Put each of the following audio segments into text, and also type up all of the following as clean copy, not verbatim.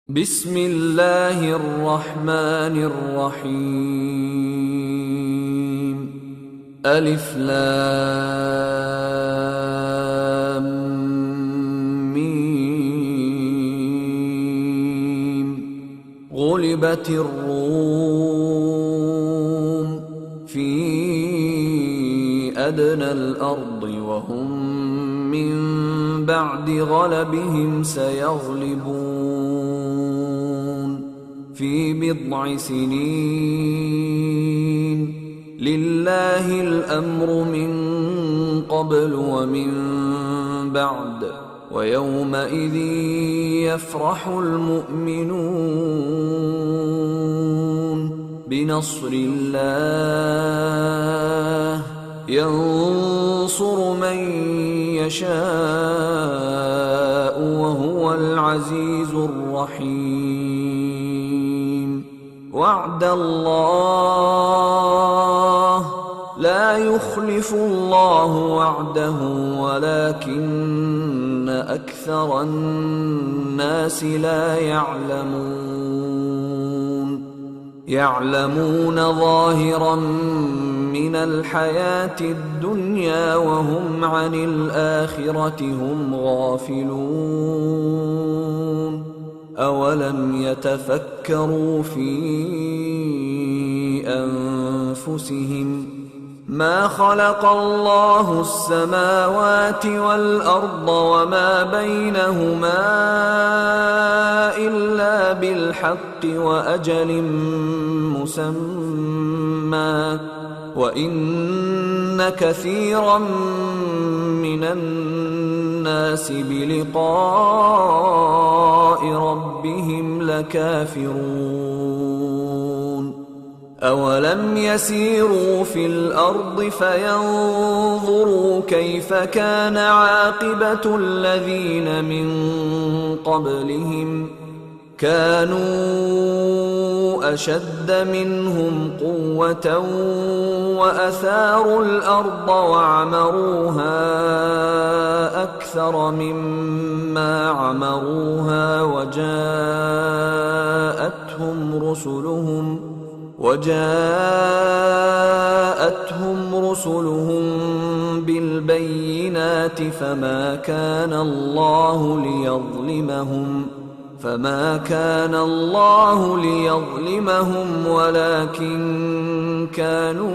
بسم الله الرحمن الرحيم. ألف لام ميم. غلبت الروم في أدنى الأرض وهم من بعد غلبهم سيغلبون في بضع سنين. لله الأمر من قبل ومن بعد ويومئذ يفرح المؤمنون بنصر الله ينصر من يشاء وهو العزيز الرحيم. وعد الله لا يخلف الله وعده ولكن أكثر الناس لا يعلمون ظاهرا من الحياة الدنيا وهم عن الآخرة هم غافلون. أولم يتفكروا في أنفسهم ما خلق الله السماوات والأرض وما بينهما إلا بالحق وأجل مسمى وإن كثيرا من الناس بلقاء ربهم لكافرون. أولم يسيروا في الأرض فينظروا كيف كان عاقبة الذين من قبلهم كانوا أشد منهم قوة وأثاروا الأرض وعمروها أكثر مما عمروها وجاءتهم رسلهم بالبينات فما كان الله ليظلمهم ولكن كانوا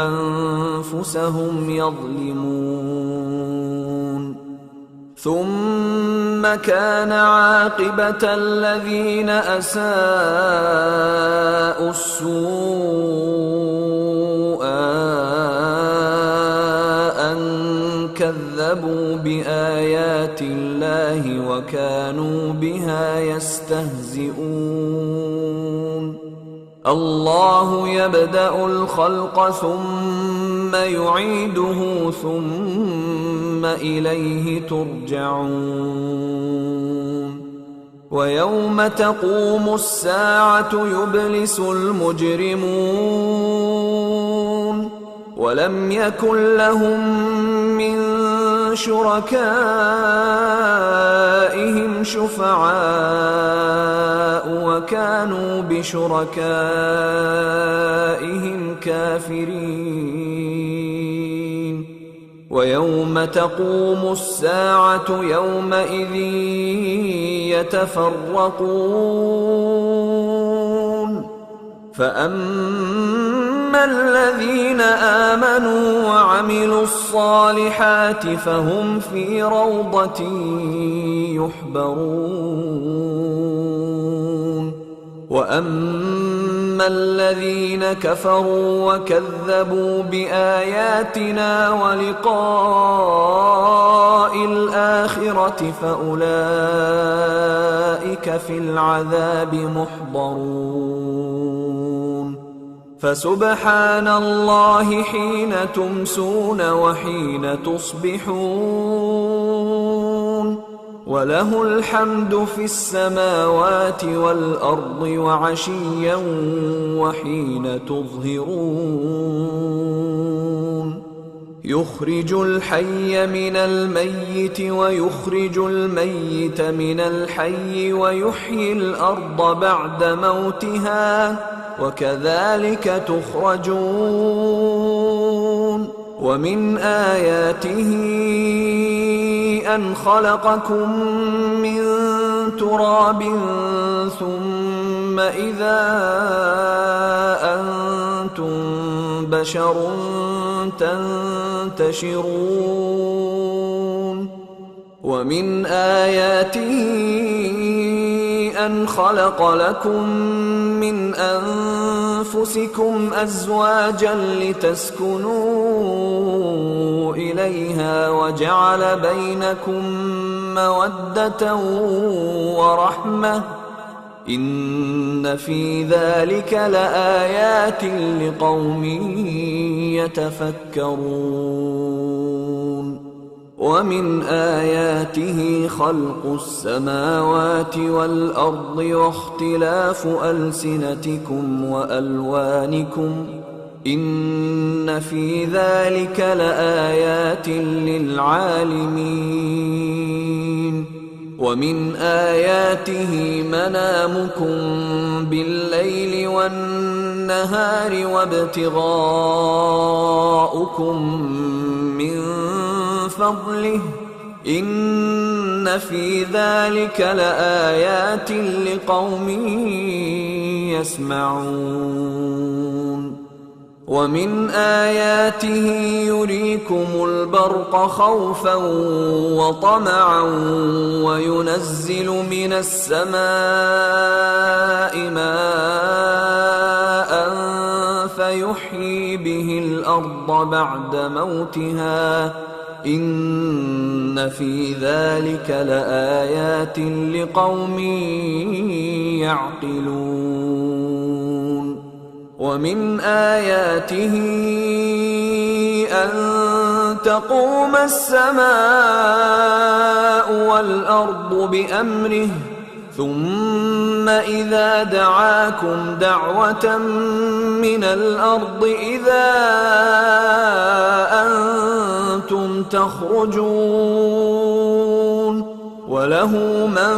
أنفسهم يظلمون. ثم كان عاقبة الذين أساءوا السوء أن كذبوا بآيات الله وكانوا بها يستهزئون. الله يبدأ الخلق ثم يعيده ثم إليه ترجعون. ويوم تقوم الساعة يبلس المجرمون ولم يكن لهم من شركائهم شفعاء وكانوا بشركائهم كافرين. ويوم تقوم الساعة يومئذ يتفرقون فأما الذين آمنوا وعملوا الصالحات فهم في روضة يحبرون. وأما الذين كفروا وكذبوا بآياتنا ولقاء الآخرة فأولئك في العذاب محضرون. فسبحان الله حين تمسون وحين تصبحون وله الحمد في السماوات والأرض وعشيا وحين تظهرون. يخرج الحي من الميت ويخرج الميت من الحي ويحيي الأرض بعد موتها وكذلك تخرجون ومن آياته أن خلقكم من تراب ثم إذا أنتم بشر تنتشرون ومن آياته أن خلق لكم من أنفسكم أزواجا لتسكنوا إليها وجعل بينكم مودة ورحمة إن في ذلك لآيات لقوم يتفكرون ومن آياته خلق السماوات والأرض واختلاف ألسنتكم وألوانكم إن في ذلك لآيات للعالمين ومن آياته منامكم بالليل والنهار وابتغاؤكم من فضله إن في ذلك لآيات لقوم يسمعون ومن آياته يريكم البرق خوفا وطمعا وينزل من السماء ماء فيحيي به الأرض بعد موتها إن في ذلك لآيات لقوم يعقلون ومن آياته أن تقوم السماء والأرض بأمره ثم إذا دعاكم دعوة من الأرض إذا أنتم تخرجون وله من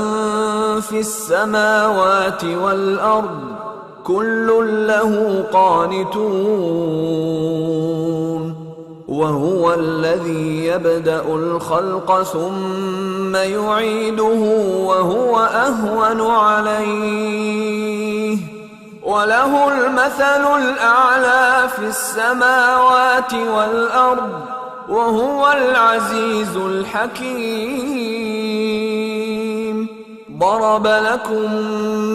في السماوات والأرض كل له قانتون وهو الذي يبدأ الخلق ثم يعيده وهو أهون عليه وله المثل الأعلى في السماوات والأرض وهو العزيز الحكيم ضرب لكم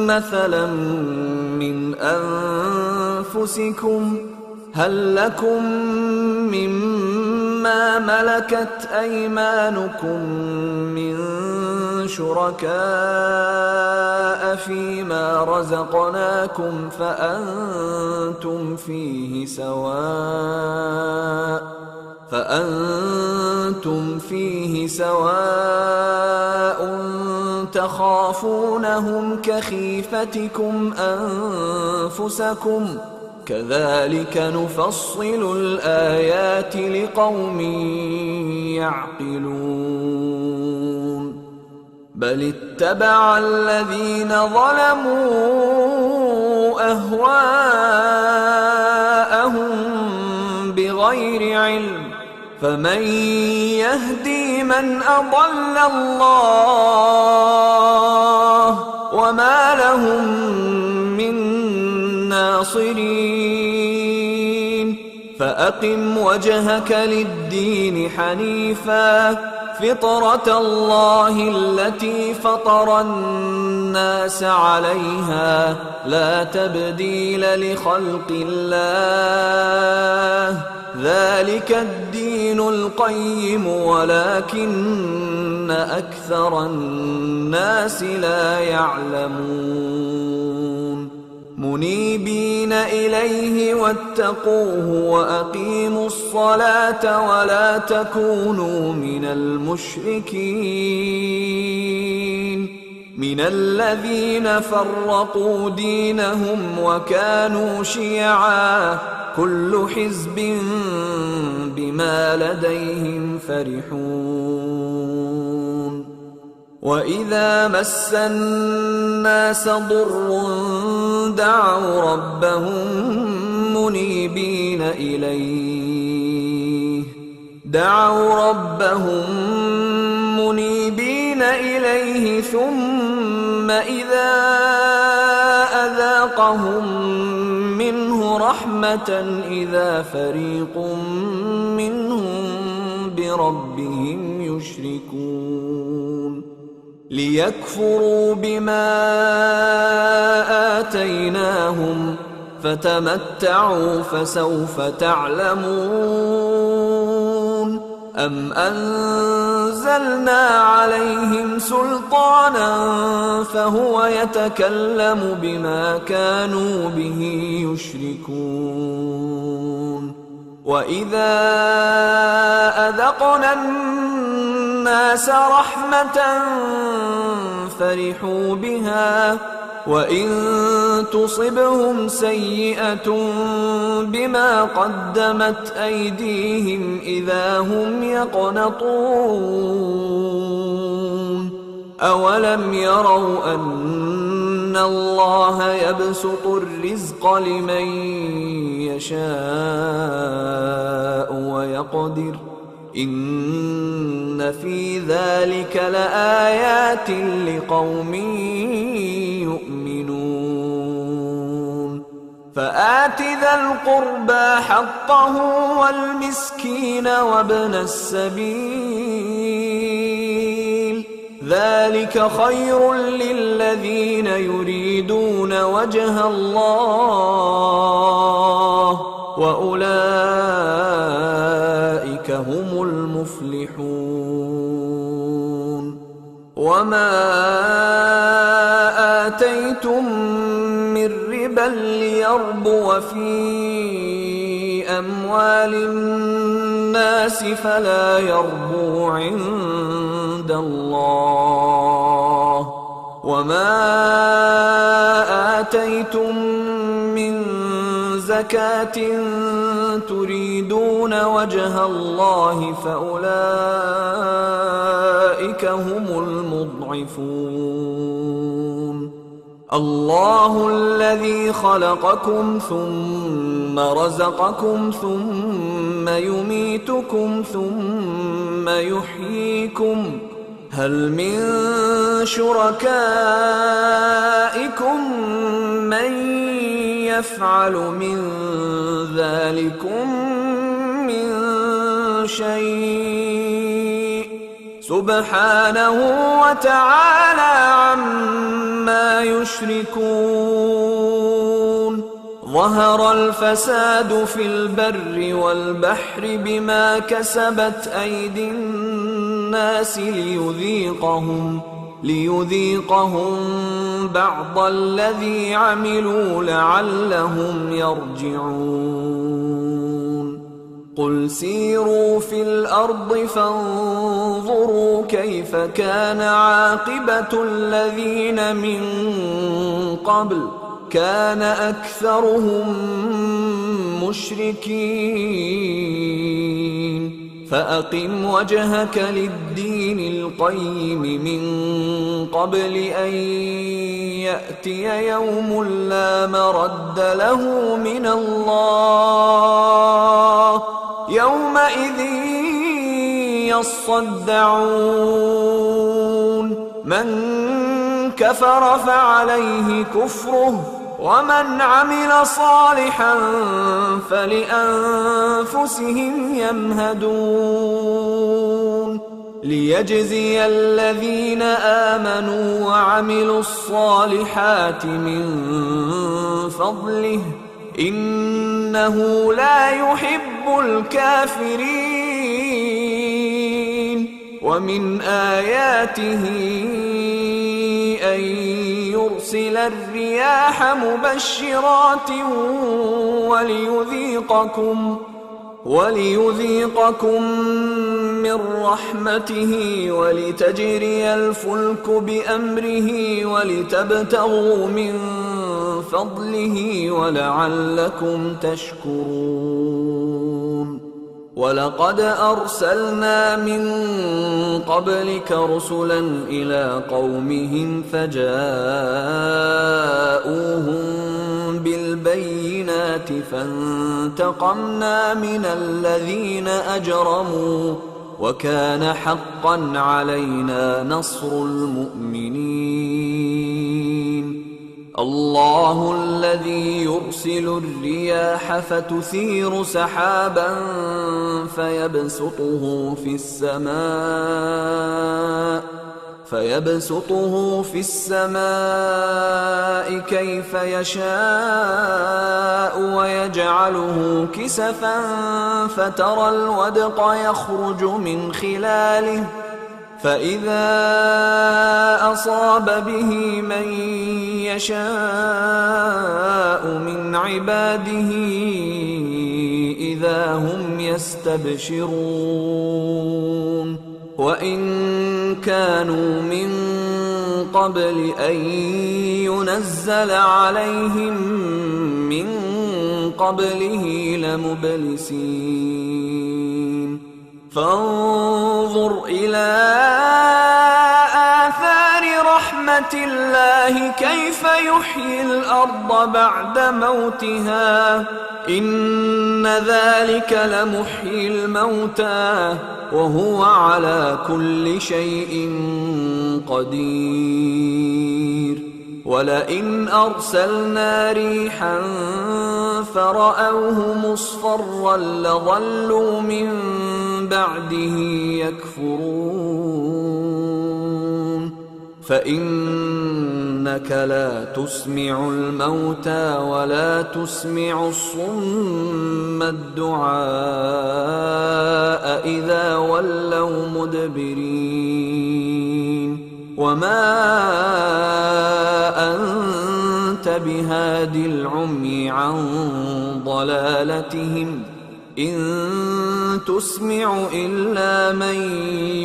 مثلا من أنفسكم هل لكم مما ملكت أيمانكم من شركاء فيما رزقناكم فأنتم فيه سواء تخافونهم كخيفتكم أنفسكم كذلك نفصل الآيات لقوم يعقلون بل اتبع الذين ظلموا أهواءهم بغير علم فمن يهدي من أضل الله وما لهم من ناصرين فأقم وجهك للدين حنيفا فطرة الله التي فطر الناس عليها لا تبديل لخلق الله ذلك الدين القيم ولكن أكثر الناس لا يعلمون منيبين إليه واتقوه وأقيموا الصلاة ولا تكونوا من المشركين من الذين فرقوا دينهم وكانوا شيعا كل حزب بما لديهم فرحون وإذا مس الناس ضر دعوا ربهم منيبين إليه ثم إذا أذاقهم منه رحمة إذا فريق منهم بربهم يشركون ليكفروا بما آتيناهم فتمتعوا فسوف تعلمون أم أنزلنا عليهم سلطانا فهو يتكلم بما كانوا به يشركون وإذا أذقنا الناس رحمة فرحوا بها وإن تصبهم سيئة بما قدمت أيديهم إذا هم يقنطون أولم يروا أن الله يبسط الرزق لمن يشاء ويقدر إن في ذلك لآيات لقوم يؤمنون فآت ذا القربى حقه والمسكين وابن السبيل ذلك خير للذين يريدون وجه الله وأولئك هم المفلحون وما آتيتم من ربا ليربو في أموال الناس فلا يربو عند الله وما آتيتم من زكاة تريدون وجه الله فأولئك هم المضعفون الله الذي خلقكم ثم رزقكم ثم يميتكم ثم يحييكم هل من شركائكم من يفعل من ذلكم من شيء سبحانه وتعالى عما يشركون ظهر الفساد في البر والبحر بما كسبت أيدي الناس ليذيقهم بعض الذي عملوا لعلهم يرجعون قل سيروا في الأرض فانظروا كيف كان عاقبة الذين من قبل كان أكثرهم مشركين فأقم وجهك للدين القيم من قبل أن يأتي يوم لا مرد له من الله يومئذ يصدعون من كفر فعليه كفره ومن عمل صالحا فلأنفسهم يمهدون ليجزي الذين آمنوا وعملوا الصالحات من فضله إنه لا يحب الكافرين ومن آياته أن يرسل الرياح مبشرات وليذيقكم من رحمته ولتجري الفلك بأمره ولتبتغوا من فضله ولعلكم تشكرون. ولقد أرسلنا من قبلك رسلا إلى قومهم فجاءوهم بالبينات فانتقمنا من الذين أجرموا وكان حقا علينا نصر المؤمنين. الله الذي يرسل الرياح فتثير سحابا فيبسطه في السماء كيف يشاء ويجعله كسفا فترى الودق يخرج من خلاله فإذا أصاب به من يشاء من عباده إذا هم يستبشرون. وإن كانوا من قبل أن ينزل عليهم من قبله لمبلسين. فانظر إلى آثار رحمة الله كيف يحيي الأرض بعد موتها إن ذلك لمحيي الموتى وهو على كل شيء قدير. ولئن أرسلنا ريحا فرأوه مصفرا لظلوا من بعده يكفرون. فإنك لا تسمع الموتى ولا تسمع الصم الدعاء إذا ولوا مدبرين. وما أنت بهاد العمي عن ضلالتهم إن تسمع إلا من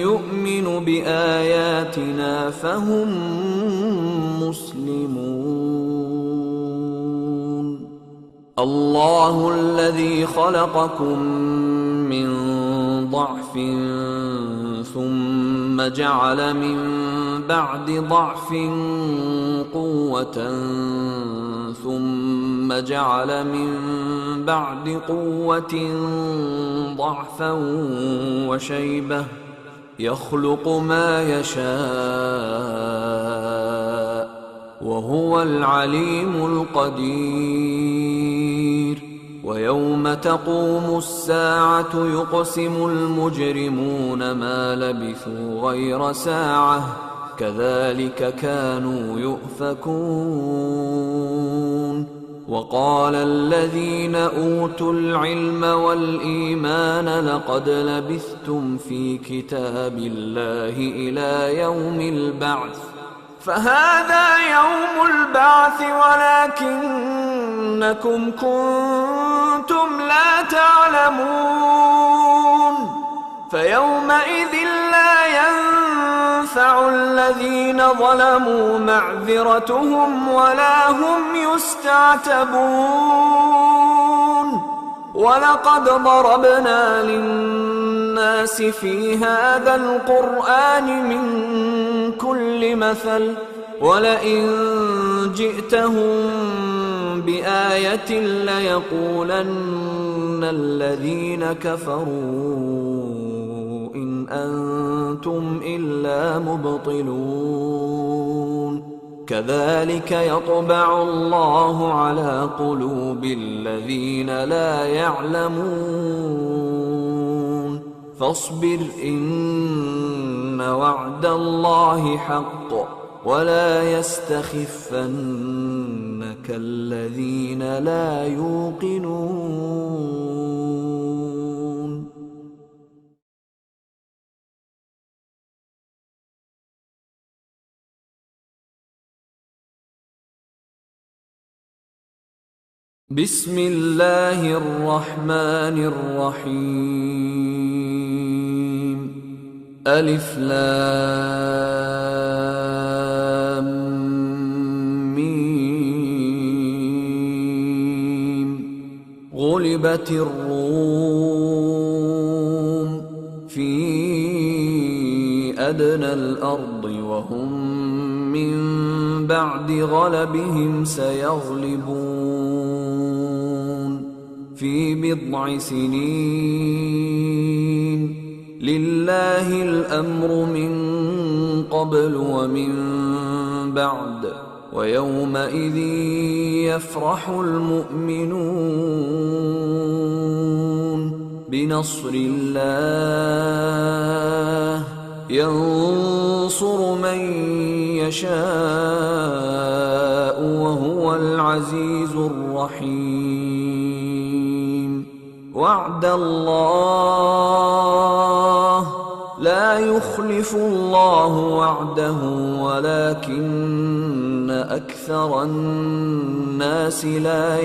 يؤمن بآياتنا فهم مسلمون. الله الذي خلقكم من ضعف ثم جعل من بعد ضعف قوة ثم جعل من بعد قوة ضعفا وشيبة يخلق ما يشاء وهو العليم القدير. ويوم تقوم الساعة يقسم المجرمون ما لبثوا غير ساعة كذلك كانوا يؤفكون. وقال الذين أوتوا العلم والإيمان لقد لبثتم في كتاب الله إلى يوم البعث فهذا يوم البعث ولكنكم كنتم لا تعلمون. فيومئذ لا ينفع الذين ظلموا معذرتهم ولا هم يستعتبون. ولقد ضربنا للناس في هذا القرآن من كل مثل ولئن جئتهم بآية ليقولن الذين كفروا إن أنتم إلا مبطلون. كذلك يطبع الله على قلوب الذين لا يعلمون. فاصبر إن وعد الله حق ولا يستخفنك الذين لا يوقنون. بسم الله الرحمن الرحيم. ألف لام ميم غُلِبَتِ الرُّومُ فِي أَدْنَى الْأَرْضِ وَهُمْ مِنْ بَعْدِ غَلَبِهِمْ سَيَغْلِبُونَ فِي بِضْعِ سِنِينَ لِلَّهِ الْأَمْرُ مِنْ قَبْلُ وَمِنْ بَعْدُ وَيَوْمَئِذٍ يَفْرَحُ الْمُؤْمِنُونَ بِنَصْرِ اللَّهِ يَنْصُرُ مَنْ يَشَاءُ وَهُوَ الْعَزِيزُ الرَّحِيمُ وَعْدَ اللَّهِ لا يخلف الله وعده ولكن أكثر الناس لا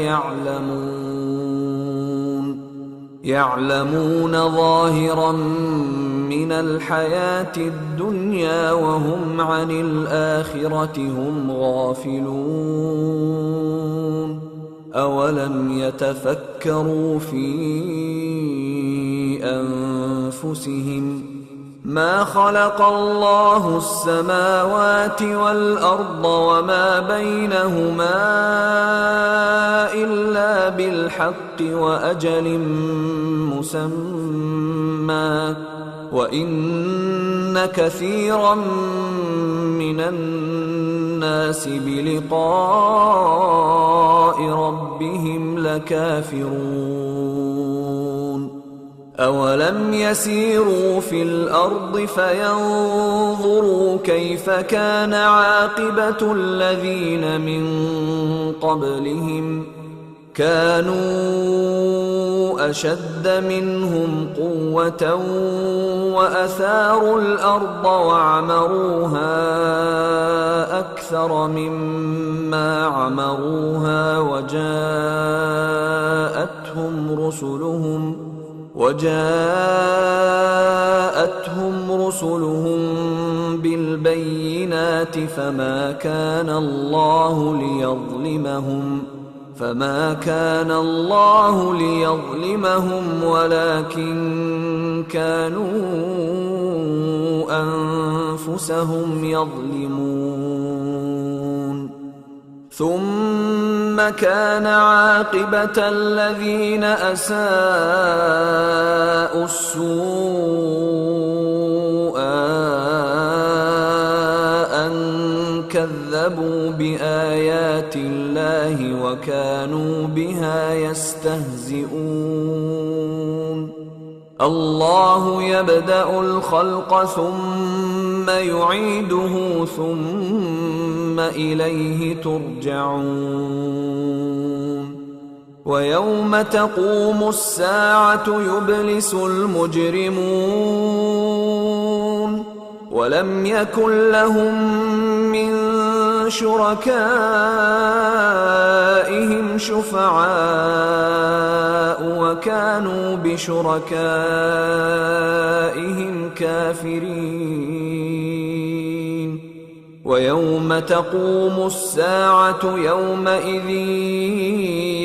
يعلمون ظاهرا من الحياة الدنيا وهم عن الآخرة هم غافلون أولم يتفكروا في أنفسهم ما خلق الله السماوات والأرض وما بينهما إلا بالحق وأجل مسمى وإن كثيرا من الناس بلقاء ربهم لكافرون أولم يسيروا في الأرض فينظروا كيف كان عاقبة الذين من قبلهم كانوا أشد منهم قوة وأثاروا الأرض وعمروها أكثر مما عمروها وجاءتهم رسلهم بالبينات فما كان الله ليظلمهم ولكن كانوا أنفسهم يظلمون ثم كان عاقبة الذين أساءوا السوء أن كذبوا بآيات الله وكانوا بها يستهزئون الله يبدأ الخلق ثم يعيده ثم إليه ترجعون ويوم تقوم الساعة يبلس المجرمون ولم يكن لهم من شركائهم شفعاء وكانوا بشركائهم كافرين ويوم تقوم الساعة يومئذ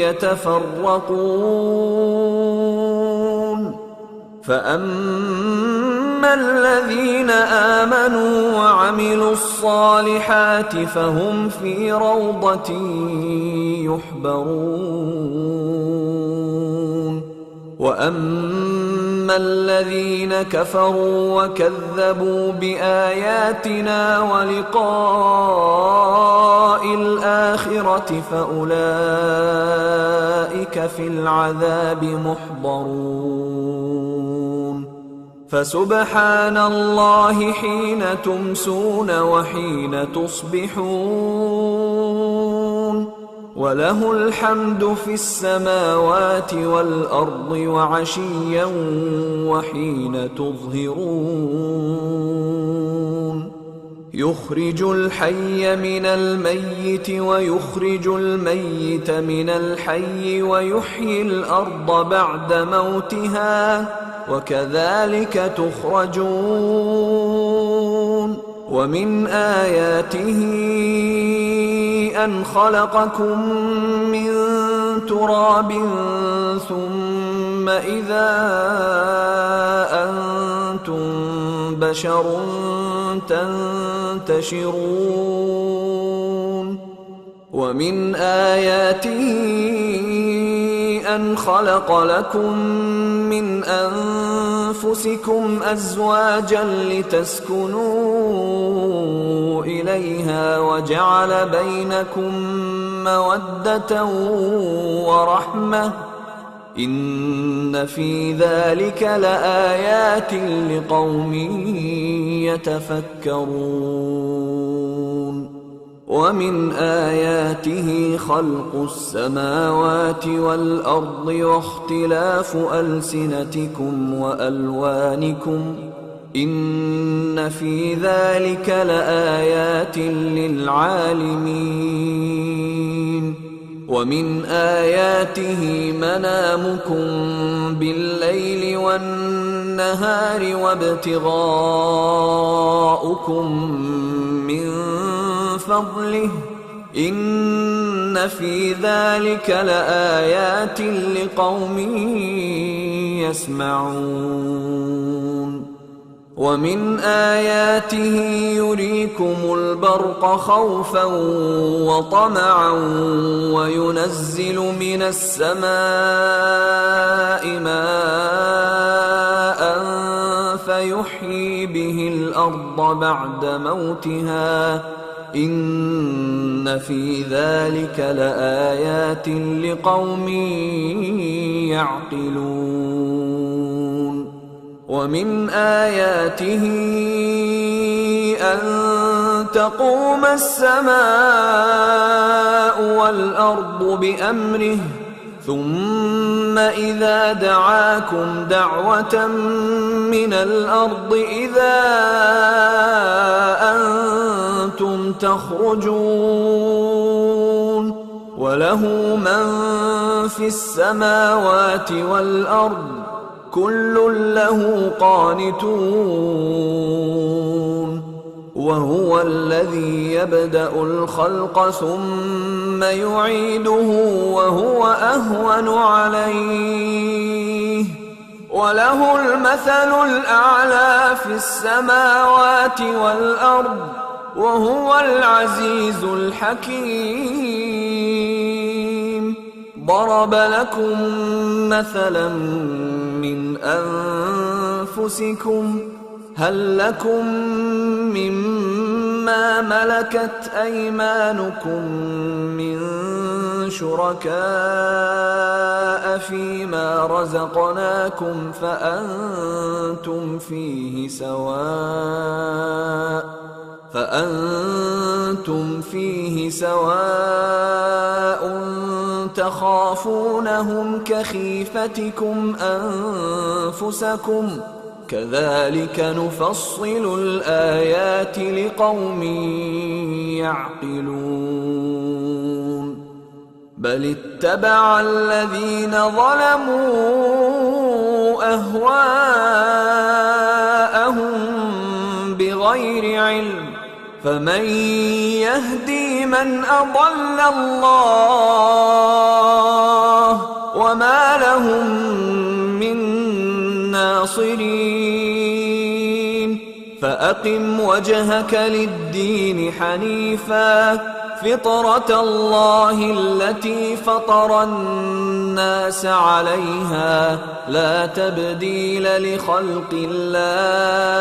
يتفرقون فأما الذين آمنوا وعملوا الصالحات فهم في روضة يحبرون وأما الذين كفروا وكذبوا بآياتنا ولقاء الآخرة فأولئك في العذاب محضرون فسبحان الله حين تمسون وحين تصبحون وله الحمد في السماوات والأرض وعشيا وحين تظهرون يخرج الحي من الميت ويخرج الميت من الحي ويحيي الأرض بعد موتها وكذلك تخرجون ومن آياته أن خلقكم من تراب ثم إذا أنتم بشر تنتشرون ومن آياته أن خلق لكم من أنفسكم أزواجا لتسكنوا إليها وجعل بينكم مودة ورحمة إن في ذلك لآيات لقوم يتفكرون ومن آياته خلق السماوات والأرض واختلاف ألسنتكم وألوانكم إن في ذلك لآيات للعالمين ومن آياته منامكم بالليل والنهار وابتغاؤكم من فضله إن في ذلك لآيات لقوم يسمعون ومن آياته يريكم البرق خوفا وطمعا وينزل من السماء ماء فيحيي به الأرض بعد موتها إن في ذلك لآيات لقوم يعقلون ومن آياته أن تقوم السماء والأرض بأمره ثم إذا دعاكم دعوة من الأرض إذا أنتم تخرجون وله من في السماوات والأرض كل له قانتون وهو الذي يبدأ الخلق ثم يعيده وهو أهون عليه وله المثل الأعلى في السماوات والأرض وهو العزيز الحكيم ضرب لكم مثلا من أنفسكم هل لكم مما ملكت أيمانكم من شركاء فيما رزقناكم فأنتم فيه سواء تخافونهم كخيفتكم أنفسكم كذلك نفصل الآيات لقوم يعقلون بل اتبع الذين ظلموا أهواءهم بغير علم فمن يهدي من أضل الله وما لهم من ناصرين فأقم وجهك للدين حنيفا فطرة الله التي فطر الناس عليها لا تبديل لخلق الله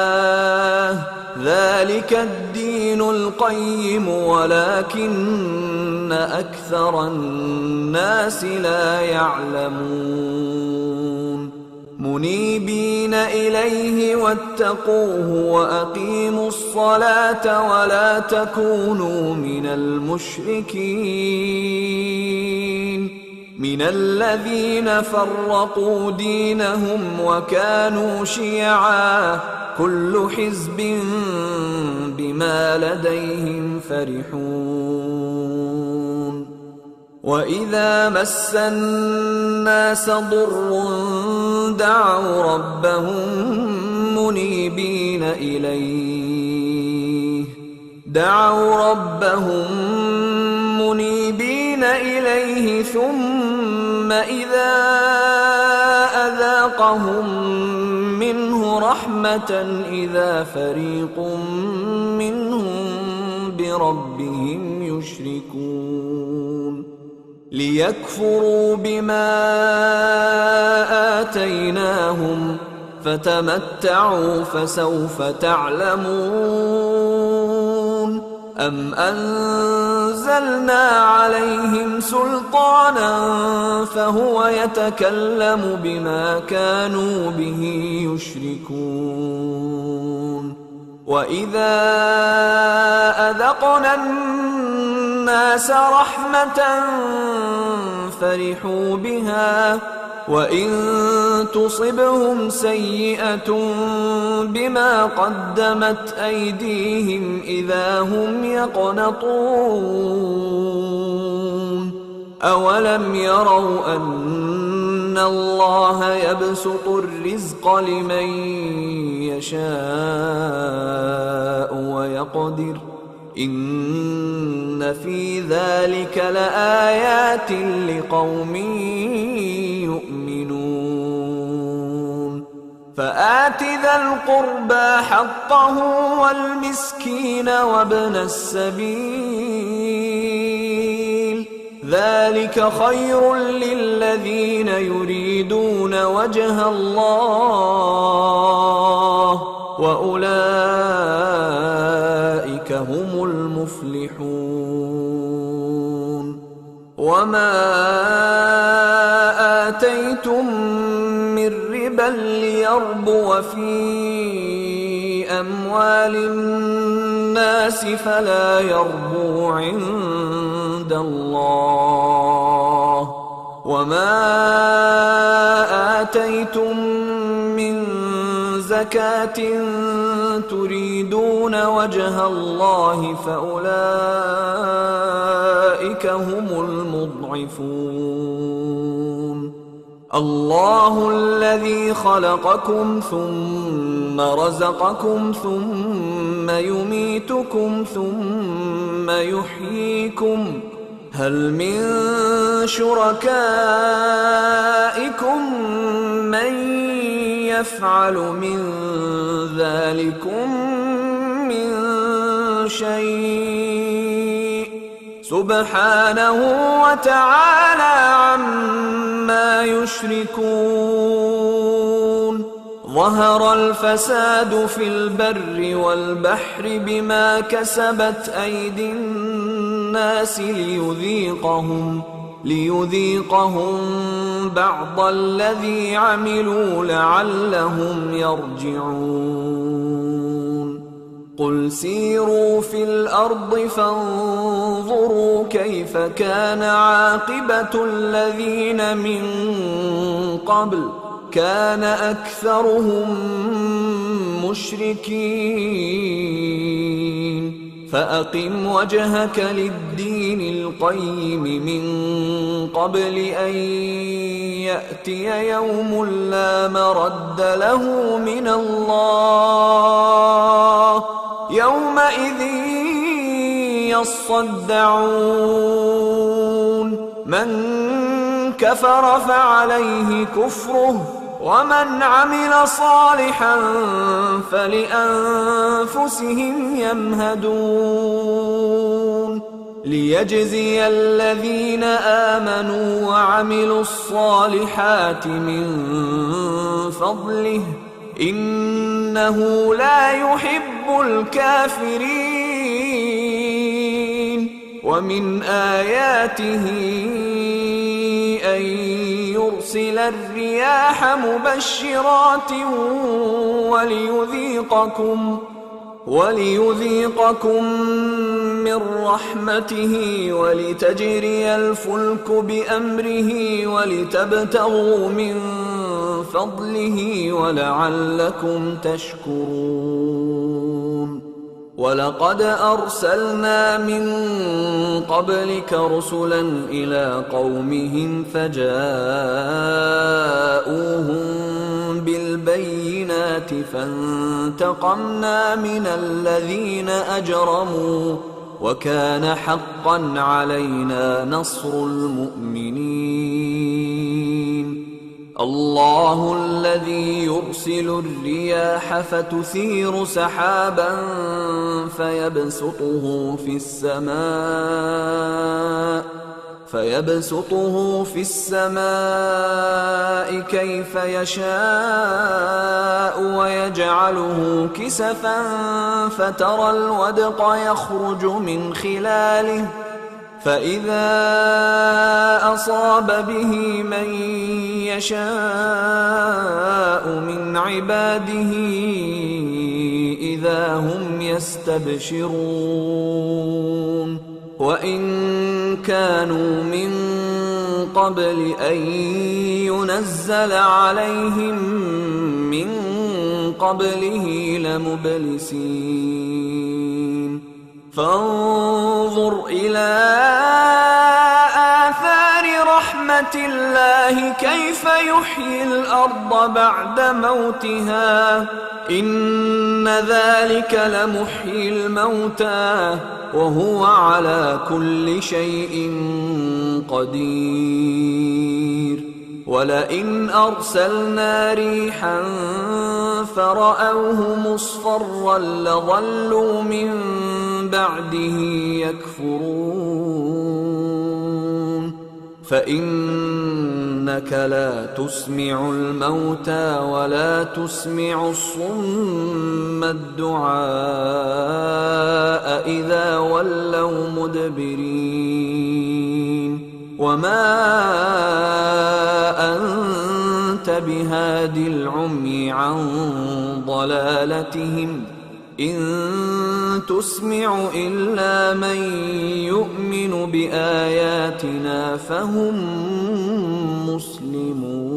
ذلك الدين القيم ولكن أكثر الناس لا يعلمون منيبين إليه واتقوه وأقيموا الصلاة ولا تكونوا من المشركين من الذين فرقوا دينهم وكانوا شيعا كل حزب بما لديهم فرحون وإذا مس الناس ضر دعوا ربهم منيبين إليه ثم ثم إذا أذاقهم منه رحمة إذا فريق منهم بربهم يشركون ليكفروا بما آتيناهم فتمتعوا فسوف تعلمون أم أنزلنا عليهم سلطانا فهو يتكلم بما كانوا به يشركون وإذا أذقنا الناس رحمة فرحوا بها وإن تصبهم سيئة بما قدمت أيديهم إذا هم يقنطون أولم يروا أن الله يبسط الرزق لمن يشاء ويقدر إن في ذلك لآيات لقوم يؤمنون فآت ذا القربى حقه والمسكين وابن السبيل ذلك خير للذين يريدون وجه الله وأولئك هم المفلحون وما آتيتم من ربا ليربو في أموال الناس فلا يربو عند الله وما آتيتم من زكاة تريدون وجه الله فأولئك هم المضعفون الله الذي خلقكم ثم رزقكم ثم يميتكم ثم يحييكم هل من شركائكم من يفعل من ذلكم من شيء سبحانه وتعالى عما يشركون ظهر الفساد في البر والبحر بما كسبت أيدي الناس ليذيقهم بعض الذي عملوا لعلهم يرجعون قل سيروا في الأرض فانظروا كيف كان عاقبة الذين من قبل كان أكثرهم مشركين فأقم وجهك للدين القيم من قبل أن يأتي يوم لا مرد له من الله يومئذ يصدعون من كفر فعليه كفره ومن عمل صالحا فلأنفسهم يمهدون ليجزي الذين آمنوا وعملوا الصالحات من فضله إنه لا يحب الكافرين ومن آياته أن يرسل الرياح مبشرات وليذيقكم من رحمته ولتجري الفلك بأمره ولتبتغوا من فضله ولعلكم تشكرون ولقد أرسلنا من قبلك رسلا إلى قومهم فجاءوهم بالبينات فانتقمنا من الذين أجرموا وكان حقا علينا نصر المؤمنين الله الذي يرسل الرياح فتثير سحابا فيبسطه في السماء كيف يشاء ويجعله كسفا فترى الودق يخرج من خلاله فإذا أصاب به من يشاء من عباده إذا هم يستبشرون وإن كانوا من قبل أن ينزل عليهم من قبله لمبلسين فانظر إلى آثار رحمة الله كيف يحيي الأرض بعد موتها إن ذلك لمحيي الموتى وهو على كل شيء قدير ولئن أرسلنا ريحا فرأوه مصفرا لظلوا من بعده يكفرون فإنك لا تسمع الموتى ولا تسمع الصم الدعاء إذا ولوا مدبرين وما أنت بهادي العمي عن ضلالتهم إن تسمع إلا من يؤمن بآياتنا فهم مسلمون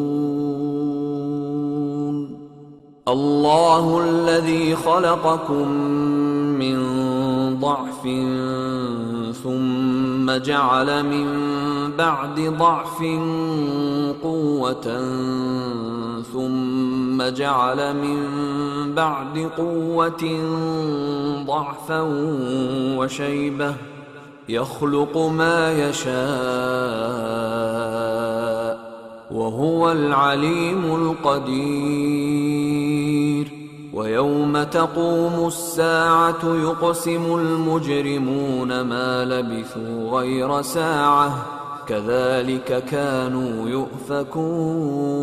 الله الذي خلقكم من ضعف ثم جعل من بعد ضعف قوة ثم جعل من بعد قوة ضعفا وشيبة يخلق ما يشاء وهو العليم القدير ويوم تقوم الساعة يقسم المجرمون ما لبثوا غير ساعة كذلك كانوا يؤفكون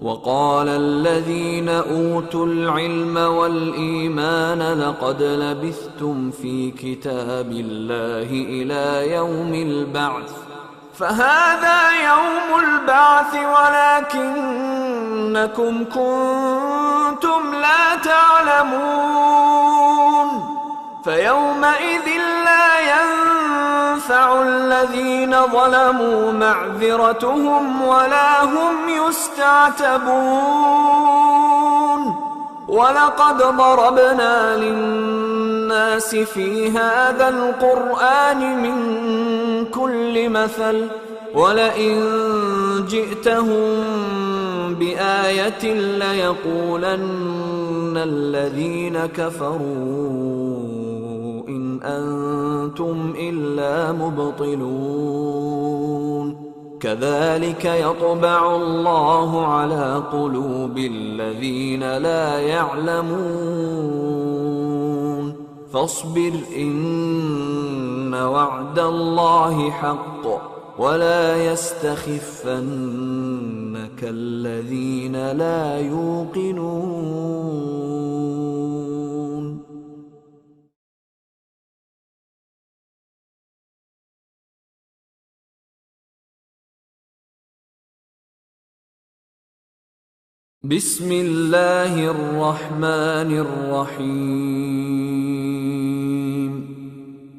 وقال الذين أوتوا العلم والإيمان لقد لبثتم في كتاب الله إلى يوم البعث فهذا يوم البعث ولكنكم كنتم لا تعلمون فيومئذ لا ينفع الذين ظلموا معذرتهم ولا هم يستعتبون ولقد ضربنا للناس في هذا القرآن من كل مثل ولئن جئتهم بآية ليقولن الذين كفروا إن أنتم إلا مبطلون كذلك يطبع الله على قلوب الذين لا يعلمون فاصبر إن وعد الله حق ولا يستخفنك الذين لا يوقنون بسم الله الرحمن الرحيم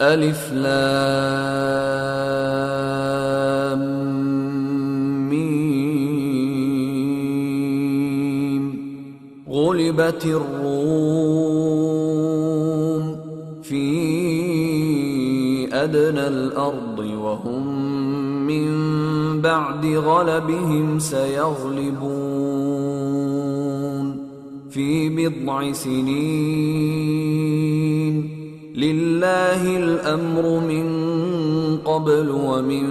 ألف لام ميم غلبت الروم في أدنى الأرض وهم من بعد غلبهم سيغلبون في بضع سنين لله الأمر من قبل ومن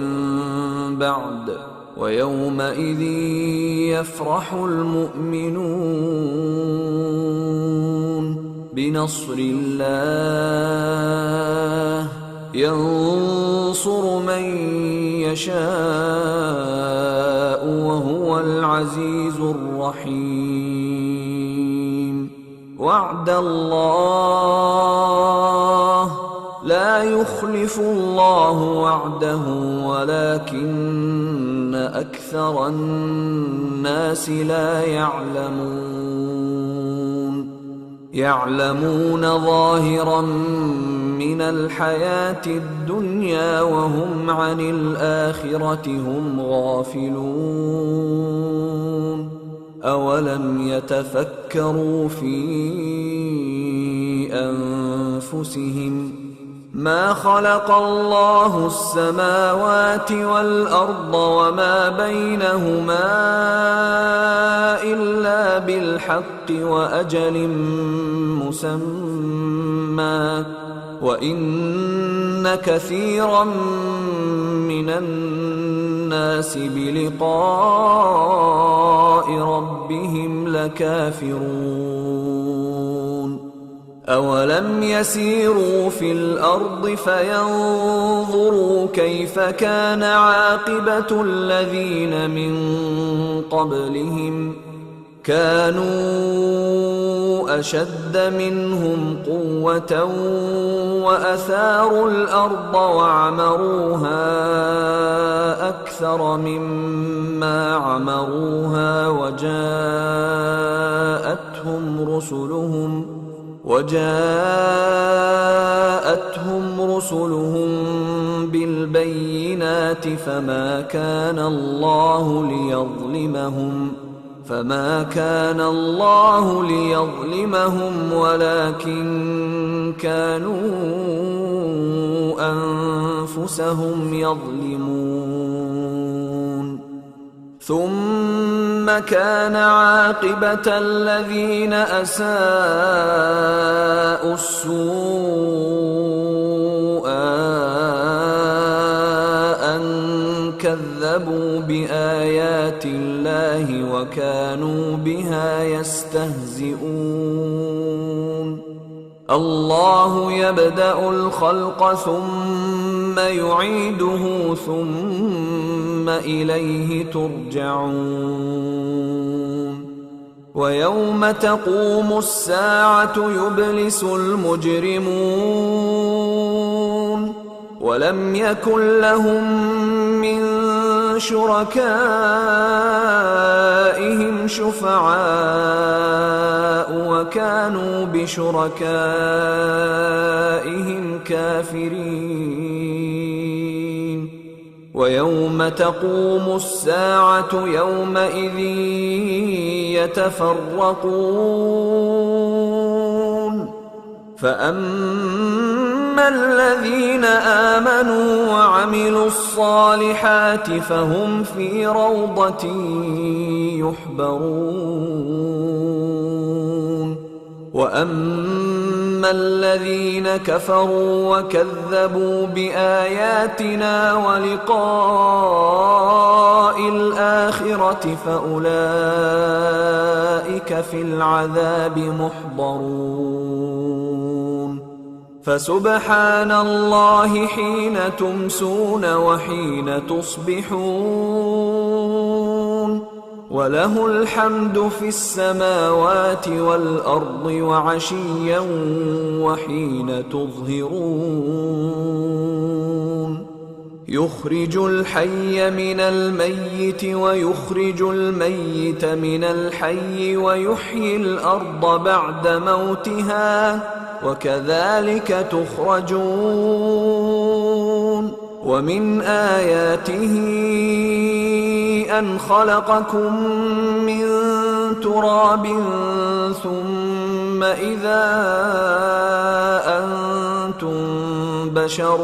بعد ويومئذ يفرح المؤمنون بنصر الله ينصر من يشاء وهو العزيز الرحيم وعد الله لا يخلف الله وعده ولكن أكثر الناس لا يعلمون ظاهرا من الحياة الدنيا وهم عن الآخرة هم غافلون أولم يتفكروا في أنفسهم ما خلق الله السماوات والأرض وما بينهما إلا بالحق وأجل مسمى وإن كثيرا من الناس بلقاء ربهم لكافرون أولم يسيروا في الأرض فينظروا كيف كان عاقبة الذين من قبلهم كانوا أشد منهم قوة وأثاروا الأرض وعمروها أكثر مما عمروها وجاءتهم رسلهم بالبينات فما كان الله ليظلمهم ولكن كانوا أنفسهم يظلمون ثم كان عاقبة الذين أساءوا السوء أن كذبوا بآيات الله وكانوا بها يستهزئون الله يبدأ الخلق ثم يعيده ثم إليه ترجعون ويوم تقوم الساعة يبلس المجرمون ولم يكن لهم من شركائهم شفعاء وكانوا بشركائهم كافرين ويوم تقوم الساعة يومئذ يتفرقون فأما الذين آمنوا وعملوا الصالحات فهم في روضة يحبرون وأما الذين كفروا وكذبوا بآياتنا ولقاء الآخرة فأولئك في العذاب محضرون فسبحان الله حين تمسون وحين تصبحون وله الحمد في السماوات والأرض وعشيا وحين تظهرون يخرج الحي من الميت ويخرج الميت من الحي ويحيي الأرض بعد موتها وكذلك تخرجون ومن آياته أن خلقكم من تراب ثم إذا أنتم بشر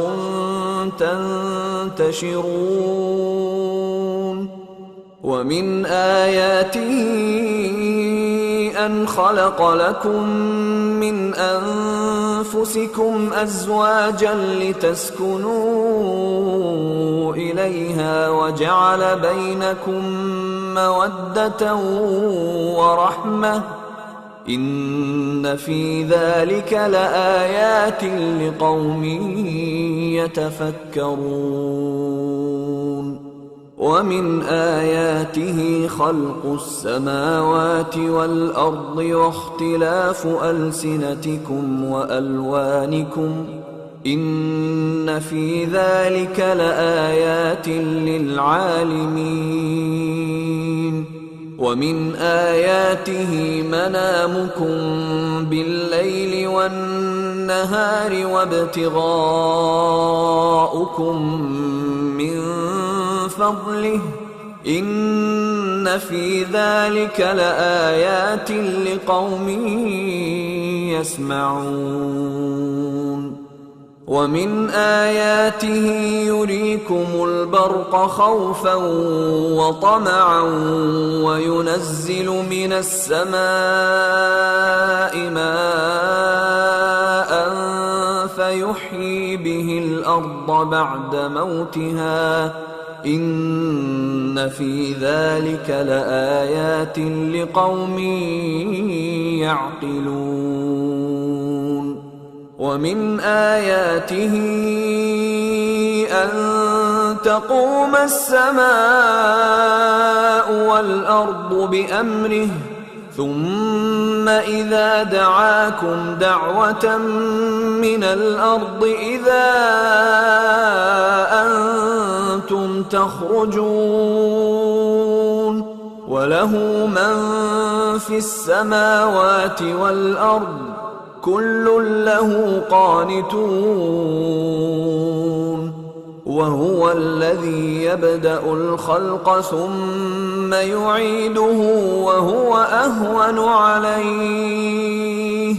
تنتشرون ومن آياته أن خلق لكم من أنفسكم أزواجا لتسكنوا إليها وجعل بينكم مودة ورحمة إن في ذلك لآيات لقوم يتفكرون ومن آياته خلق السماوات والأرض واختلاف ألسنتكم وألوانكم إن في ذلك لآيات للعالمين ومن آياته منامكم بالليل والنهار وابتغاؤكم من فضله إن في ذلك لآيات لقوم يسمعون ومن آياته يريكم البرق خوفا وطمعا وينزل من السماء ماء فيحيي به الأرض بعد موتها إن في ذلك لآيات لقوم يعقلون ومن آياته أن تقوم السماء والأرض بأمره ثم إذا دعاكم دعوة من الأرض إذا أنتم تخرجون وله من في السماوات والأرض كل له قانتون وهو الذي يبدأ الخلق ثم يعيده وهو أهون عليه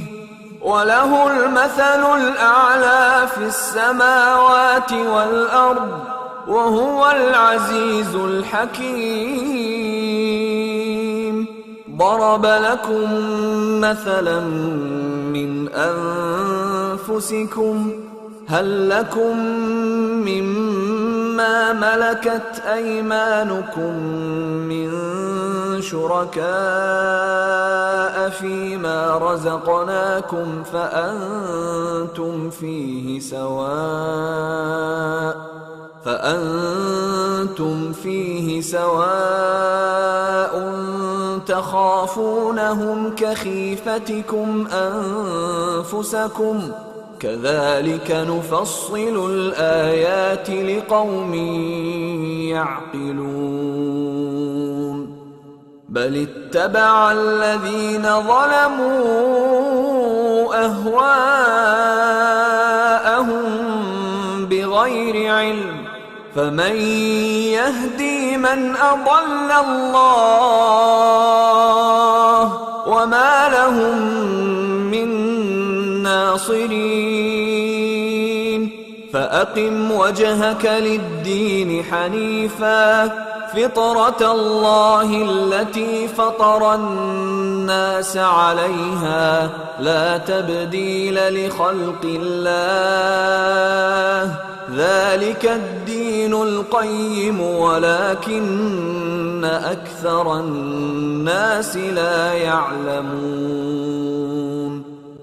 وله المثل الأعلى في السماوات والأرض وهو العزيز الحكيم ضرب لكم مثلا من أنفسكم هل لكم مما ملكت أيمانكم من شركاء فيما رزقناكم فأنتم فيه سواء تخافونهم كخيفتكم أنفسكم كذلك نفصل الآيات لقوم يعقلون بل اتبع الذين ظلموا أهواءهم بغير علم فمن يهدي من أضل الله وما لهم من ناصرين فأقم وجهك للدين حنيفا فطرة الله التي فطر الناس عليها لا تبديل لخلق الله ذلك الدين القيم ولكن أكثر الناس لا يعلمون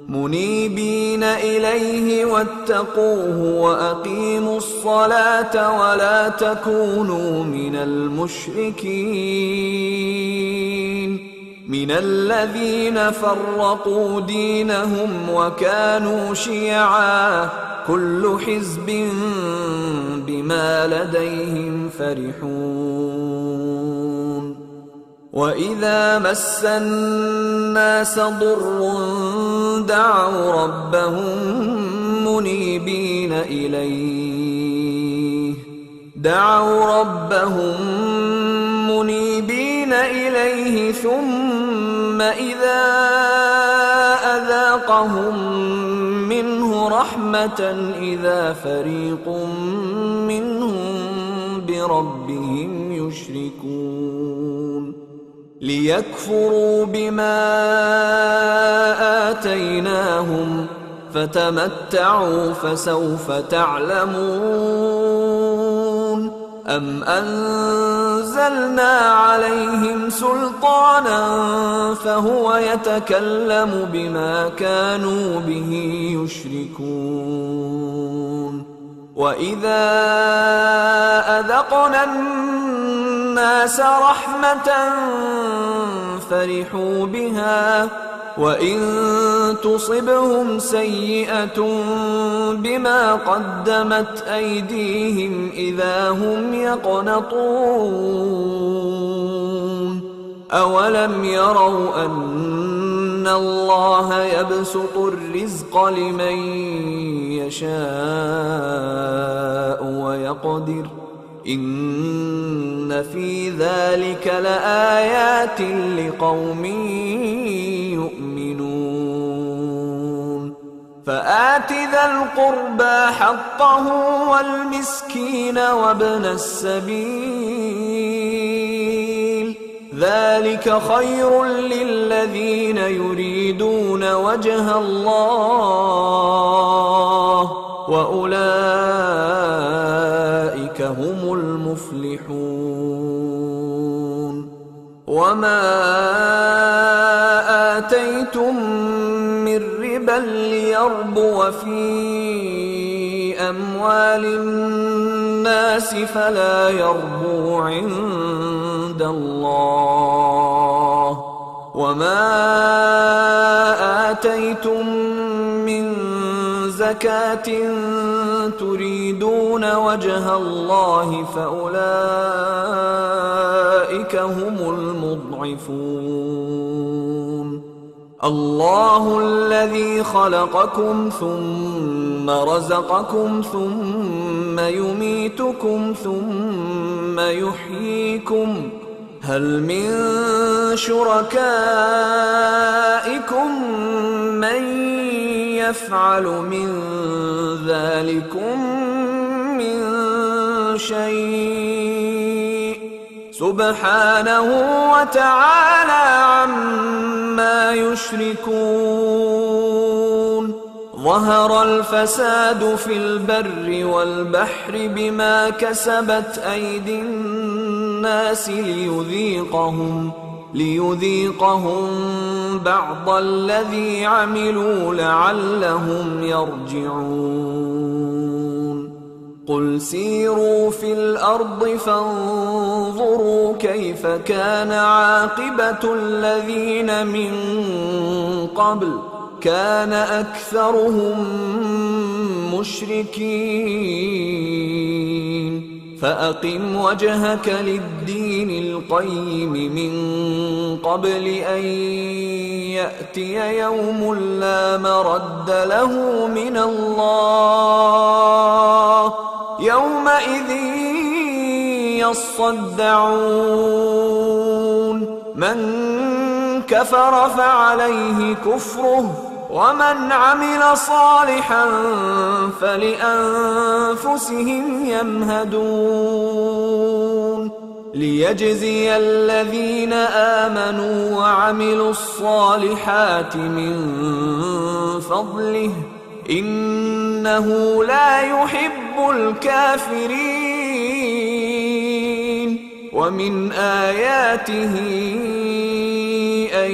منيبين إليه واتقوه وأقيموا الصلاة ولا تكونوا من المشركين من الذين فرقوا دينهم وكانوا شيعا كل حزب بما لديهم فرحون وإذا مس الناس ضر دعوا ربهم منيبين إليه ثم إذا أذاقهم منه رحمة إذا فريق منهم بربهم يشركون ليكفروا بما آتيناهم فتمتعوا فسوف تعلمون أم أنزلنا عليهم سلطانا فهو يتكلم بما كانوا به يشركون وإذا أذقنا الناس رحمة فرحوا بها وإن تصبهم سيئة بما قدمت أيديهم إذا هم يقنطون أولم يروا أن الله يبسط الرزق لمن يشاء ويقدر إن في ذلك لآيات لقوم يؤمنون فآت ذا القربى حقه والمسكين وابن السبيل ذلك خير للذين يريدون وجه الله وأولئك هم المفلحون وما آتيتم من ربا ليربو في أموال الناس فلا يربو عند الله وما آتيتم من زكاة تريدون وجه الله فأولئك هم المضعفون الله الذي خلقكم ثم رزقكم ثم يميتكم ثم يحييكم هل من شركائكم من يفعل من ذلكم من شيء سبحانه وتعالى عما يشركون ظهر الفساد في البر والبحر بما كسبت أيدي الناس ليذيقهم بعض الذي عملوا لعلهم يرجعون قل سيروا في الأرض فانظروا كيف كان عاقبة الذين من قبل كان أكثرهم مشركين فأقم وجهك للدين القيم من قبل أن يأتي يوم لا مرد له من الله يومئذ يصدعون من كفر فعليه كفره ومن عمل صالحا فلأنفسهم يمهدون ليجزي الذين آمنوا وعملوا الصالحات من فضله إنه لا يحب الكافرين ومن آياته أن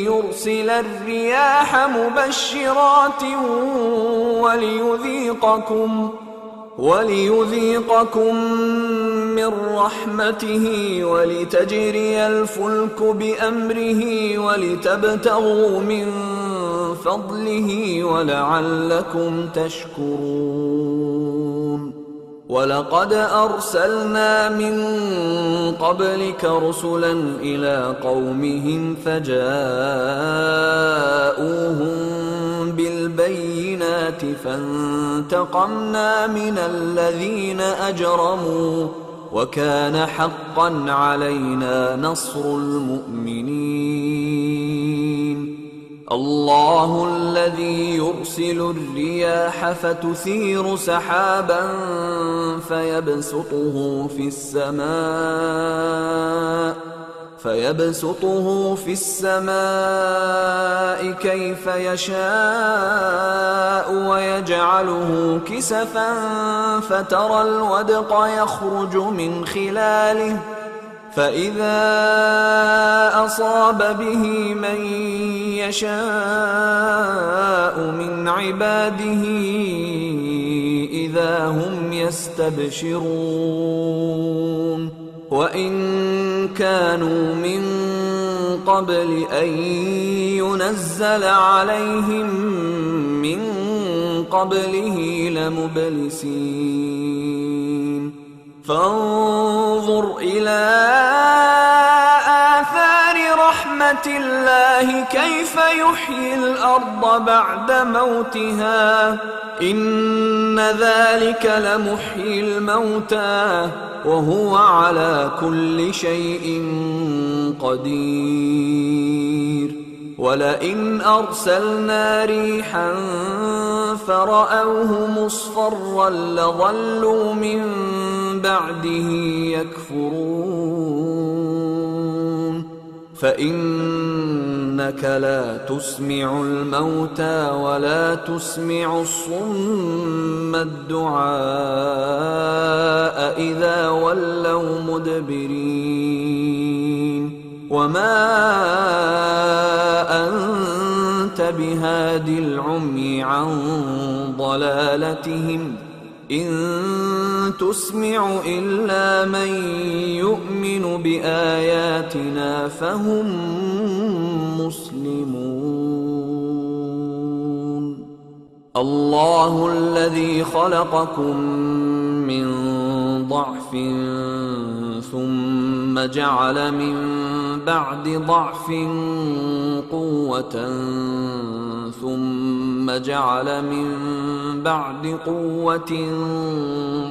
يرسل الرياح مبشرات وليذيقكم من رحمته ولتجري الفلك بأمره ولتبتغوا من فضله ولعلكم تشكرون ولقد أرسلنا من قبلك رسلا إلى قومهم فجاءوهم بالبينات فانتقمنا من الذين أجرموا وكان حقا علينا نصر المؤمنين الله الذي يرسل الرياح فتثير سحابا فيبسطه في السماء كيف يشاء ويجعله كسفا فترى الودق يخرج من خلاله فإذا أصاب به من يشاء من عباده إذا هم يستبشرون وإن كانوا من قبل أن ينزل عليهم من قبله لمبلسين فانظر إلى آثار رحمة الله كيف يحيي الأرض بعد موتها إن ذلك لمحيي الموتى وهو على كل شيء قدير ولئن أرسلنا ريحا فرأوه مصفرا لظلوا من بعده يكفرون فإنك لا تسمع الموتى ولا تسمع الصم الدعاء إذا ولوا مدبرين وما أنت بهاد العمي عن ضلالتهم إن تسمع إلا من يؤمن بآياتنا فهم مسلمون الله الذي خلقكم من ضعف ثم جعل من بعد ضعف قوة ثم جعل من بعد قوة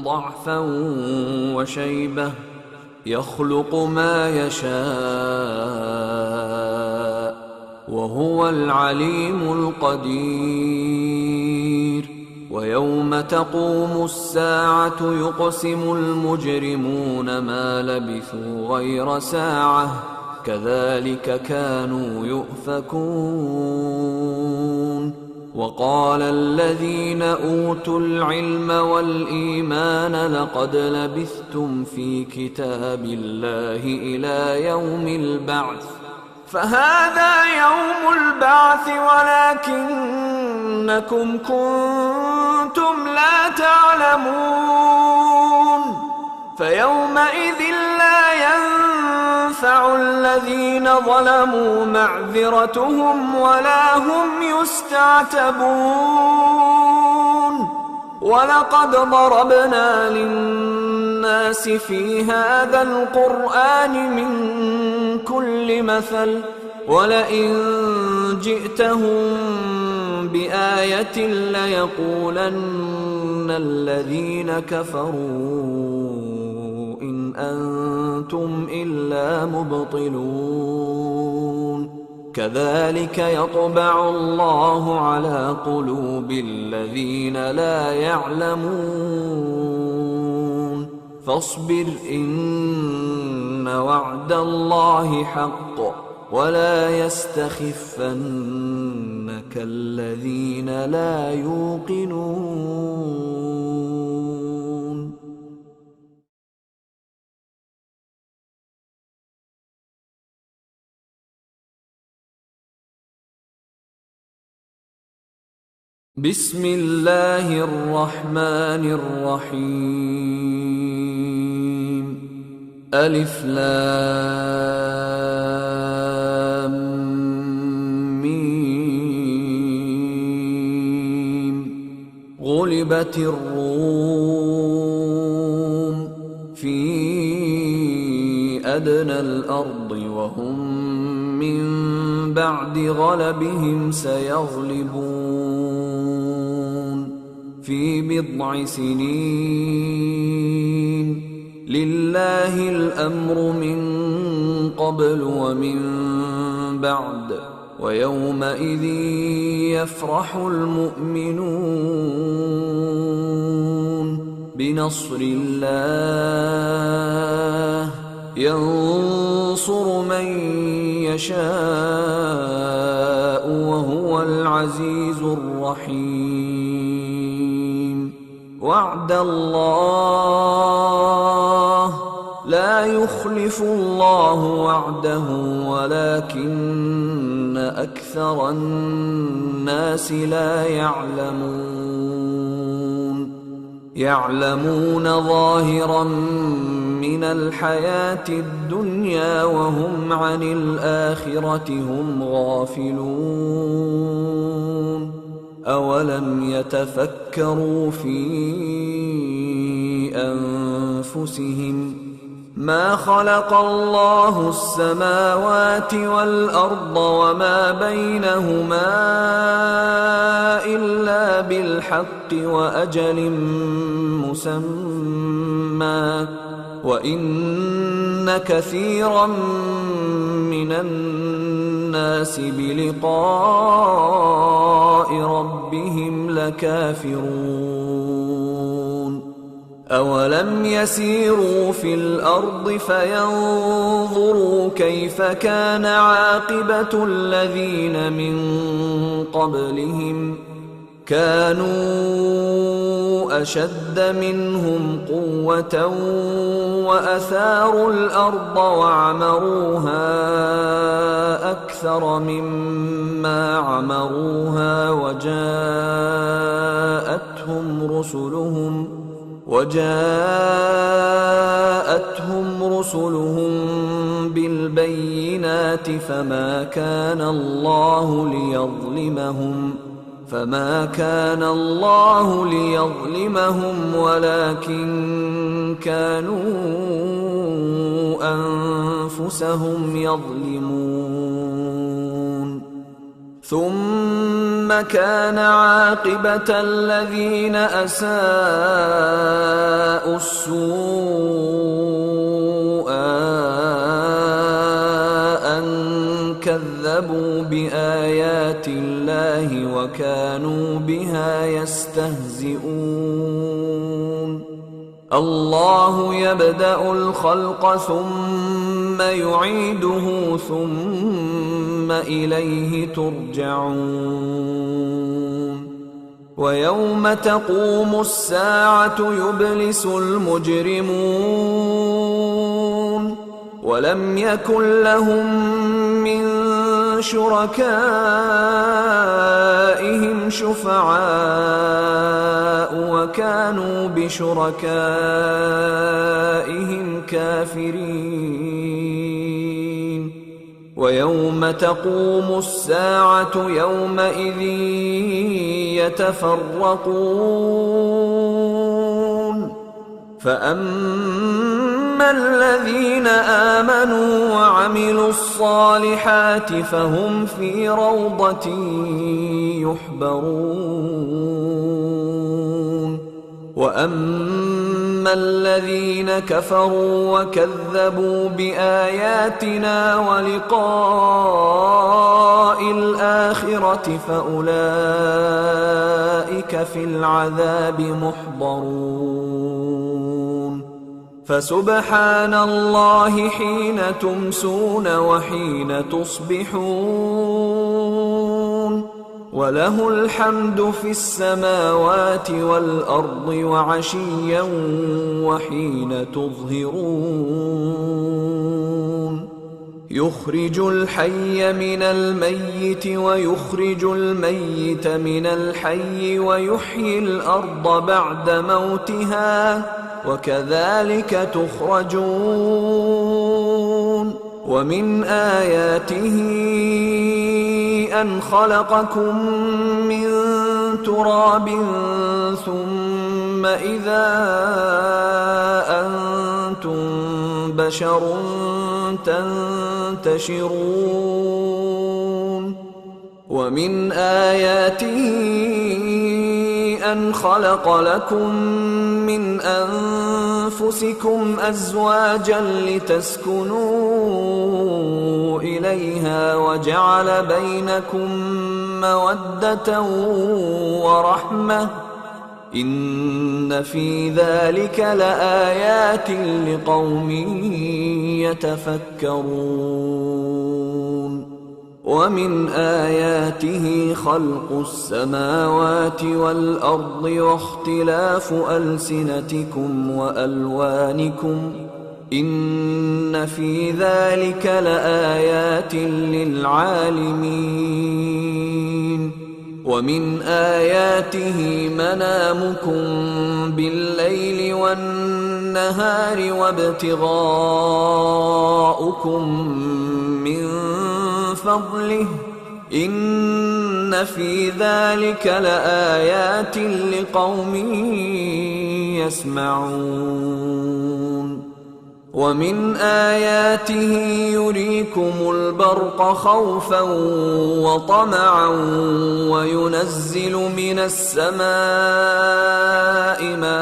ضعفا وشيبة يخلق ما يشاء وهو العليم القدير ويوم تقوم الساعة يقسم المجرمون ما لبثوا غير ساعة كذلك كانوا يؤفكون وقال الذين أوتوا العلم والإيمان لقد لبثتم في كتاب الله إلى يوم البعث فهذا يوم البعث ولكنكم كنتم لا تعلمون فيومئذ لا ينفع الذين ظلموا معذرتهم ولا هم يستعتبون ولقد ضربنا للناس في هذا القرآن من كل مثل ولئن جئتهم بآية ليقولن الذين كفروا إن أنتم إلا مبطلون كذلك يطبع الله على قلوب الذين لا يعلمون فاصبر إن وعد الله حق ولا يستخفنك الذين لا يوقنون بسم الله الرحمن الرحيم ألف لام ميم غلبت الروم في أدنى الأرض وهم من بعد غلبهم سيغلبون في بضع سنين لله الأمر من قبل ومن بعد ويومئذ يفرح المؤمنون بنصر الله ينصر من يشاء وهو العزيز الرحيم. وعد الله، لا يخلف الله وعده ولكن أكثر الناس لا يعلمون ظاهرا من الحياة الدنيا وهم عن الآخرة هم غافلون. أولم يتفكروا في أنفسهم ما خلق الله السماوات والأرض وما بينهما إلا بالحق وأجل مسمى وإن كثيرا من الناس بلقاء ربهم لكافرون. أولم يسيروا في الأرض فينظروا كيف كان عاقبة الذين من قبلهم كانوا أشد منهم قوة وأثاروا الأرض وعمروها أكثر مما عمروها وجاءتهم رسلهم بالبينات فما كان الله ليظلمهم ولكن كانوا أنفسهم يظلمون. ثم كان عاقبة الذين أساءوا السوء أن كذبوا بآيات الله وكانوا بها يستهزئون. الله يبدأ الخلق ثم يعيده ثم إليه ترجعون. ويوم تقوم الساعة يبلس المجرمون ولم يكن لهم من شركائهم شفعاء وكانوا بشركائهم كافرين. ويوم تقوم الساعة يومئذ يتفرقون فأما الذين آمنوا وعملوا الصالحات فهم في روضة يحبرون. وأما الذين كفروا وكذبوا بآياتنا ولقاء الآخرة فأولئك في العذاب محضرون. فسبحان الله حين تمسون وحين تصبحون وله الحمد في السماوات والأرض وعشيا وحين تظهرون. يخرج الحي من الميت ويخرج الميت من الحي ويحيي الأرض بعد موتها وكذلك تخرجون. ومن آياته أن خلقكم من تراب ثم إذا أنتم بشر تنتشرون. ومن آياته أن خلق لكم من أنفسكم أزواجا لتسكنوا إليها وجعل بينكم مودة ورحمة إن في ذلك لآيات لقوم يتفكرون ومن آياته خلق السماوات والأرض واختلاف ألسنتكم وألوانكم إن في ذلك لآيات للعالمين ومن آياته منامكم بالليل والنهار وابتغاؤكم من فضله إن في ذلك لآيات لقوم يسمعون ومن آياته يريكم البرق خوفا وطمعا وينزل من السماء ماء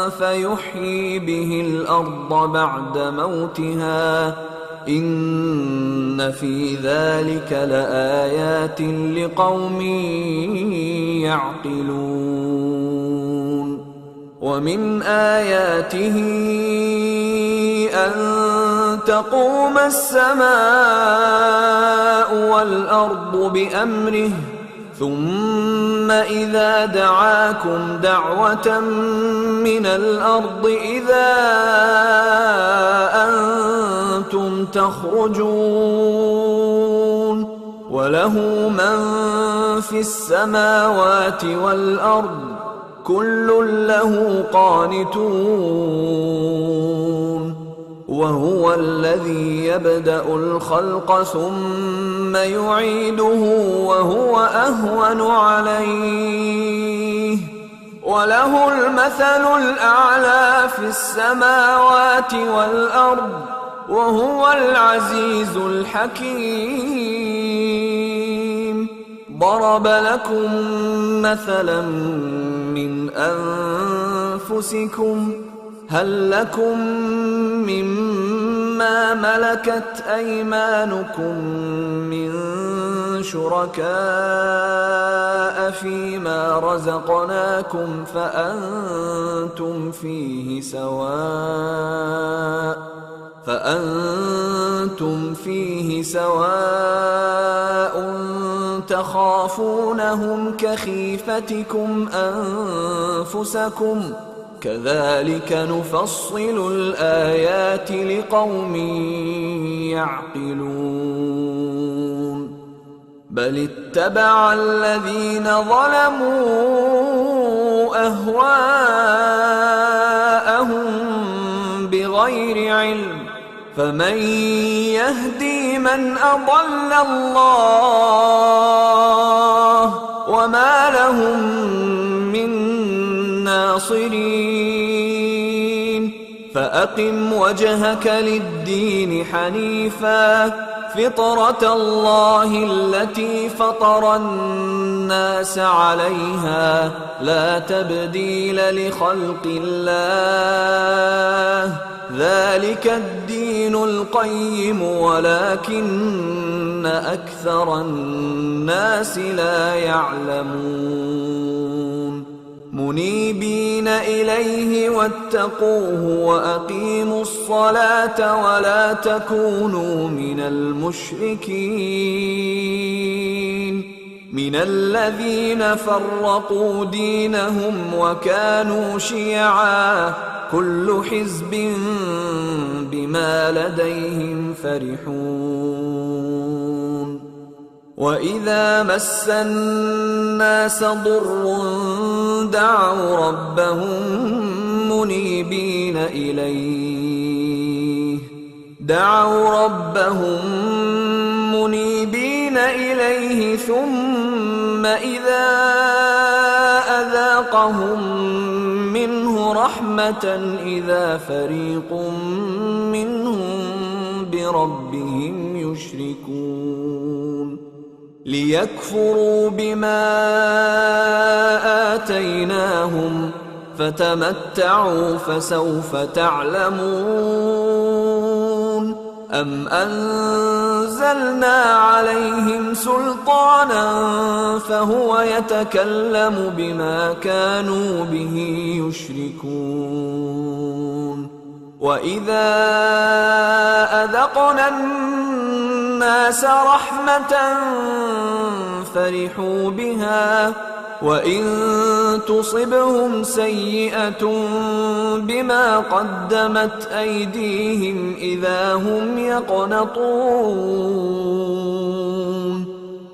فيحيي به الأرض بعد موتها إن في ذلك لآيات لقوم يعقلون ومن آياته أن تقوم السماء والأرض بأمره ثم إذا دعاكم دعوة من الأرض إذا أنتم تخرجون وله من في السماوات والأرض كل له قانتون وهو الذي يبدأ الخلق ثم يعيده وهو أهون عليه وله المثل الأعلى في السماوات والأرض وهو العزيز الحكيم ضرب لكم مثلا من أنفسكم هل لكم مما ملكت أيمانكم من شركاء فيما رزقناكم فأنتم فيه سواء تخافونهم كخيفتكم أنفسكم كذلك نفصل الآيات لقوم يعقلون بل اتبع الذين ظلموا أهواءهم بغير علم فمن يهدي من أضل الله وما لهم من ناصرين فأقم وجهك للدين حنيفا فطرة الله التي فطر الناس عليها لا تبديل لخلق الله ذلك الدين القيم ولكن أكثر الناس لا يعلمون منيبين إليه واتقوه وأقيموا الصلاة ولا تكونوا من المشركين من الذين فرقوا دينهم وكانوا شيعا كل حزب بما لديهم فرحون وإذا مس الناس ضر دعوا ربهم منيبين إليه ثم إذا أذاقهم منه رحمة إذا فريق منهم بربهم يشركون ليكفروا بما آتيناهم فتمتعوا فسوف تعلمون أم أنزلنا أنزلنا عليهم سلطانا فهو يتكلم بما كانوا به يشركون. وإذا أذقنا الناس رحمة فرحوا بها وإن تصبهم سيئة بما قدمت أيديهم إذا هم يقنطون.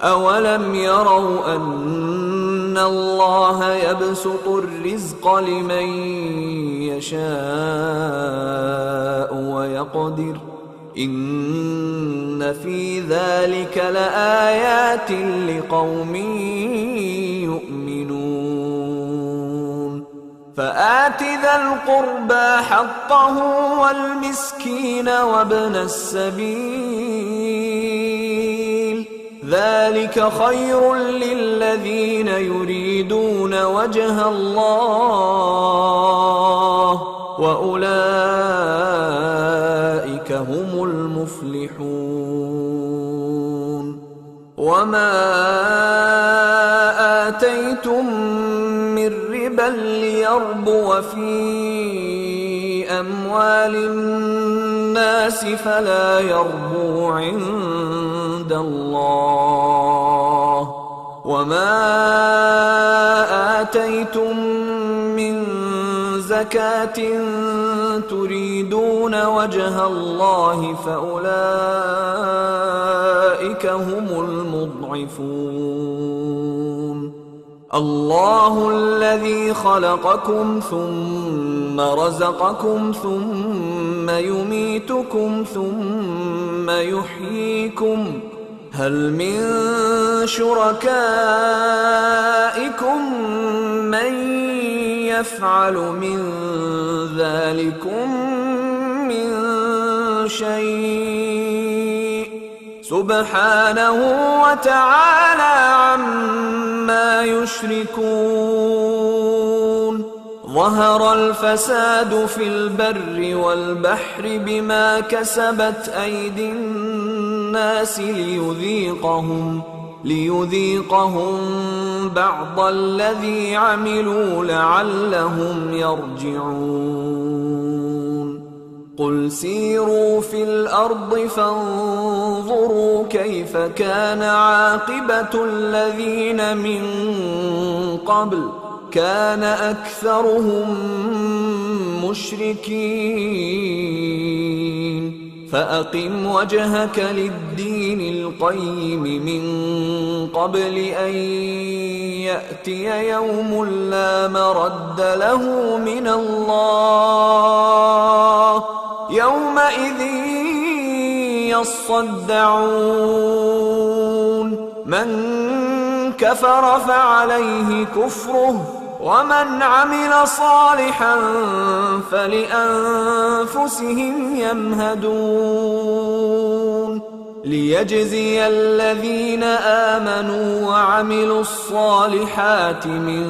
أولم يروا أن الله يبسط الرزق لمن يشاء ويقدر إن في ذلك لآيات لقوم يؤمنون. فآت ذا القربى حقه والمسكين وابن السبيل ذلك خير للذين يريدون وجه الله وأولئك هم المفلحون. وما آتيتم من ربا ليربو في أموال الناس فلا يربو عند الله وما آتيتم من زكاة تريدون وجه الله فأولئك هم المضعفون. الله الذي خلقكم ثم رزقكم ثم يميتكم ثم يحييكم هل من شركائكم من يفعل من ذلكم من شيء سبحانه وتعالى عما يشركون. ظهر الفساد في البر والبحر بما كسبت أيدي الناس ليذيقهم بعض الذي عملوا لعلهم يرجعون. قل سيروا في الأرض فانظروا كيف كان عاقبة الذين من قبل كان أكثرهم مشركين. فأقم وجهك للدين القيم من قبل أن يأتي يوم لا مرد له من الله يومئذ يصدعون. من كفر فعليه كفره ومن عمل صالحا فلأنفسهم يمهدون. ليجزي الذين آمنوا وعملوا الصالحات من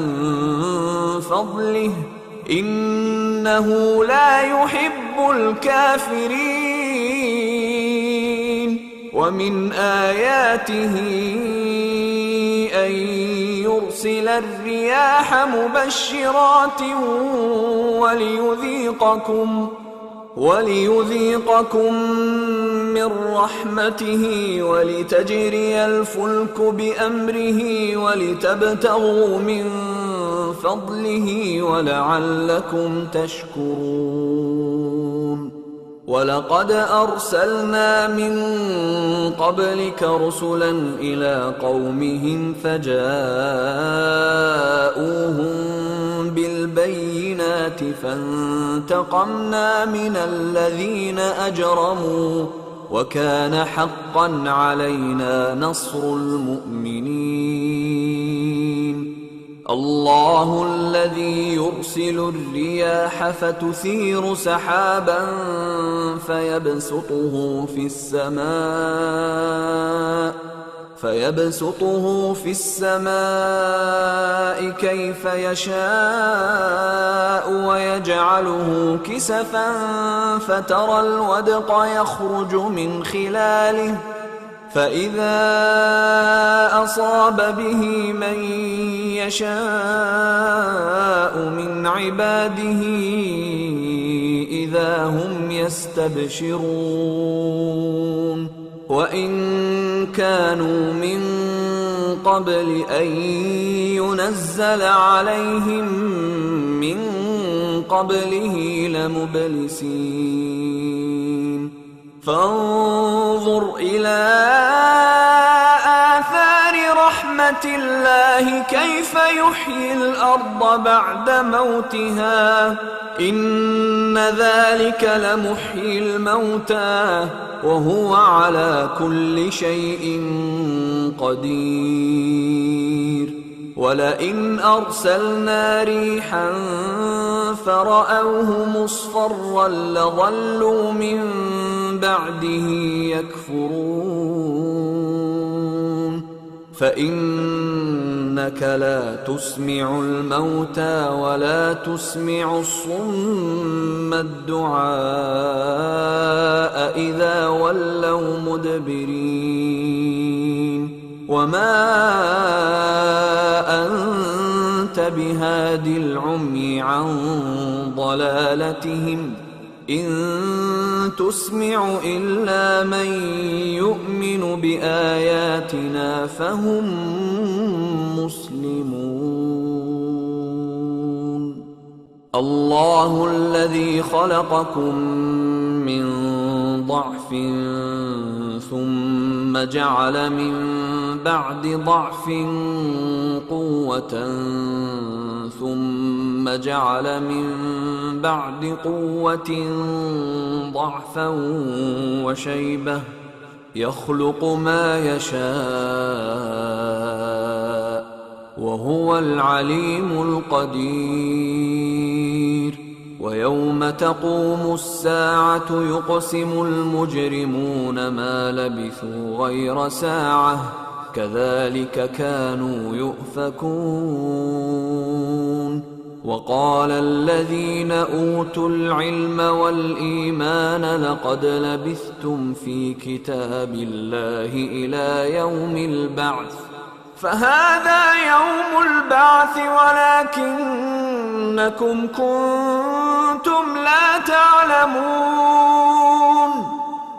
فضله إنه لا يحب الكافرين. ومن آياته أن يرسل الرياح مبشرات وليذيقكم من رحمته ولتجري الفلك بأمره ولتبتغوا من فضله ولعلكم تشكرون. ولقد أرسلنا من قبلك رسلا إلى قومهم فجاءوهم بالبينات فانتقمنا من الذين أجرموا وكان حقا علينا نصر المؤمنين. الله الذي يرسل الرياح فتثير سحابا فيبسطه في السماء كيف يشاء ويجعله كسفا فترى الودق يخرج من خلاله فإذا أصاب به من يشاء من عباده إذا هم يستبشرون وإن كانوا من قبل أن ينزل عليهم من قبله لمبلسين فانظر إلى آثار رحمة الله كيف يحيي الأرض بعد موتها إن ذلك لمحيي الموتى وهو على كل شيء قدير ولئن أرسلنا ريحا فرأوه مصفرا لظلوا من بعده يكفرون فإنك لا تسمع الموتى ولا تسمع الصم الدعاء إذا ولوا مدبرين وما أنت بهاد العمي عن ضلالتهم إن تسمع إلا من يؤمن بآياتنا فهم مسلمون الله الذي خلقكم من ضعف ثم جعل من بعد ضعف قوة ثم جعل من بعد قوة ضعفا وشيبة يخلق ما يشاء وهو العليم القدير ويوم تقوم الساعة يقسم المجرمون ما لبثوا غير ساعة كذلك كانوا يؤفكون وقال الذين أوتوا العلم والإيمان لقد لبثتم في كتاب الله إلى يوم البعث فهذا يوم البعث ولكنكم كنتم لا تعلمون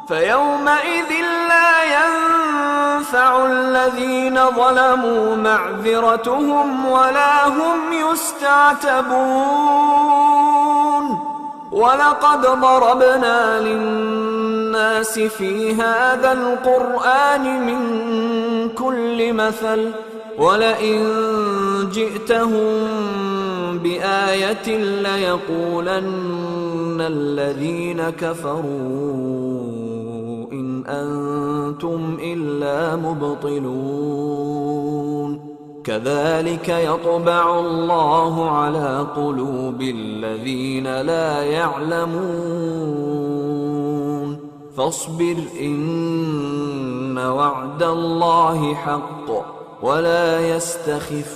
فيومئذ لا ينفع الذين ظلموا معذرتهم ولا هم يستعتبون ولقد ضربنا للناس في هذا القرآن من كل مثل ولئن جئتهم بآية ليقولن الذين كفروا إن أنتم إلا مبطلون كذلك يطبع الله على قلوب الذين لا يعلمون فاصبر إن وعد الله حق ولا يستخفنك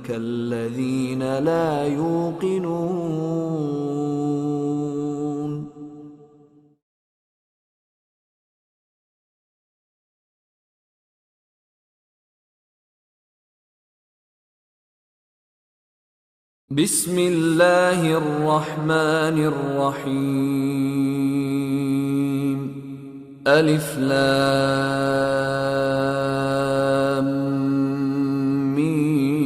الذين لا يوقنون بسم الله الرحمن الرحيم ألف لام ميم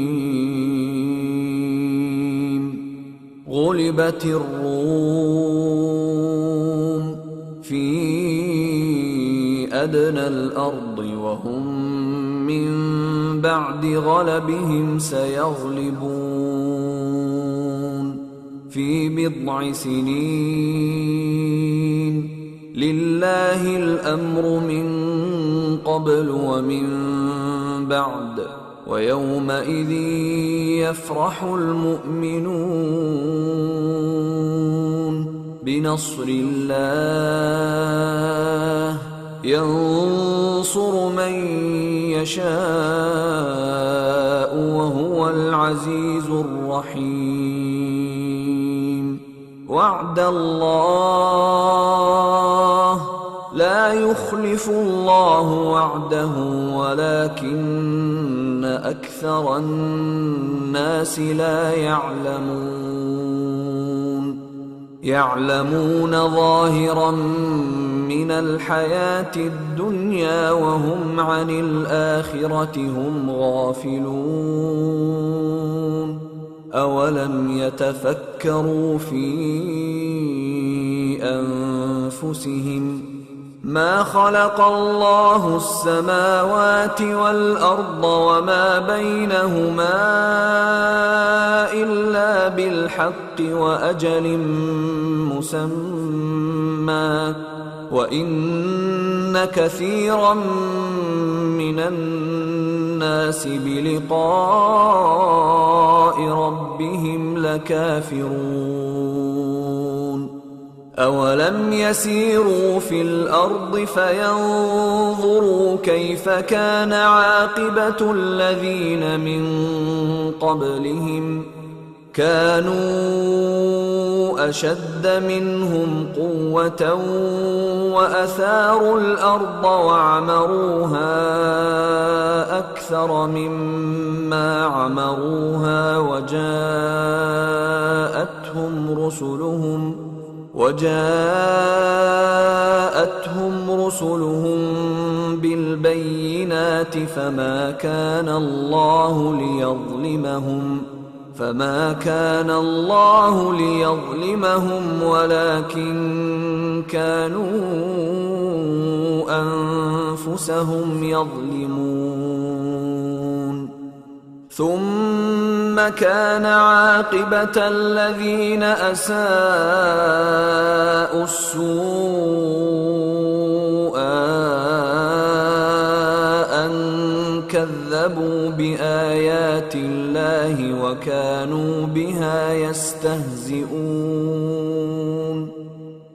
غلبت الروم في أدنى الأرض وهم من بعد غلبهم سيغلبون في بضع سنين لله الأمر من قبل ومن بعد ويومئذ يفرح المؤمنون بنصر الله ينصر من يشاء وهو العزيز الرحيم وعد الله لا لا يخلف الله وعده ولكن أكثر الناس لا يعلمون ظاهرا من الحياة الدنيا وهم عن الآخرة هم غافلون. أولم يتفكروا في أنفسهم ما خلق الله السماوات والأرض وما بينهما إلا بالحق وأجل مسمى وإن كثيرا من الناس بلقاء ربهم لكافرون. أولم يسيروا في الأرض فينظروا كيف كان عاقبة الذين من قبلهم كانوا أشد منهم قوة وأثاروا الأرض وعمروها أكثر مما عمروها وجاءتهم رسلهم بالبينات فما كان الله ليظلمهم ولكن كانوا أنفسهم يظلمون. ثم كان عاقبة الذين أساءوا السوء أن كذبوا بآيات الله وكانوا بها يستهزئون.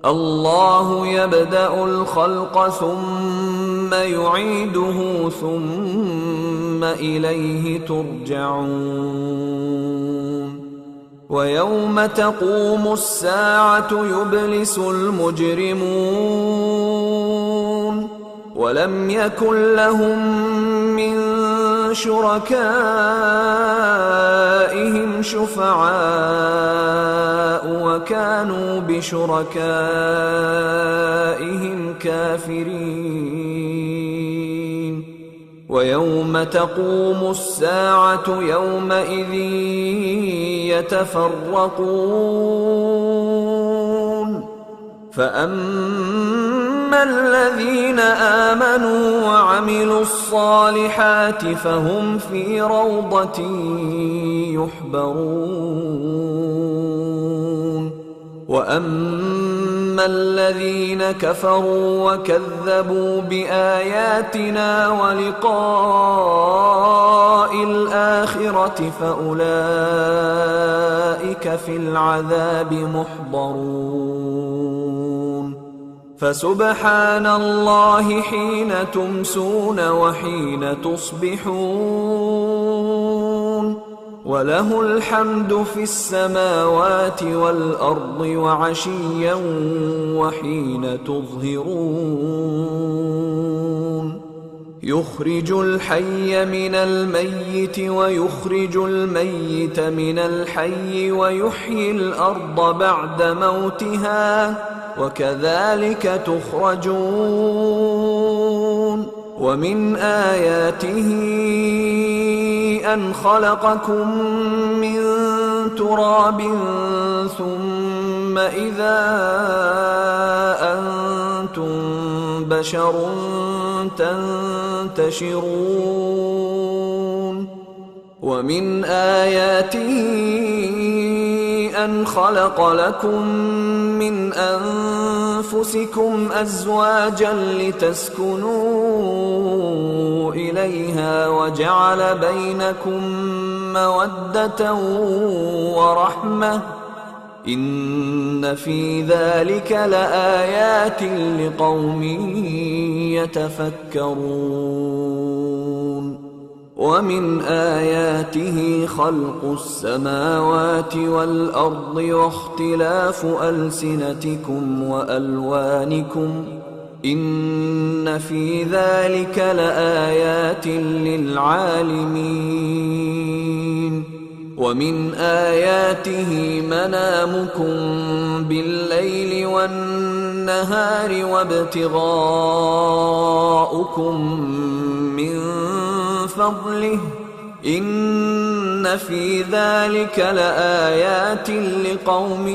الله يبدأ الخلق ثم يعيده ثم إليه ترجعون. ويوم تقوم الساعة يبلس المجرمون ولم يكن لهم من شركائهم شفعاء وكانوا بشركائهم كافرين. ويوم تقوم الساعة يومئذ يتفرقون فأما الذين آمنوا وعملوا الصالحات فهم في روضة يحبرون. وأما الذين كفروا وكذبوا بآياتنا ولقاء الآخرة فأولئك في العذاب محضرون. فسبحان الله حين تمسون وحين تصبحون وله الحمد في السماوات والأرض وعشيا وحين تظهرون. يخرج الحي من الميت ويخرج الميت من الحي ويحيي الأرض بعد موتها وكذلك تخرجون. ومن آياته أن خلقكم من تراب ثم إذا أنتم بشر تنتشرون. ومن آياته أن خلق لكم من أنفسكم أزواجا لتسكنوا إليها وجعل بينكم مودة ورحمة إن في ذلك لآيات لقوم يتفكرون. ومن آياته خلق السماوات والأرض واختلاف ألسنتكم وألوانكم إن في ذلك لآيات للعالمين. ومن آياته منامكم بالليل والنهار وابتغاؤكم من فضله إن في ذلك لآيات لقوم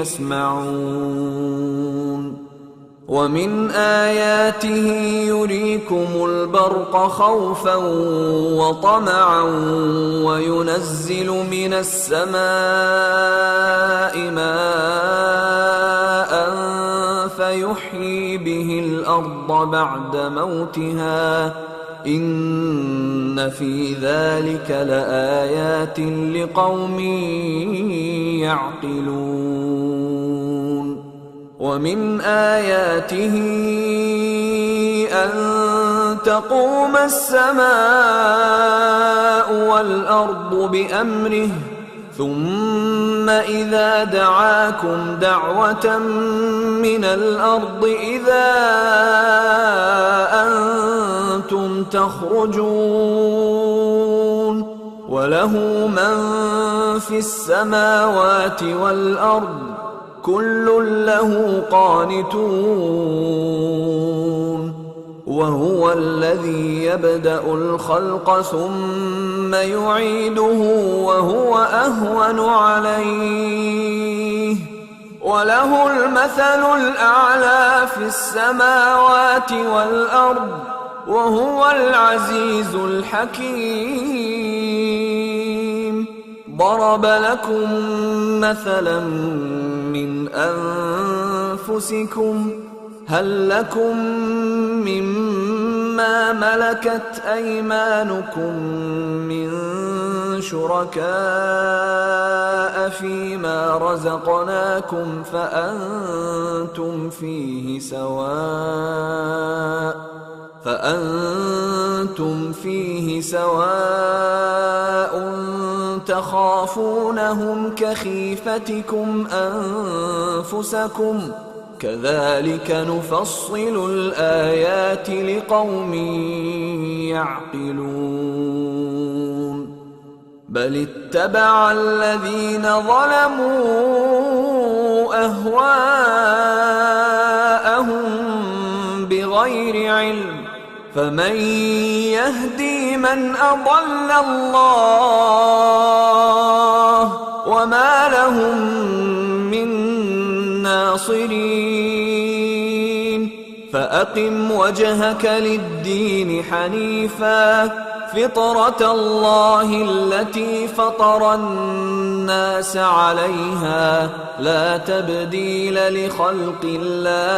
يسمعون. ومن آياته يريكم البرق خوفا وطمعا وينزل من السماء ماء فيحيي به الأرض بعد موتها إن في ذلك لآيات لقوم يعقلون. ومن آياته أن تقوم السماء والأرض بأمره ثم إذا دعاكم دعوة من الأرض إذا أنتم تخرجون. وله من في السماوات والأرض كل له قانتون. وهو الذي يبدأ الخلق ثم يعيده وهو أهون عليه وله المثل الأعلى في السماوات والأرض وهو العزيز الحكيم. ضرب لكم مثلا من أنفسكم هل لكم مما ملكت أيمانكم من شركاء فيما رزقناكم فأنتم فيه سواء تخافونهم كخيفتكم أنفسكم كذلك نفصل الآيات لقوم يعقلون. بل اتبع الذين ظلموا أهواءهم بغير علم فمن يهدي من أضل الله وما لهم من ناصرين. فأقم وجهك للدين حنيفا فطرة الله التي فطر الناس عليها لا تبديل لخلق الله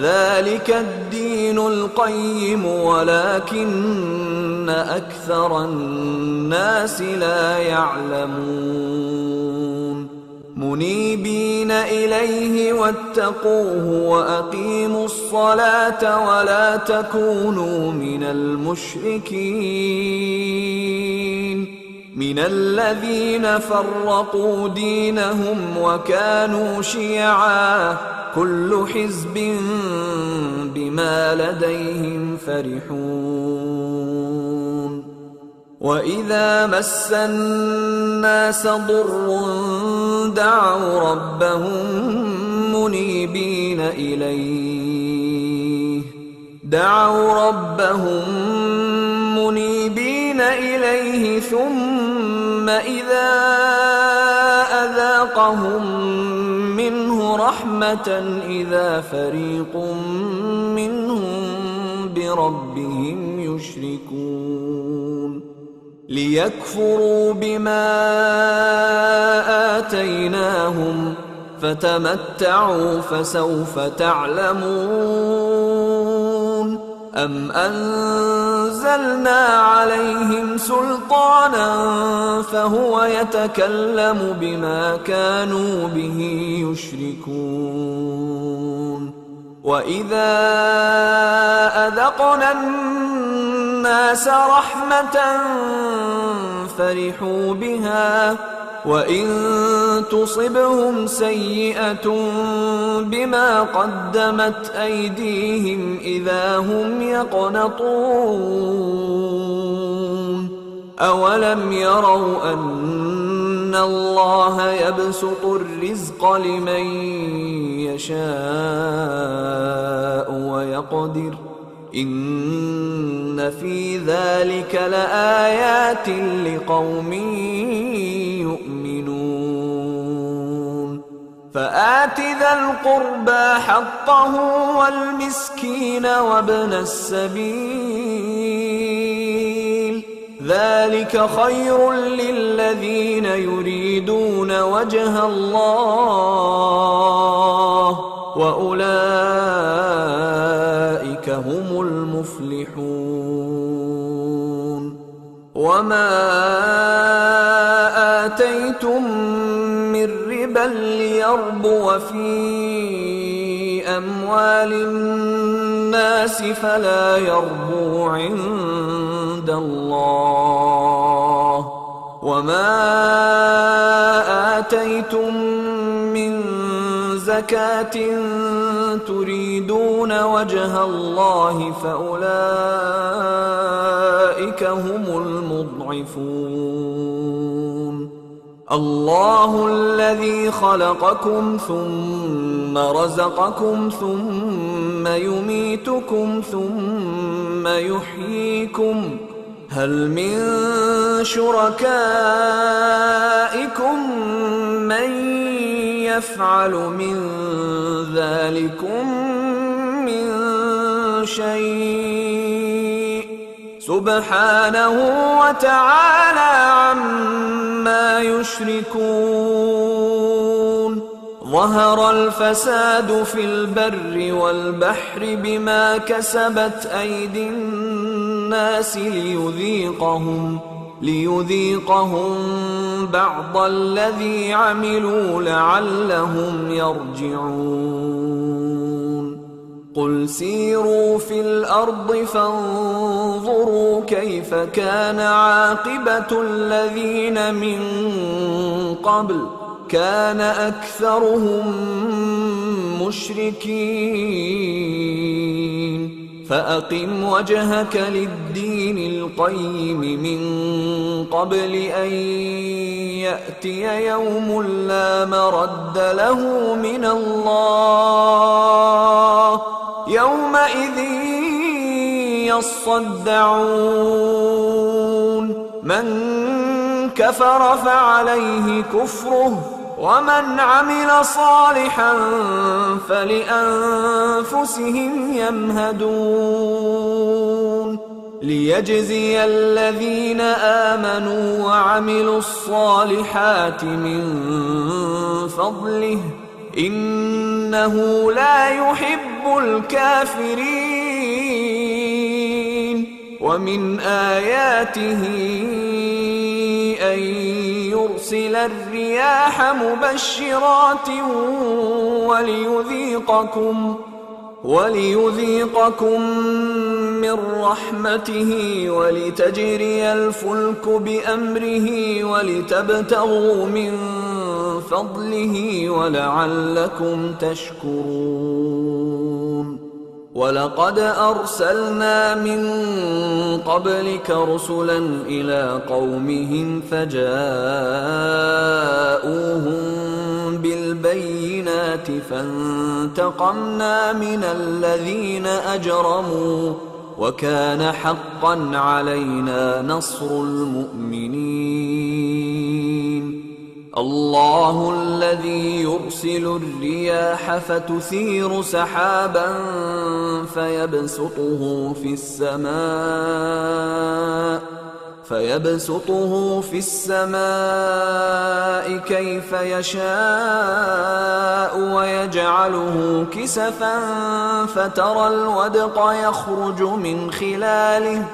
ذلك الدين القيم ولكن أكثر الناس لا يعلمون. منيبين إليه واتقوه وأقيموا الصلاة ولا تكونوا من المشركين من الذين فرقوا دينهم وكانوا شيعا كل حزب بما لديهم فرحون. وإذا مس الناس ضر دعوا ربهم منيبين إليه ثم إذا أذاقهم منه رحمة إذا فريق منهم بربهم يشركون. ليكفروا بما آتيناهم فتمتعوا فسوف تعلمون. أم أنزلنا عليهم سلطانا فهو يتكلم بما كانوا به يشركون. وإذا أذقنا الناس رحمة فرحوا بها وإن تصبهم سيئة بما قدمت أيديهم إذا هم يقنطون أولم يروا أن الله يبسط الرزق لمن يشاء ويقدر إن في ذلك لآيات لقوم يؤمنون فآت ذا القربى حقه والمسكين وابن السبيل ذلك خير للذين يريدون وجه الله وأولئك هم المفلحون وما آتيتم من ربا ليربو في أموال الناس فلا يربو عند الله وما آتيتم من زكاة تريدون وجه الله فأولئك هم المضعفون الله الذي خلقكم ثم رزقكم ثم يميتكم ثم يحييكم هل من شركائكم من يفعل من ذلكم من شيء سبحانه وتعالى عما يشركون ظهر الفساد في البر والبحر بما كسبت أيدي الناس ليذيقهم بعض الذي عملوا لعلهم يرجعون قل سيروا في الأرض فانظروا كيف كان عاقبة الذين من قبل كان أكثرهم مشركين فأقم وجهك للدين القيم من قبل أن يأتي يوم لا مرد له من الله يومئذ يصدعون من كفر فعليه كفره ومن عمل صالحا فلأنفسهم يمهدون ليجزي الذين آمنوا وعملوا الصالحات من فضله إنه لا يحب الكافرين ومن آياته أن يرسل الرياح مبشرات وليذيقكم من رحمته ولتجري الفلك بأمره ولتبتغوا من فضله ولعلكم تشكرون ولقد أرسلنا من قبلك رسلا إلى قومهم فجاءوهم بالبينات فانتقمنا من الذين أجرموا وكان حقا علينا نصر المؤمنين الله الذي يرسل الرياح فتثير سحابا فيبسطه في السماء كيف يشاء ويجعله كسفا فترى الودق يخرج من خلاله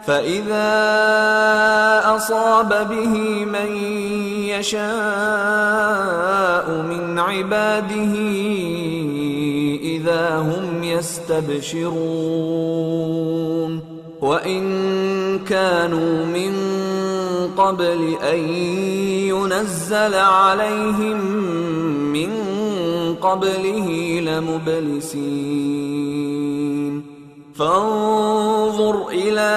فإذا أصاب به من يشاء من عباده إذا هم يستبشرون وإن كانوا من قبل أن ينزل عليهم من قبله لمبلسين فانظر إلى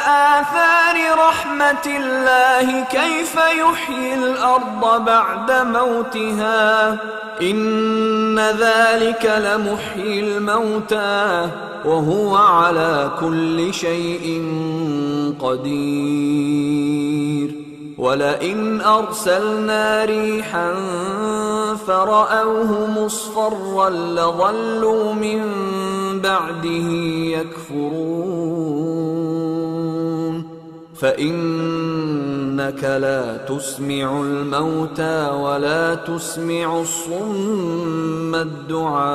آثار رحمة الله كيف يحيي الأرض بعد موتها إن ذلك لمحيي الموتى وهو على كل شيء قدير ولئن أرسلنا ريحا فرأوه مصفرا لظلوا من بعده يكفرون فإنك لا تسمع الموتى ولا تسمع الصم الدعاء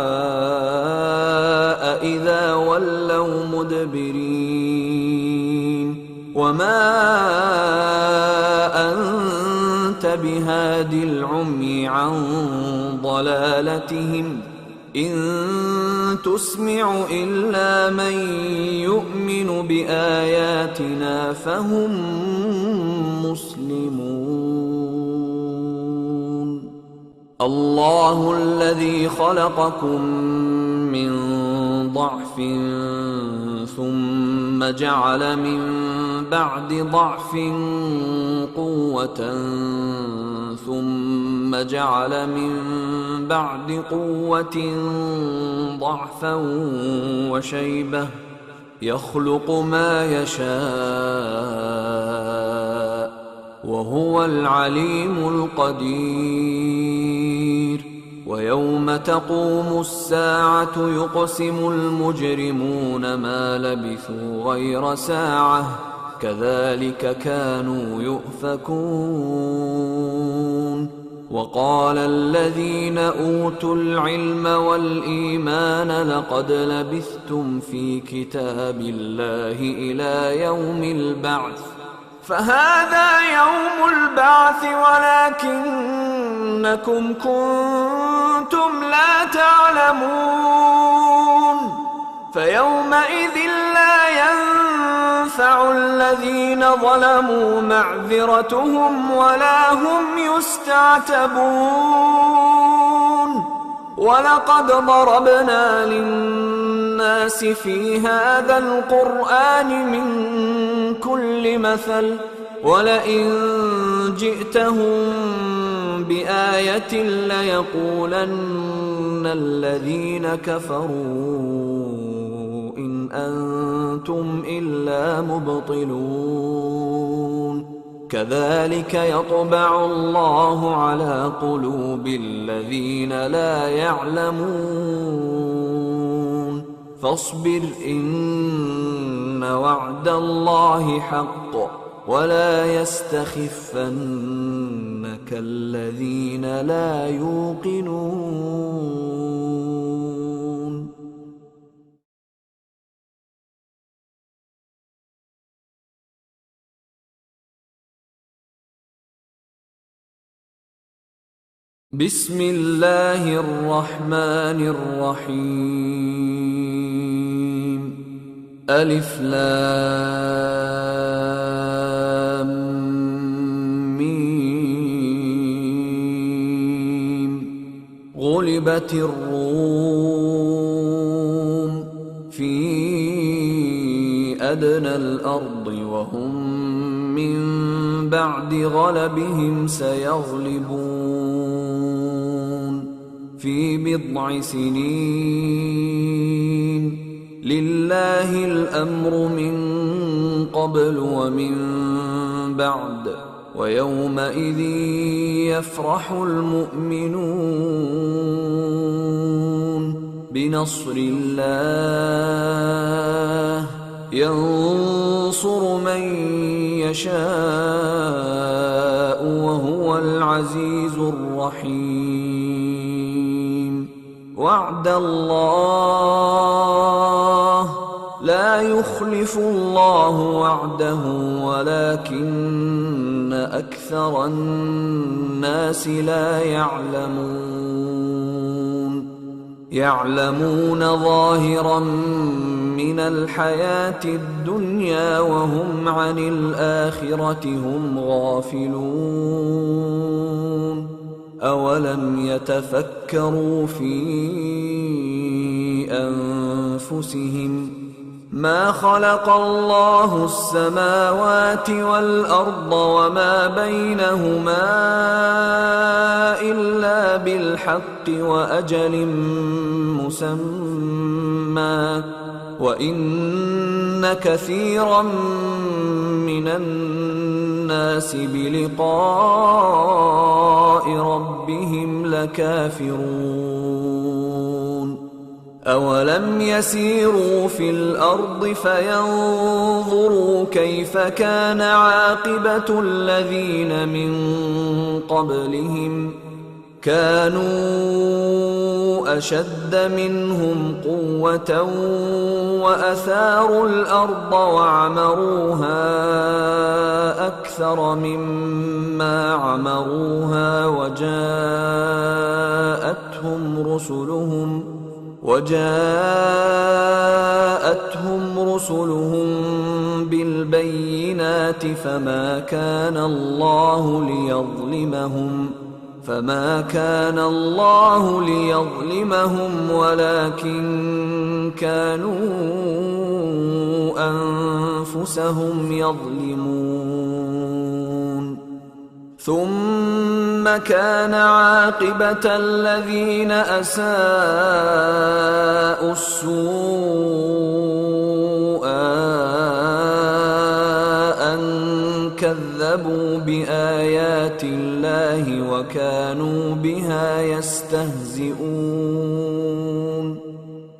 إذا ولوا مدبرين وما أنت بهاد العمي عن ضلالتهم إن تسمع إلا من يؤمن بآياتنا فهم مسلمون الله الذي خلقكم من ضعف ثم جعل من بعد ضعف قوة ثم جعل من بعد قوة ضعفا وشيبة يخلق ما يشاء وهو العليم القدير ويوم تقوم الساعة يقسم المجرمون ما لبثوا غير ساعة كذلك كانوا يؤفكون وقال الذين أوتوا العلم والإيمان لقد لبثتم في كتاب الله إلى يوم البعث فهذا يوم البعث ولكنكم كنتم لا تعلمون فيومئذ لا ينفع الذين ظلموا معذرتهم ولا هم يستعتبون ولقد ضربنا للناس في هذا القرآن من كل مثل ولئن جئتهم بآية ليقولن الذين كفروا إن أنتم إلا مبطلون كذلك يطبع الله على قلوب الذين لا يعلمون فاصبر إن وعد الله حق ولا يستخفنك الذين لا يوقنون بسم الله الرحمن الرحيم ألف لام ميم غلبت الروم في أدنى الأرض وهم من بعد غلبهم سيغلبون في بضع سنين لله الأمر من قبل ومن بعد ويومئذ يفرح المؤمنون بنصر الله ينصر من يشاء وهو العزيز الرحيم وعد الله لا يخلف الله وعده ولكن أكثر الناس لا يعلمون يعلمون ظاهرا من الحياة الدنيا وهم عن الآخرة هم غافلون أولم يتفكروا في أنفسهم ما خلق الله السماوات والأرض وما بينهما إلا بالحق وأجل مسمى وإن كثيرا من الناس بلقاء ربهم لكافرون أولم يسيروا في الأرض فينظروا كيف كان عاقبة الذين من قبلهم كانوا أشد منهم قوة وأثاروا الأرض وعمروها أكثر مما عمروها وجاءتهم رسلهم بالبينات فما كان الله ليظلمهم ولكن كانوا أنفسهم يظلمون ثم كان عاقبة الذين أساءوا السوء أن كذبوا بآيات الله وكانوا بها يستهزئون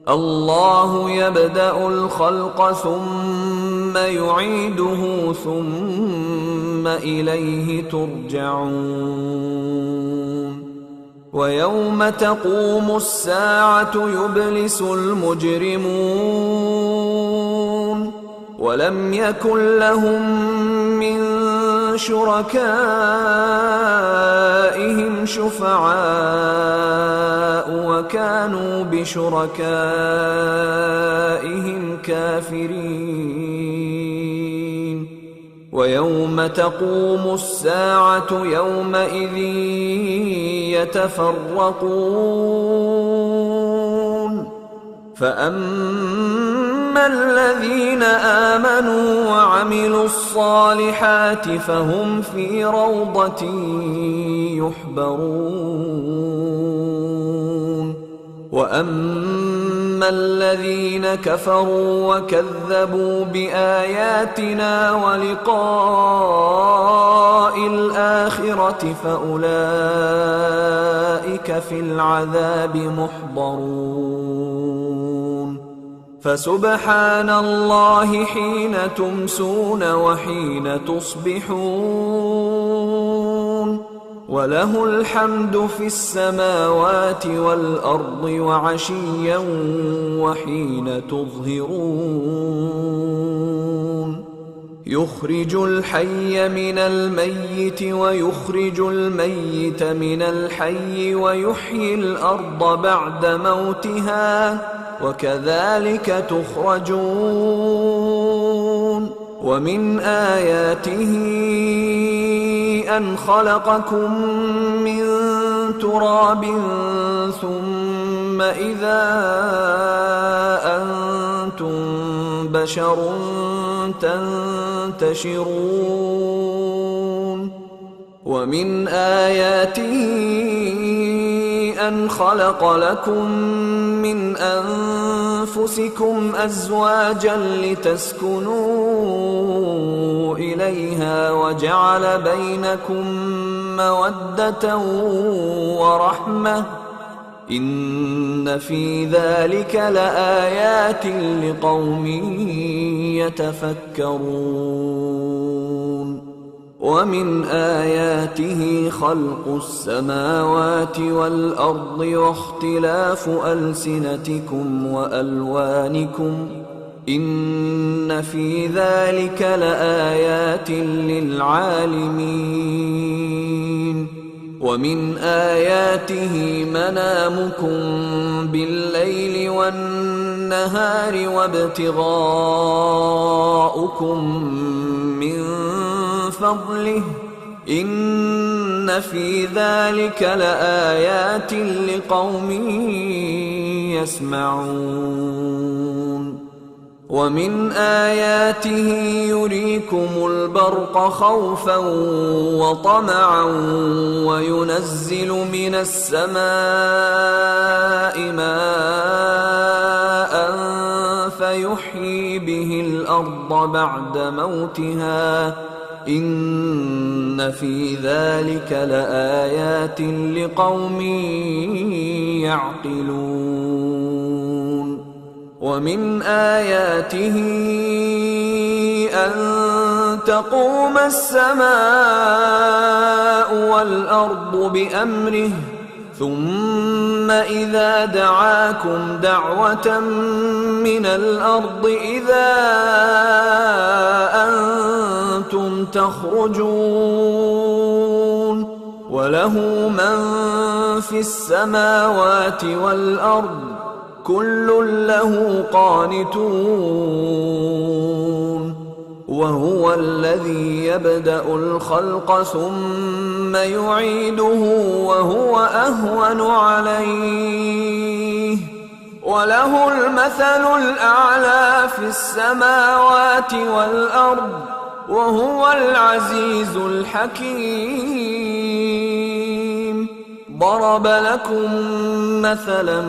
الله يبدأ الخلق ثم يعيده ثم إليه ترجعون ويوم تقوم الساعة يبلس المجرمون ولم يكن لهم من شركائهم شفعاء وكانوا بشركائهم كافرين ويوم تقوم الساعة يومئذ يتفرقون فأما الذين آمنوا وعملوا الصالحات فهم في روضة يحبرون وأما الذين كفروا وكذبوا بآياتنا ولقاء الآخرة فأولئك في العذاب محضرون فسبحان الله حين تمسون وحين تصبحون وله الحمد في السماوات والأرض وعشيا وحين تظهرون يخرج الحي من الميت ويخرج الميت من الحي ويحيي الأرض بعد موتها وكذلك تخرجون ومن آياته أن خلقكم من تراب ثم إذا أنتم بشر تنتشرون ومن آياته أن خلق لكم من أنفسكم أزواجا لتسكنوا إليها وجعل بينكم مودة ورحمة إن في ذلك لآيات لقوم يتفكرون ومن آياته خلق السماوات والأرض واختلاف ألسنتكم وألوانكم إن في ذلك لآيات للعالمين ومن آياته منامكم بالليل والنهار وابتغاؤكم من فضله إن في ذلك لآيات لقوم يسمعون ومن آياته يريكم البرق خوفا وطمعا وينزل من السماء ماء فيحيي به الأرض بعد موتها إن في ذلك لآيات لقوم يعقلون ومن آياته أن تقوم السماء والأرض بأمره ثم إذا دعاكم دعوة من الأرض إذا أنتم تخرجون وله من في السماوات والأرض كل له قانتون وهو الذي يبدأ الخلق ثم يعيده وهو أهون عليه وله المثل الأعلى في السماوات والأرض وهو العزيز الحكيم ضرب لكم مثلا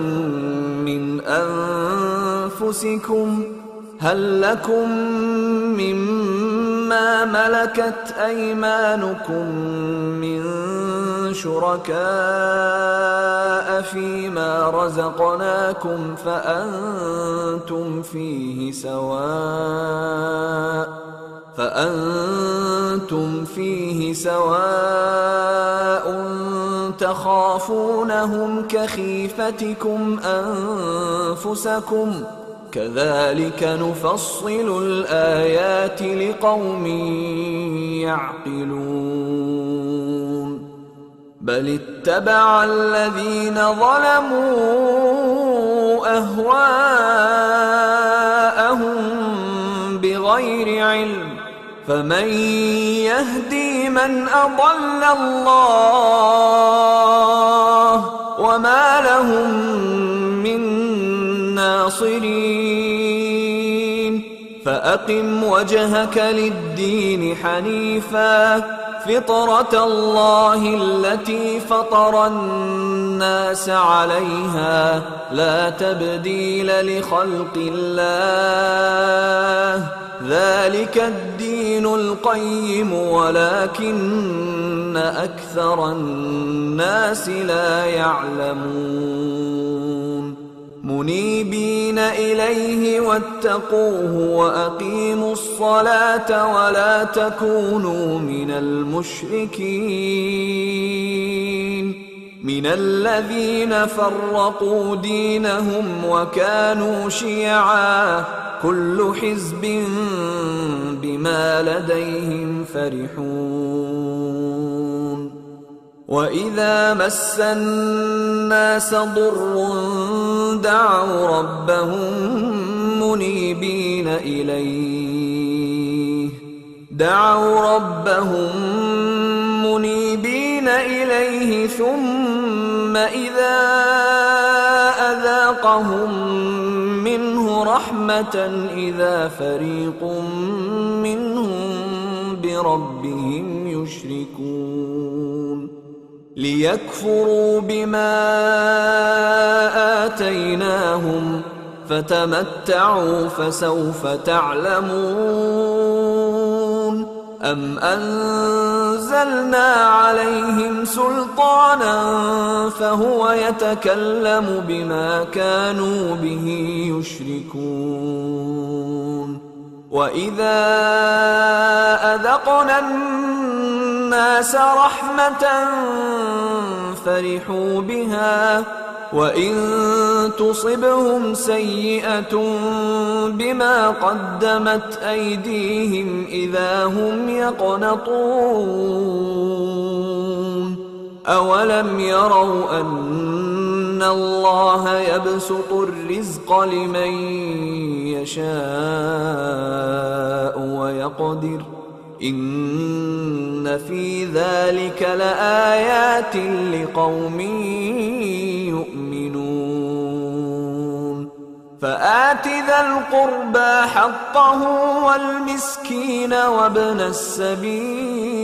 من أنفسكم هل لكم مما ملكت أيمانكم من شركاء فيما رزقناكم فأنتم فيه سواء تخافونهم كخيفتكم أنفسكم كذلك نفصل الآيات لقوم يعقلون بل اتبع الذين ظلموا أهواءهم بغير علم فمن يهدي من أضل الله وما لهم من ناصرين فأقم وجهك للدين حنيفا فطرة الله التي فطر الناس عليها لا تبديل لخلق الله ذلك الدين القيم ولكن أكثر الناس لا يعلمون منيبين إليه واتقوه وأقيموا الصلاة ولا تكونوا من المشركين من الذين فرقوا دينهم وكانوا شيعا كل حزب بما لديهم فرحون وإذا مس الناس ضر دعوا ربهم منيبين إليه ثم إذا أذاقهم منه رحمة إذا فريق منهم بربهم يشركون ليكفروا بما آتيناهم فتمتعوا فسوف تعلمون أم أنزلنا عليهم سلطانا فهو يتكلم بما كانوا به يشركون وإذا أذقنا الناس رحمة فرحوا بها وإن تصبهم سيئة بما قدمت أيديهم إذا هم يقنطون أولم يروا أن الله يبسط الرزق لمن يشاء ويقدر إن في ذلك لآيات لقوم يؤمنون فآت ذا القربى حقه والمسكين وابن السبيل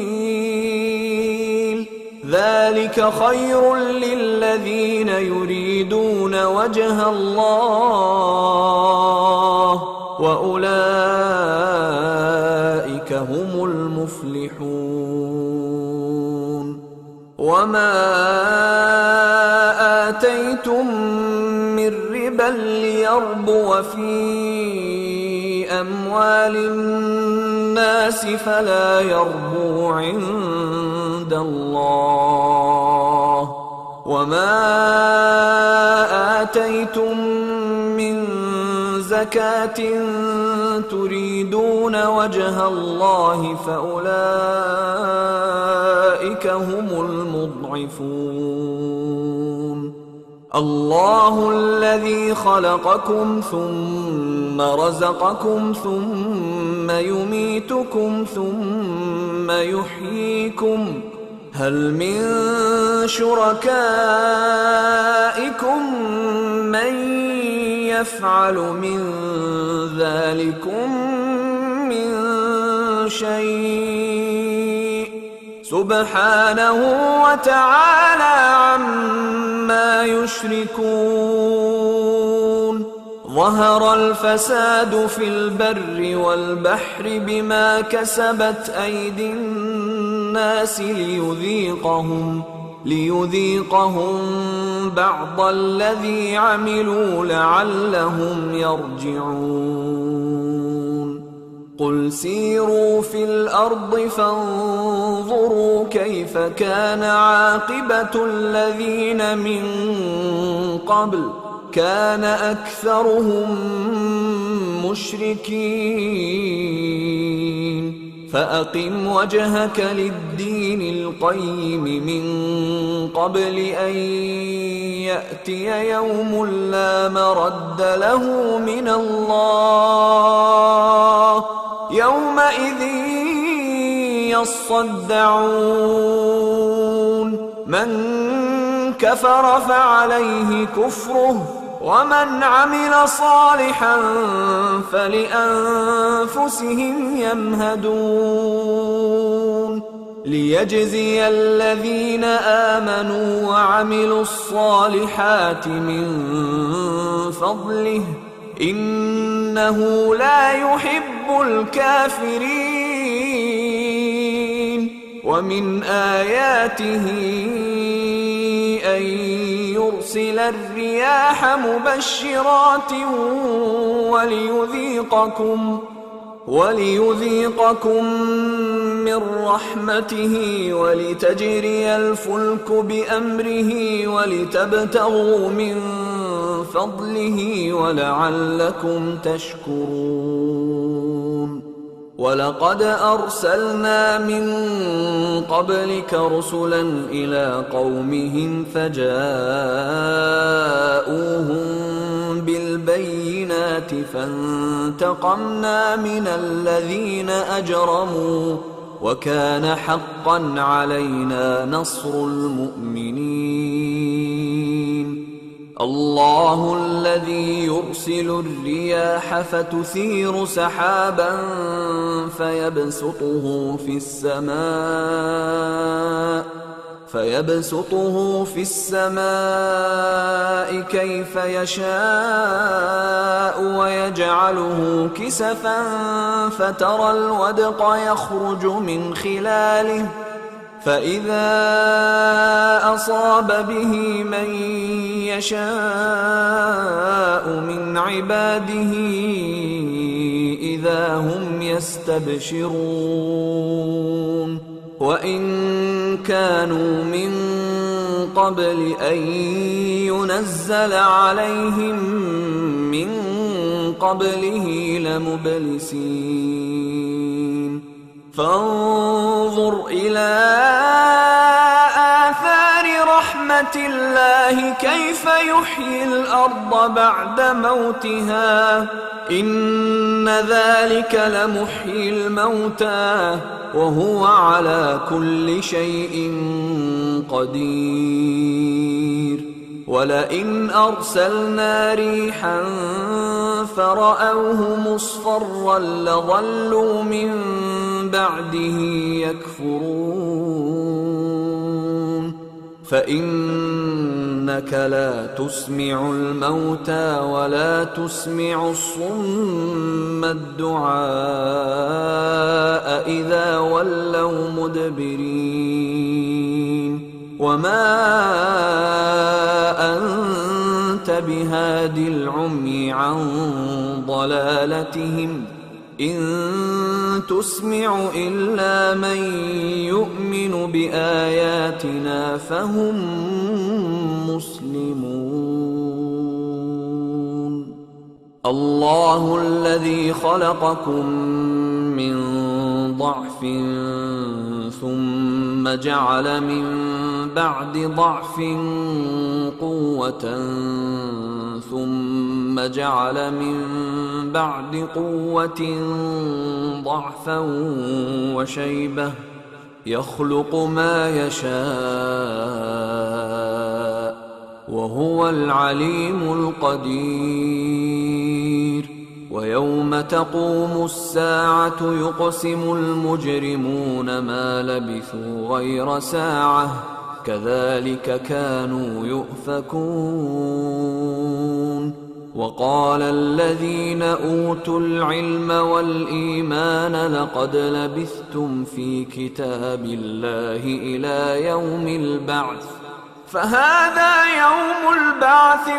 ذلك خير للذين يريدون وجه الله وأولئك هم المفلحون وما آتيتم من ربا ليربو في أموال الناس فلا يربو عند الله وما آتيتم من زكاة تريدون وجه الله فأولئك هم المضعفون الله الذي خلقكم ثم رزقكم ثم يميتكم ثم يحييكم هل من شركائكم من يفعل من ذلكم من شيء سبحانه وتعالى عما يشركون ظهر الفساد في البر والبحر بما كسبت أيدي الناس ليذيقهم بعض الذي عملوا لعلهم يرجعون قل سيروا في الأرض فانظروا كيف كان عاقبة الذين من قبل كان أكثرهم مشركين فأقم وجهك للدين القيم من قبل أن يأتي يوم لا مرد له من الله يومئذ يصدعون من كفر فعليه كفره ومن عمل صالحا فلأنفسهم يمهدون ليجزي الذين آمنوا وعملوا الصالحات من فضله إنه لا يحب الكافرين ومن آياته أن يرسل الرياح مبشرات وليذيقكم من رحمته ولتجري الفلك بأمره ولتبتغوا من فضله ولعلكم تشكرون ولقد أرسلنا من قبلك رسلا إلى قومهم فجاءوهم بالبينات فانتقمنا من الذين أجرموا وكان حقا علينا نصر المؤمنين الله الذي يرسل الرياح فتثير سحابا فيبسطه في السماء كيف يشاء ويجعله كسفا فترى الودق يخرج من خلاله فإذا أصاب به من يشاء من عباده إذا هم يستبشرون وإن كانوا من قبل أن ينزل عليهم من قبله لمبلسين فانظر إلى آثار آيات الله كيف يحيي الأرض بعد موتها إن ذلك لمحيي الموتى وهو على كل شيء قدير ولئن أرسلنا ريحا فرأوه مصفرا لظلوا من بعده يكفرون فإنك لا تسمع الموتى ولا تسمع الصم الدعاء إذا ولوا مدبرين وما أنت بهاد العمي عن ضلالتهم إن تسمع إلا من يؤمن بآياتنا فهم مسلمون الله الذي خلقكم من ضعف ثم جعل من بعد ضعف قوة ثم جعل من بعد قوة ضعفا وشيبة يخلق ما يشاء وهو العليم القدير ويوم تقوم الساعة يقسم المجرمون ما لبثوا غير ساعة كذلك كانوا يؤفكون وقال الذين أوتوا العلم والإيمان لقد لبثتم في كتاب الله إلى يوم البعث فهذا يوم البعث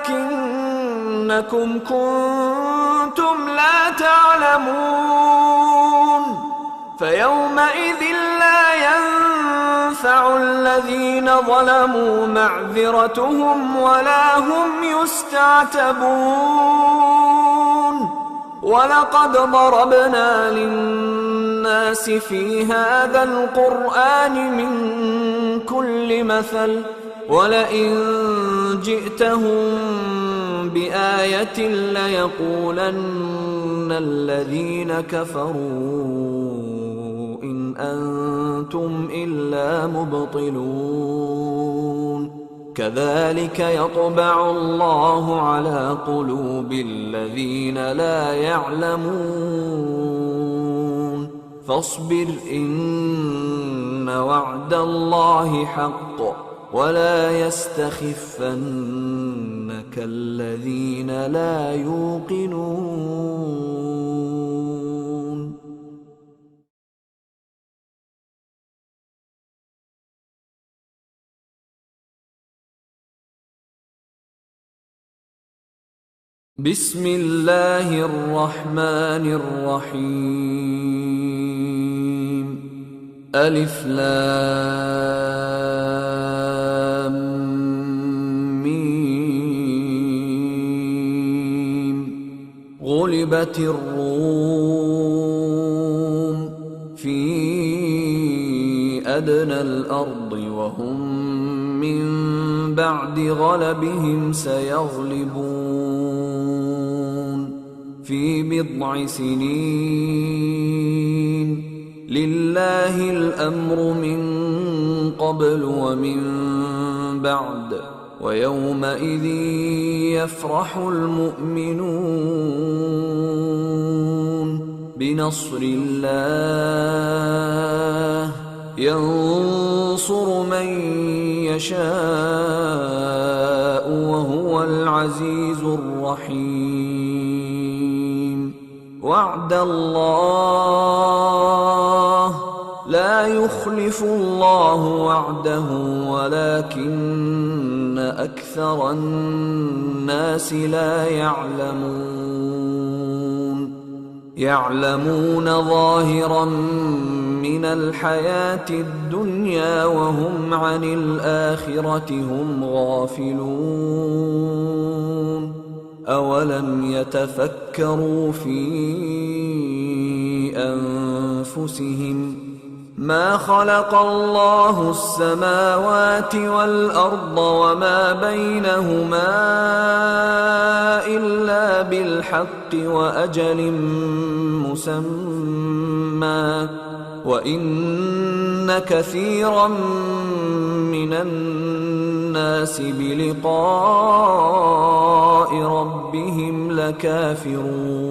ولكنكم كنتم لا تعلمون فيومئذ لا ينفع الذين ظلموا معذرتهم ولا هم يستعتبون ولقد ضربنا للناس في هذا القرآن من كل مثل ولئن جئتهم بآية ليقولن الذين كفروا إن أنتم إلا مبطلون كذلك يطبع الله على قلوب الذين لا يعلمون فاصبر إن وعد الله حق ولا يستخفنك الذين لا يوقنون بسم الله الرحمن الرحيم ألف لام ميم غلبت الروم في أدنى الأرض وهم من بعد غلبهم سيغلبون في بضع سنين لله الأمر من قبل ومن بعد ويومئذ يفرح المؤمنون بنصر الله ينصر من يشاء وهو العزيز الرحيم وعد الله لا يخلف الله وعده ولكن أكثر الناس لا يعلمون ظاهرا من الحياة الدنيا وهم عن الآخرة هم غافلون أولم يتفكروا في أنفسهم ما خلق الله السماوات والأرض وما بينهما إلا بالحق وأجل مسمى وإن كثيرا من الناس بلقاء ربهم لكافرون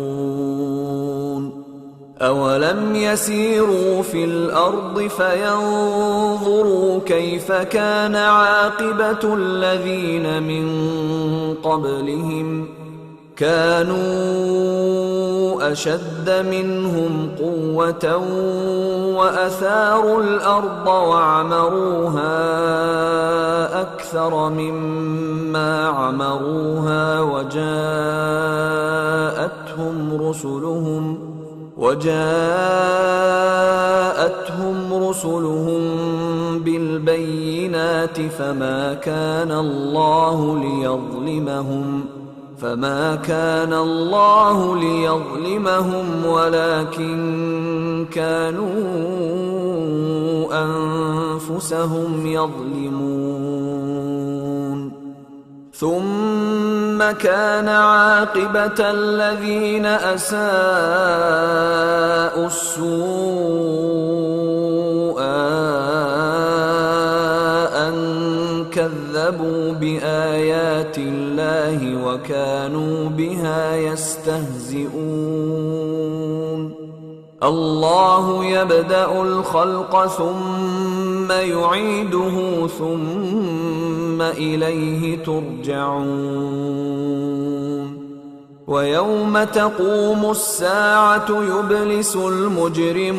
أولم يسيروا في الأرض فينظروا كيف كان عاقبة الذين من قبلهم كانوا أشد منهم قوة وأثاروا الأرض وعمروها أكثر مما عمروها وجاءتهم رسلهم بالبينات فما كان الله ليظلمهم ولكن كانوا أنفسهم يظلمون ثم كان عاقبة الذين أساءوا السوء أن كذبوا بآيات الله وكانوا بها يستهزئون الله يبدأ الخلق ثم يعيده ثم إليه ترجعون ويوم تقوم الساعة يبلس المجرمون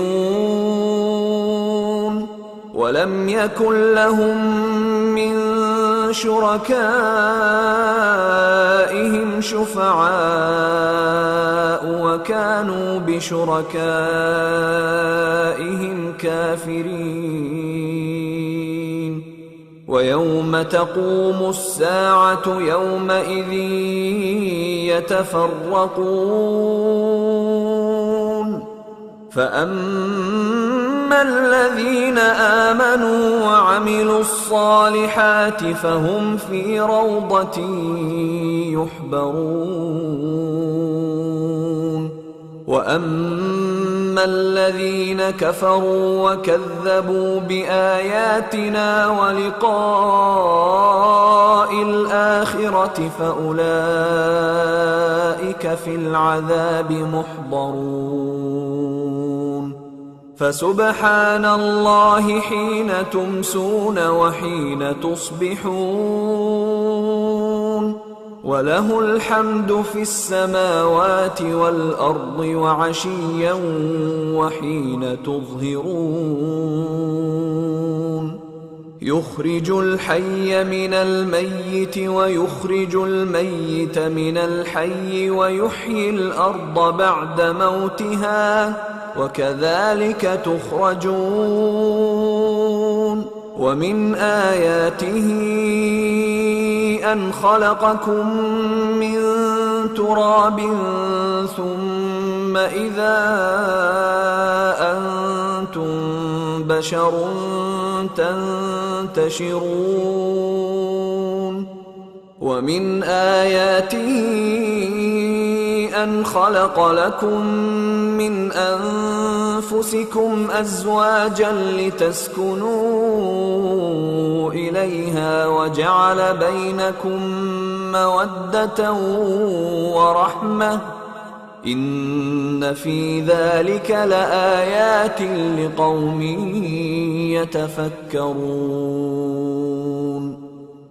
ولم يكن لهم من شركائهم شفعاء وكانوا بشركائهم كافرين ويوم تقوم الساعة يومئذ يتفرقون فأما الذين آمنوا وعملوا الصالحات فهم في روضة يحبرون وأما الذين كفروا وكذبوا بآياتنا ولقاء الآخرة فأولئك في العذاب محضرون فسبحان الله حين تمسون وحين تصبحون وله الحمد في السماوات والأرض وعشيا وحين تظهرون يخرج الحي من الميت ويخرج الميت من الحي ويحيي الأرض بعد موتها وكذلك تخرجون ومن آياته أن خلقكم من تراب ثم إذا أنتم بشر تنتشرون ومن آياته أن خلق لكم من أنفسكم أزواجا لتسكنوا إليها وجعل بينكم مودة ورحمة إن في ذلك لآيات لقوم يتفكرون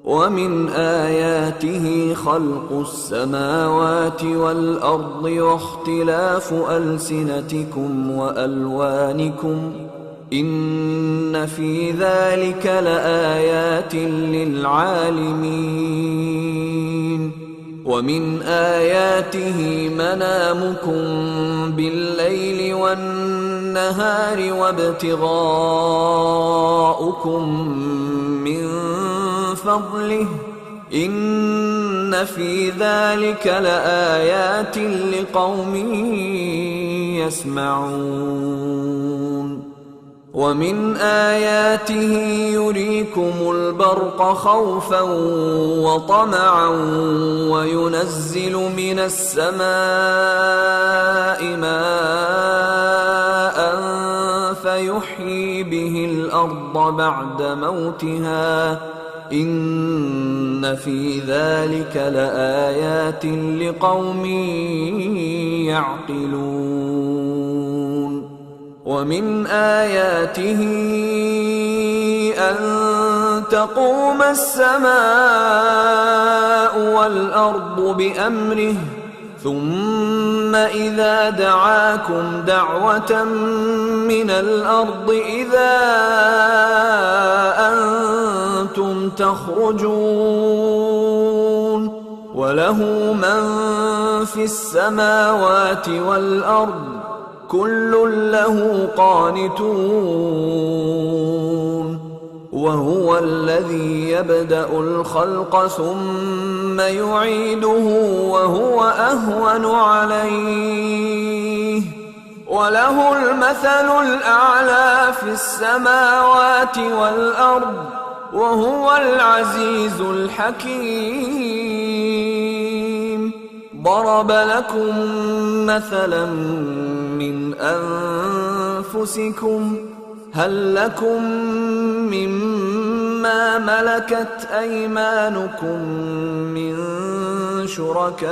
ومن آياته خلق السماوات والأرض واختلاف ألسنتكم وألوانكم إن في ذلك لآيات للعالمين ومن آياته منامكم بالليل والنهار وابتغاؤكم من فضله إن في ذلك لآيات لقوم يسمعون ومن آياته يريكم البرق خوفا وطمعا وينزل من السماء ماء فيحيي به الأرض بعد موتها إن في ذلك لآيات لقوم يعقلون ومن آياته أن تقوم السماء والأرض بأمره ثم إذا دعاكم دعوة من الأرض إذا أنتم تخرجون وله من في السماوات والأرض كل له قانتون وهو الذي يبدأ الخلق ثم يعيده وهو أهون عليه وله المثل الأعلى في السماوات والأرض وهو العزيز الحكيم ضرب لكم مثلا من أنفسكم هل لكم مما ملكت أيمانكم من شركاء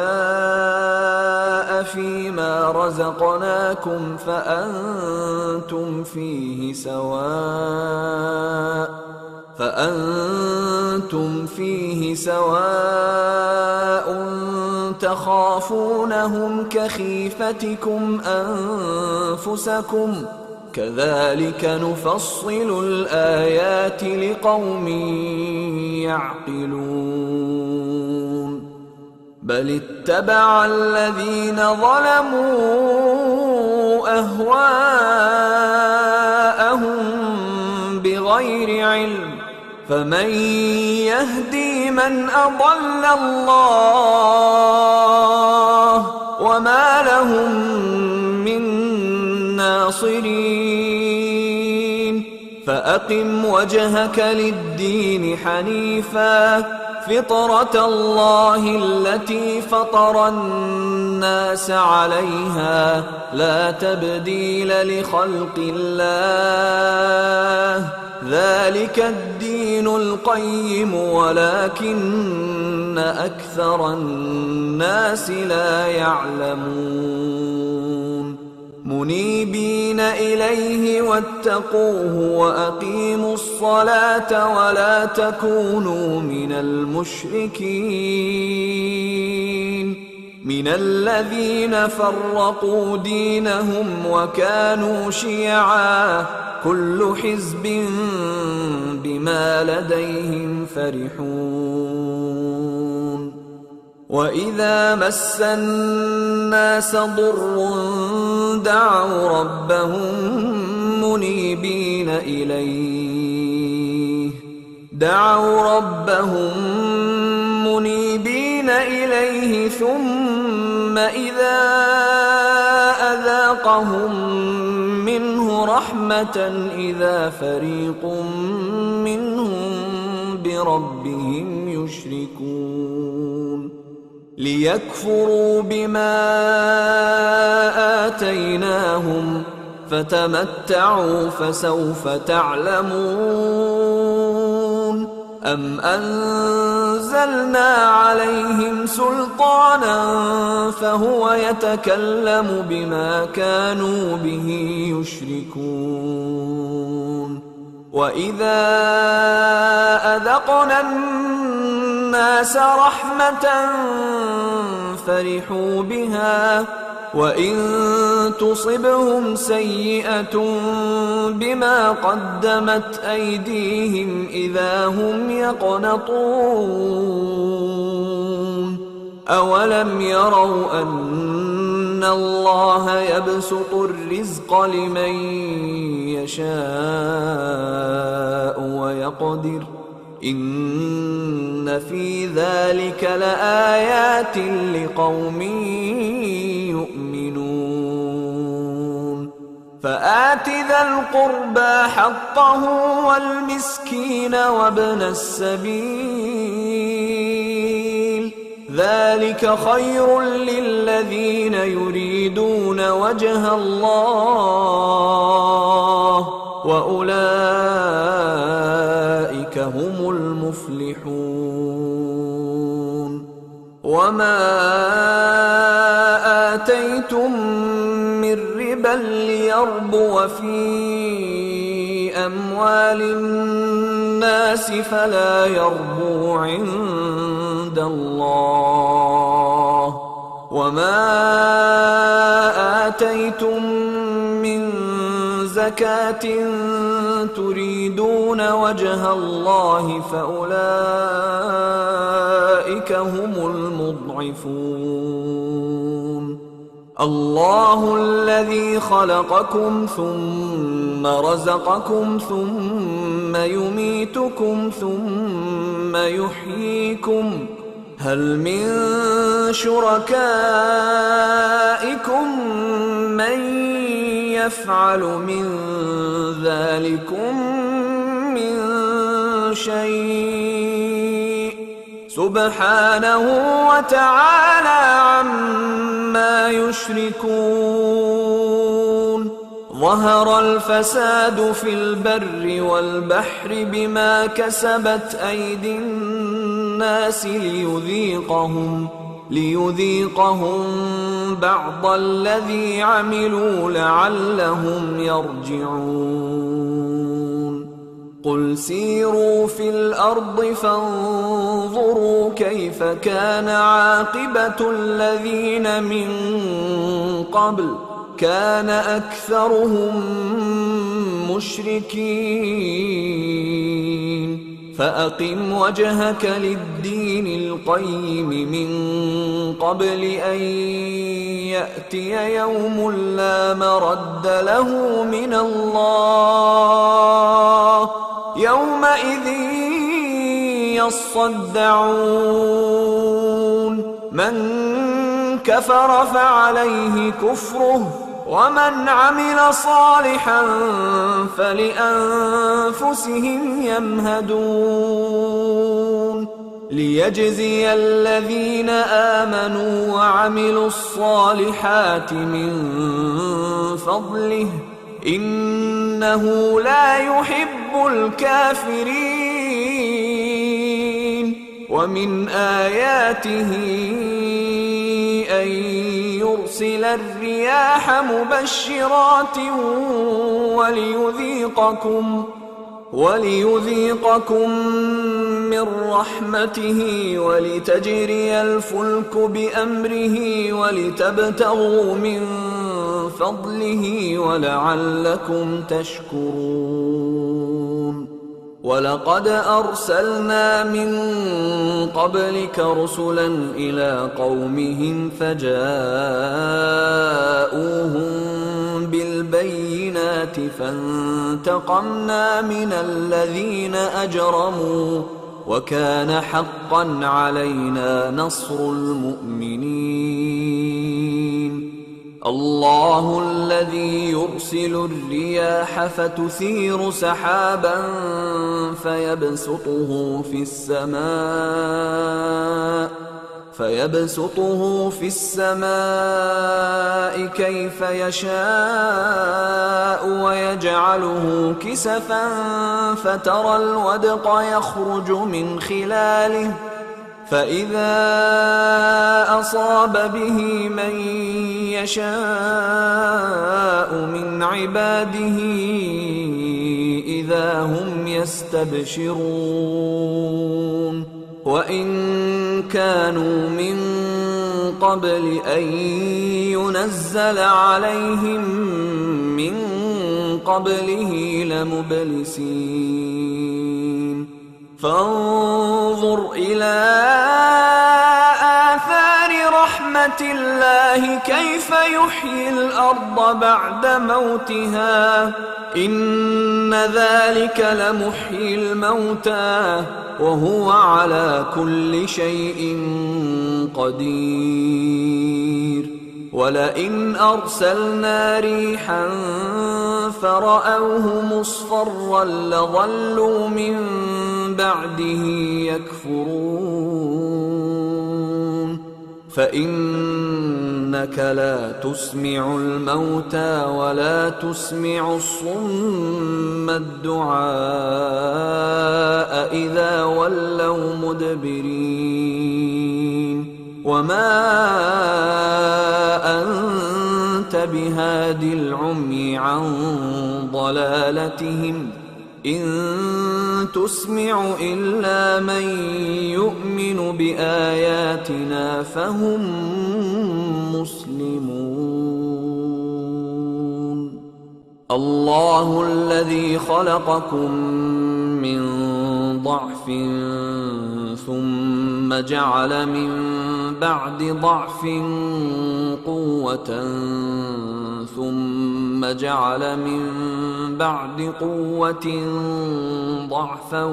فيما رزقناكم فأنتم فيه سواء تخافونهم كخيفتكم أنفسكم كذلك نفصل الآيات لقوم يعقلون بل اتبع الذين ظلموا أهواءهم بغير علم فمن يهدي من أضل الله وما لهم من ناصرين فأقم وجهك للدين حنيفا فطرة الله التي فطر الناس عليها لا تبديل لخلق الله ذلك الدين القيم ولكن أكثر الناس لا يعلمون منيبين إليه واتقوه وأقيموا الصلاة ولا تكونوا من المشركين من الذين فرقوا دينهم وكانوا شيعا كل حزب بما لديهم فرحون وإذا مس الناس ضر دعوا ربهم منيبين إليه ثم إذا أذاقهم منه رحمة إذا فريق منهم بربهم يشركون ليكفروا بما آتيناهم فتمتعوا فسوف تعلمون أم أنزلنا عليهم سلطانا فهو يتكلم بما كانوا به يشركون وإذا أذقنا الناس رحمة فرحوا بها وإن تصبهم سيئة بما قدمت أيديهم إذا هم يقنطون أولم يروا أن الله يبسط الرزق لمن يشاء ويقدر إن في ذلك لآيات لقوم يؤمنون فآت ذا القربى حقه والمسكين وابن السبيل ذلك خير للذين يريدون وجه الله وأولئك هم المفلحون. وما آتيتم من ربا ليربو في أموال الناس فلا يربو عند الله، وما آتيتم من زكاة تريدون وجه الله فأولئك هم المضعفون. الله الذي خلقكم ثم رزقكم ثم يميتكم ثم يحييكم، هل من شركائكم من يفعل من ذلكم من شيء؟ سبحانه وتعالى عما يشركون. ظهر الفساد في البر والبحر بما كسبت أيدي الناس ليذيقهم بعض الذي عملوا لعلهم يرجعون. قل سيروا في الأرض فانظروا كيف كان عاقبة الذين من قبل، كان أكثرهم مشركين. فأقم وجهك للدين القيم من قبل أن يأتي يوم لا مرد له من الله، يومئذ يصدعون. من كفر فعليه كفره ومن عمل صالحا فلأنفسهم يمهدون. ليجزي الذين آمنوا وعملوا الصالحات من فضله إنه لا يحب الكافرين. ومن آياته أن يرسل الرياح مبشرات وليذيقكم من رحمته ولتجري الفلك بأمره ولتبتغوا من فضله ولعلكم تشكرون. ولقد أرسلنا من قبلك رسلا إلى قومهم فجاءوهم بالبينات فانتقمنا من الذين أجرموا وكان حقا علينا نصر المؤمنين. الله الذي يرسل الرياح فتثير سحابا فيبسطه في السماء كيف يشاء ويجعله كسفا فترى الودق يخرج من خلاله فإذا أصاب به من يشاء من عباده إذا هم يستبشرون. وإن كانوا من قبل أن ينزل عليهم من قبله لمبلسين. فانظر إلى آثار رحمة الله كيف يحيي الأرض بعد موتها إن ذلك لمحيي الموتى وهو على كل شيء قدير. ولئن أرسلنا ريحا فرأوه مصفرا لظلوا من بعده يكفرون فإنك لا تسمع الموتى ولا تسمع الصم الدعاء إذا ولوا مدبرين وما أنت بهاد العمي عن ضلالتهم إن تسمع إلا من يؤمن بآياتنا فهم مسلمون الله الذي خلقكم من ضعف ثم جعل من بعد ضعف قوة ثم جعل من بعد قوة ضعفا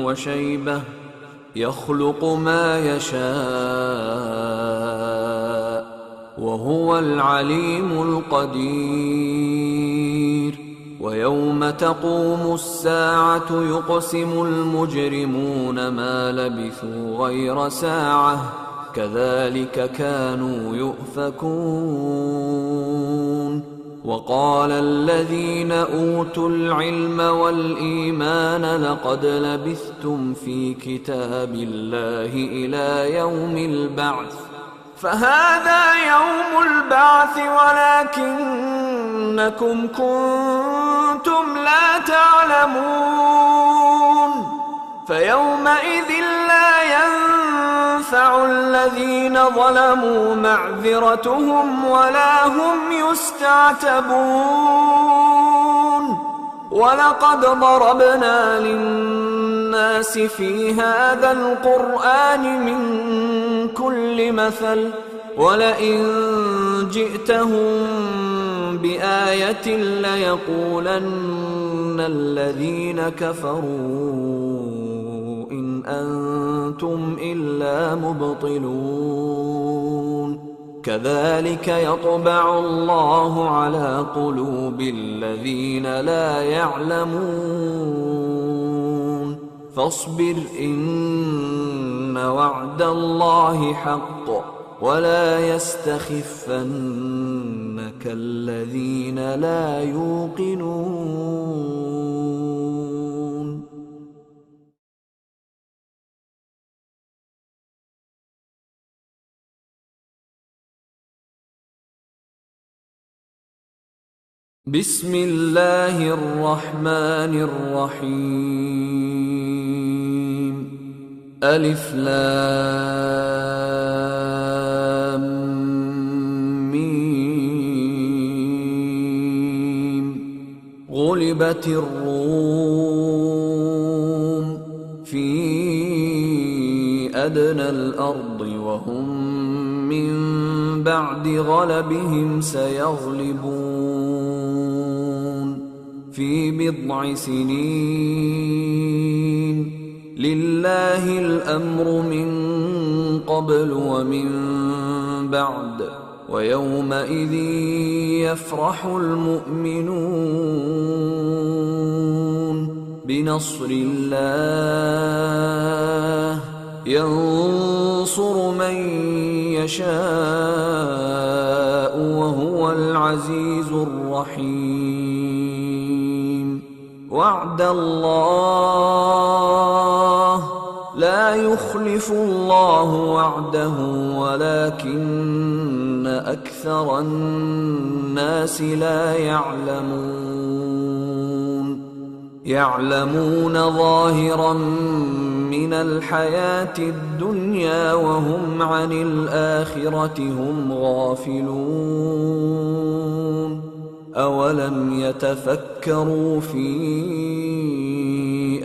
وشيبة يخلق ما يشاء وهو العليم القدير ويوم تقوم الساعة يقسم المجرمون ما لبثوا غير ساعة كذلك كانوا يؤفكون وقال الذين أوتوا العلم والإيمان لقد لبثتم في كتاب الله إلى يوم البعث فهذا يوم البعث ولكنكم كنتم لا تعلمون فيومئذ لا ينفع الذين ظلموا معذرتهم ولا هم يستعتبون ولقد ضربنا للناس في هذا القرآن من كل مثل ولئن جئتهم بآية ليقولن الذين كفروا إن أنتم إلا مبطلون كذلك يطبع الله على قلوب الذين لا يعلمون فاصبر إن وعد الله حق ولا يستخفنك الذين لا يوقنون بسم الله الرحمن الرحيم ألف لام ميم غلبت الروم في أدنى الأرض وهم من بعد غلبهم سيغلبون في بضع سنين لله الأمر من قبل ومن بعد ويومئذ يفرح المؤمنون بنصر الله ينصر من يشاء وهو العزيز الرحيم وعد الله لا يخلف الله وعده ولكن أكثر الناس لا يعلمون ظاهرا من الحياة الدنيا وهم عن الآخرة هم غافلون أولم يتفكروا في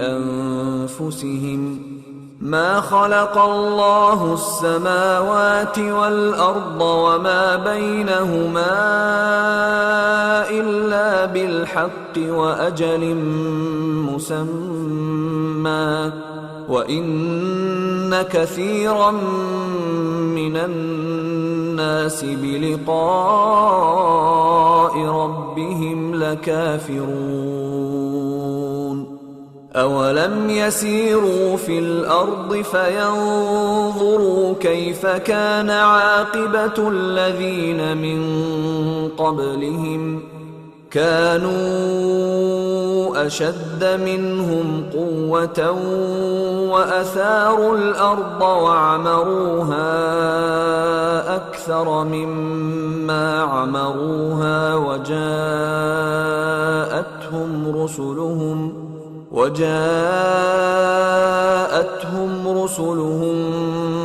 أنفسهم ما خلق الله السماوات والأرض وما بينهما إلا بالحق وأجل مسمى وإن كثيرا من الناس بلقاء ربهم لكافرون أولم يسيروا في الأرض فينظروا كيف كان عاقبة الذين من قبلهم كانوا أشد منهم قوة وأثاروا الأرض وعمروها أكثر مما عمروها وجاءتهم رسلهم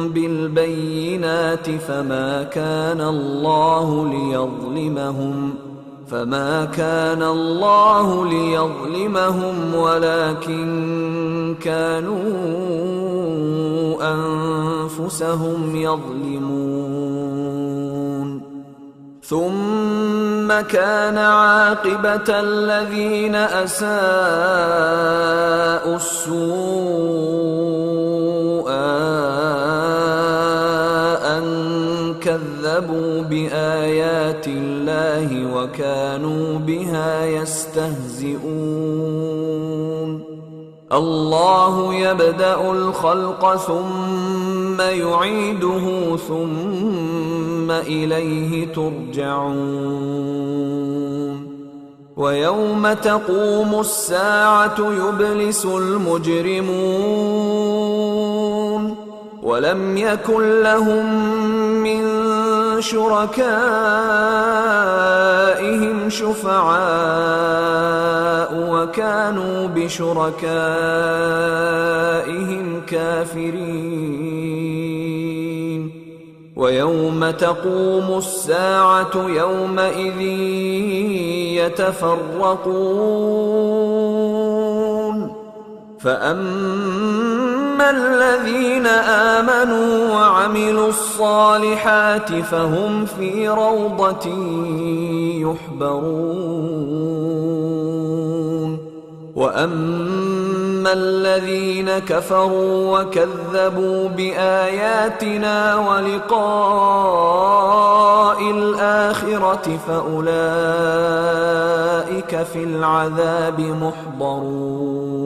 بالبينات فما كان الله ليظلمهم ولكن كانوا أنفسهم يظلمون ثم كان عاقبة الذين أساءوا السوء أن كذبوا بآيات الله وكانوا بها يستهزئون الله يبدأ الخلق ثم يعيده ثم إليه ترجعون ويوم تقوم الساعة يبلس المجرمون ولم يكن لهم من شركائهم شفعاء وكانوا بشركائهم كافرين ويوم تقوم الساعة يومئذ يتفرقون فأما الذين آمنوا وعملوا الصالحات فهم في روضة يحبرون وأما الذين كفروا وكذبوا بآياتنا ولقاء الآخرة فأولئك في العذاب محضرون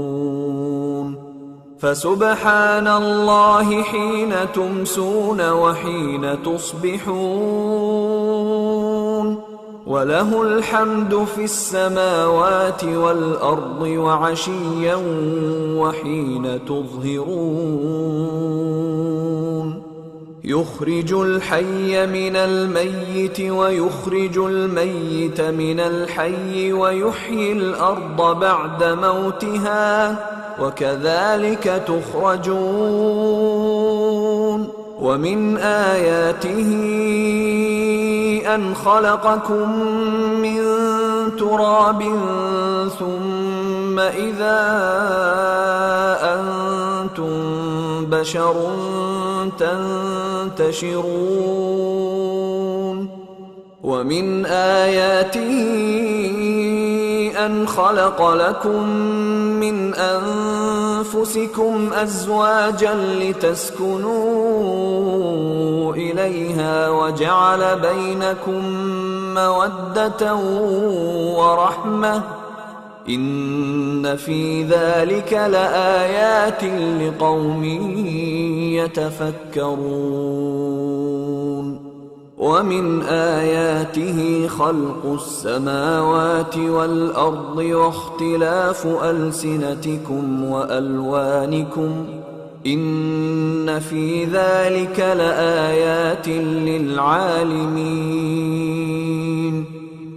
فسبحان الله حين تمسون وحين تصبحون وله الحمد في السماوات والأرض وعشيا وحين تظهرون يخرج الحي من الميت ويخرج الميت من الحي ويحيي الأرض بعد موتها وكذلك تخرجون ومن آياته أن خلقكم من تراب ثم إذا أنتم بشر تنتشرون ومن آياته أن خلق لكم من أنفسكم أزواجا لتسكنوا إليها وجعل بينكم مودة ورحمة إن في ذلك لآيات لقوم يتفكرون ومن آياته خلق السماوات والأرض واختلاف ألسنتكم وألوانكم إن في ذلك لآيات للعالمين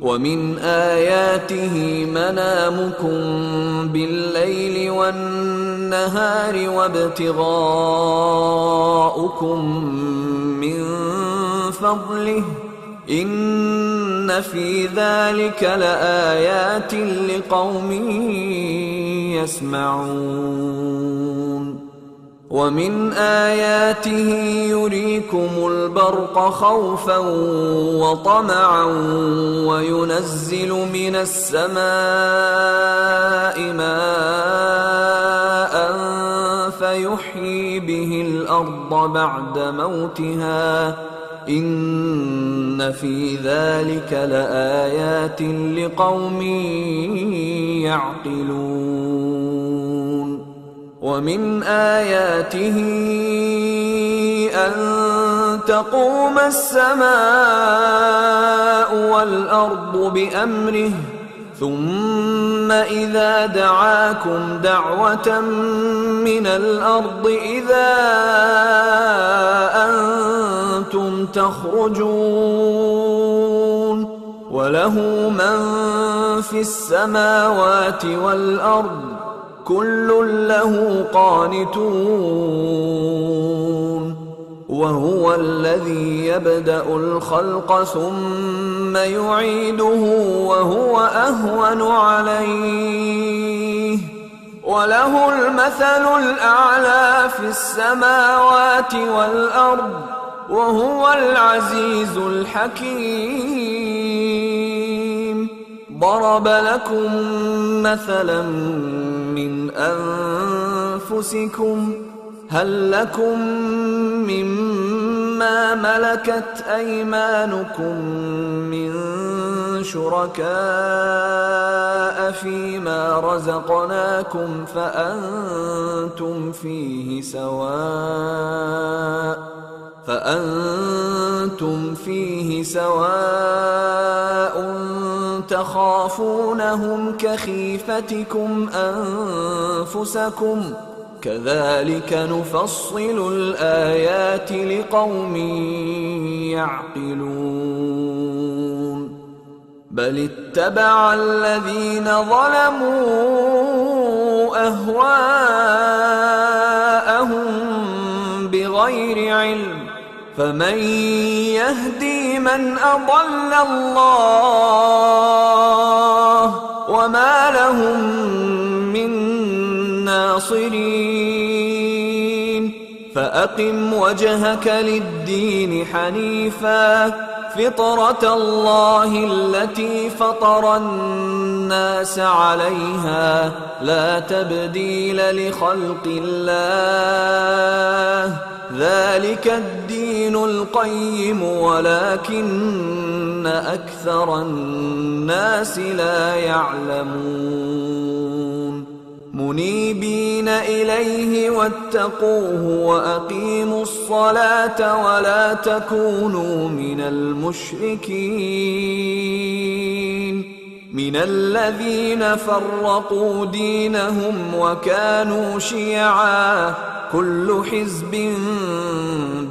ومن آياته منامكم بالليل والنهار وابتغاؤكم من فضله إن في ذلك لآيات لقوم يسمعون ومن آياته يريكم البرق خوفا وطمعا وينزل من السماء ماء فيحيي به الأرض بعد موتها إن في ذلك لآيات لقوم يعقلون ومن آياته أن تقوم السماء والأرض بأمره ثم إذا دعاكم دعوة من الأرض إذا أنتم تخرجون وله من في السماوات والأرض كل له قانتون وهو الذي يبدأ الخلق ثم يعيده وهو أهون عليه وله المثل الأعلى في السماوات والأرض وهو العزيز الحكيم ضرب لكم مثلا من أنفسكم هل لكم مما ملكت أيمانكم من شركاء فيما رزقناكم فأنتم فيه سواء تخافونهم كخيفتكم أنفسكم كذلك نفصل الآيات لقوم يعقلون بل اتبع الذين ظلموا أهواءهم بغير علم فمن يهدي من أضل الله وما لهم من ناصرين فأقم وجهك للدين حنيفا فطرة الله التي فطر الناس عليها لا تبديل لخلق الله ذلك الدين القيم ولكن أكثر الناس لا يعلمون منيبين إليه واتقوه وأقيموا الصلاة ولا تكونوا من المشركين من الذين فرقوا دينهم وكانوا شيعا كل حزب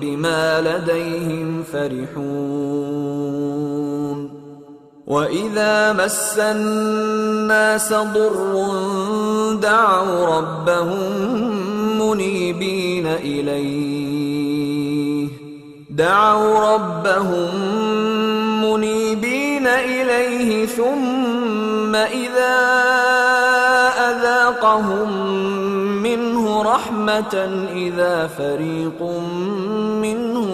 بما لديهم فرحون وإذا مس الناس ضر دعوا ربهم منيبين إليه ثم إذا أذاقهم منه رحمة إذا فريق منهم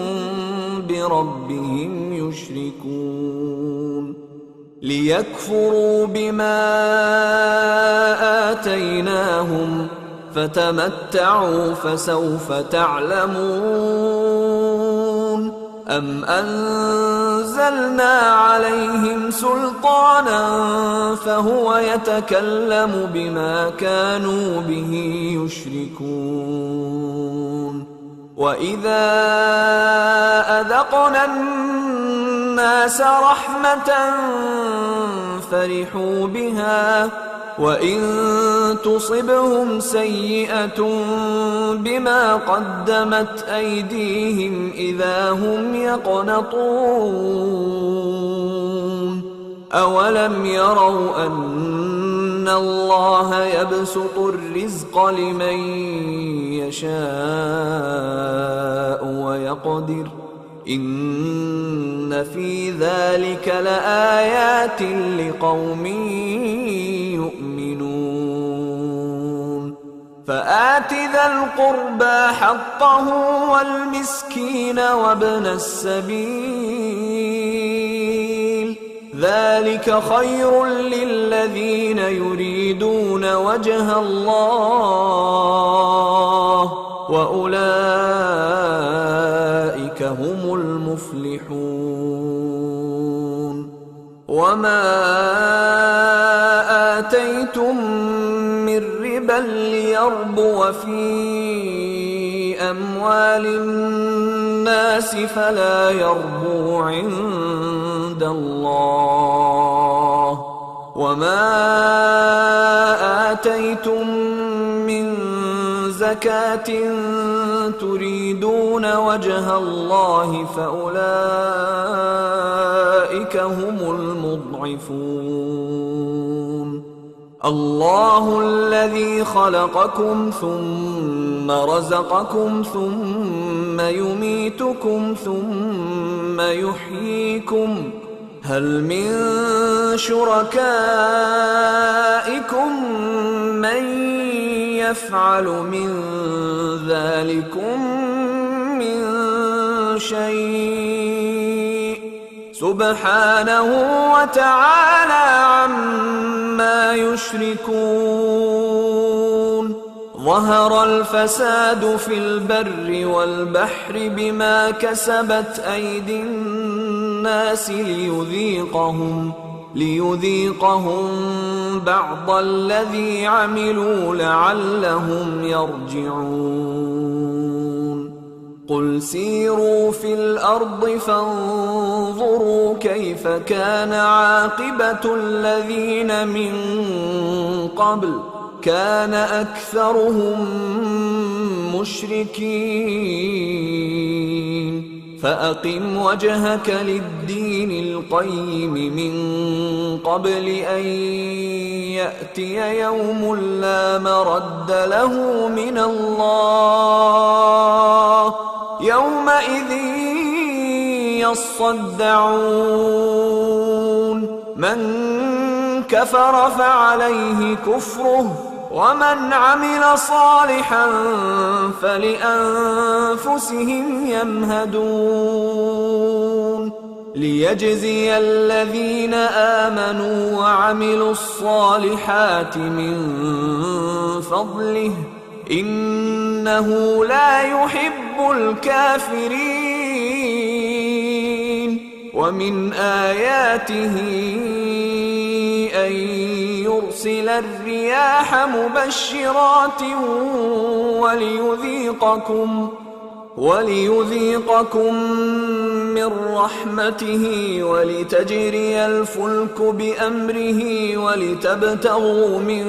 بربهم يشركون ليكفروا بما آتيناهم فتمتعوا فسوف تعلمون أم أنزلنا عليهم سلطانا فهو يتكلم بما كانوا به يشركون وإذا أذقنا الناس رحمة فرحوا بها وإن تصبهم سيئة بما قدمت أيديهم إذا هم يقنطون أولم يروا أن الله يبسط الرزق لمن يشاء ويقدر إن في ذلك لآيات لقوم يؤمنون فآت ذا القربى حقه والمسكين وابن السبيل ذلك خير للذين يريدون وجه الله وأولئك هم المفلحون. وما آتيتم من ربا ليربو في أموال الناس فلا يربو عند الله، وما آتيتم من زكاة تريدون وجه الله فأولئك هم المضعفون. الله الذي خلقكم ثم رزقكم ثم يميتكم ثم يحييكم هل من شركائكم من يفعل من ذلكم من شيء سبحانه وتعالى عما يشركون. ظهر الفساد في البر والبحر بما كسبت أيدي الناس ليذيقهم بعض الذي عملوا لعلهم يرجعون. قل سيروا في الأرض فانظروا كيف كان عاقبة الذين من قبل كان أكثرهم مشركين. فأقم وجهك للدين القيم من قبل أن يأتي يوم لا مرد له من الله يومئذ يصدعون. من كفر فعليه كفره ومن عمل صالحا فلأنفسهم يمهدون. ليجزي الذين آمنوا وعملوا الصالحات من فضله إنه لا يحب الكافرين. ومن آياته أن يرسل الرياح مبشرات وليذيقكم من رحمته ولتجري الفلك بأمره ولتبتغوا من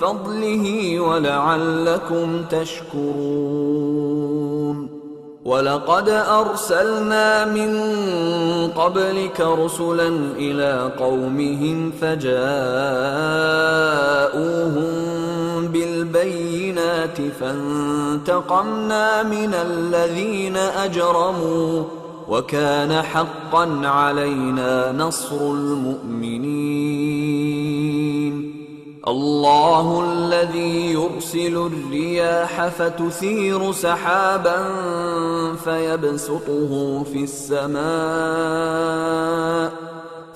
فضله ولعلكم تشكرون. ولقد أرسلنا من قبلك رسلا إلى قومهم فجاءوهم بالبينات فانتقمنا من الذين أجرموا وكان حقا علينا نصر المؤمنين. الله الذي يرسل الرياح فتثير سحابا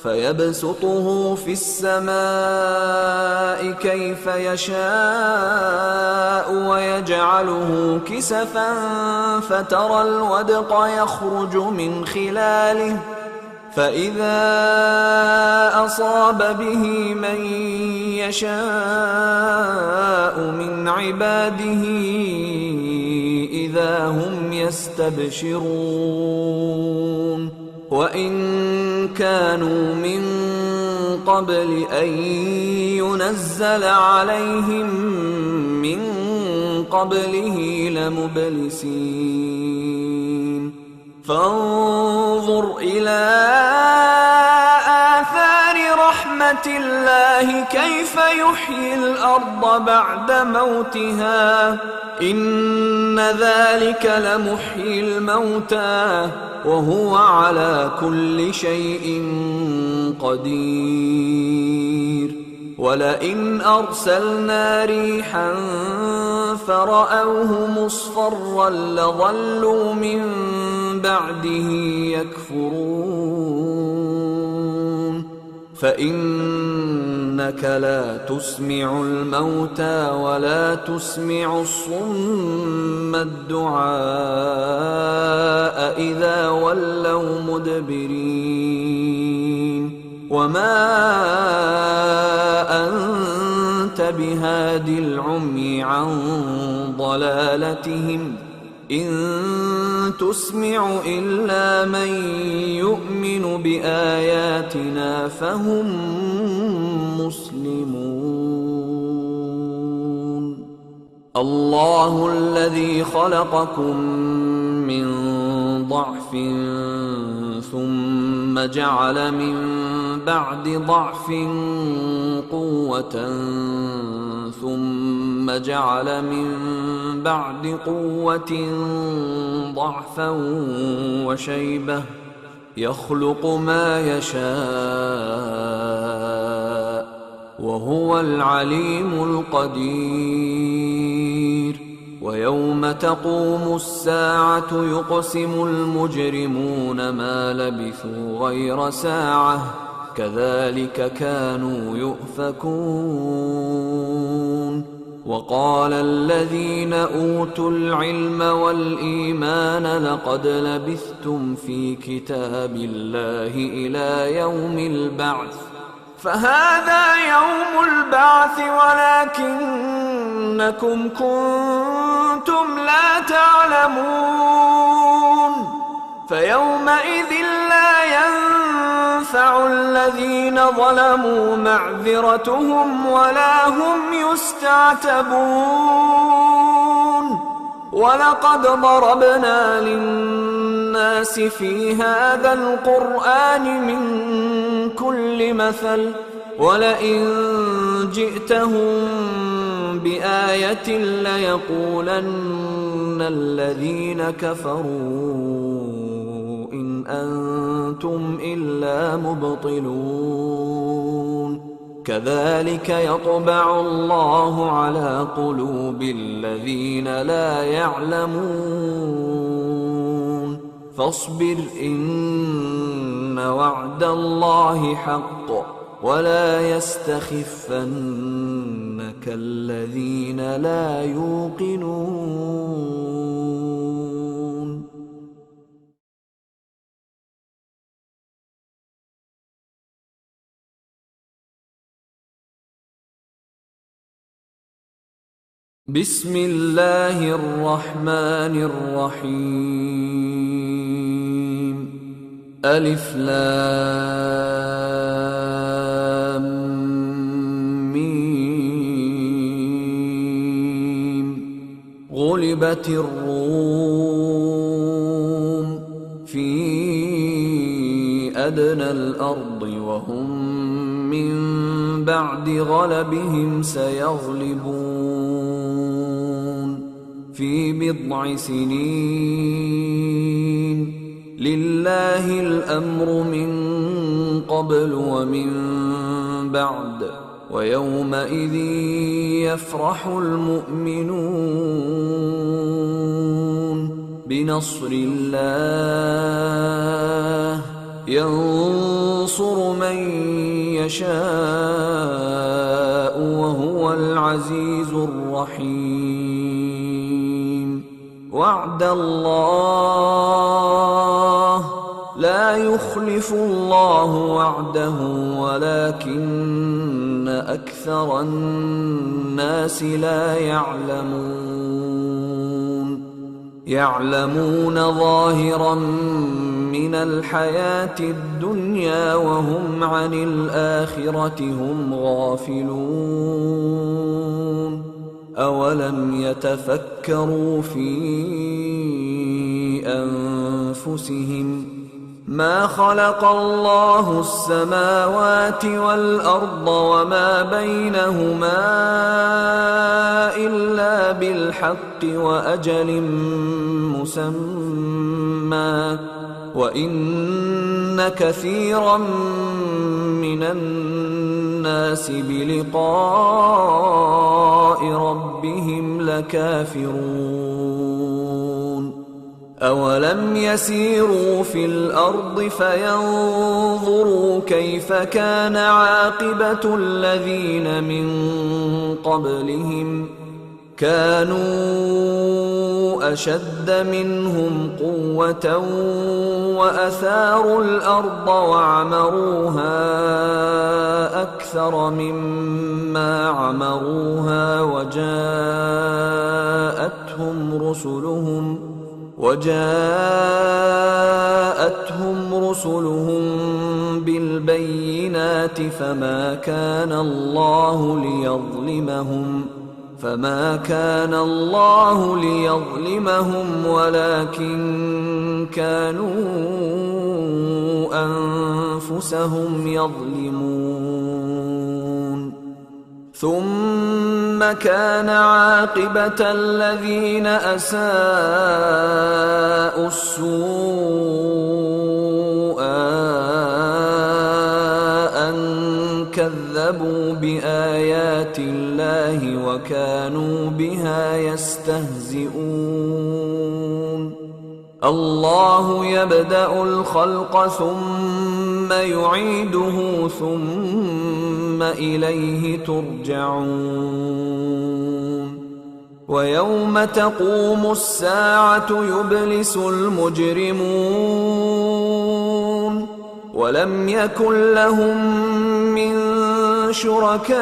فيبسطه في السماء كيف يشاء ويجعله كسفا فترى الودق يخرج من خلاله فإذا أصاب به من يشاء من عباده إذا هم يستبشرون. وإن كانوا من قبل أن ينزل عليهم من قبله لمبلسين. فانظر إلى آثار رحمة الله كيف يحيي الأرض بعد موتها إن ذلك لمحيي الموتى وهو على كل شيء قدير. ولئن أرسلنا ريحا فرأوه مصفرا لظلوا من بعده يكفرون فإنك لا تسمع الموتى ولا تسمع الصم الدعاء إذا ولوا مدبرين وما أنت بهاد العمي عن ضلالتهم إن تسمع إلا من يؤمن بآياتنا فهم مسلمون الله الذي خلقكم من ضعف ثم جعل من بعد ضعف قوة ثم جعل من بعد قوة ضعفا وشيبة يخلق ما يشاء وهو العليم القدير ويوم تقوم الساعة يقسم المجرمون ما لبثوا غير ساعة كذلك كانوا يؤفكون وقال الذين أوتوا العلم والإيمان لقد لبثتم في كتاب الله إلى يوم البعث فهذا يوم البعث ولكنكم كنتم لا تعلمون فيومئذ لا ينفع الذين ظلموا معذرتهم ولا هم يستعتبون ولقد ضربنا للناس في هذا القرآن من كل مثل ولئن جئتهم بآية ليقولن الذين كفروا إن أنتم إلا مبطلون كذلك يطبع الله على قلوب الذين لا يعلمون فاصبر إن وعد الله حق ولا يستخفنك الذين لا يوقنون بسم الله الرحمن الرحيم ألف لام ميم غلبت الروم في أدنى الأرض وهم من بعد غلبهم سيغلبون في بضع سنين لله الأمر من قبل ومن بعد ويومئذ يفرح المؤمنون بنصر الله ينصر من يشاء وهو العزيز الرحيم وعد الله لا يخلف الله وعده ولكن أكثر الناس لا يعلمون ظاهرا من الحياة الدنيا وهم عن الآخرة هم غافلون أولم يتفكروا في أنفسهم ما خلق الله السماوات والأرض وما بينهما إلا بالحق وأجل مسمى وإن كثيرا من الناس بلقاء ربهم لكافرون أولم يسيروا في الأرض فينظروا كيف كان عاقبة الذين من قبلهم كانوا أشد منهم قوة وأثاروا الأرض وعمروها أكثر مما عمروها وجاءتهم رسلهم بالبينات فما كان الله ليظلمهم ولكن كانوا أنفسهم يظلمون ثم كان عاقبة الذين أساءوا السوء أن كذبوا بآيات الله وكانوا بها يستهزئون الله يبدأ الخلق ثم يعيده ثم إليه ترجعون ويوم تقوم الساعة يبلس المجرمون ولم يكن لهم من شركائهم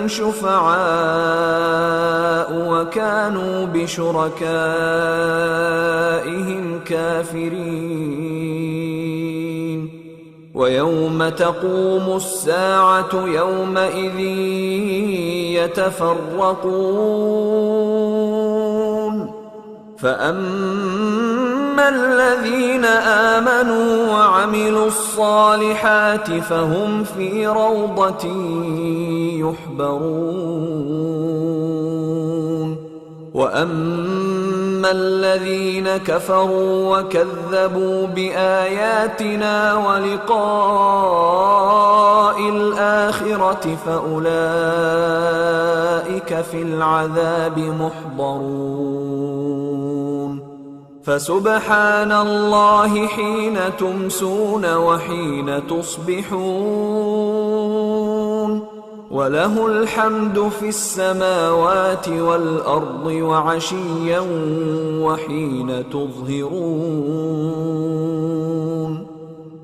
شفعاء وكانوا بشركائهم كافرين ويوم تقوم الساعة يومئذ يتفرقون فأما الذين آمنوا وعملوا الصالحات فهم في روضة يحبرون وأما الذين كفروا وكذبوا بآياتنا ولقاء الآخرة فأولئك في العذاب محضرون فسبحان الله حين تمسون وحين تصبحون وله الحمد في السماوات والأرض وعشيا وحين تظهرون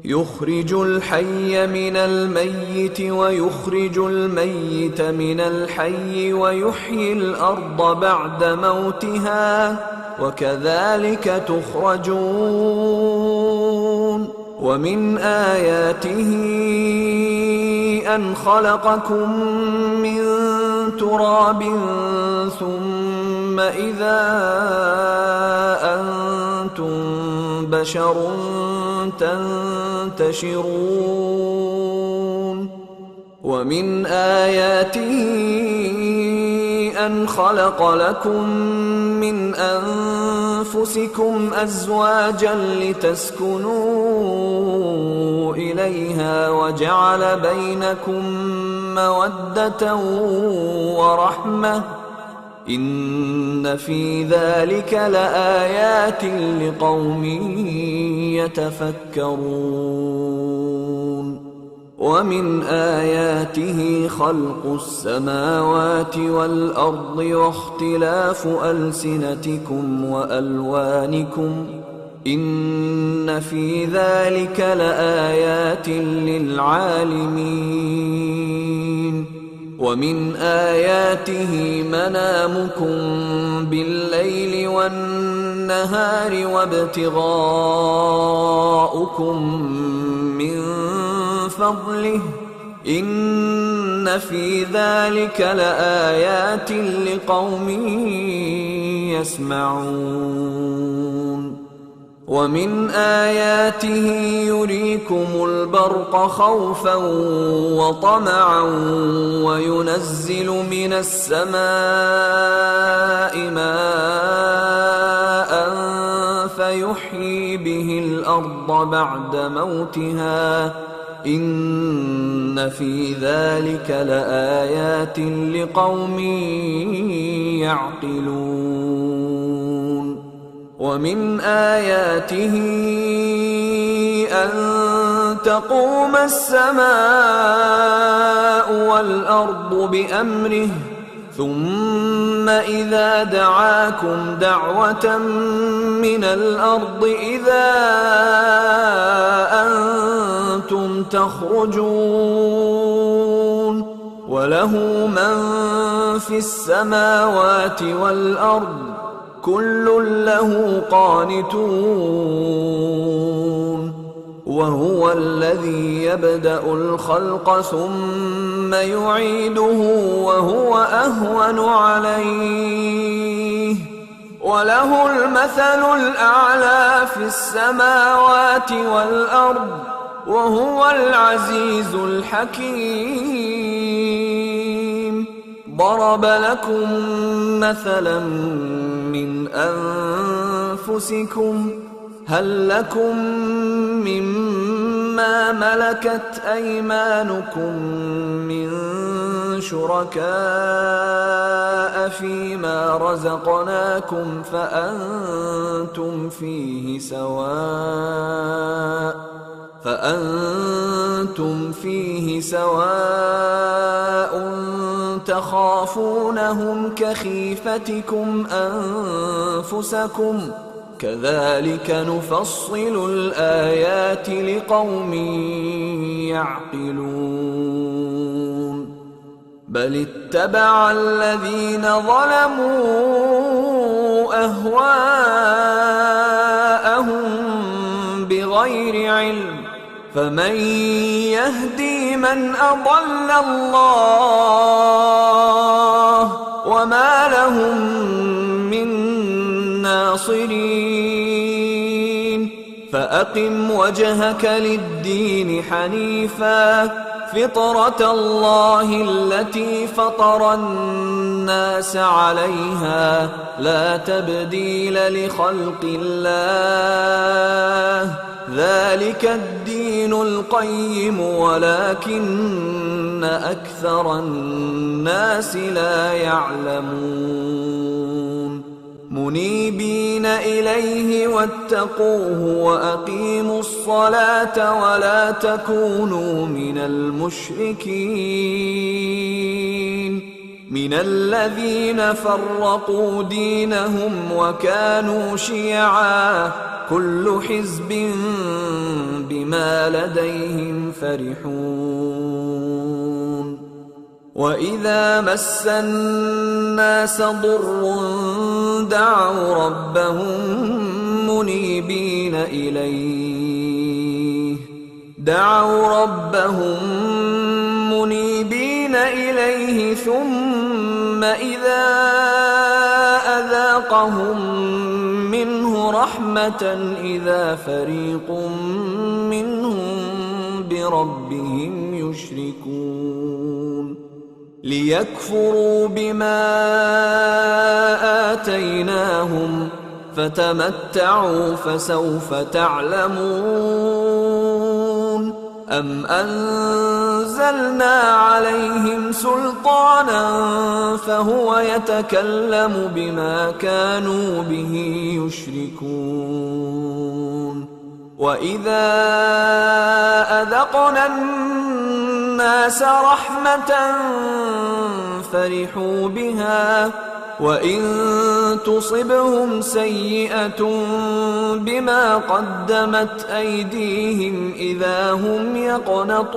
يخرج الحي من الميت ويخرج الميت من الحي ويحيي الأرض بعد موتها وكذلك تخرجون ومن آياته أن خلقكم من تراب ثم إذا أنتم بشر تنتشرون ومن آياته أن خلق لكم من أنفسكم أزواجا لتسكنوا إليها وجعل بينكم مودة ورحمة إن في ذلك لآيات لقوم يتفكرون ومن آياته خلق السماوات والأرض واختلاف ألسنتكم وألوانكم إن في ذلك لآيات للعالمين ومن آياته منامكم بالليل والنهار وابتغاؤكم من فضله إن في ذلك لآيات لقوم يسمعون ومن آياته يريكم البرق خوفا وطمعا وينزل من السماء ماء فيحيي به الأرض بعد موتها إن في ذلك لآيات لقوم يعقلون ومن آياته أن تقوم السماء والأرض بأمره ثم إذا دعاكم دعوة من الأرض إذا أنتم تخرجون وله من في السماوات والأرض كل له قانتون وهو الذي يبدأ الخلق ثم يعيده وهو أهون عليه وله المثل الأعلى في السماوات والأرض وهو العزيز الحكيم ضرب لكم مثلا من أنفسكم هل لكم مما ملكت أيمانكم من شركاء فيما رزقناكم فأنتم فيه سواء تخافونهم كخيفتكم أنفسكم كذلك نفصل الآيات لقوم يعقلون بل اتبع الذين ظلموا أهواءهم بغير علم فمن يهدي من أضل الله وما لهم من ناصرين فأقم وجهك للدين حنيفا فطرة الله التي فطر الناس عليها لا تبديل لخلق الله ذلك الدين القيم ولكن أكثر الناس لا يعلمون منيبين إليه واتقوه وأقيموا الصلاة ولا تكونوا من المشركين من الذين فرقوا دينهم وكانوا شيعا كل حزب بما لديهم فرحون وإذا مس الناس ضر دعوا ربهم منيبين إليه ثم إذا أذاقهم منه رحمة إذا فريق منهم بربهم يشركون ليكفروا بما آتيناهم فتمتعوا فسوف تعلمون أم أنزلنا عليهم سلطانا فهو يتكلم بما كانوا به يشركون وإذا أذقنا الناس رحمة فرحوا بها وإن تصبهم سيئة بما قدمت أيديهم إذا هم يقنطون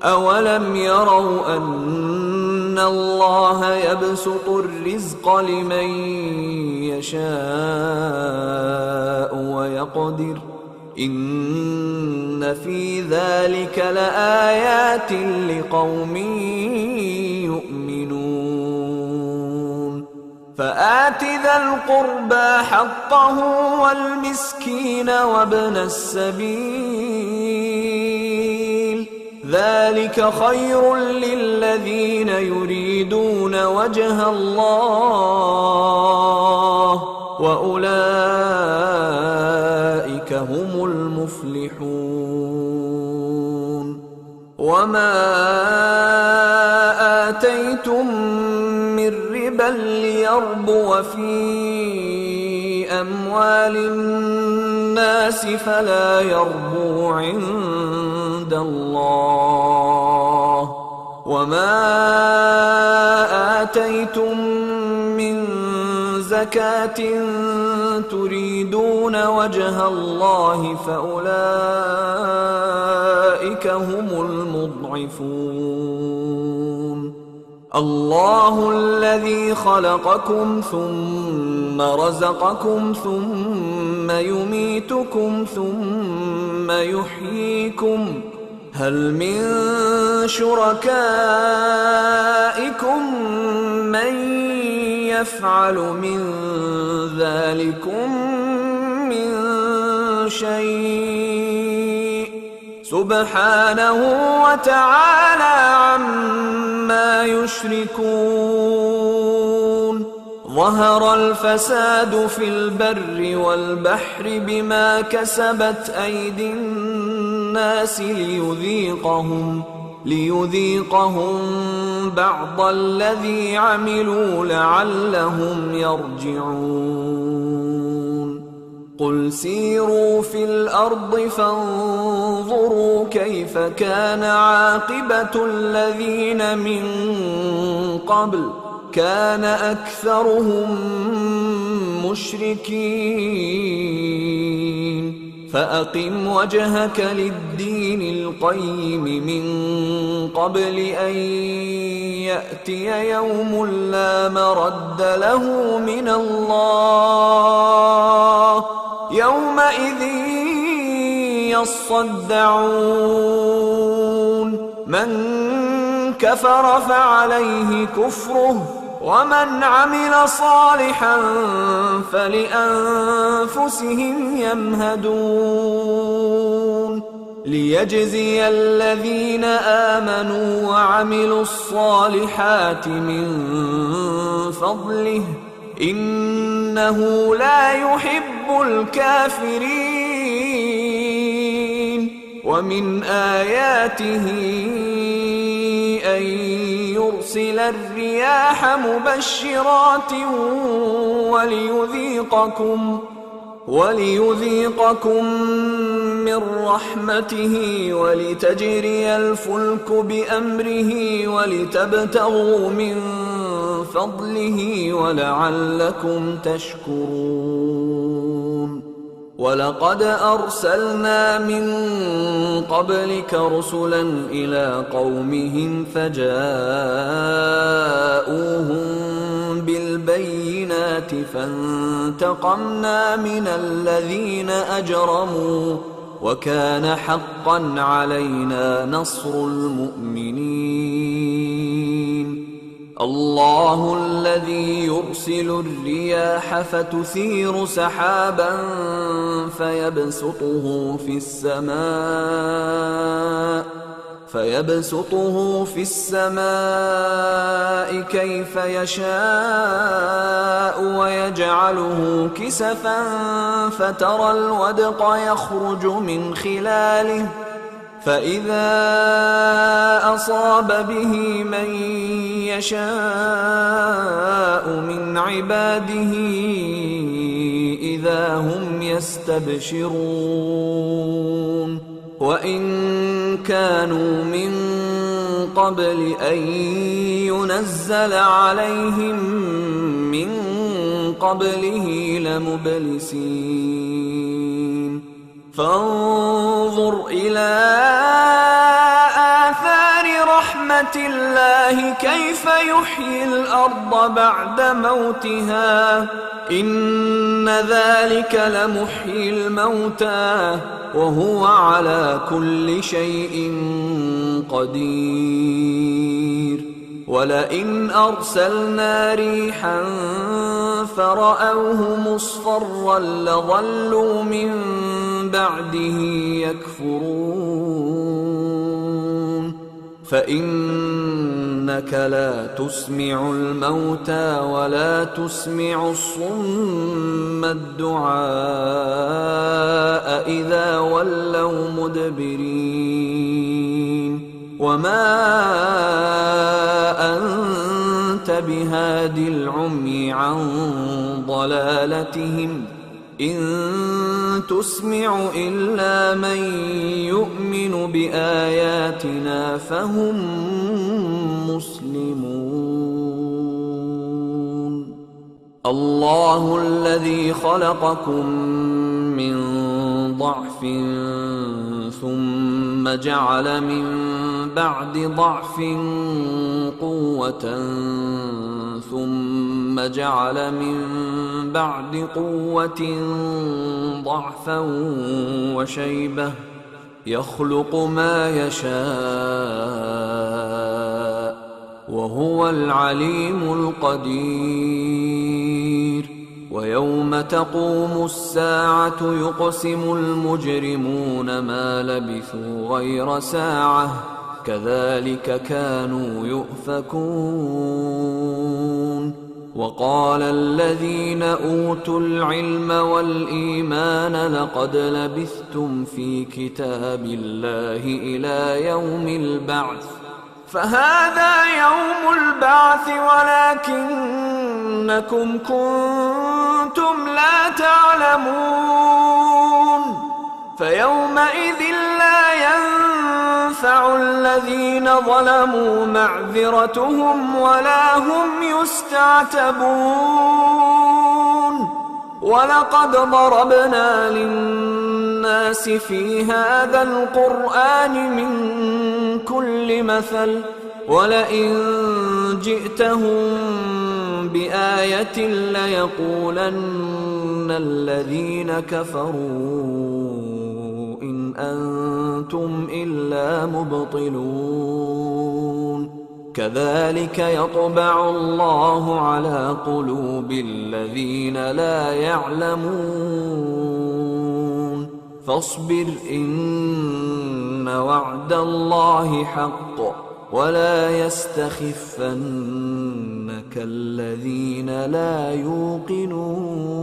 أولم يروا أن الله يبسط الرزق لمن يشاء ويقدر إن في ذلك لآيات لقوم يؤمنون فآت ذا القربى حقه والمسكين وابن السبيل ذلك خير للذين يريدون وجه الله وأولئك هم المفلحون. وما آتيتم من ربا ليربو في أموال الناس فلا يربو عند الله، وما آتيتم من زكاة تريدون وجه الله فأولئك هم المضعفون. الله الذي خلقكم ثم رزقكم ثم يميتكم ثم يحييكم، هل من شركائكم من يفعل من ذلكم من شيء؟ سبحانه وتعالى عما يشركون. ظهر الفساد في البر والبحر بما كسبت أيدي الناس ليذيقهم بعض الذي عملوا لعلهم يرجعون. قل سيروا في الأرض فانظروا كيف كان عاقبة الذين من قبل، كان أكثرهم مشركين. فأقم وجهك للدين القيم من قبل أن يأتي يوم لا مرد له من الله، يومئذ يصدعون. من كفر فعليه كفره، ومن عمل صالحا فلأنفسهم يمهدون. ليجزي الذين آمنوا وعملوا الصالحات من فضله، إنه لا يحب الكافرين. ومن آياته أن يرسل الرياح مبشرات وليذيقكم من رحمته ولتجري الفلك بأمره ولتبتغوا من فضله ولعلكم تشكرون. ولقد أرسلنا من قبلك رسلا إلى قومهم فجاءوهم بالبينات فانتقمنا من الذين أجرموا، وكان حقا علينا نصر المؤمنين. الله الذي يرسل الرياح فتثير سحابا فيبسطه في السماء كيف يشاء ويجعله كسفا فترى الودق يخرج من خلاله، فإذا أصاب به من يشاء من عباده إذا هم يستبشرون. وإن كانوا من قبل أن ينزل عليهم من قبله لمبلسين. فانظر إلى آثار رحمة الله كيف يحيي الأرض بعد موتها، إن ذلك لمحيي الموتى وهو على كل شيء قدير. ولئن أرسلنا ريحا فرأوه مصفرا لظلوا من بعده يكفرون. فإن إنك لا تسمع الموتى ولا تسمع الصم الدعاء إذا ولوا مدبرين وما أنت بهاد العمي عن ضلالتهم إن تسمع إلا من يؤمن بآياتنا فهم مسلمون. الله الذي خلقكم من ضعف ثم جعل من بعد ضعف قوة ثم جعل من بعد قوة ضعفا وشيبة يخلق ما يشاء وهو العليم القدير. ويوم تقوم الساعة يقسم المجرمون ما لبثوا غير ساعة كذلك كانوا يؤفكون. وقال الذين أوتوا العلم والإيمان لقد لبثتم في كتاب الله إلى يوم البعث فهذا يوم البعث ولكنكم كنتم لا تعلمون. فيومئذ لا ينفع الذين ظلموا معذرتهم ولا هم يستعتبون. ولقد ضربنا للناس في هذا القرآن من كل مثل ولئن جئتهم بآية ليقولن الذين كفروا إن أنتم إلا مبطلون. كذلك يطبع الله على قلوب الذين لا يعلمون. فاصبر إن وعد الله حق ولا يستخفنك الذين لا يوقنون.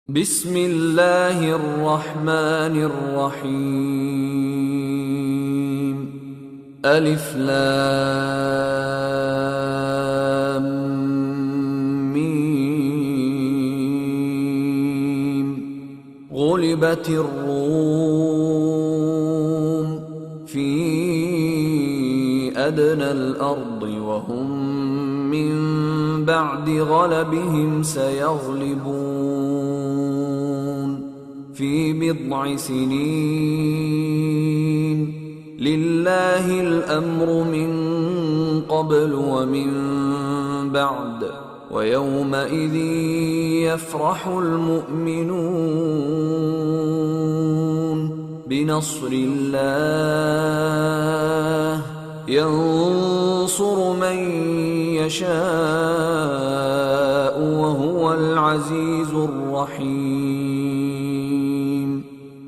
بسم الله الرحمن الرحيم. ألف لام ميم. غلبت الروم في أدنى الأرض وهم من بعد غلبهم سيغلبون في بضع سنين. لله الأمر من قبل ومن بعد ويومئذ يفرح المؤمنون بنصر الله ينصر من يشاء وهو العزيز الرحيم.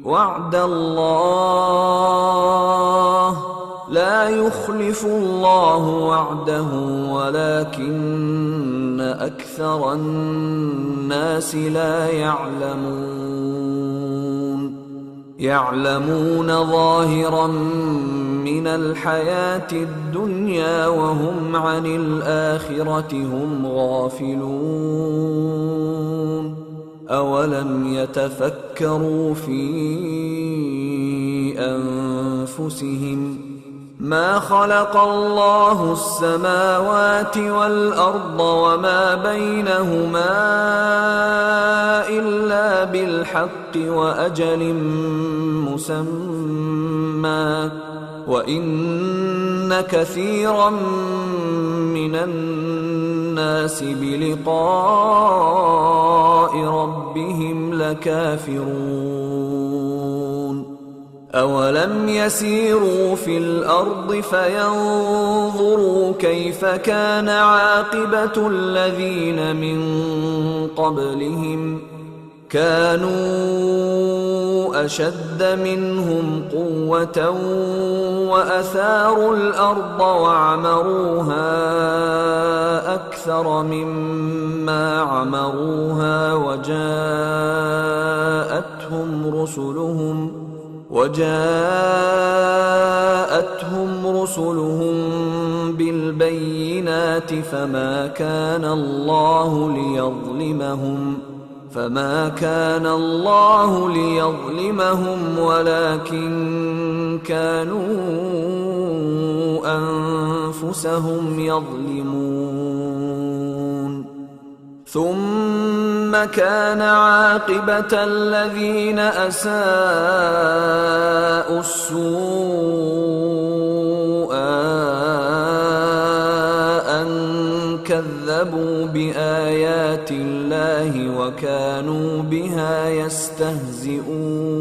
وعد الله لا يخلف الله وعده ولكن أكثر الناس لا يعلمون ظاهرا من الحياة الدنيا وهم عن الآخرة هم غافلون. أولم يتفكروا في أنفسهم ما خلق الله السماوات والأرض وما بينهما إلا بالحق وأجل مسمى وإن كثيرا من الناس بلقاء ربهم لكافرون. أولم يسيروا في الأرض فينظروا كيف كان عاقبة الذين من قبلهم كانوا أشد منهم قوة وأثاروا الأرض وعمروها أكثر مما عمروها وجاءتهم رسلهم بالبينات فما كان الله ليظلمهم ولكن كانوا أنفسهم يظلمون ثم كان عاقبة الذين أساءوا السوء أن كذبوا بآيات الله وكانوا بها يستهزئون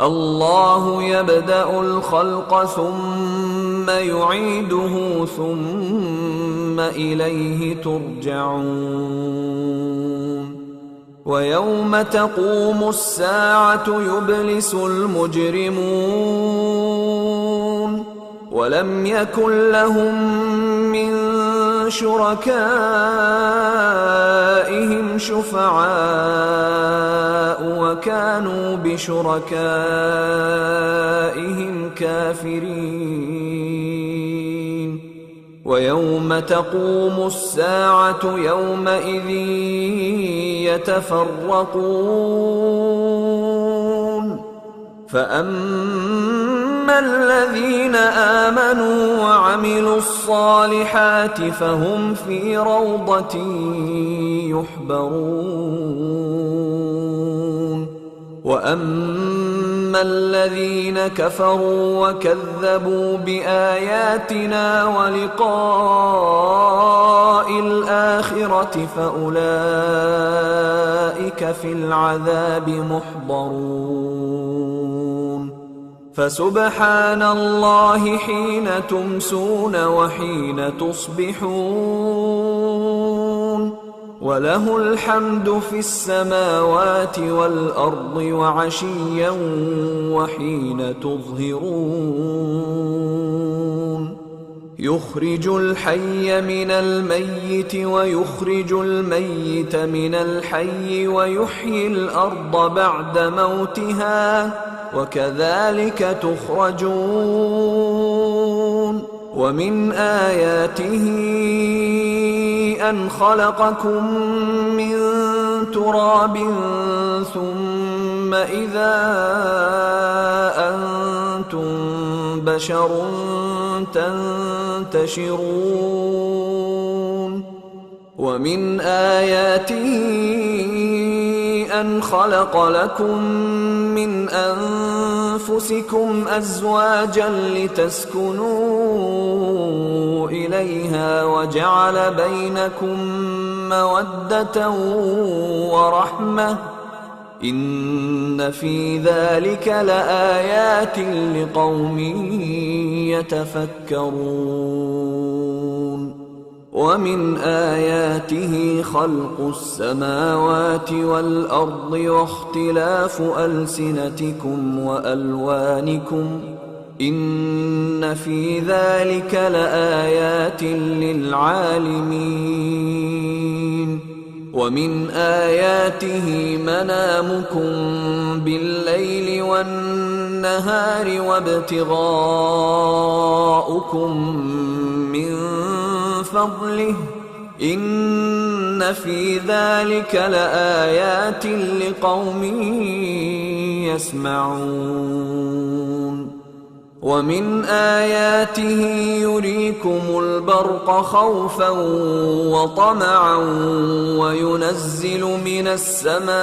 الله يبدأ الخلق ثم يعيده ثم إليه ترجعون ويوم تقوم الساعة يبلس المجرمون ولم يكن لهم من شركائهم شفعاء وكانوا بشركائهم كافرين ويوم تقوم الساعة يومئذ يتفرقون فأما الذين آمنوا وعملوا الصالحات فهم في روضة يحبرون وأما الذين كفروا وكذبوا بآياتنا ولقاء الآخرة فأولئك في العذاب محضرون فسبحان الله حين تمسون وحين تصبحون وله الحمد في السماوات والأرض وعشيا وحين تظهرون يخرج الحي من الميت ويخرج الميت من الحي ويحيي الأرض بعد موتها وكذلك تخرجون ومن آياته أن خلقكم من تراب ثم إذا أنتم بشر تنتشرون ومن آياته أن خلق لكم من أنفسكم أزواجا لتسكنوا إليها وجعل بينكم مودة ورحمة إن في ذلك لآيات لقوم يتفكرون ومن آياته خلق السماوات والأرض واختلاف ألسنتكم وألوانكم إن في ذلك لآيات للعالمين ومن آياته منامكم بالليل والنهار وابتغاؤكم من فضله إن في ذلك لآيات لقوم يسمعون ومن آياته يريكم البرق خوفا وطمعا وينزل من السماء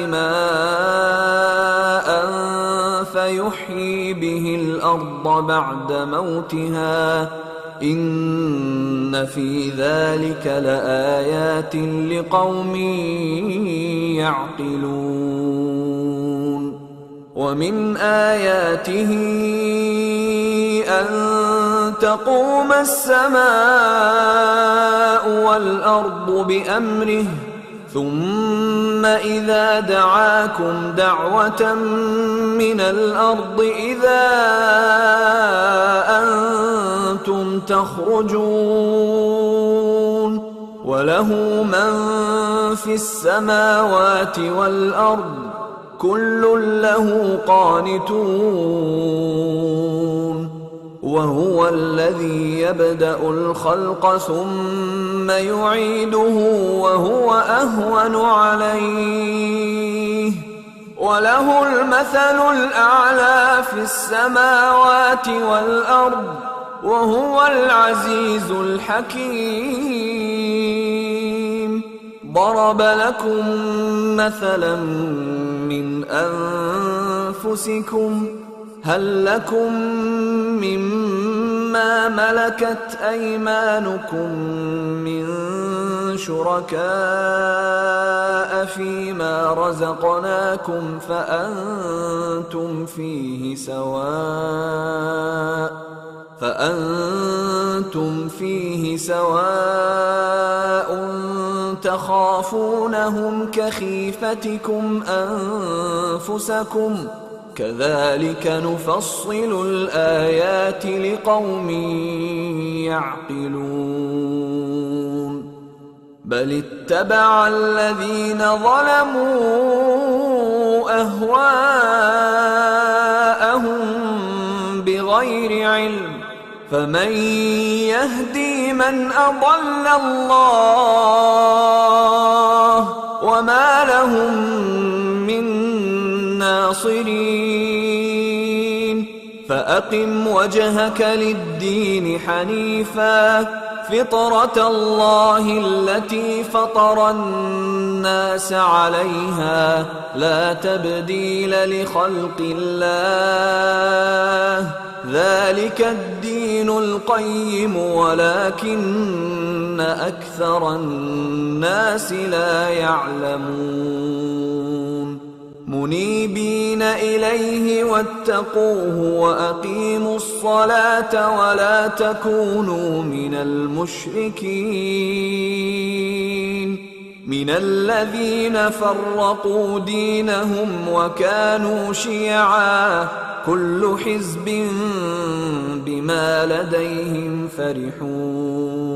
ماء فيحيي به الأرض بعد موتها إن في ذلك لآيات لقوم يعقلون ومن آياته أن تقوم السماء والأرض بأمره ثم إذا دعاكم دعوة من الأرض إذا أنتم تخرجون وله من في السماوات والأرض كل له قانتون وهو الذي يبدأ الخلق ثم يعيده وهو أهون عليه وله المثل الأعلى في السماوات والأرض وهو العزيز الحكيم. ضرب لكم مثلا من أنفسكم هل لكم مما ملكت أيمانكم من شركاء فيما رزقناكم فأنتم فيه سواء تخافونهم كخيفتكم أنفسكم كذلك نفصل الآيات لقوم يعقلون. بل اتبع الذين ظلموا أهواءهم بغير علم فمن يهدي من أضل الله وما لهم من ناصرين. فأقم وجهك للدين حنيفا فطرة الله التي فطر الناس عليها لا تبديل لخلق الله ذلك الدين القيم ولكن أكثر الناس لا يعلمون. منيبين إليه واتقوه وأقيموا الصلاة ولا تكونوا من المشركين من الذين فرقوا دينهم وكانوا شيعا كل حزب بما لديهم فرحون.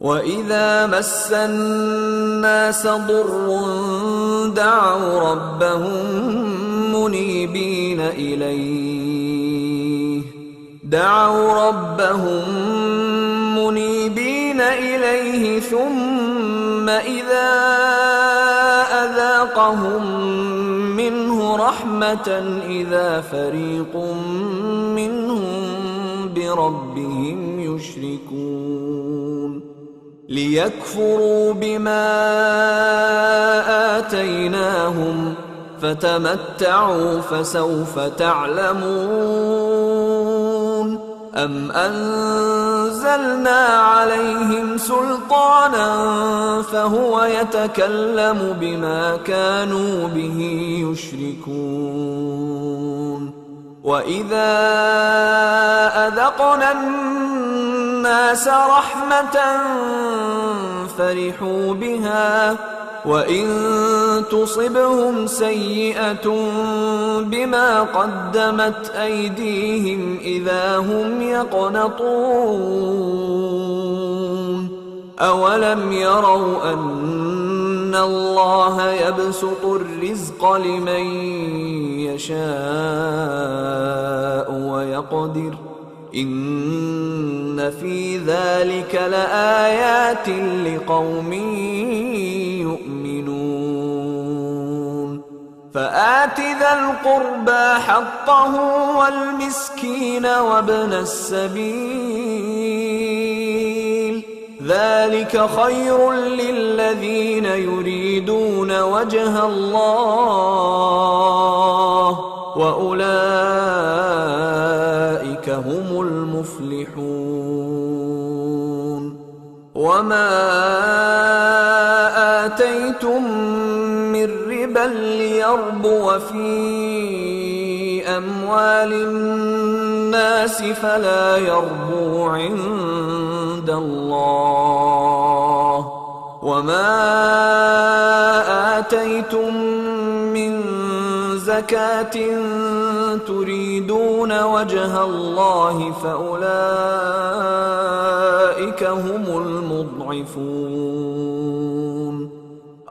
وإذا مس الناس ضر دعوا ربهم منيبين إليه ثم إذا أذاقهم منه رحمة إذا فريق منهم بربهم يشركون. ليكفروا بما آتيناهم فتمتعوا فسوف تعلمون. أم أنزلنا عليهم سلطانا فهو يتكلم بما كانوا به يشركون. وإذا أذقنا الناس رحمة فرحوا بها وإن تصبهم سيئة بما قدمت أيديهم إذا هم يقنطون. أولم يروا أن الله يبسط الرزق لمن يشاء ويقدر إن في ذلك لآيات لقوم يؤمنون. فآت ذا القربى حقه والمسكين وابن السبيل ذلك خير للذين يريدون وجه الله وأولئك هم المفلحون. وما آتيتم من ربا إلا ليربو في أموال الناس فلا يربو عند الله. وما آتيتم من زكاة تريدون وجه الله فأولئك هم المضعفون.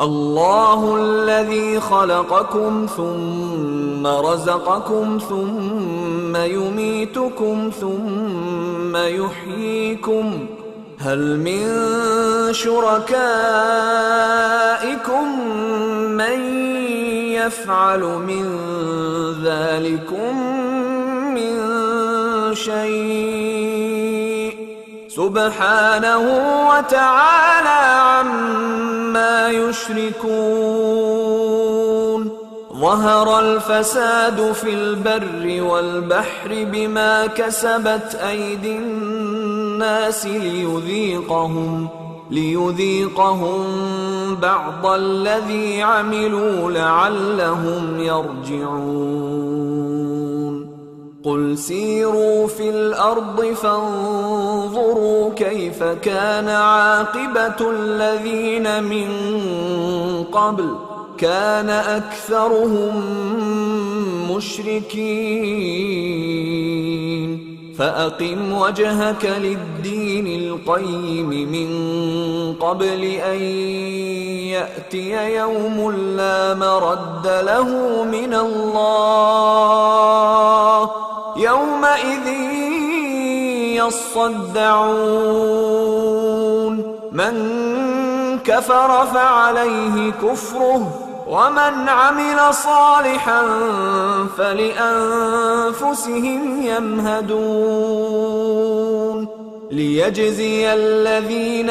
الله الذي خلقكم ثم رزقكم ثم يميتكم ثم يحييكم هل من شركائكم من يفعل من ذلكم من شيء سبحانه وتعالى عما يشركون. ظهر الفساد في البر والبحر بما كسبت أيدي الناس ليذيقهم بعض الذي عملوا لعلهم يرجعون. قل سيروا في الأرض فانظروا كيف كان عاقبة الذين من قبل كان أكثرهم مشركين. فأقم وجهك للدين القيم من قبل أن يأتي يوم لا مرد له من الله يومئذ يصدعون. من كفر فعليه كفره ومن عمل صالحا فلأنفسهم يمهدون. ليجزي الذين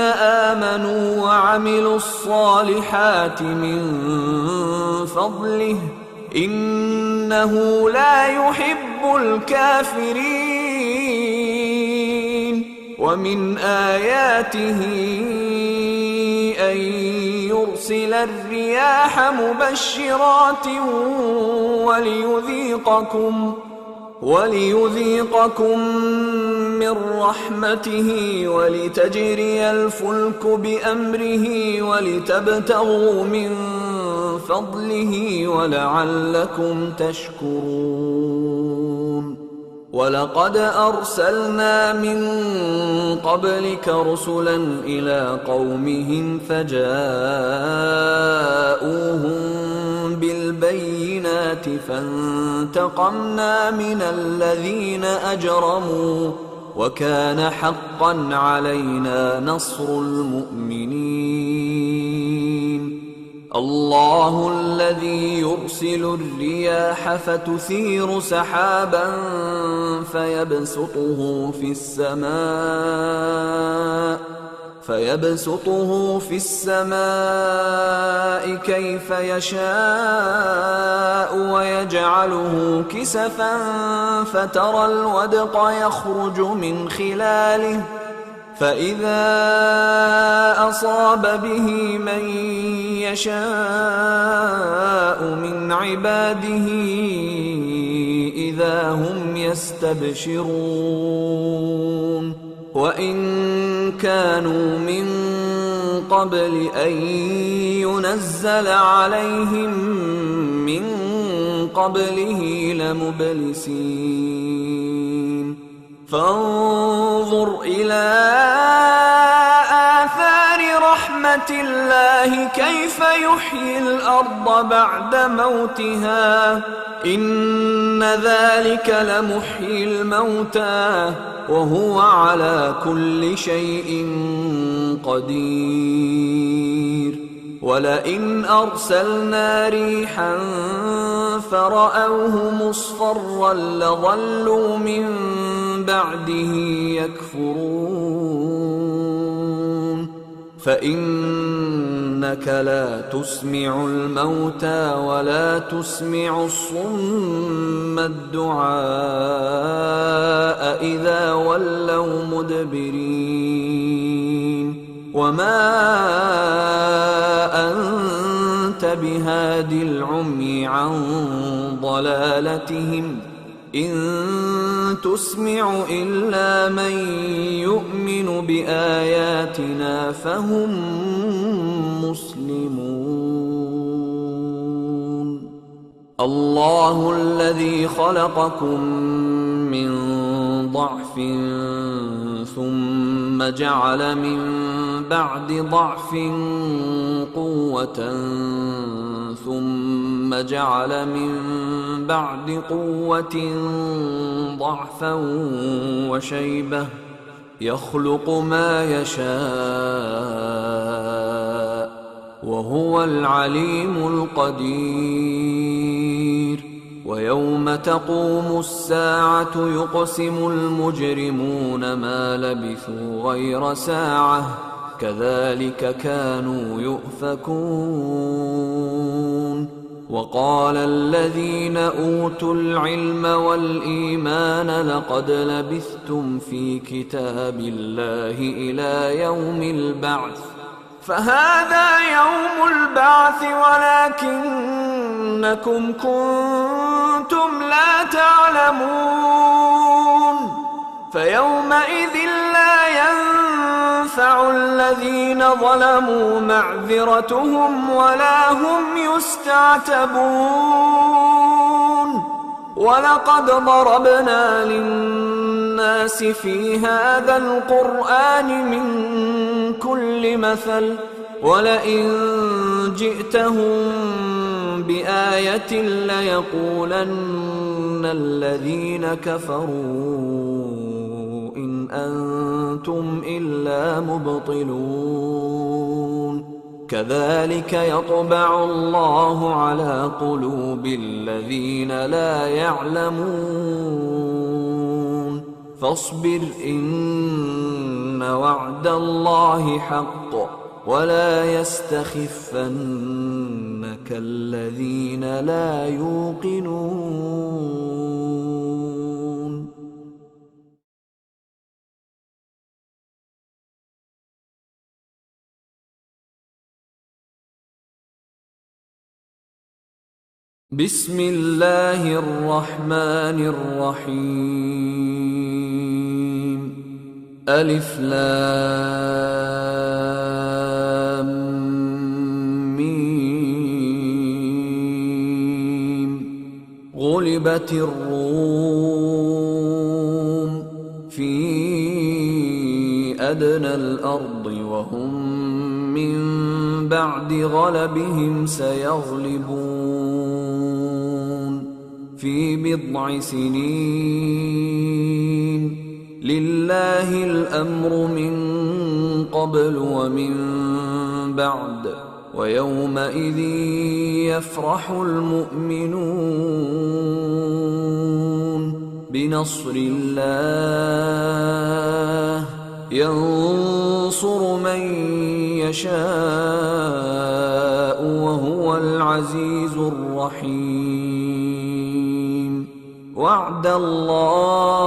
آمنوا وعملوا الصالحات من فضله إنه لا يحب الكافرين. ومن آياته أن يرسل الرياح مبشرات وليذيقكم من رحمته ولتجري الفلك بأمره ولتبتغوا من فضله ولعلكم تشكرون. ولقد أرسلنا من قبلك رسلا إلى قومهم فجاءوهم بالبينات فانتقمنا من الذين أجرموا وكان حقا علينا نصر المؤمنين. الله الذي يرسل الرياح فتثير سحابا فيبسطه في السماء كيف يشاء ويجعله كسفا فترى الودق يخرج من خلاله فإذا أصاب به من يشاء من عباده إذا هم يستبشرون. وإن كانوا من قبل أن ينزل عليهم من قبله لمبلسين. فانظر إلى آثار رحمة الله كيف يحيي الأرض بعد موتها إن ذلك لمحيي الموتى وهو على كل شيء قدير. ولئن أرسلنا ريحا فرأوه مصفرا لظلوا من بعده يكفرون. فإنك لا تسمع الموتى ولا تسمع الصم الدعاء إذا ولوا مدبرين. وما أنت بهاد العمي عن ضلالتهم إن تسمع إلا من يؤمن بآياتنا فهم مسلمون. الله الذي خلقكم من ضعف ثم جعل من بعد ضعف قوة ثم جعل من بعد قوة ضعفا وشيبة يخلق ما يشاء وهو العليم القدير. ويوم تقوم الساعة يقسم المجرمون ما لبثوا غير ساعة كذلك كانوا يؤفكون. وقال الذين أوتوا العلم والإيمان لقد لبثتم في كتاب الله إلى يوم البعث فهذا يوم البعث ولكنكم كنتم لا تعلمون. فيومئذ لا ينفع الذين ظلموا معذرتهم ولا هم يستعتبون. ولقد ضربنا للناس في هذا القرآن من كل مثل ولئن جئتهم بآية ليقولن الذين كفروا إن أنتم إلا مبطلون. كذلك يطبع الله على قلوب الذين لا يعلمون. فاصبر إن وعد الله حق ولا يستخفنك الذين لا يوقنون. بسم الله الرحمن الرحيم. ألف لام ميم. غلبت الروم في أدنى الأرض وهم من بعد غلبهم سيغلبون في بضع سنين. لله الأمر من قبل ومن بعد ويومئذ يفرح المؤمنون بنصر الله ينصر من يشاء وهو العزيز الرحيم. وعد الله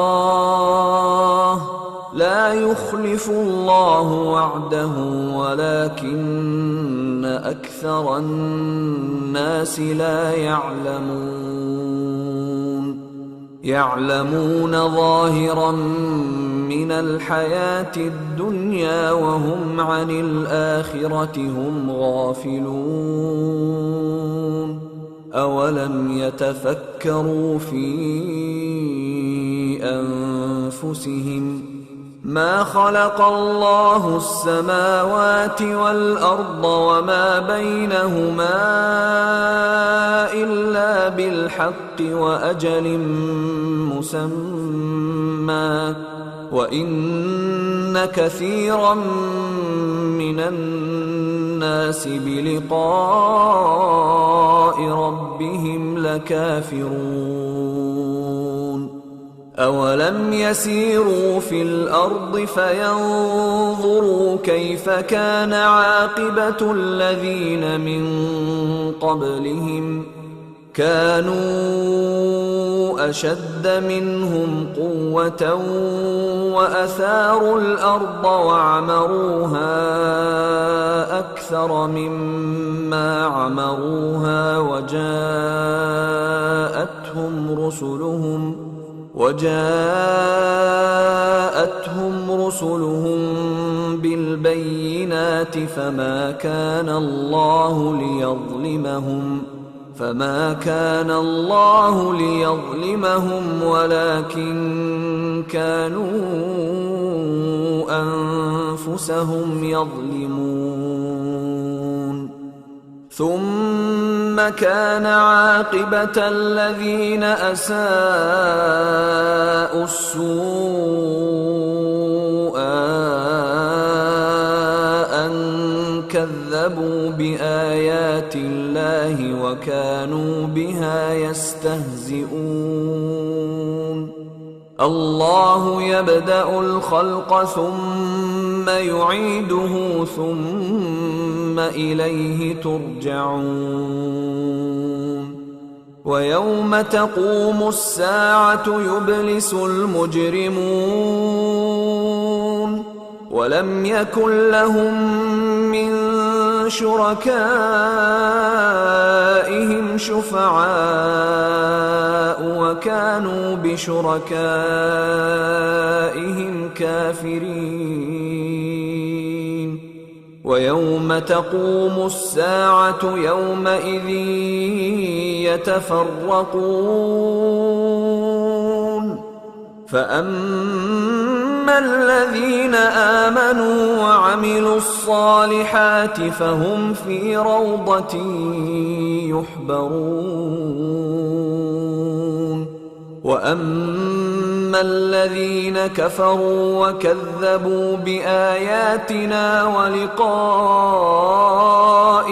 لا يخلف الله وعده ولكن أكثر الناس لا يعلمون ظاهرا من الحياة الدنيا وهم عن الآخرة هم غافلون. أولم يتفكروا في أنفسهم ما خلق الله السماوات والأرض وما بينهما إلا بالحق وأجل مسمى وإن كثيرا من الناس بلقاء ربهم لكافرون. أولم يسيروا في الأرض فينظروا كيف كان عاقبة الذين من قبلهم كانوا أشد منهم قوة وأثاروا الأرض وعمروها أكثر مما عمروها وجاءتهم رسلهم بالبينات فما كان الله ليظلمهم ولكن كانوا أنفسهم يظلمون ثم كان عاقبة الذين أساءوا السوء أن كذبوا بآيات الله وكانوا بها يستهزئون الله يبدأ الخلق ثم يعيده ثم إليه ترجعون ويوم تقوم الساعة يبلس المجرمون ولم يكن لهم من شركائهم شفعاء وكانوا بشركائهم كافرين ويوم تقوم الساعة يومئذ يتفرقون فأما الذين آمنوا وعملوا الصالحات فهم في روضة يحبرون وأما الذين كفروا وكذبوا بآياتنا ولقاء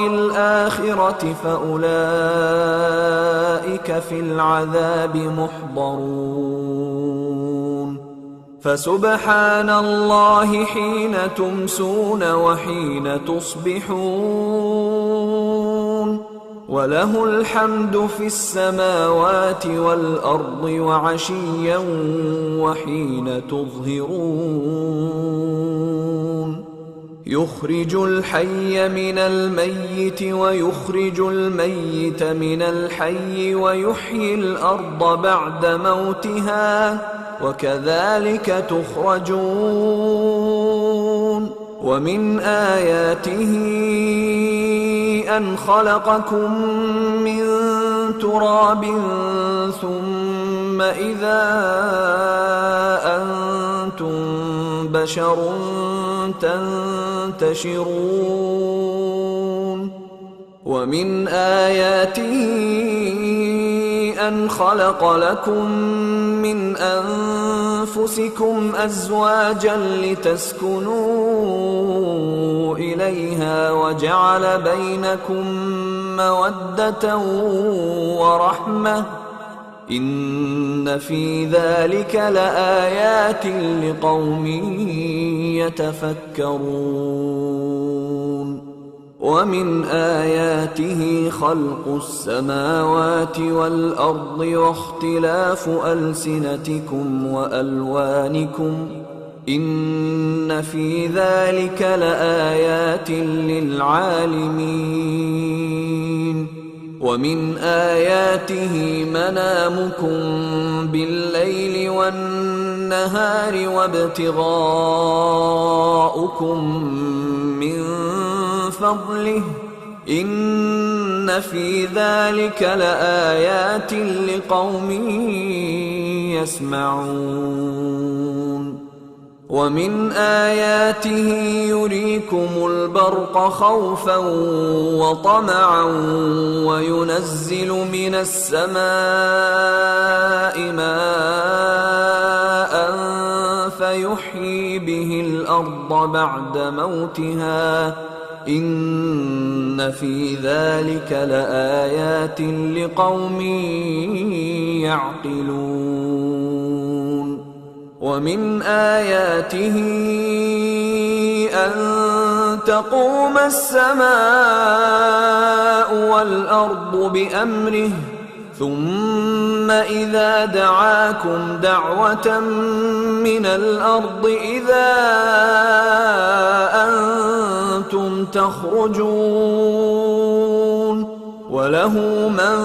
الآخرة فأولئك في العذاب محضرون فسبحان الله حين تمسون وحين تصبحون وله الحمد في السماوات والأرض وعشيا وحين تظهرون يخرج الحي من الميت ويخرج الميت من الحي ويحيي الأرض بعد موتها وكذلك تخرجون ومن آياته أن خلقكم من تراب ثم إذا أنتم بشر تنتشرون ومن آياته أن خلق لكم من أنفسكم أزواجا لتسكنوا إليها وجعل بينكم مودة ورحمة إن في ذلك لآيات لقوم يتفكرون ومن آياته خلق السماوات والأرض واختلاف ألسنتكم وألوانكم إن في ذلك لآيات للعالمين ومن آياته منامكم بالليل والنهار وابتغاؤكم من فضله إن في ذلك لآيات لقوم يسمعون ومن آياته يريكم البرق خوفا وطمعا وينزل من السماء ماء فيحيي به الأرض بعد موتها إن في ذلك لآيات لقوم يعقلون ومن آياته أن تقوم السماء والأرض بأمره ثم إذا دعاكم دعوة من الأرض إذا أنتم تخرجون وله من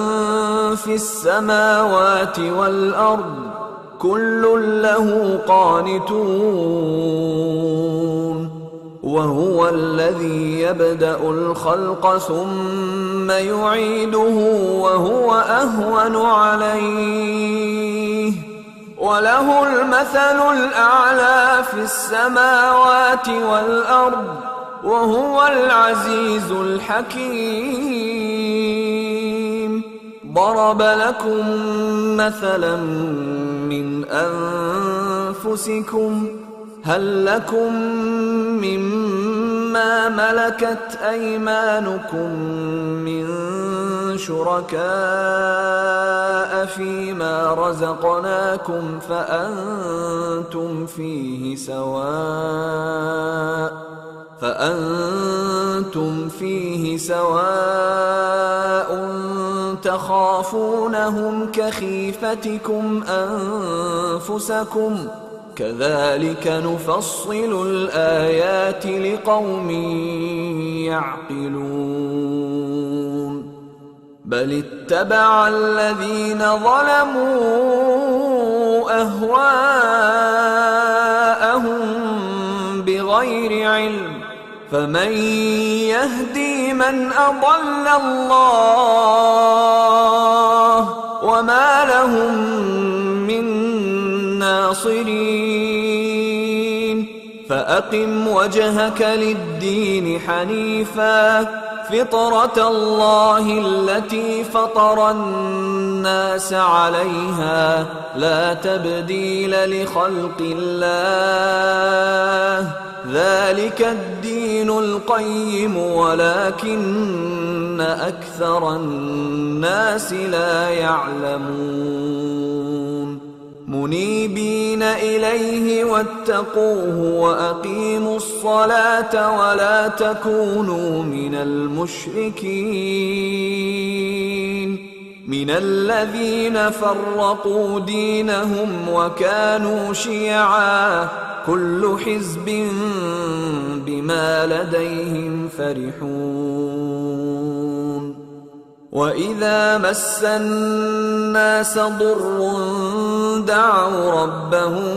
في السماوات والأرض كل له قانتون وهو الذي يبدأ الخلق ثم يعيده وهو أهون عليه وله المثل الأعلى في السماوات والأرض وهو العزيز الحكيم. ضرب لكم مثلا من أنفسكم هل لكم مما ملكت أيمانكم من شركاء فيما رزقناكم فأنتم فيه سواء تخافونهم كخيفتكم أنفسكم كذلك نفصل الآيات لقوم يعقلون بل اتبع الذين ظلموا أهواءهم بغير علم فمن يهدي من أضل الله وما لهم من ناصرين. فأقم وجهك للدين حنيفا فطرة الله التي فطر الناس عليها لا تبديل لخلق الله ذلك الدين القيم ولكن أكثر الناس لا يعلمون. منيبين إليه واتقوه وأقيموا الصلاة ولا تكونوا من المشركين من الذين فرقوا دينهم وكانوا شيعا كل حزب بما لديهم فرحون. وإذا مس الناس ضر دعوا ربهم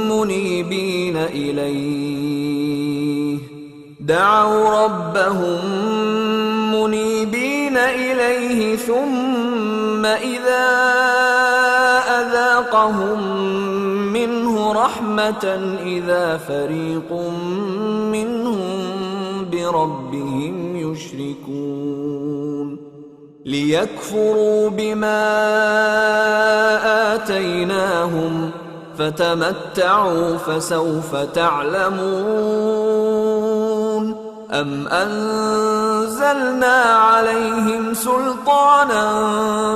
منيبين إليه ثم إذا أذاقهم منه رحمة إذا فريق منهم بربهم يشركون ليكفروا بما آتيناهم فتمتعوا فسوف تعلمون. أم أنزلنا عليهم سلطانا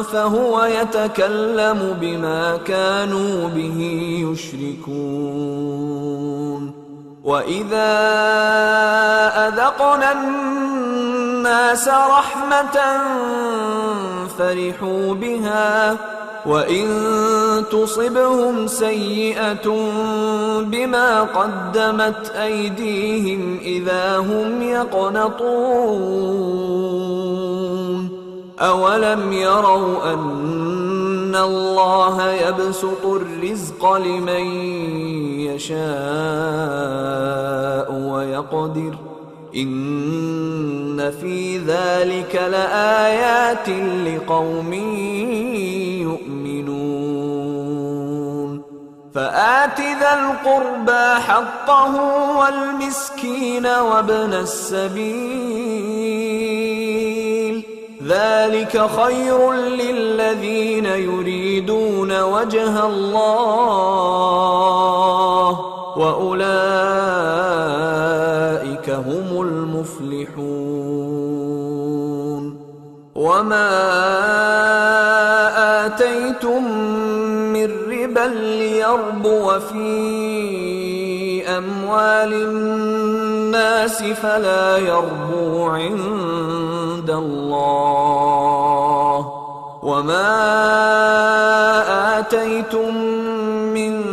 فهو يتكلم بما كانوا به يشركون. وإذا أذقنا الناس رحمة فرحوا بها وإن تصبهم سيئة بما قدمت أيديهم إذا هم يقنطون. أولم يروا أن الله يبسط الرزق لمن يشاء ويقدر إن في ذلك لآيات لقوم يؤمنون. فآت ذا القربى حقه والمسكين وابن السبيل ذلك خير للذين يريدون وجه الله وأولئك هم المفلحون. وما آتيتم من ربا ليربو في أموال الناس فلا يربو عند الله وما آتيتم من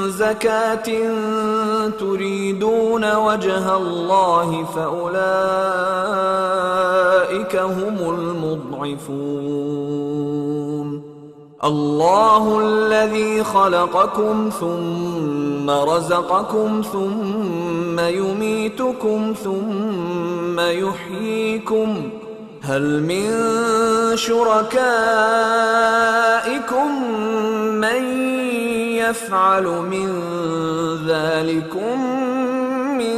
زكاة تريدون وجه الله فأولئك هم المضعفون. الله الذي خلقكم ثم رزقكم ثم يميتكم ثم يحييكم، هل من شركائكم من يفعل من ذلكم من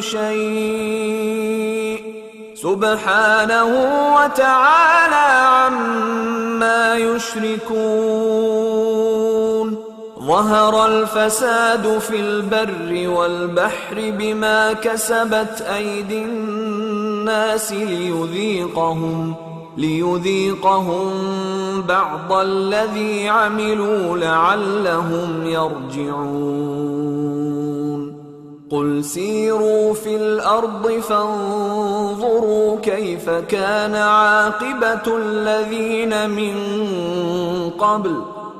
شيء؟ سبحانه وتعالى عما يشركون. ظهر الفساد في البر والبحر بما كسبت أيدي الناس ليذيقهم بعض الذي عملوا لعلهم يرجعون. قل سيروا في الأرض فانظروا كيف كان عاقبة الذين من قبل،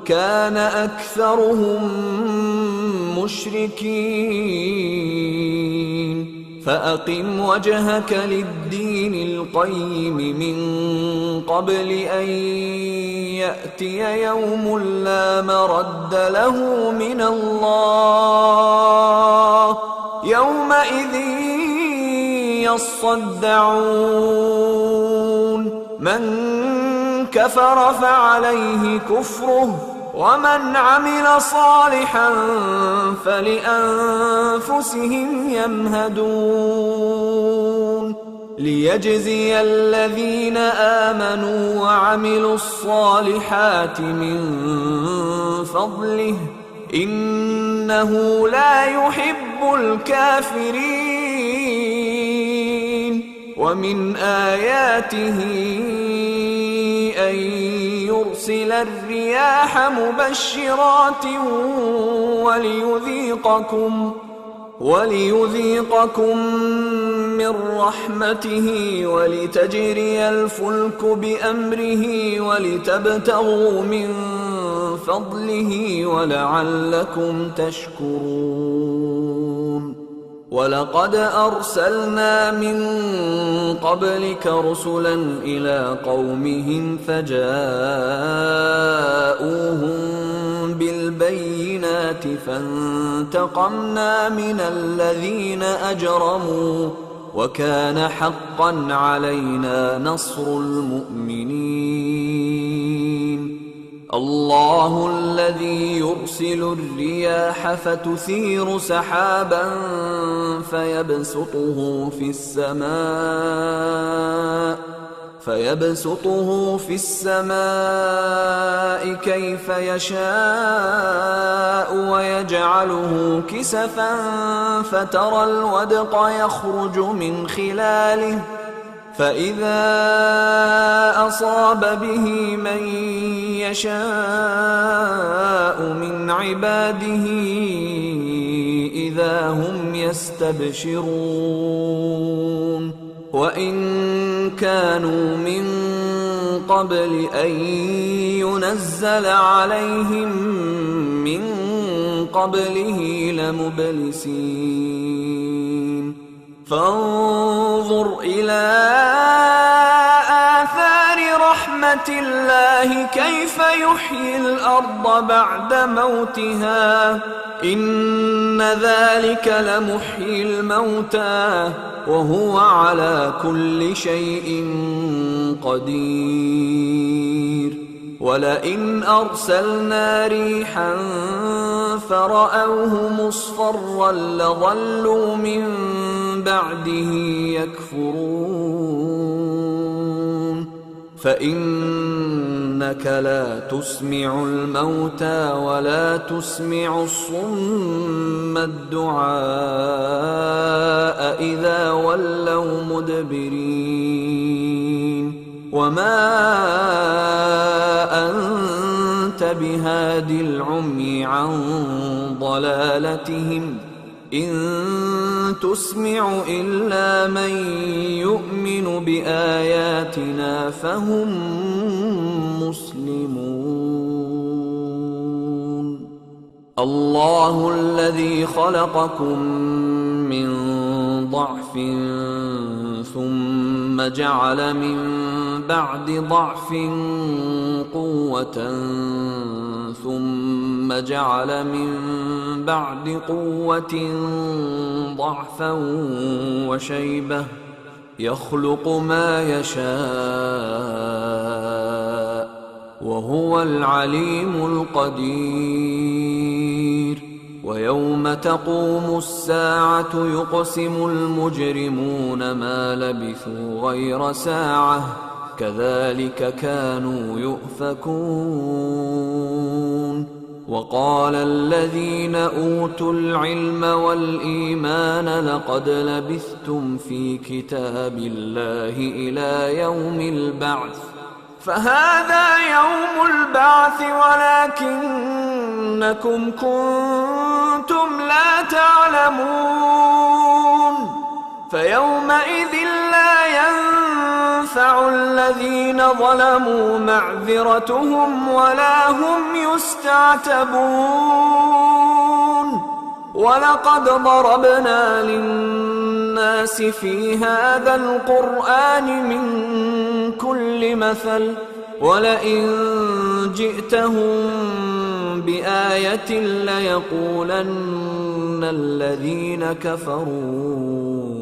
كان أكثرهم مشركين. فأقم وجهك للدين القيم من قبل أن يأتي يوم لا مرد له من الله، يومئذ يصدعون. من كفر فعليه كفره، ومن عمل صالحا فلأنفسهم يمهدون. ليجزي الذين آمنوا وعملوا الصالحات من فضله، إنه لا يحب الكافرين. ومن آياته أن يرسل الرياح مبشرات وليذيقكم من رحمته ولتجري الفلك بأمره ولتبتغوا من فضله ولعلكم تشكرون. ولقد أرسلنا من قبلك رسلا إلى قومهم فجاءوهم بالبينات فانتقمنا من الذين أجرموا، وكان حقا علينا نصر المؤمنين. الله الذي يرسل الرياح فتثير سحابا فيبسطه في السماء كيف يشاء ويجعله كسفا فترى الودق يخرج من خلاله، فإذا أصاب به من يشاء من عباده إذا هم يستبشرون. وإن كانوا من قبل أن ينزل عليهم من قبله لمبلسين. فانظر إلى آثار رحمة الله كيف يحيي الأرض بعد موتها، إن ذلك لمحيي الموتى وهو على كل شيء قدير. ولئن أرسلنا ريحا فرأوه مصفرا لظلوا من بعده يكفرون. فإنك لا تسمع الموتى ولا تسمع الصم الدعاء إذا ولوا مدبرين. وما أنت بهاد العمي عن ضلالتهم، إن تسمع إلا من يؤمن بآياتنا فهم مسلمون. الله الذي خلقكم من ضعف ثم جعل من بعد ضعف قوة ثم جعل من بعد قوة ضعفا وشيبة يخلق ما يشاء وهو العليم القدير. ويوم تقوم الساعة يقسم المجرمون ما لبثوا غير ساعة كذلك كانوا يؤفكون. وقال الذين أوتوا العلم والإيمان لقد لبثتم في كتاب الله إلى يوم البعث فهذا يوم البعث ولكنكم كنتم لا تعلمون. فيومئذ لا ينفع الذين ظلموا معذرتهم ولا هم يستعتبون. ولقد ضربنا للناس في هذا القرآن من كل مثل ولئن جئتهم بآية ليقولن الذين كفروا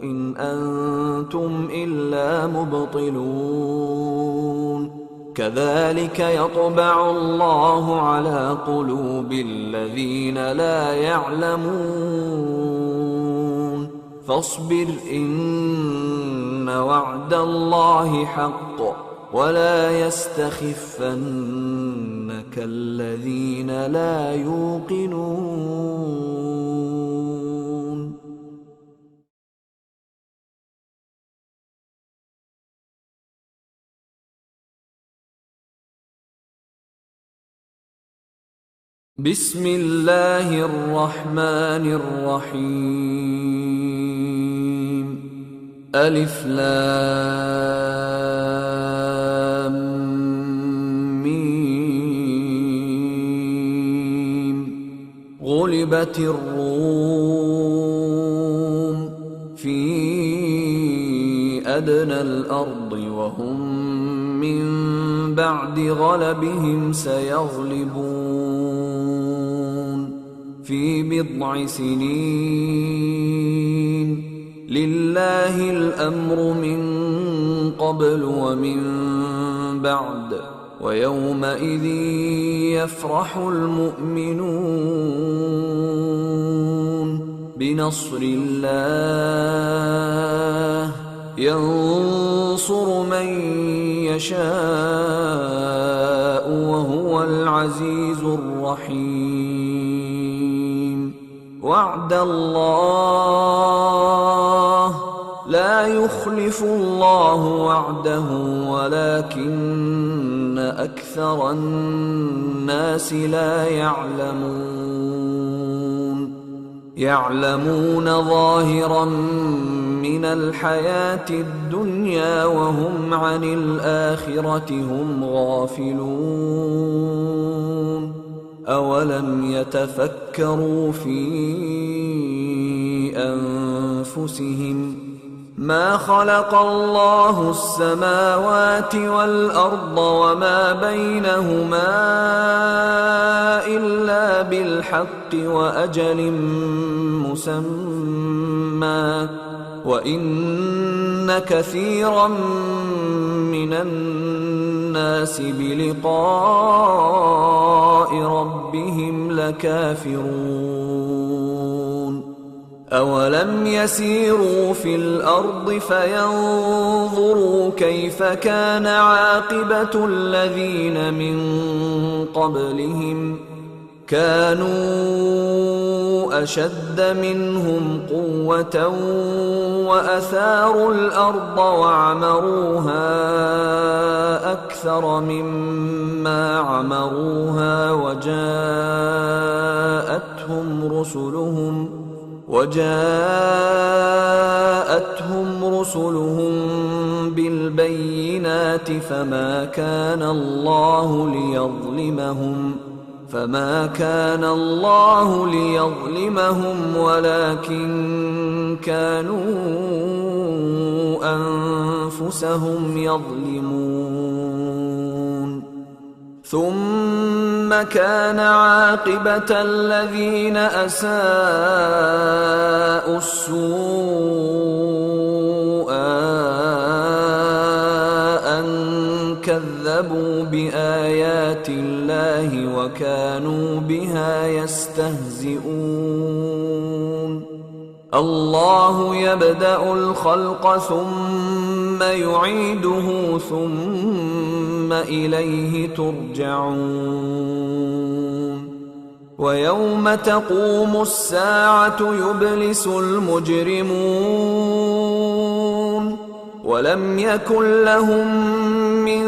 إن أنتم إلا مبطلون. كذلك يطبع الله على قلوب الذين لا يعلمون. فاصبر إن وعد الله حق ولا يستخفنك الذين لا يوقنون. بسم الله الرحمن الرحيم. ألف لام ميم. غلبت الروم في أدنى الأرض وهم من بعد غلبهم سيغلبون في بضع سنين. لله الأمر من قبل ومن بعد ويومئذ يفرح المؤمنون بنصر الله ينصر من يشاء وهو العزيز الرحيم. وعد الله لا يخلف الله وعده ولكن أكثر الناس لا يعلمون ظاهرا من الحياة الدنيا وهم عن الآخرة هم غافلون. أولم يتفكروا في أنفسهم ما خلق الله السماوات والأرض وما بينهما إلا بالحق وأجل مسمى وإن كثيرا من الناس بلقاء ربهم لكافرون. أولم يسيروا في الأرض فينظروا كيف كان عاقبة الذين من قبلهم كانوا أشد منهم قوة وأثاروا الأرض وعمروها أكثر مما عمروها وجاءتهم رسلهم بالبينات فما كان الله ليظلمهم ولكن كانوا أنفسهم يظلمون. ثم كان عاقبة الذين أساءوا السوء أن كذبوا بآيات الله وكانوا بها يستهزئون. الله يبدأ الخلق ثم يعيده ثم إليه ترجعون. ويوم تقوم الساعة يبلس المجرمون ولم يكن لهم من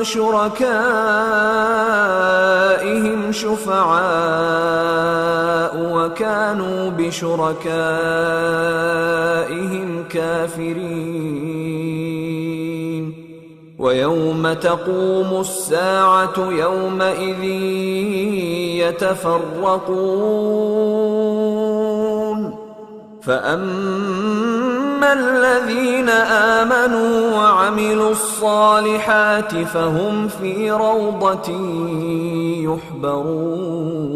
شركائهم شفعاء وكانوا بشركائهم كافرين. ويوم تقوم الساعة يومئذ يتفرقون فأما الذين آمنوا وعملوا الصالحات فهم في روضة يحبرون.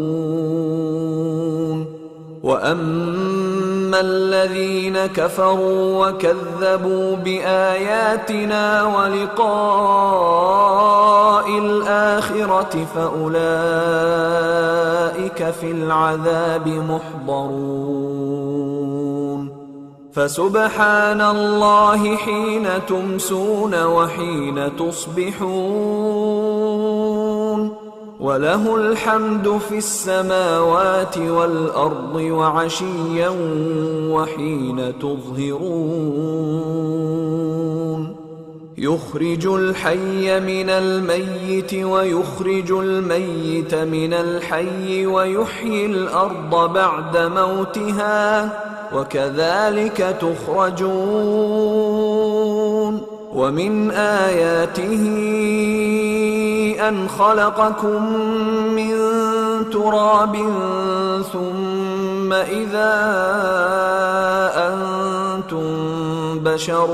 وأما الذين كفروا وكذبوا بآياتنا ولقاء الآخرة فأولئك في العذاب محضرون. فسبحان الله حين تمسون وحين تصبحون وله الحمد في السماوات والأرض وعشيا وحين تظهرون. يخرج الحي من الميت ويخرج الميت من الحي ويحيي الأرض بعد موتها وكذلك تخرجون. ومن آياته أن خلقكم من تراب ثم إذا أنتم بشر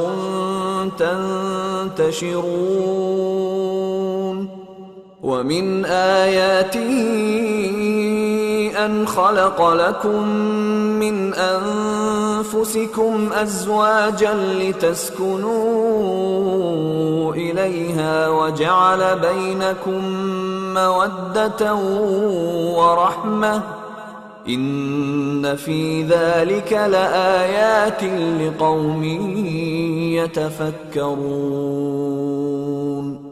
تنتشرون. ومن آياته أن خلق لكم من أنفسكم أزواجا لتسكنوا إليها وجعل بينكم مودة ورحمة إن في ذلك لآيات لقوم يتفكرون.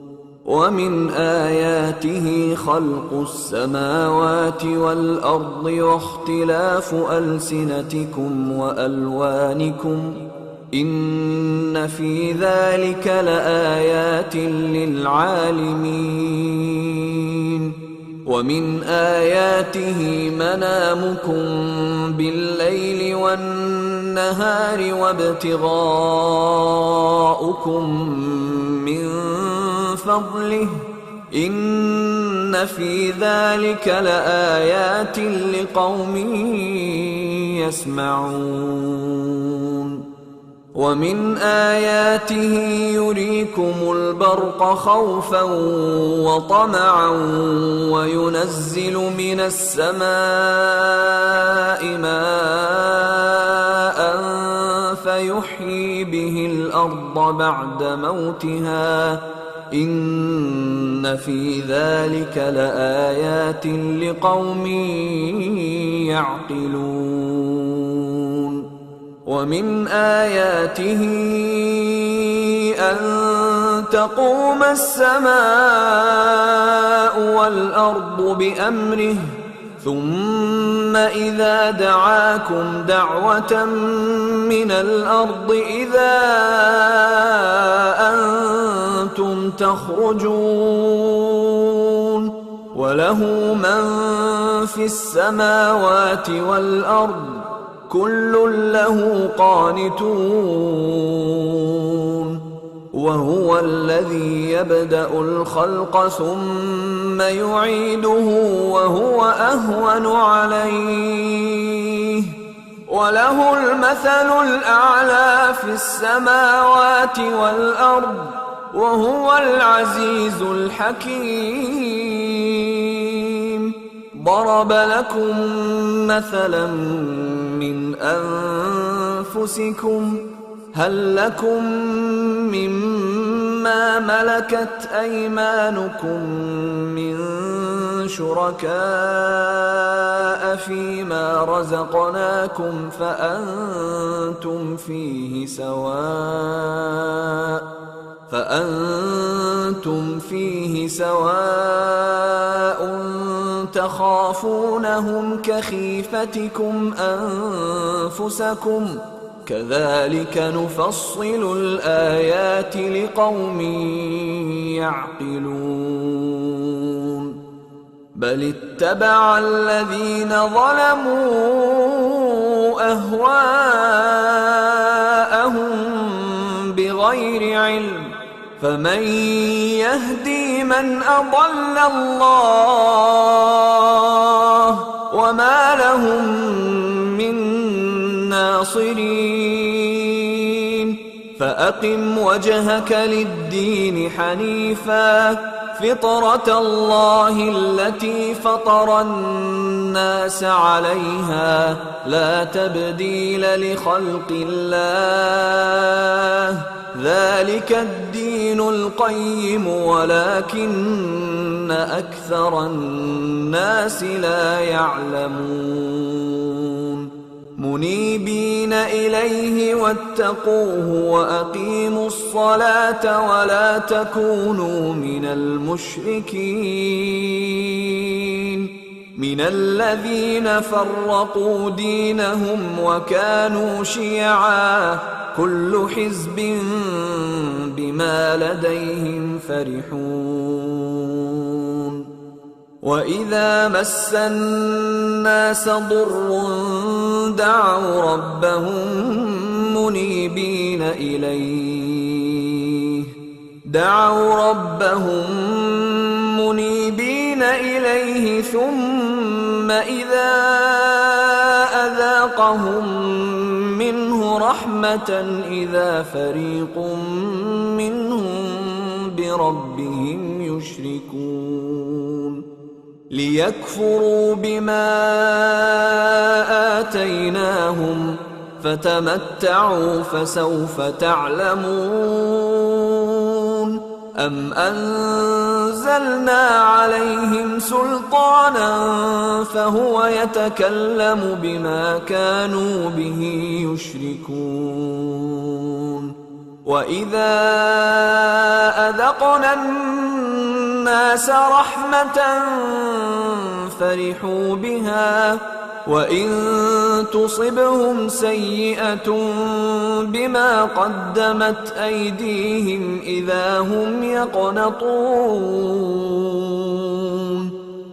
ومن آياته خلق السماوات والأرض واختلاف ألسنتكم وألوانكم إن في ذلك لآيات للعالمين. ومن آياته منامكم بالليل والنهار وابتغاؤكم من فضله إن في ذلك لآيات لقوم يسمعون. ومن آياته يريكم البرق خوفا وطمعا وينزل من السماء ماء فيحيي به الأرض بعد موتها إن في ذلك لآيات لقوم يعقلون. ومن آياته أن تقوم السماء والأرض بأمره ثم إذا دعاكم دعوة من الأرض إذا أنتم تخرجون. وله من في السماوات والأرض كل له قانتون وهو الذي يبدأ الخلق ثم يعيده وهو أهون عليه وله المثل الأعلى في السماوات والأرض وهو العزيز الحكيم. ضرب لكم مثلا من أنفسكم هل لكم مما ملكت أيمانكم من شركاء فيما رزقناكم فأنتم فيه سواء تخافونهم كخيفتكم أنفسكم كذلك نفصل الآيات لقوم يعقلون. بل اتبع الذين ظلموا أهواءهم بغير علم فمن يهدي من أضل الله وما لهم من ناصرين. فأقم وجهك للدين حنيفا فطرة الله التي فطر الناس عليها لا تبديل لخلق الله ذلك الدين القيم ولكن أكثر الناس لا يعلمون. منيبين إليه واتقوه وأقيموا الصلاة ولا تكونوا من المشركين من الذين فرقوا دينهم وكانوا شيعا كل حزب بما لديهم فرحون. وإذا مس الناس ضر دعوا ربهم منيبين إليه ثم إذا أذاقهم منه رحمة إذا فريق منهم بربهم يشركون. ليكفروا بما آتيناهم فتمتعوا فسوف تعلمون. أم أنزلنا عليهم سلطانا فهو يتكلم بما كانوا به يشركون. وإذا أذقنا الناس رحمة فرحوا بها وإن تصبهم سيئة بما قدمت أيديهم إذا هم يقنطون.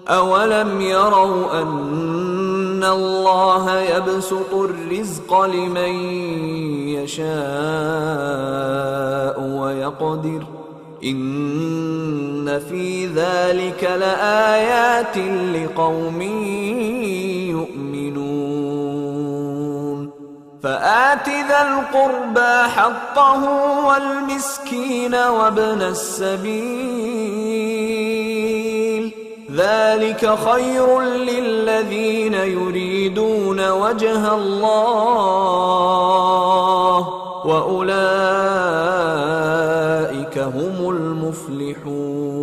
أولم يروا أن الله يبسط الرزق لمن يشاء ويقدر إن في ذلك لآيات لقوم يؤمنون. فآت ذا القربى حقه والمسكين وابن السبيل ذلك خير للذين يريدون وجه الله وأولئك هم المفلحون.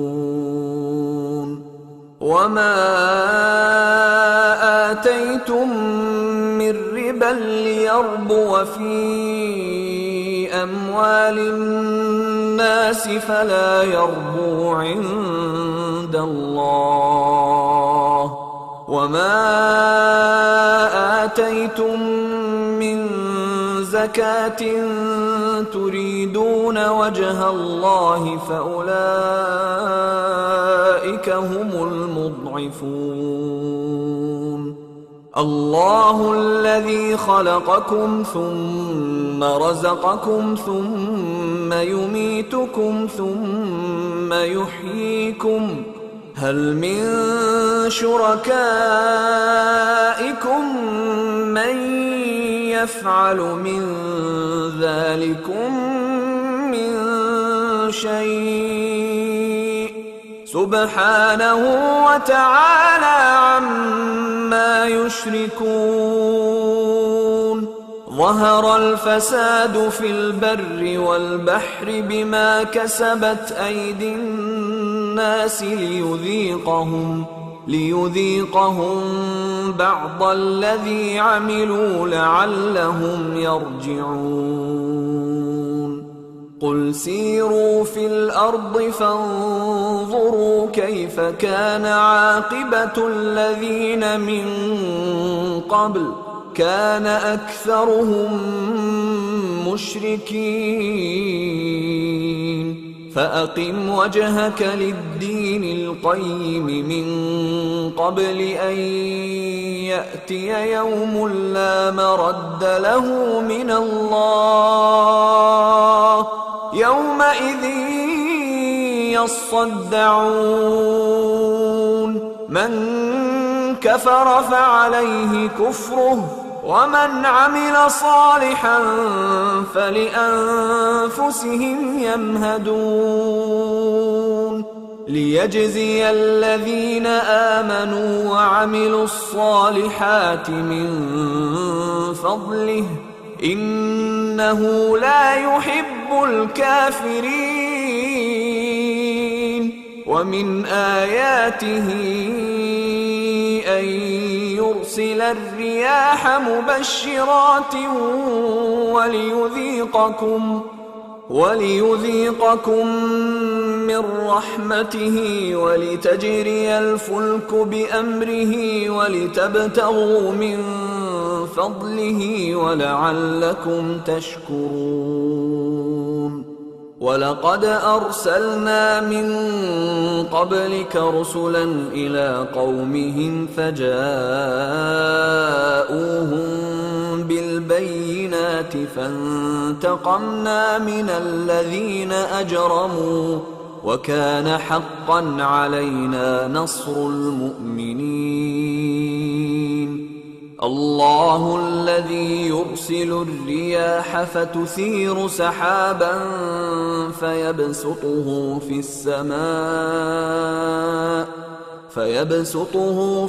وما آتيتم من ربا ليربو في أموال الناس فلا يربو عند الله وما آتيتم من زكاة تريدون وجه الله فأولئك هم المضعفون. الله الذي خلقكم ثم رزقكم ثم يميتكم ثم يحييكم، هل من شركائكم من يفعل من ذلكم من شيء؟ سبحانه وتعالى عما يشركون. ظهر الفساد في البر والبحر بما كسبت أيدي الناس ليذيقهم بعض الذي عملوا لعلهم يرجعون. قل سيروا في الأرض فانظروا كيف كان عاقبة الذين من قبل، كان أكثرهم مشركين. فأقم وجهك للدين القيم من قبل أن يأتي يوم لا مرد له من الله، يومئذ يصدعون. من كفر فعليه كفره، ومن عمل صالحا فلأنفسهم يمهدون. ليجزي الذين آمنوا وعملوا الصالحات من فضله، إنه لا يحب الكافرين. ومن آياته أن يرسل الرياح مبشرات وليذيقكم من رحمته ولتجري الفلك بأمره ولتبتغوا من فضله ولعلكم تشكرون. ولقد أرسلنا من قبلك رسلا إلى قومهم فجاءوهم بالبينات فانتقمنا من الذين أجرموا، وكان حقا علينا نصر المؤمنين. الله الذي يرسل الرياح فتثير سحابا فيبسطه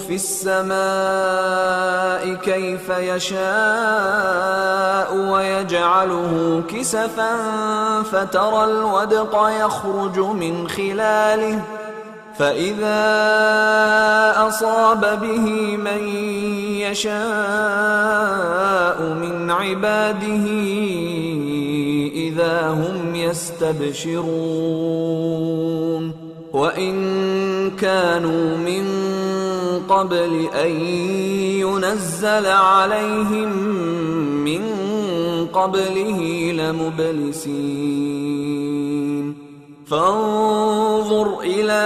في السماء كيف يشاء ويجعله كسفا فترى الودق يخرج من خلاله، فإذا أصاب به من يشاء من عباده إذا هم يستبشرون. وإن كانوا من قبل أن ينزل عليهم من قبله لمبلسين. فانظر إلى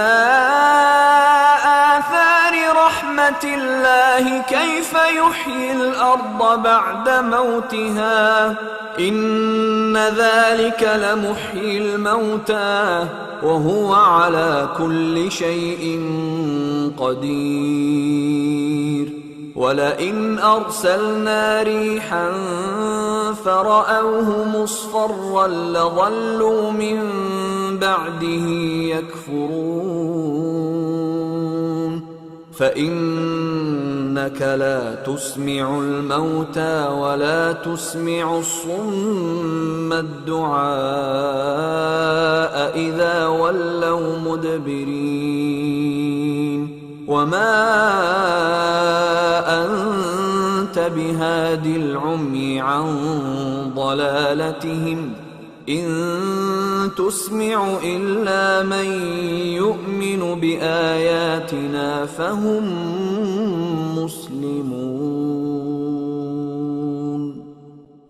آثار رحمة الله كيف يحيي الأرض بعد موتها، إن ذلك لمحيي الموتى وهو على كل شيء قدير. ولئن أرسلنا ريحا فرأوه مصفرا لظلوا من بعده يكفرون. فإنك لا تسمع الموتى ولا تسمع الصم الدعاء إذا ولوا مدبرين. وما أنت بهاد العمي عن ضلالتهم، إن تسمع إلا من يؤمن بآياتنا فهم مسلمون.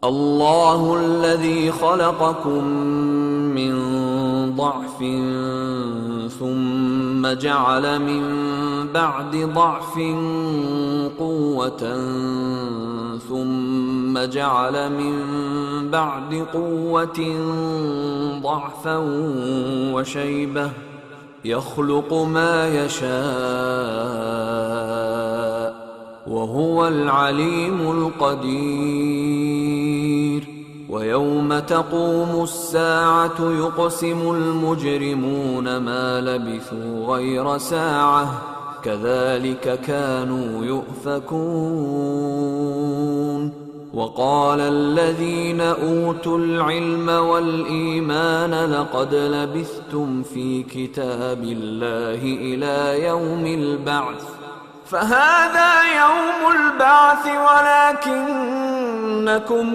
الله الذي خلقكم من ضعف ثم جعل من بعد ضعف قوة ثم جعل من بعد قوة ضعفا وشيبة يخلق ما يشاء وهو العليم القدير ويوم تقوم الساعة يقسم المجرمون ما لبثوا غير ساعة كذلك كانوا يؤفكون وقال الذين أوتوا العلم والإيمان لقد لبثتم في كتاب الله إلى يوم البعث فهذا يوم البعث ولكنكم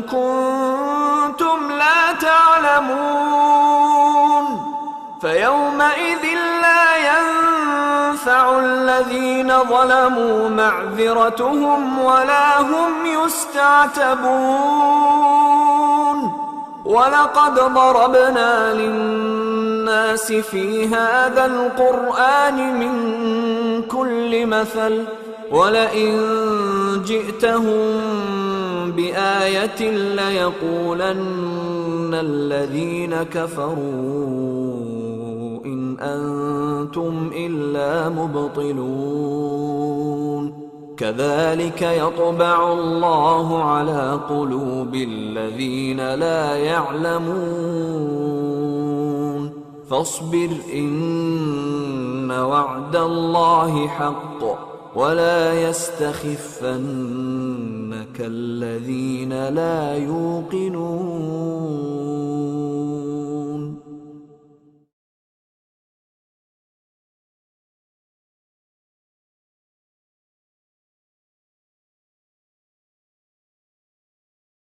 كنتم لا تعلمون فيومئذ لا ينفع الذين ظلموا معذرتهم ولا هم يستعتبون ولقد ضربنا للناس في هذا القرآن من كل مثل ولئن جئتهم بآية ليقولن الذين كفروا إن أنتم إلا مبطلون كذلك يطبع الله على قلوب الذين لا يعلمون فاصبر إن وعد الله حق ولا يستخفنك الذين لا يوقنون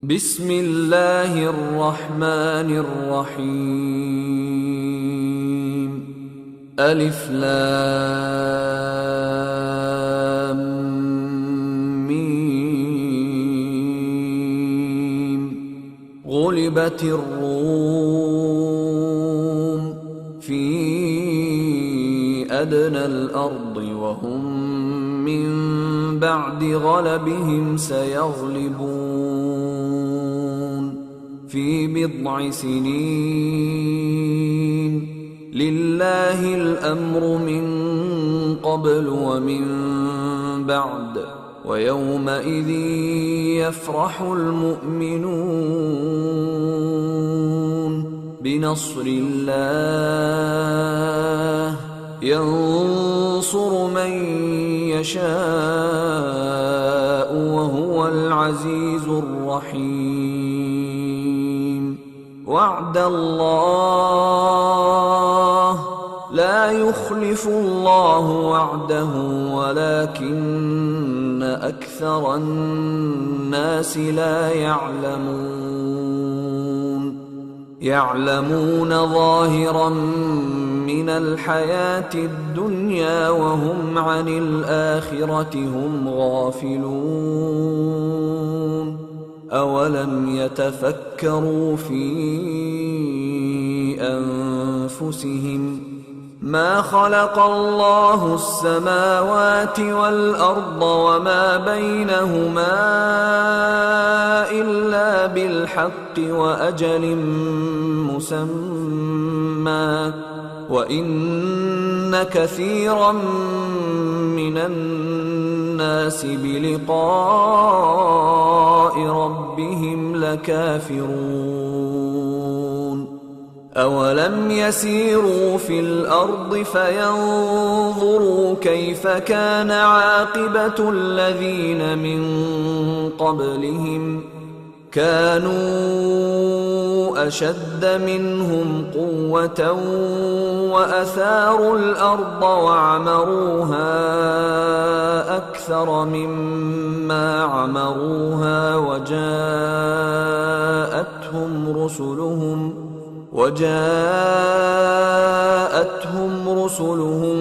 بسم الله الرحمن الرحيم ألف لام ميم غلبت الروم في أدنى الأرض وهم من بعد غلبهم سيغلبون في بضع سنين لله الأمر من قبل ومن بعد ويومئذ يفرح المؤمنون بنصر الله ينصر من يشاء وهو العزيز الرحيم وعد الله لا يخلف الله وعده ولكن أكثر الناس لا يعلمون ظاهرا من الحياة الدنيا وهم عن الآخرة هم غافلون أولم يتفكروا في أنفسهم ما خلق الله السماوات والأرض وما بينهما إلا بالحق وأجل مسمى وإن كثيرا من الناس بلقاء ربهم لكافرون أولم يسيروا في الأرض فينظروا كيف كان عاقبة الذين من قبلهم كانوا أشد منهم قوة وأثاروا الأرض وعمروها أكثر مما عمروها وجاءتهم رسلهم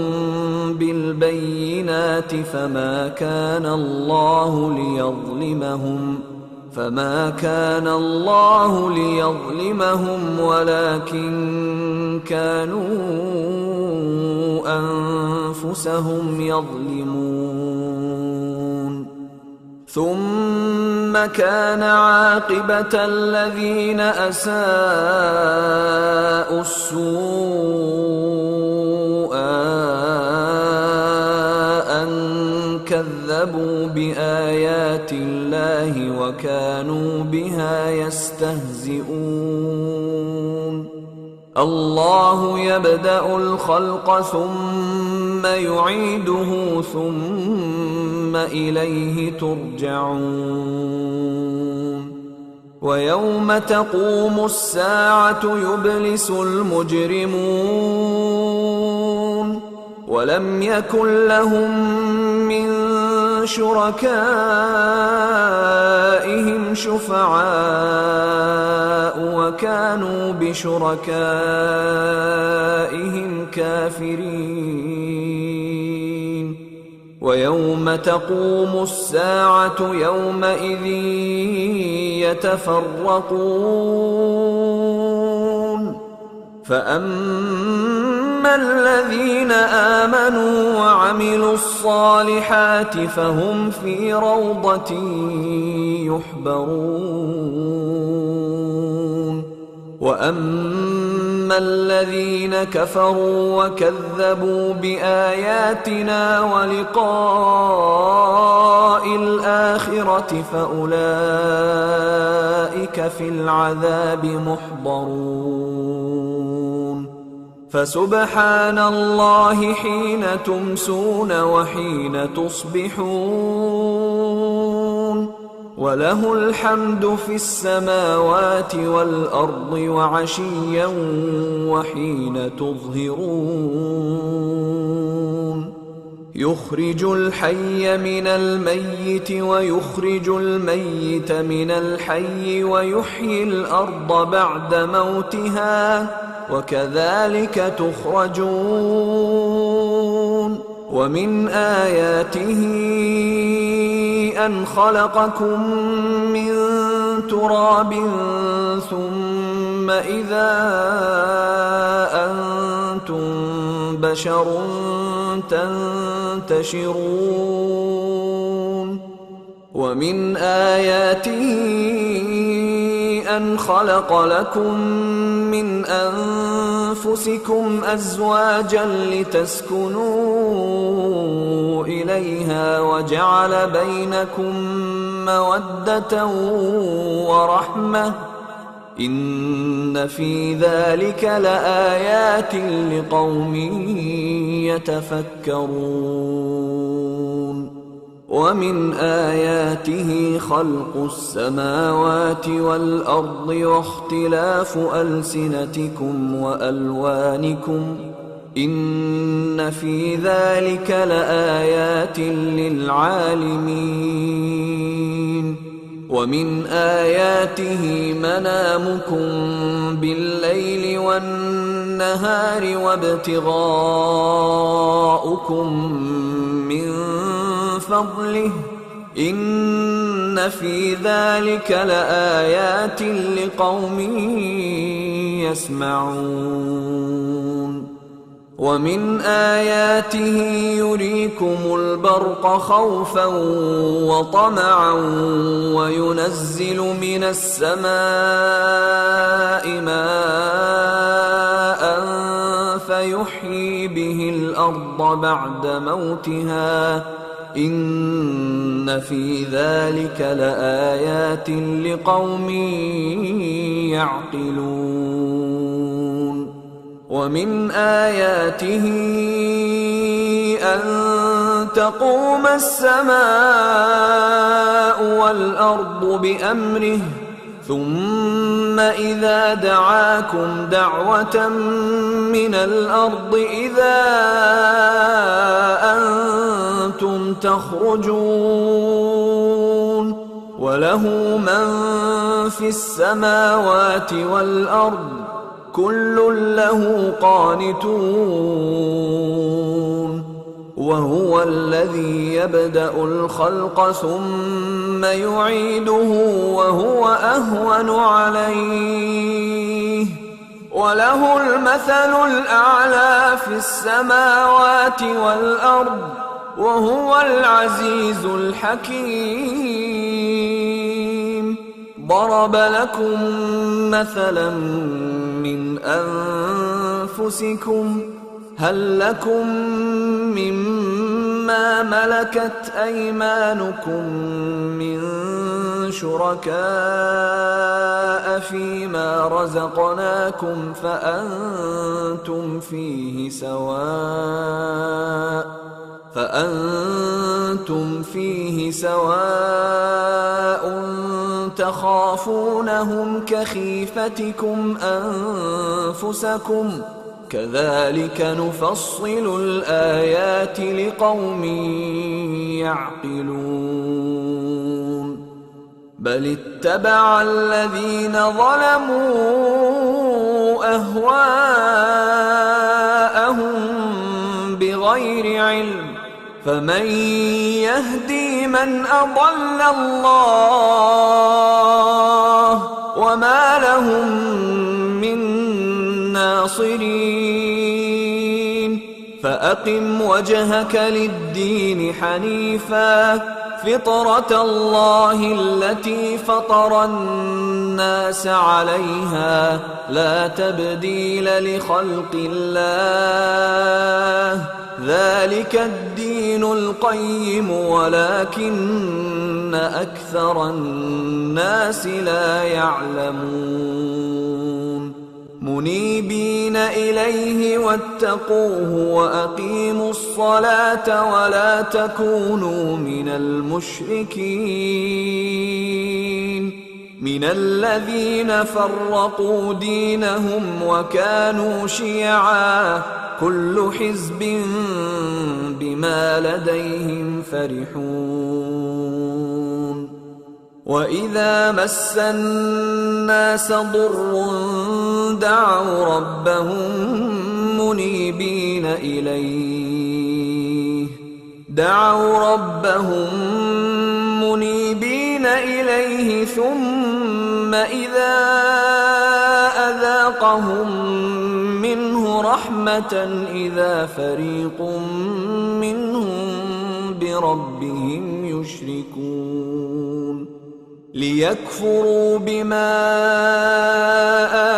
بالبينات فما كان الله ليظلمهم فما كان الله ليظلمهم ولكن كانوا أنفسهم يظلمون. ثم كان عاقبة الذين أساءوا السوء أن كذبوا بآيات الله وكانوا بها يستهزئون. الله يبدأ الخلق ثم يعيده ثم إليه ترجعون. ويوم تقوم الساعة يبلس المجرمون ولم يكن لهم من شركائهم شفعاء وكانوا بشركائهم كافرين. ويوم تقوم الساعة يومئذ يتفرقون فأما الذين آمنوا وعملوا الصالحات فهم في روضة يحبرون. وأما الذين كفروا وكذبوا بآياتنا ولقاء الآخرة فأولئك في العذاب محضرون. فسبحان الله حين تمسون وحين تصبحون وله الحمد في السماوات والأرض وعشيا وحين تظهرون. يخرج الحي من الميت ويخرج الميت من الحي ويحيي الأرض بعد موتها وكذلك تخرجون. ومن آياته أن خلقكم من تراب ثم إذا أنتم بشر تنتشرون. ومن آياته أن خلق لكم من أنفسكم أزواجا لتسكنوا إليها وجعل بينكم مودة ورحمة إن في ذلك لآيات لقوم يتفكرون. ومن آياته خلق السماوات والأرض واختلاف ألسنتكم وألوانكم إن في ذلك لآيات للعالمين. ومن آياته منامكم بالليل والنهار وابتغاؤكم من فضله إن في ذلك لآيات لقوم يسمعون. ومن آياته يريكم البرق خوفا وطمعا وينزل من السماء ماء فيحيي به الأرض بعد موتها إن في ذلك لآيات لقوم يعقلون. ومن آياته أن تقوم السماء والأرض بأمره ثم إذا دعاكم دعوة من الأرض إذا أنتم تخرجون. وله من في السماوات والأرض كل له قانتون. وهو الذي يبدأ الخلق ثم يعيده وهو أهون عليه وله المثل الأعلى في السماوات والأرض وهو العزيز الحكيم. ضرب لكم مثلا من أنفسكم هل لكم مما ملكت أيمانكم من شركاء فيما رزقناكم فأنتم فيه سواء تخافونهم كخيفتكم أنفسكم كذلك نفصل الآيات لقوم يعقلون. بل اتبع الذين ظلموا أهواءهم بغير علم فمن يهدي من أضل الله وما لهم من ناصرين. فأقم وجهك للدين حنيفا فطرة الله التي فطر الناس عليها لا تبديل لخلق الله ذلك الدين القيم ولكن أكثر الناس لا يعلمون. منيبين إليه واتقوه وأقيموا الصلاة ولا تكونوا من المشركين من الذين فرقوا دينهم وكانوا شيعا كل حزب بما لديهم فرحون. وإذا مس الناس ضر دعوا ربهم منيبين إليه ثم إذا أذاقهم منه رحمة إذا فريق منهم بربهم يشركون. ليكفروا بما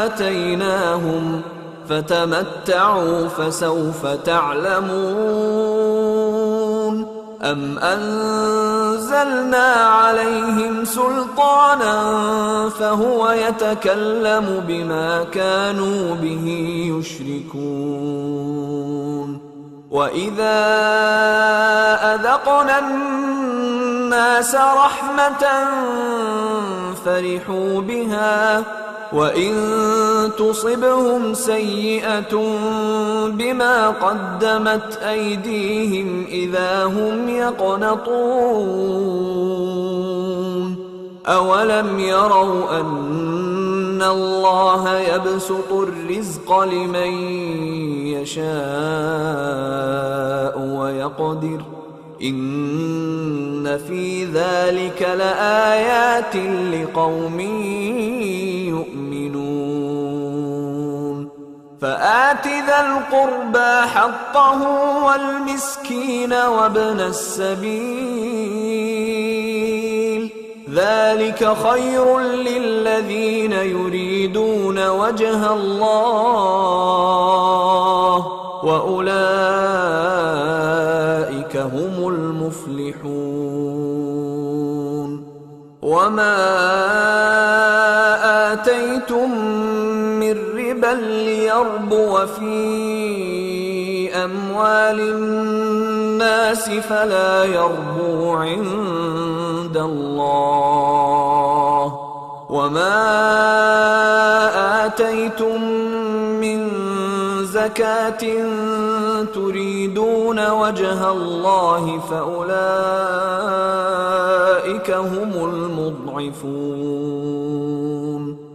آتيناهم فتمتعوا فسوف تعلمون. أم أنزلنا عليهم سلطانا فهو يتكلم بما كانوا به يشركون. وإذا أذقنا الناس رحمة فرحوا بها وإن تصبهم سيئة بما قدمت أيديهم إذا هم يقنطون. أولم يروا أن الله يبسط الرزق لمن يشاء ويقدر إن في ذلك لآيات لقوم يؤمنون. فآت ذا القربى حقه والمسكين وابن السبيل ذلك خير للذين يريدون وجه الله وأولئك هم المفلحون. وما آتيتم من ربا ليربو في أموال الناس فلا يربو عند الله وما آتيتم من زكاة تريدون وجه الله فأولئك هم المضعفون.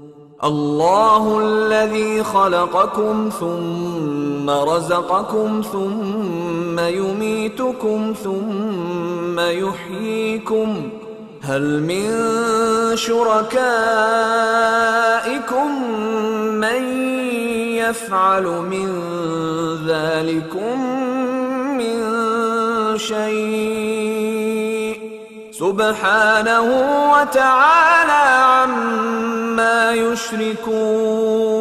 الله الذي خلقكم ثم رزقكم ثم ثم يميتكم ثم يحييكم هل من شركائكم من يفعل من ذلكم من شيء سبحانه وتعالى عما يشركون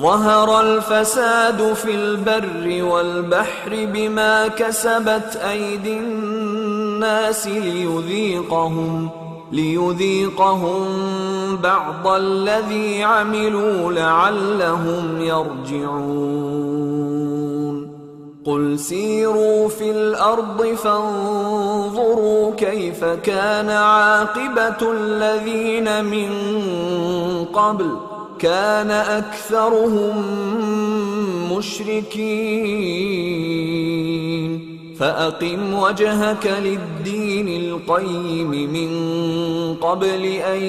ظهر الفساد في البر والبحر بما كسبت أيدي الناس ليذيقهم بعض الذي عملوا لعلهم يرجعون قل سيروا في الأرض فانظروا كيف كان عاقبة الذين من قبل كان أكثرهم مشركين فأقم وجهك للدين القيم من قبل أن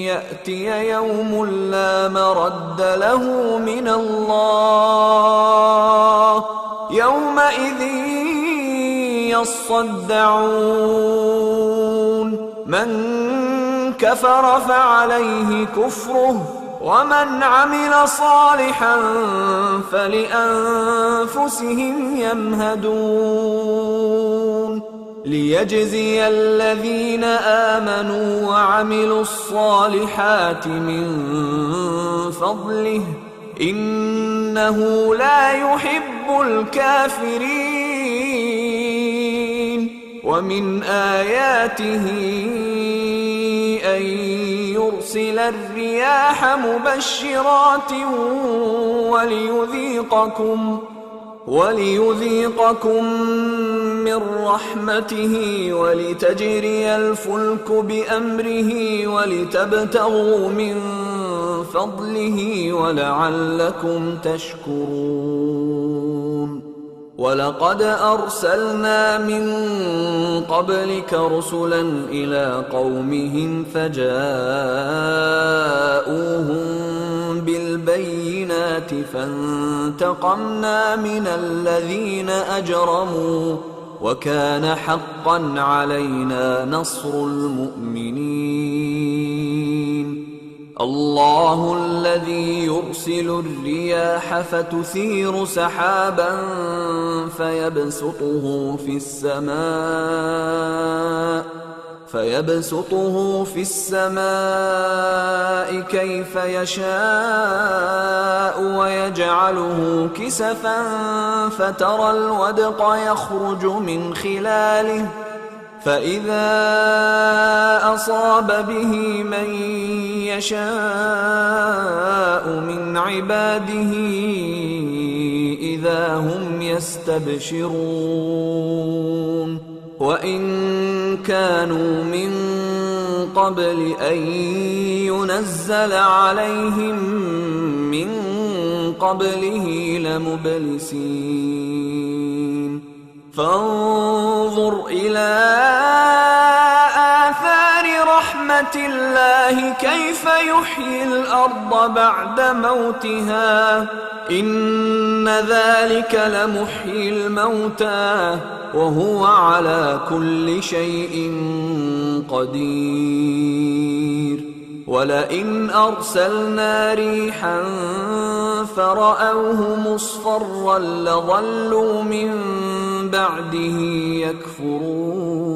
يأتي يوم لا مرد له من الله يومئذ يصدعون من كفر فعليه كفره ومن عمل صالحا فلأنفسهم يمهدون ليجزي الذين آمنوا وعملوا الصالحات من فضله إنه لا يحب الكافرين ومن آياته أن يرسل الرياح مبشرات وليذيقكم من رحمته ولتجري الفلك بأمره ولتبتغوا من فضله ولعلكم تشكرون ولقد أرسلنا من قبلك رسلا إلى قومهم فجاءوهم بالبينات فانتقمنا من الذين أجرموا وكان حقا علينا نصر المؤمنين الله الذي يرسل الرياح فتثير سحابا فيبسطه في السماء كيف يشاء ويجعله كسفا فترى الودق يخرج من خلاله فإذا أصاب به من يشاء من عباده إذا هم يستبشرون وإن كانوا من قبل أن ينزل عليهم من قبله لمبلسين فانظر إلى آثار رحمة الله كيف يحيي الأرض بعد موتها إن ذلك لمحيي الموتى وهو على كل شيء قدير ولئن أرسلنا ريحا فرأوه مصفرا لظلوا من بعده يكفرون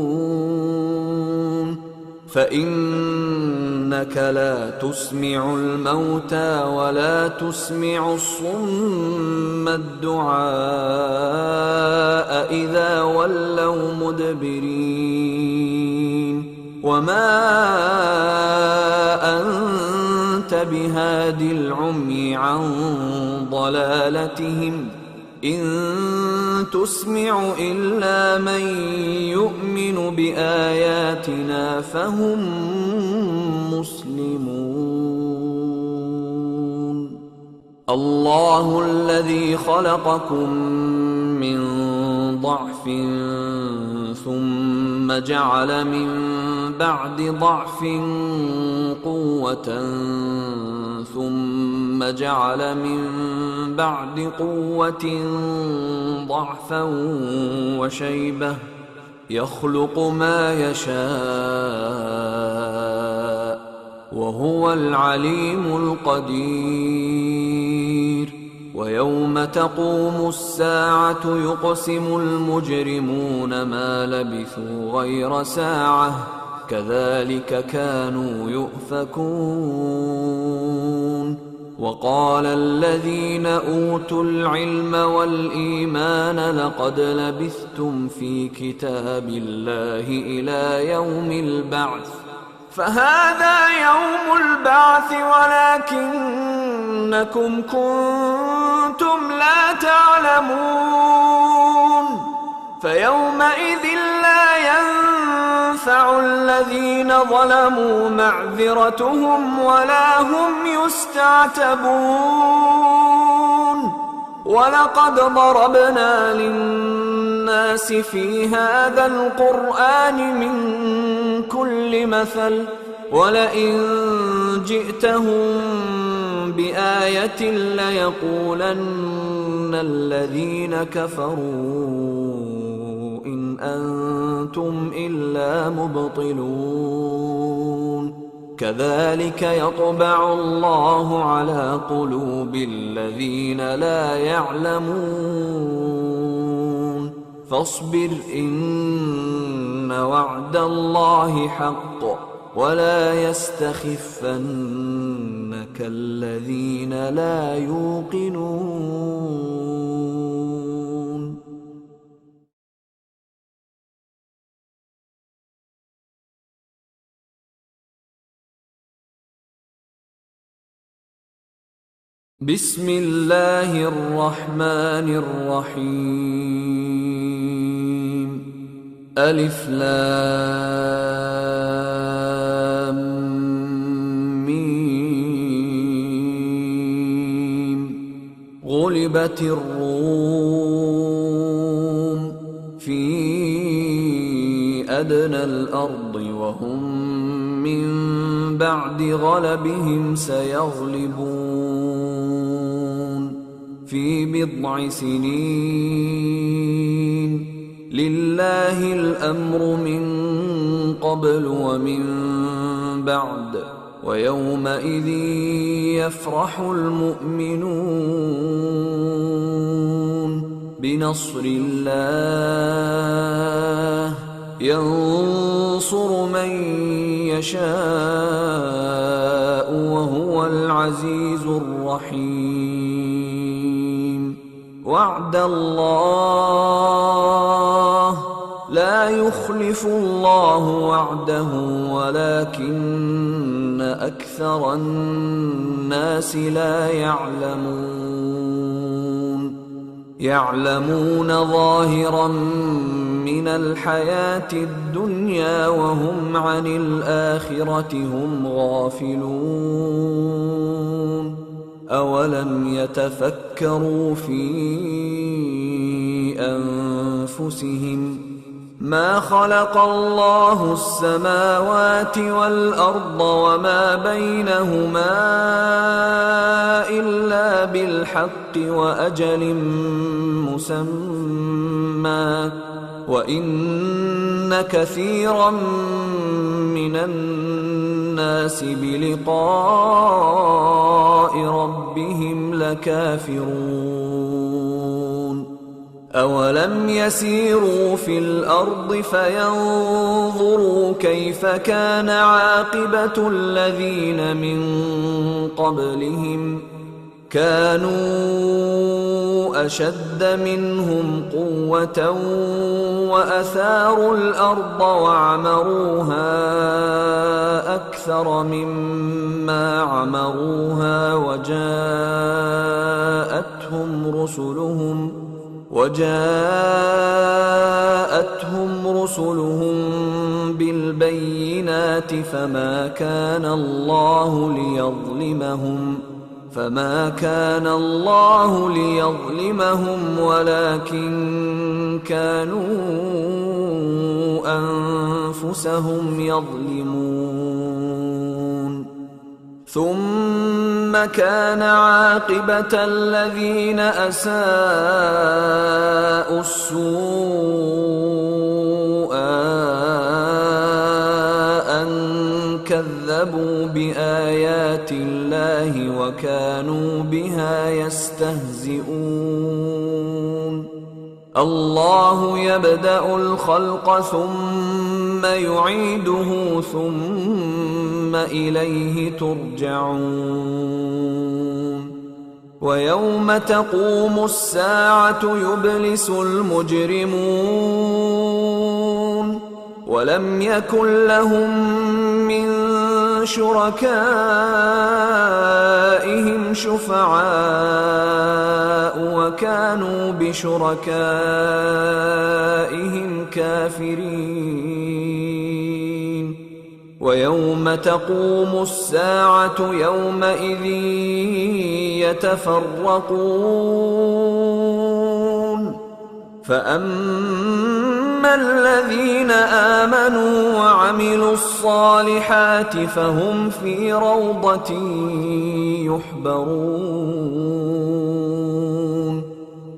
فإنك لا تسمع الموتى ولا تسمع الصم الدعاء إذا ولوا مدبرين وما أنت بهاد العمي عن ضلالتهم إن تسمع إلا من يؤمن بآياتنا فهم مسلمون الله الذي خلقكم من ضعف ثم جعل من بعد ضعف قوة ثم جعل من بعد قوة ضعفا وشيبة يخلق ما يشاء وهو العليم القدير. ويوم تقوم الساعة يقسم المجرمون ما لبثوا غير ساعة كذلك كانوا يؤفكون. وقال الذين أوتوا العلم والإيمان لقد لبثتم في كتاب الله إلى يوم البعث فهذا يوم البعث ولكنكم كنتم لا تعلمون. فيومئذ لا ينفع الذين ظلموا معذرتهم ولا هم يستعتبون. ولقد ضربنا للناس في هذا القرآن من كل مثل ولئن جئتهم بآية ليقولن الذين كفروا إن أنتم إلا مبطلون. كذلك يطبع الله على قلوب الذين لا يعلمون. فاصبر إن وعد الله حق ولا يستخفنك الذين لا يوقنون. بسم الله الرحمن الرحيم. ألف لام ميم. غلبت الروم في أدنى الأرض وهم من بعد غلبهم سيغلبون في بضع سنين. لله الأمر من قبل ومن بعد ويومئذ يفرح المؤمنون بنصر الله ينصر من يشاء وهو العزيز الرحيم. وعد الله لا يخلف الله وعده ولكن أكثر الناس لا يعلمون ظاهرا من الحياة الدنيا وهم عن الآخرة هم غافلون. أولم يتفكروا في أنفسهم ما خلق الله السماوات والأرض وما بينهما إلا بالحق وأجل مسمى وإن كثيرا من الناس بلقاء ربهم لكافرون. أولم يسيروا في الأرض فينظروا كيف كان عاقبة الذين من قبلهم كانوا أشد منهم قوة وأثاروا الأرض وعمروها أكثر مما عمروها وجاءتهم رسلهم بالبينات فما كان الله ليظلمهم ولكن كانوا أنفسهم يظلمون ثم كان عاقبة الذين أساءوا السوء أن كذبوا بآيات الله وكانوا بها يستهزئون الله يبدأ الخلق ثم يعيده ثم إليه ترجعون ويوم تقوم الساعة يبلس المجرمون ولم يكن لهم من شركائهم شفعاء وكانوا بشركائهم كافرين ويوم تقوم الساعة يومئذ يتفرقون فأما الذين آمنوا وعملوا الصالحات فهم في روضة يحبرون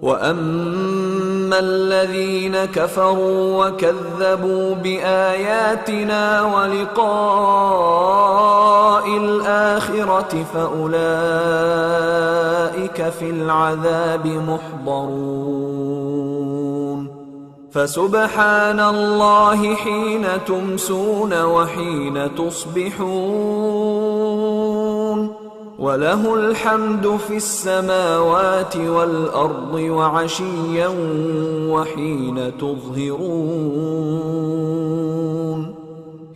وأما الذين كفروا وكذبوا بآياتنا ولقاء الآخرة فأولئك في العذاب محضرون فسبحان الله حين تمسون وحين تصبحون وله الحمد في السماوات والأرض وعشيا وحين تظهرون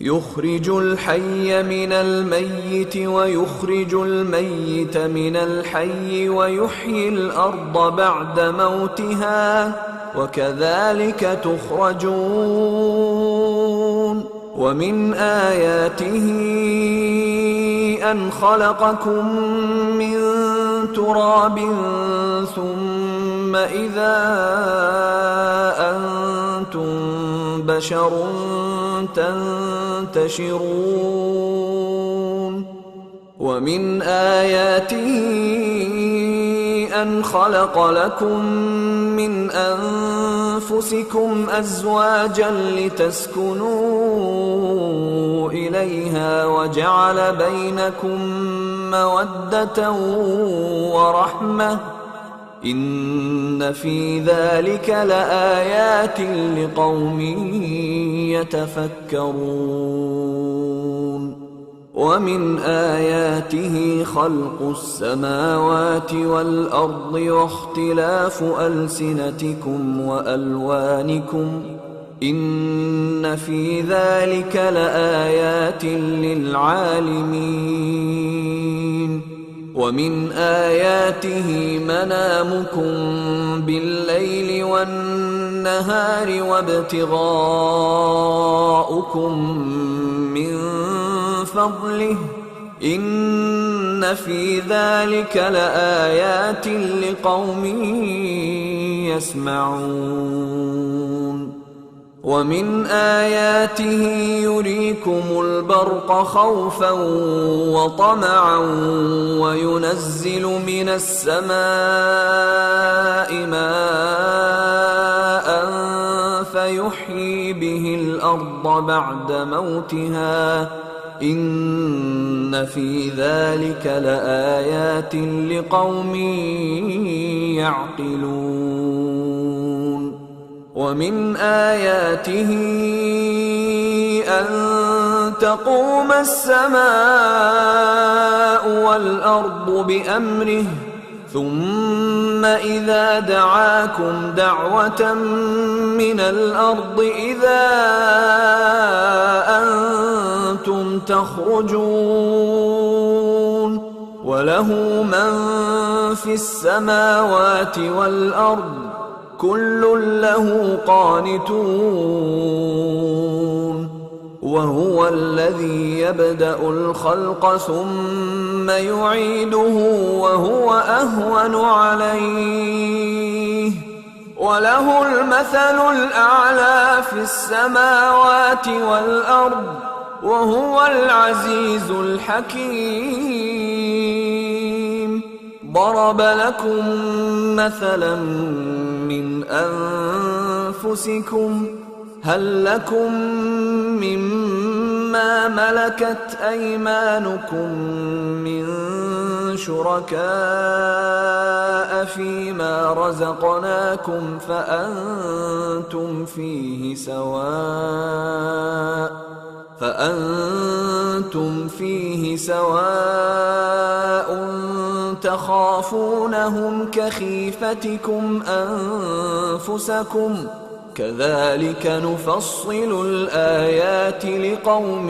يخرج الحي من الميت ويخرج الميت من الحي ويحيي الأرض بعد موتها وكذلك تخرجون ومن آياته أن خلقكم من تراب ثم إذا أنتم بشر تنتشرون ومن آياته أن خلق لكم من أنفسكم أزواجا لتسكنوا إليها وجعل بينكم مودة ورحمة إن في ذلك لآيات لقوم يتفكرون ومن آياته خلق السماوات والأرض واختلاف ألسنتكم وألوانكم إن في ذلك لآيات للعالمين ومن آياته منامكم بالليل والنهار وابتغاؤكم من فضله إن في ذلك لآيات لقوم يسمعون ومن آياته يريكم البرق خوفا وطمعا وينزل من السماء ماء فيحيي به الأرض بعد موتها إن في ذلك لآيات لقوم يعقلون ومن آياته أن تقوم السماء والأرض بأمره ثم إذا دعاكم دعوة من الأرض إذا أنتم تخرجون وله من في السماوات والأرض كل له قانتون وهو الذي يبدأ الخلق ثم يعيده وهو أهون عليه وله المثل الأعلى في السماوات والأرض وهو العزيز الحكيم. ضرب لكم مثلا من أنفسكم هل لكم مما ملكت أيمانكم من شركاء فيما رزقناكم فأنتم فيه سواء تخافونهم كخيفتكم أنفسكم كذلك نفصل الآيات لقوم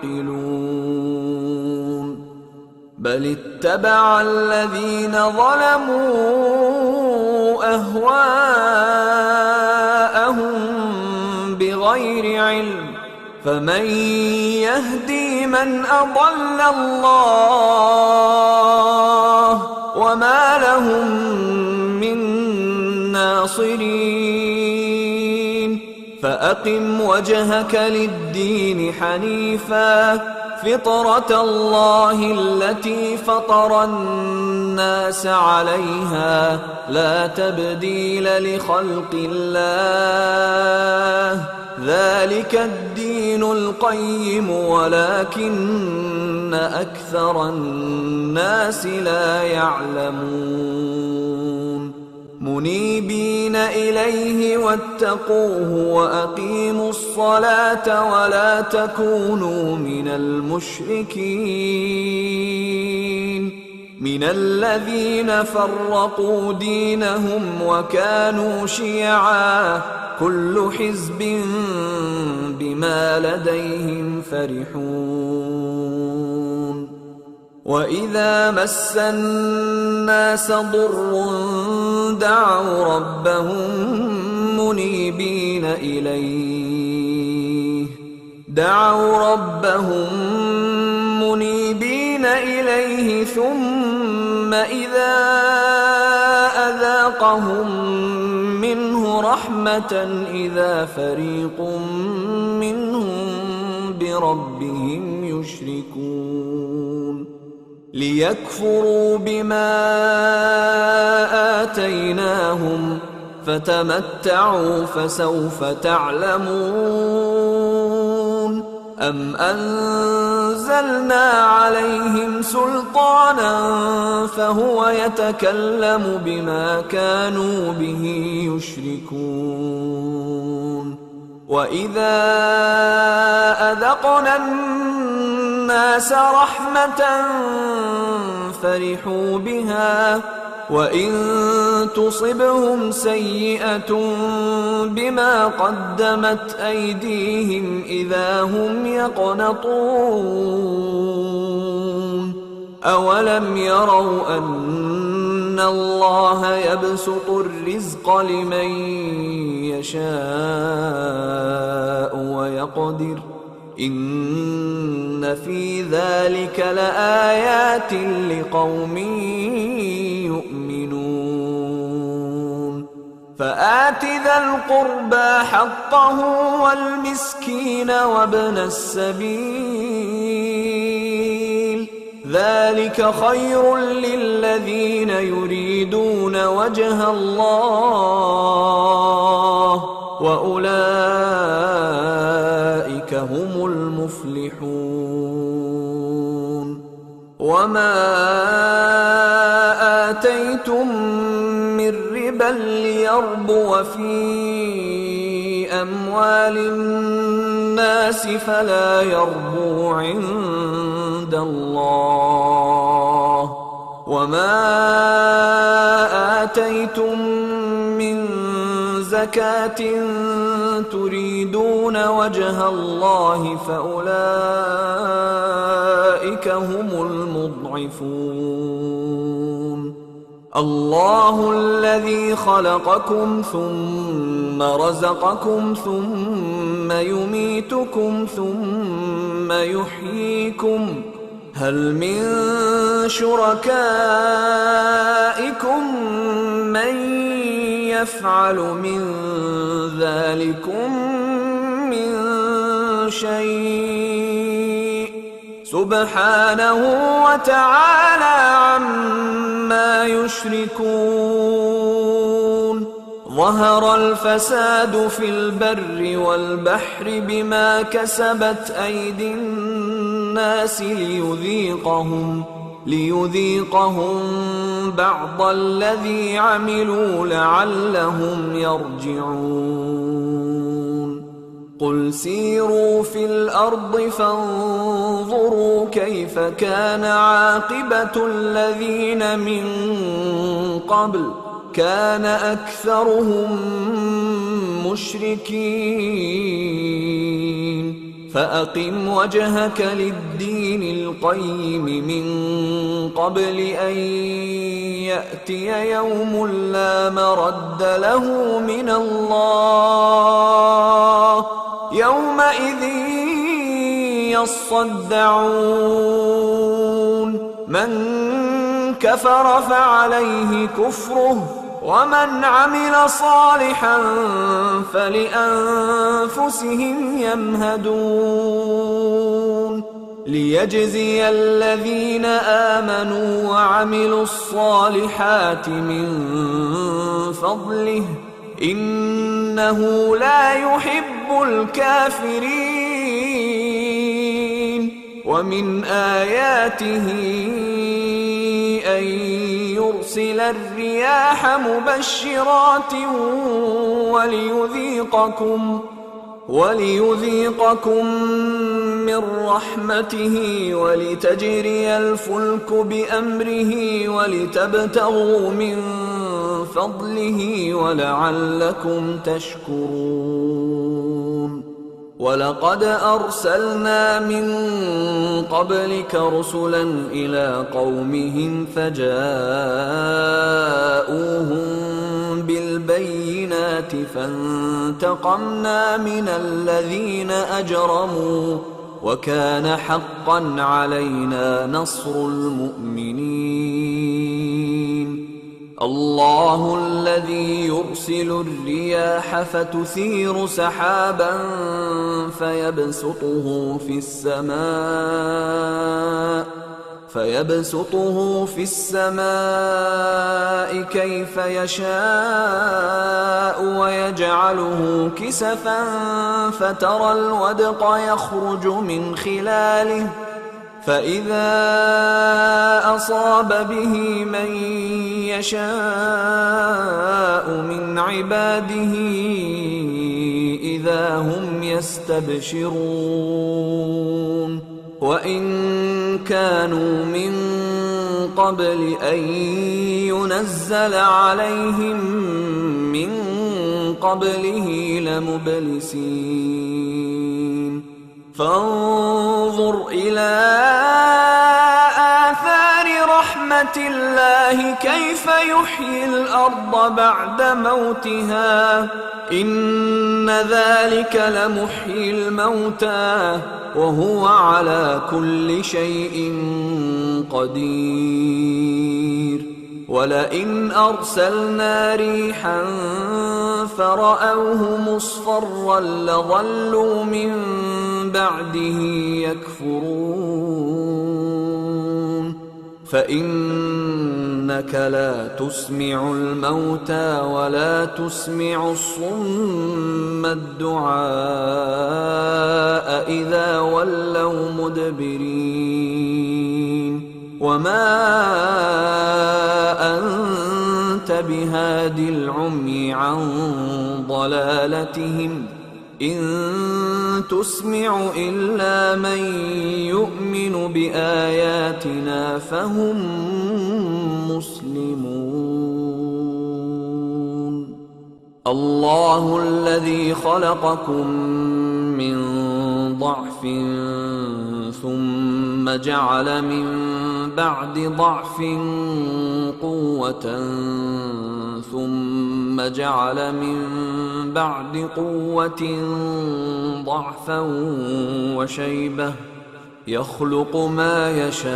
يعقلون. بل اتبع الذين ظلموا أهواءهم بغير علم فمن يهدي من أضل الله وما لهم من ناصرين. فأقم وجهك للدين حنيفا فطرة الله التي فطر الناس عليها لا تبديل لخلق الله ذلك الدين القيم ولكن أكثر الناس لا يعلمون. منيبين إليه واتقوه وأقيموا الصلاة ولا تكونوا من المشركين من الذين فرقوا دينهم وكانوا شيعا كل حزب بما لديهم فرحون. وإذا مس الناس ضر دعوا ربهم منيبين إليه ثم إذا أذاقهم منه رحمة إذا فريق منهم بربهم يشركون. ليكفروا بما آتيناهم فتمتعوا فسوف تعلمون. أم أنزلنا عليهم سلطانا فهو يتكلم بما كانوا به يشركون. وإذا أذقنا الناس رحمة فرحوا بها وإن تصبهم سيئة بما قدمت أيديهم إذا هم يقنطون. أولم يروا أن الله يبسط الرزق لمن يشاء ويقدر إن في ذلك لآيات لقوم يؤمنون. فآت ذا القربى حقه والمسكين وابن السبيل ذلك خير للذين يريدون وجه الله وأولئك هم المفلحون. وما آتيتم من ربا ليربو في أموال الناس فلا يربو عند الله وما آتيتم من زكاة تريدون وجه الله فأولئك هم المضعفون. الله الذي خلقكم ثم رزقكم ثم يميتكم ثم يحييكم هل من شركائكم من يفعل من ذلكم من شيء سبحانه وتعالى عما يشركون ظهر الفساد في البر والبحر بما كسبت أيدي الناس ليذيقهم بعض الذي عملوا لعلهم يرجعون قل سيروا في الأرض فانظروا كيف كان عاقبة الذين من قبل كان أكثرهم مشركين فأقم وجهك للدين القيم من قبل أن يأتي يوم لا مرد له من الله يومئذ يصدعون من كفر فعليه كفره ومن عمل صالحا فلأنفسهم يمهدون ليجزي الذين آمنوا وعملوا الصالحات من فضله إنه لا يحب الكافرين ومن آياته أن يرسل الرياح مبشرات وليذيقكم من رحمته ولتجري الفلك بأمره ولتبتغوا من فضله ولعلكم تشكرون ولقد أرسلنا من قبلك رسلا إلى قومهم فجاءوهم بالبينات فانتقمنا من الذين أجرموا وكان حقا علينا نصر المؤمنين الله الذي يرسل الرياح فتثير سحابا فيبسطه في السماء كيف يشاء ويجعله كسفا فترى الودق يخرج من خلاله فإذا أصاب به من يشاء من عباده إذا هم يستبشرون وإن كانوا من قبل أن ينزل عليهم من قبله لمبلسين فانظر إلى آثار رحمة الله كيف يحيي الأرض بعد موتها إن ذلك لمحيي الموتى وهو على كل شيء قدير ولئن أرسلنا ريحا فرأوه مصفرا لظلوا من بعده يكفرون فإنك لا تسمع الموتى ولا تسمع الصم الدعاء إذا ولوا مدبرين وما أنت بهادي العمي عن ضلالتهم إن تسمع إلا من يؤمن بآياتنا فهم مسلمون الله الذي خلقكم من ضعف ثم جعل من بعد ضعف قوة ثم جعل من بعد قوة ضعفا وشيبة يخلق ما يشاء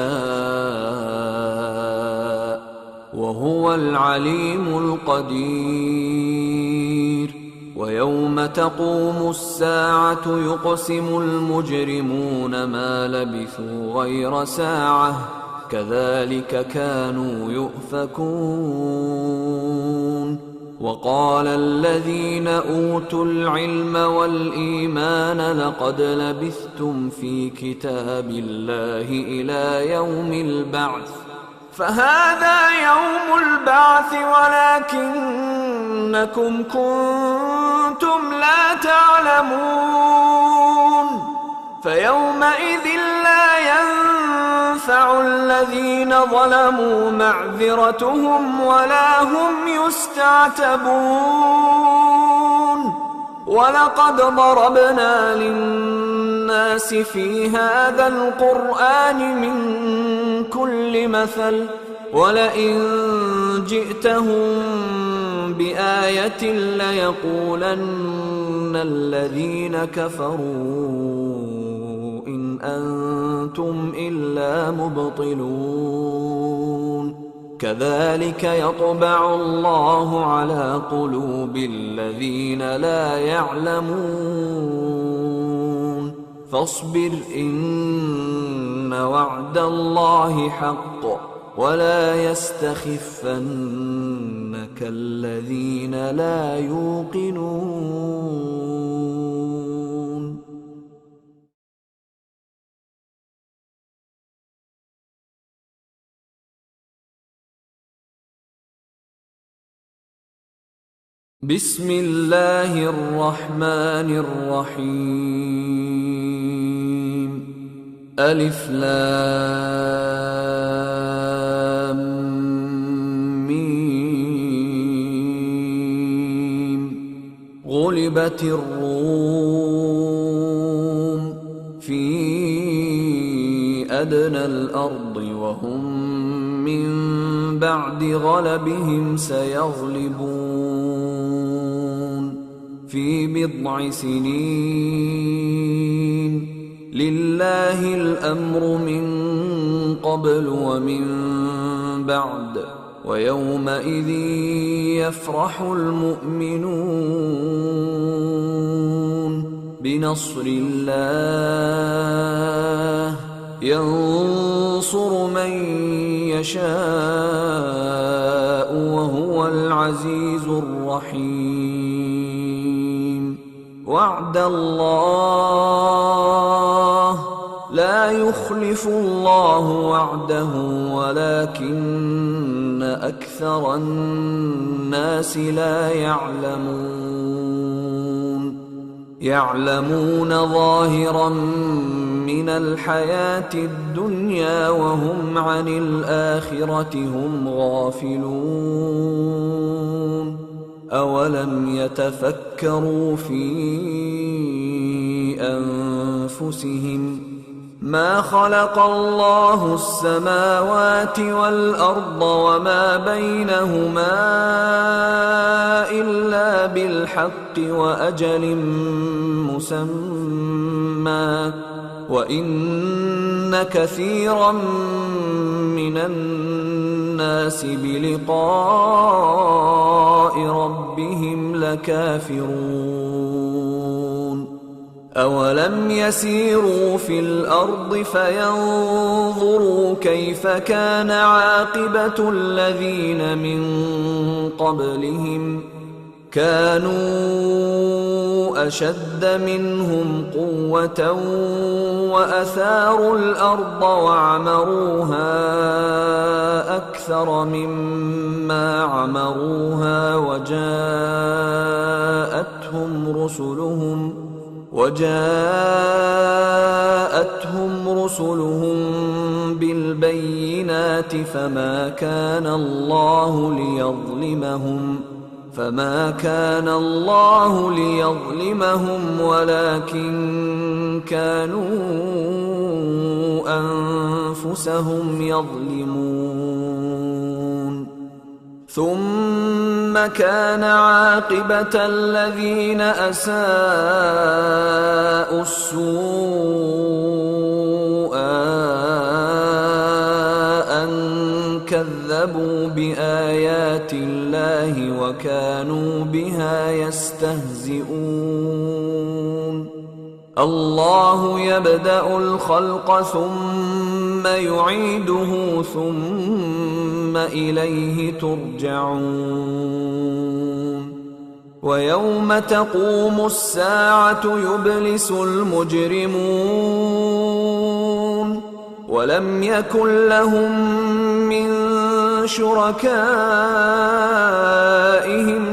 وهو العليم القدير. ويوم تقوم الساعة يقسم المجرمون ما لبثوا غير ساعة كذلك كانوا يؤفكون. وقال الذين أوتوا العلم والإيمان لقد لبثتم في كتاب الله إلى يوم البعث فهذا يوم البعث ولكنكم كنتم لا تعلمون. فيومئذ لا ينفع الذين ظلموا معذرتهم ولا هم يستعتبون. ولقد ضربنا للناس في هذا القرآن من كل مثل ولئن جئتهم بآية ليقولن الذين كفروا إن أنتم إلا مبطلون. كذلك يطبع الله على قلوب الذين لا يعلمون. فاصبر إن وعد الله حق ولا يستخفنك الذين لا يوقنون. بسم الله الرحمن الرحيم. ألف لام ميم. غلبت الروم في أدنى الأرض وهم من بعد غلبهم سيغلبون في بضع سنين. لله الأمر من قبل ومن بعد ويومئذ يفرح المؤمنون بنصر الله ينصر من يشاء وهو العزيز الرحيم. وعد الله لا يخلف الله وعده ولكن أكثر الناس لا يعلمون ظاهرا من الحياة الدنيا وهم عن الآخرة هم غافلون. أولم يتفكروا في أنفسهم ما خلق الله السماوات والأرض وما بينهما إلا بالحق وأجل مسمى وإن كثيرا من الناس بلقاء ربهم لكافرون. أولم يسيروا في الأرض فينظروا كيف كان عاقبة الذين من قبلهم كانوا أشد منهم قوة وأثاروا الأرض وعمروها أكثر مما عمروها وجاءتهم رسلهم بالبينات فما كان الله ليظلمهم ولكن كانوا أنفسهم يظلمون. ثم كان عاقبة الذين أساءوا السوء كذبوا بآيات الله وكانوا بها يستهزئون الله يبدأ الخلق ثم يعيده ثم إليه ترجعون ويوم تقوم الساعة يبلس المجرمون ولم يكن لهم من شركائهم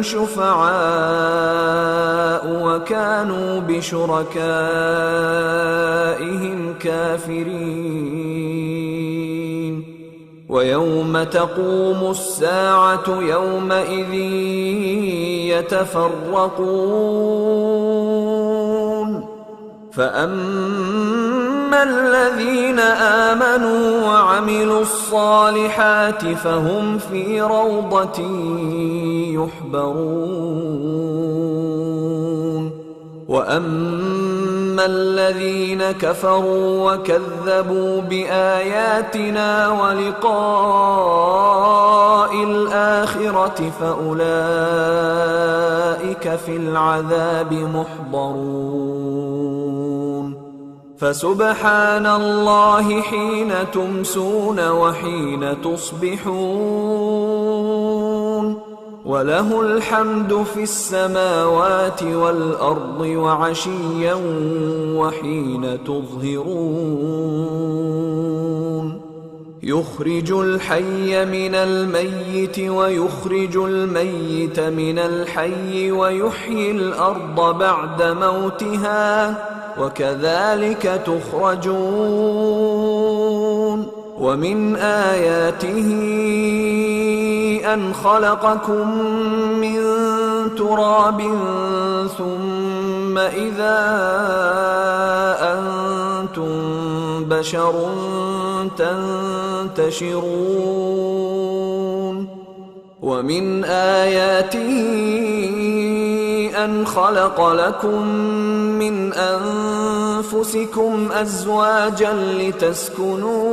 شفعاء وكانوا بشركائهم كافرين ويوم تقوم الساعة يومئذ يتفرقون فأما الذين آمنوا وعملوا الصالحات فهم في روضة يحبرون وأما الذين كفروا وكذبوا بآياتنا ولقاء الآخرة فأولئك في العذاب محضرون فسبحان الله حين تمسون وحين تصبحون وله الحمد في السماوات والأرض وعشيا وحين تظهرون يخرج الحي من الميت ويخرج الميت من الحي ويحيي الأرض بعد موتها وكذلك تخرجون ومن آياته أن خلقكم من تراب ثم إذا أنتم بشر تنتشرون ومن آياته أن خلق لكم من أنفسكم أزواجا لتسكنوا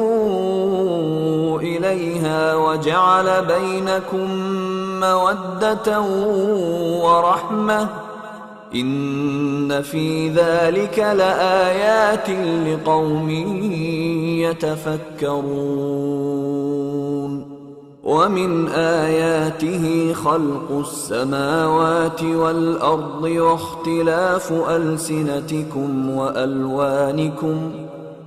إليها وجعل بينكم مودة ورحمة إن في ذلك لآيات لقوم يتفكرون ومن آياته خلق السماوات والأرض واختلاف ألسنتكم وألوانكم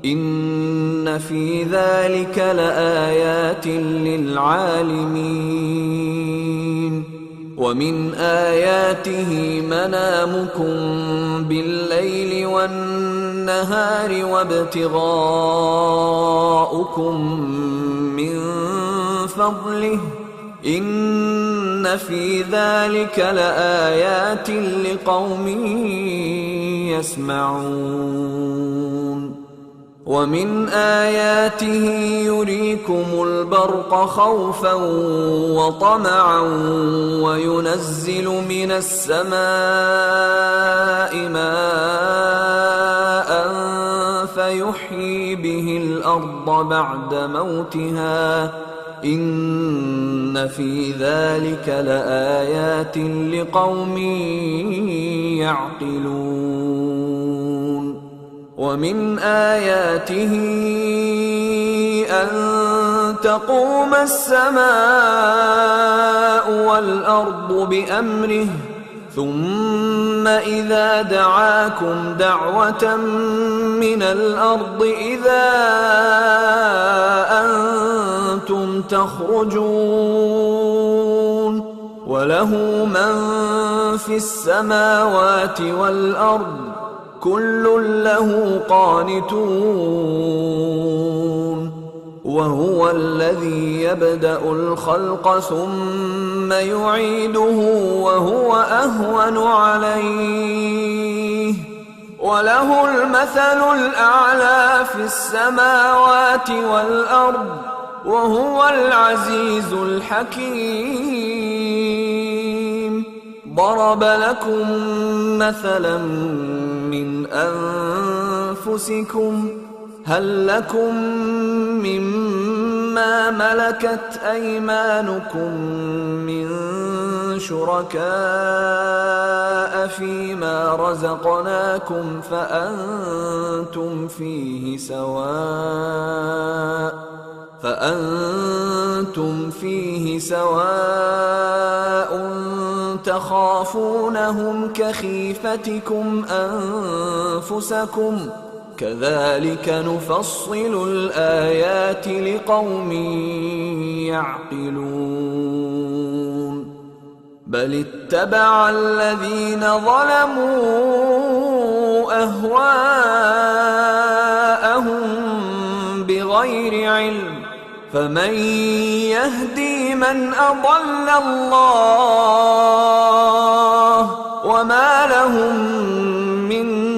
إن في ذلك لآيات للعالمين ومن آياته منامكم بالليل والنهار وابتغاؤكم من فضله إن في ذلك لآيات لقوم يسمعون ومن آياته يريكم البرق خوفا وطمعا وينزل من السماء ماء فيحيي به الأرض بعد موتها إن في ذلك لآيات لقوم يعقلون ومن آياته أن تقوم السماء والأرض بأمره ثم إذا دعاكم دعوة من الأرض إذا أنتم تخرجون وله من في السماوات والأرض كل له قانتون وهو الذي يبدأ الخلق ثم يعيده وهو أهون عليه وله المثل الأعلى في السماوات والأرض وهو العزيز الحكيم ضرب لكم مثلا من أنفسكم هل لكم مما مما ملكت أيمانكم من شركاء فيما رزقناكم فأنتم فيه سواء تخافونهم كخيفتكم أنفسكم كذلك نفصل الآيات لقوم يعقلون بل اتبع الذين ظلموا أهواءهم بغير علم فمن يهدي من أضل الله وما لهم من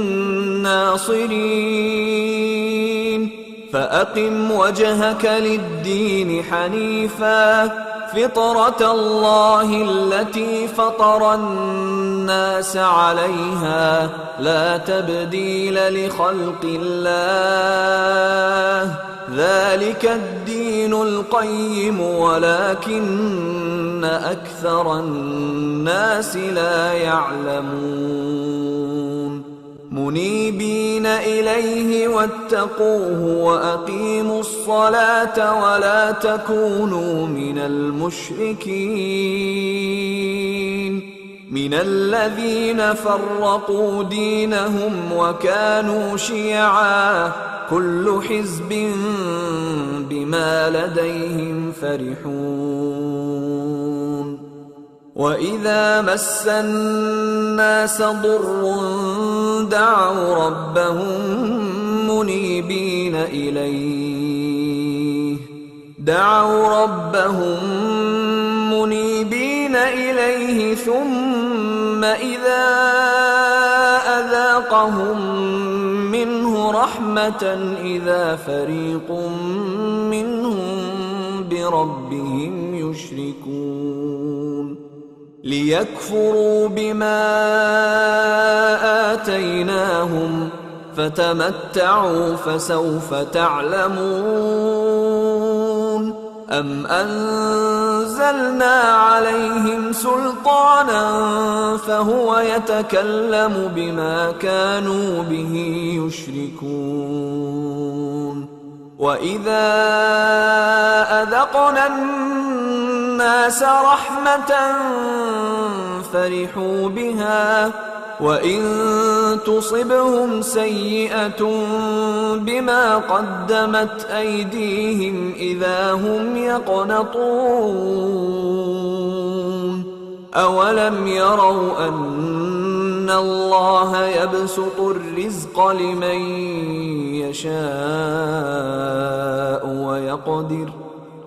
ناصرين فأقم وجهك للدين حنيفا فطرة الله التي فطر الناس عليها لا تبديل لخلق الله ذلك الدين القيم ولكن أكثر الناس لا يعلمون منيبين إليه واتقوه وأقيموا الصلاة ولا تكونوا من المشركين من الذين فرقوا دينهم وكانوا شيعا كل حزب بما لديهم فرحون وإذا مس الناس ضر دعوا ربهم منيبين إليه ثم إذا أذاقهم منه رحمة إذا فريق منهم بربهم يشركون ليكفروا بما آتيناهم فتمتعوا فسوف تعلمون أم أنزلنا عليهم سلطانا فهو يتكلم بما كانوا به يشركون وإذا أذقنا الناس رحمة فرحوا بها وإن تصبهم سيئة بما قدمت أيديهم إذا هم يقنطون أولم يروا أن الله يبسط الرزق لمن يشاء ويقدر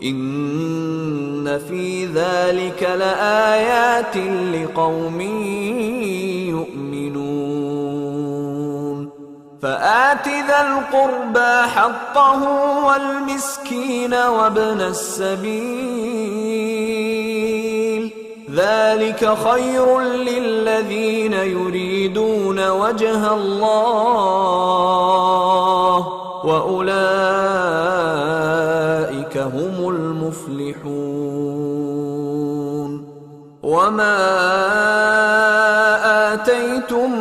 إن في ذلك لآيات لقوم يؤمنون فآت ذا القربى حقه والمسكين وابن السبيل ذلك خير للذين يريدون وجه الله وأولئك هم المفلحون وما آتيتم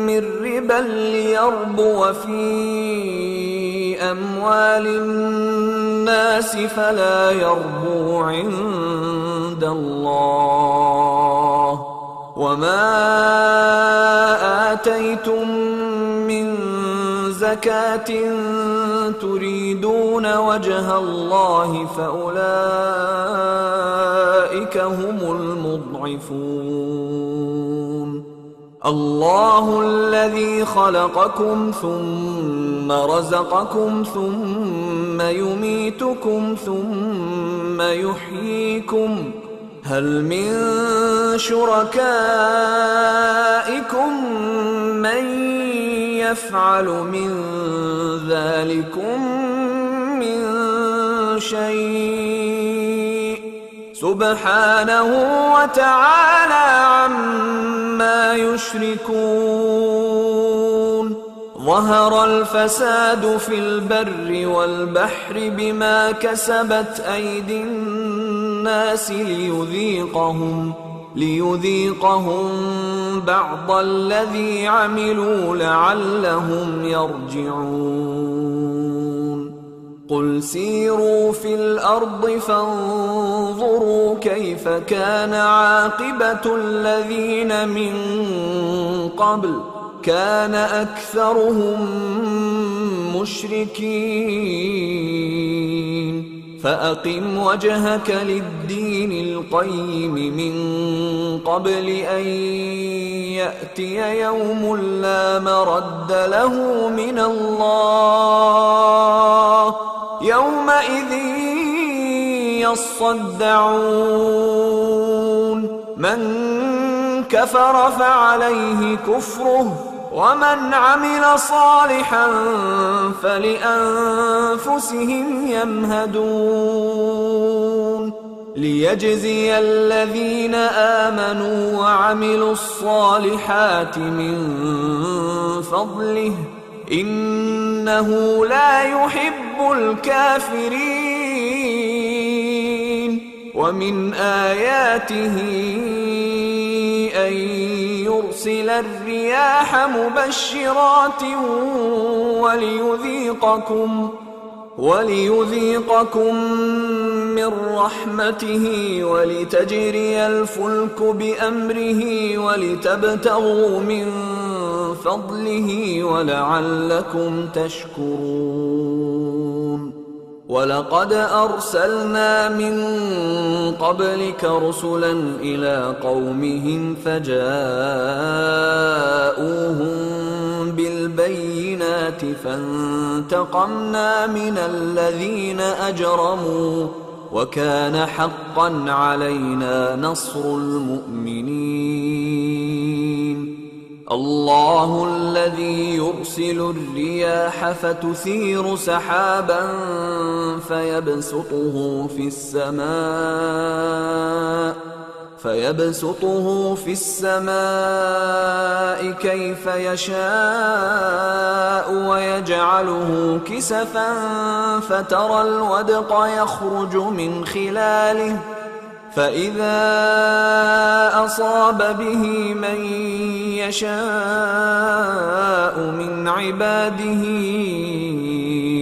من ربا ليربو في أموال الناس فلا يربو عند الله وما آتيتم من زكاة تريدون وجه الله فأولئك هم المضعفون الله الذي خلقكم ثم رزقكم ثم يميتكم ثم يحييكم هل من شركائكم من يفعل من ذلكم من شيء سبحانه وتعالى عما يشركون ظهر الفساد في البر والبحر بما كسبت أيدي الناس ليذيقهم بعض الذي عملوا لعلهم يرجعون قل سيروا في الأرض فانظروا كيف كان عاقبة الذين من قبل كان أكثرهم مشركين فأقم وجهك للدين القيم من قبل أن يأتي يوم لا مرد له من الله يومئذ يصدعون من كفر فعليه كفره ومن عمل صالحا فلأنفسهم يمهدون ليجزي الذين آمنوا وعملوا الصالحات من فضله إنه لا يحب الكافرين ومن آياته أن يرسل الرياح مبشرات وليذيقكم من رحمته ولتجري الفلك بأمره ولتبتغوا من فضله ولعلكم تشكرون ولقد أرسلنا من قبلك رسلا إلى قومهم فجاءوهم بالبينات فانتقمنا من الذين أجرموا وكان حقا علينا نصر المؤمنين الله الذي يرسل الرياح فتثير سحابا فيبسطه في السماء كيف يشاء ويجعله كسفا فترى الودق يخرج من خلاله فإذا أصاب به من يشاء من عباده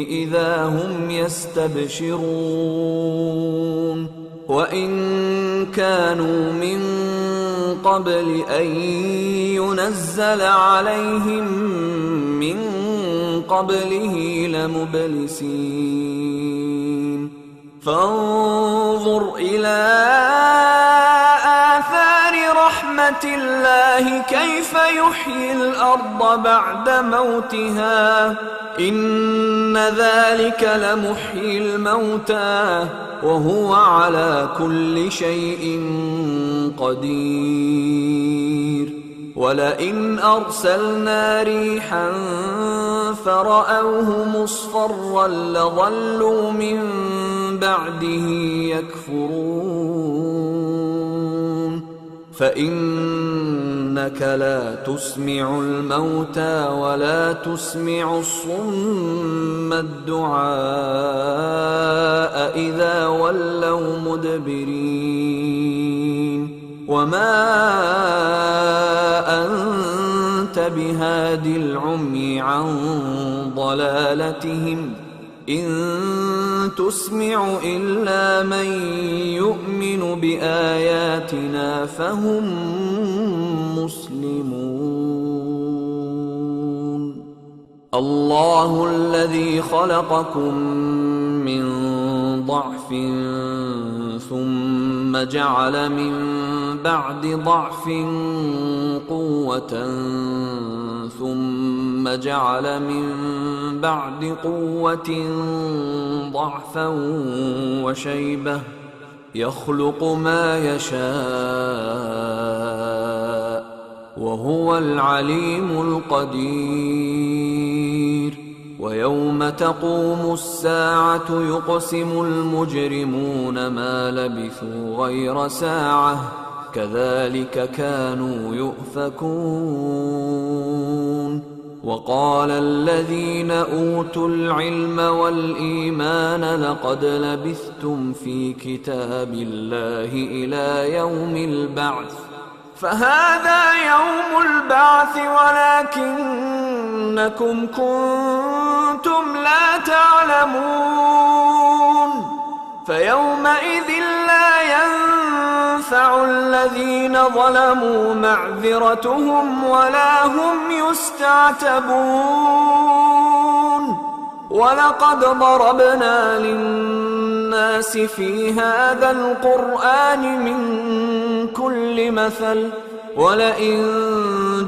إذا هم يستبشرون وإن كانوا من قبل أن ينزل عليهم من قبله لمبلسين فانظر إلى آثار رحمة الله كيف يحيي الأرض بعد موتها إن ذلك لمحيي الموتى وهو على كل شيء قدير ولئن أرسلنا ريحا فرأوه مصفرا لظلوا من بعده يكفرون فإنك لا تسمع الموتى ولا تسمع الصم الدعاء إذا ولوا مدبرين وما أنت بهاد العمي عن ضلالتهم إن تسمع إلا من يؤمن بآياتنا فهم مسلمون الله الذي خلقكم من ضعف ثم جعل من بعد ضعف قوة ثم جعل من بعد قوة ضعفا وشيبة يخلق ما يشاء وهو العليم القدير ويوم تقوم الساعة يقسم المجرمون ما لبثوا غير ساعة كذلك كانوا يؤفكون وقال الذين أوتوا العلم والإيمان لقد لبثتم في كتاب الله إلى يوم البعث فهذا يوم البعث ولكنكم كنتم لا تعلمون فيومئذ لا ينفع الذين ظلموا معذرتهم ولا هم يستعتبون ولقد ضربنا للناس في هذا القرآن من كل مثل ولئن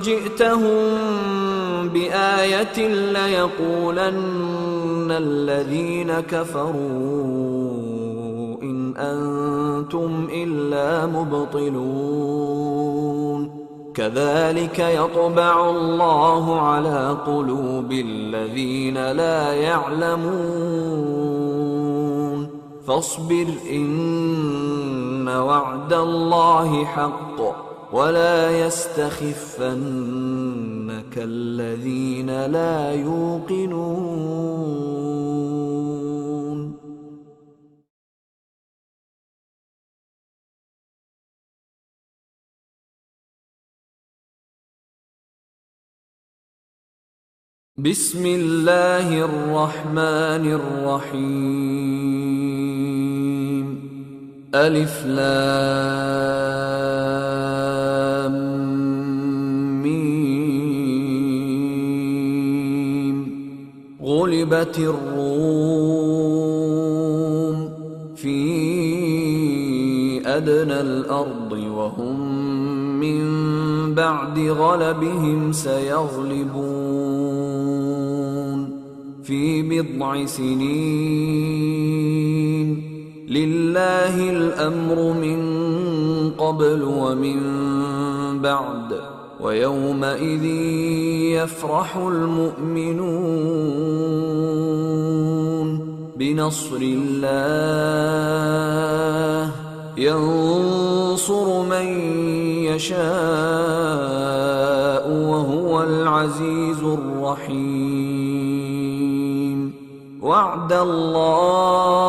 جئتهم بآية ليقولن الذين كفروا إن أنتم إلا مبطلون كذلك يطبع الله على قلوب الذين لا يعلمون فاصبر إن وعد الله حق ولا يستخفنك الذين لا يوقنون. بسم الله الرحمن الرحيم ألف لام ميم غلبت الروم في أدنى الأرض وهم من بعد غلبهم سيغلبون في بضع سنين لله الأمر من قبل ومن بعد ويومئذ يفرح المؤمنون بنصر الله ينصر من يشاء وهو العزيز الرحيم وعد الله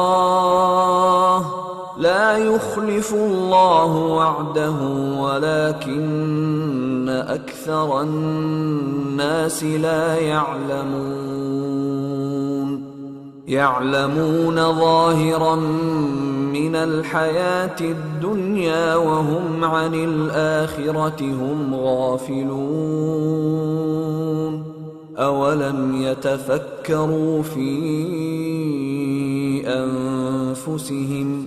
لا يخلف الله وعده ولكن أكثر الناس لا يعلمون ظاهرا من الحياة الدنيا وهم عن الآخرة هم غافلون أولم يتفكروا في أنفسهم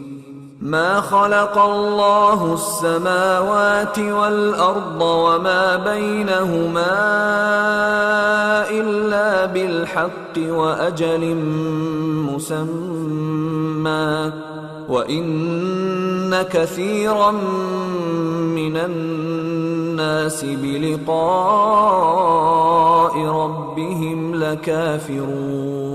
ما خلق الله السماوات والأرض وما بينهما إلا بالحق وأجل مسمى وإن كثيرا من الناس بلقاء ربهم لكافرون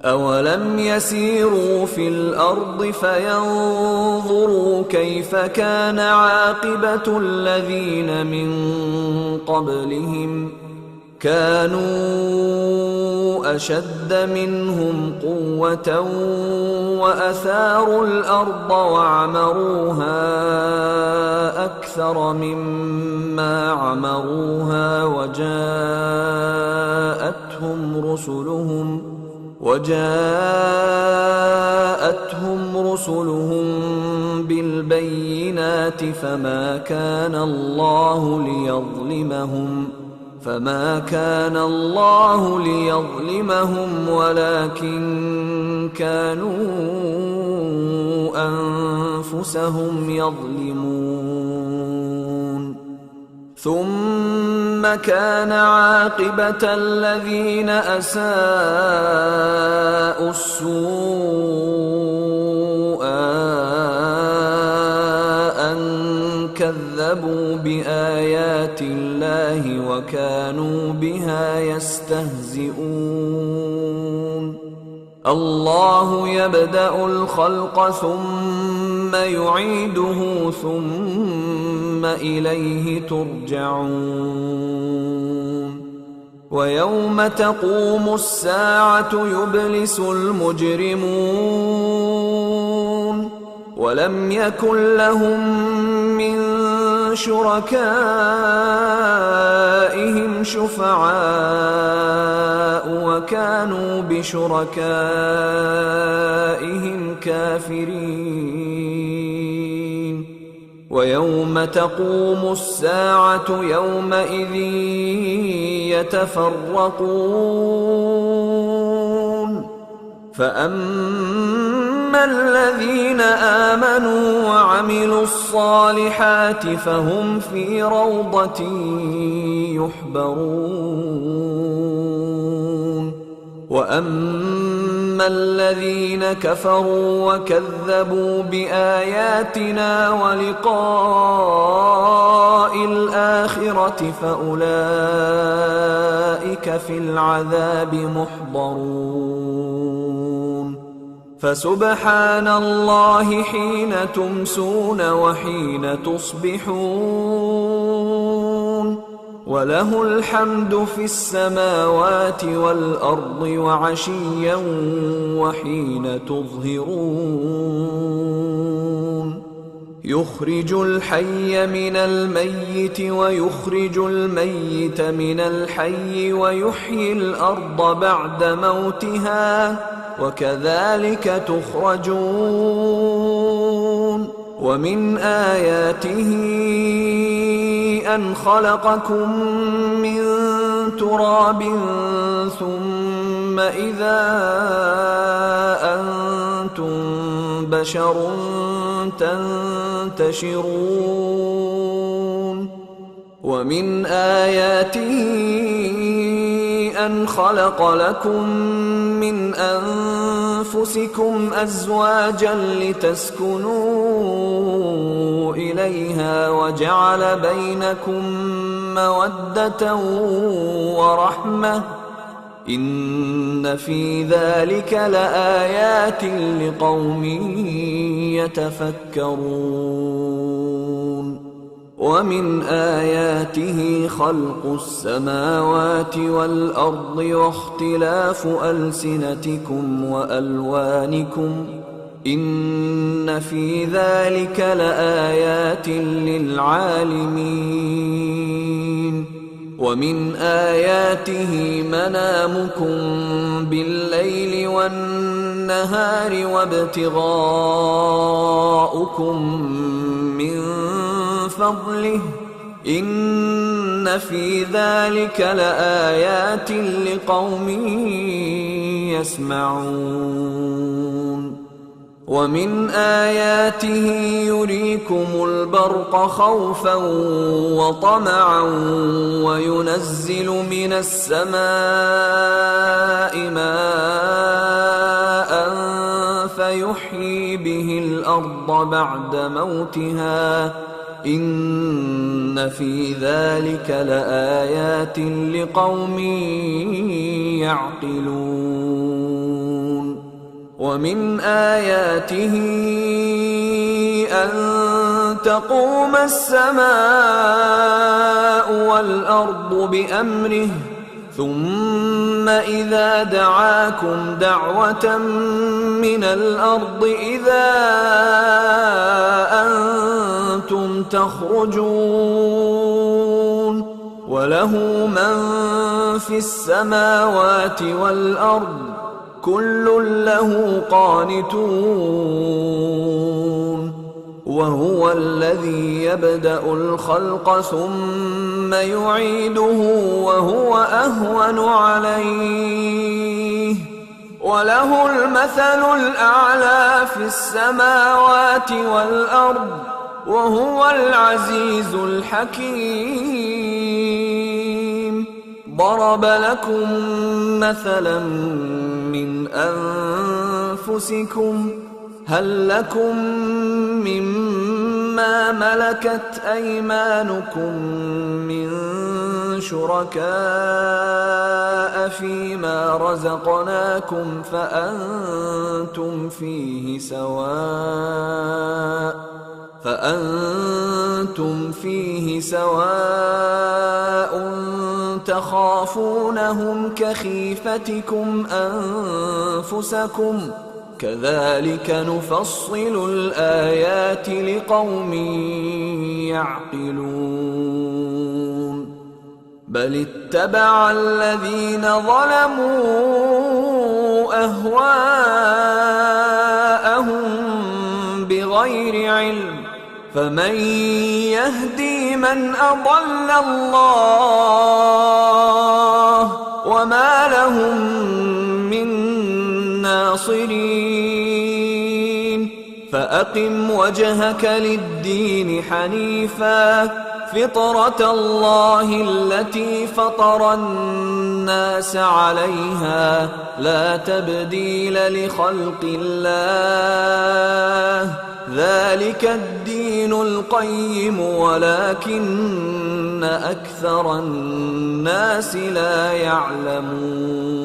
أولم يسيروا في الأرض فينظروا كيف كان عاقبة الذين من قبلهم كانوا أشد منهم قوة وأثاروا الأرض وعمروها أكثر مما عمروها وجاءتهم رسلهم بالبينات فما كان الله ليظلمهم ولكن كانوا أنفسهم يظلمون ثم كان عاقبة الذين أساءوا السوء أن كذبوا بآيات الله وكانوا بها يستهزئون الله يبدأ الخلق ثم يعيده ثم إليه ترجعون ويوم تقوم الساعة يبلس المجرمون ولم يكن لهم من شركائهم شفعاء وكانوا بشركائهم كافرين ويوم تقوم الساعة يومئذ يتفرقون فأما الذين آمنوا وعملوا الصالحات فهم في روضة يحبرون وأما الذين كفروا وكذبوا بآياتنا ولقاء الآخرة فأولئك في العذاب محضرون فسبحان الله حين تمسون وحين تصبحون وله الحمد في السماوات والأرض وعشيا وحين تظهرون يخرج الحي من الميت ويخرج الميت من الحي ويحيي الأرض بعد موتها وكذلك تخرجون ومن آياته أن خلقكم من تراب ثم إذا أنتم بشر تنتشرون ومن آياته أن خلق لكم من أنفسكم أزواجا لتسكنوا إليها وجعل بينكم مودة ورحمة إن في ذلك لآيات لقوم يتفكرون ومن آياته خلق السماوات والأرض واختلاف ألسنتكم وألوانكم إن في ذلك لآيات للعالمين ومن آياته منامكم بالليل والنهار وابتغاؤكم من فضله إن في ذلك لآيات لقوم يسمعون ومن آياته يريكم البرق خوفا وطمعا وينزل من السماء ماء فيحيي به الأرض بعد موتها إن في ذلك لآيات لقوم يعقلون ومن آياته أن تقوم السماء والأرض بأمره ثم إذا دعاكم دعوة من الأرض إذا أنتم تخرجون وله من في السماوات والأرض كل له قانتون وهو الذي يبدأ الخلق ثم يعيده وهو أهون عليه وله المثل الأعلى في السماوات والأرض وهو العزيز الحكيم ضرب لكم مثلا من أنفسكم هل لكم مما ملكت أيمانكم من شركاء فيما رزقناكم فأنتم فيه سواء تخافونهم كخيفتكم أنفسكم كذلك نفصل الآيات لقوم يعقلون بل اتبع الذين ظلموا أهواءهم بغير علم فمن يهدي من أضل الله وما لهم من ناصرين فأقم وجهك للدين حنيفا فطرة الله التي فطر الناس عليها لا تبديل لخلق الله ذلك الدين القيم ولكن أكثر الناس لا يعلمون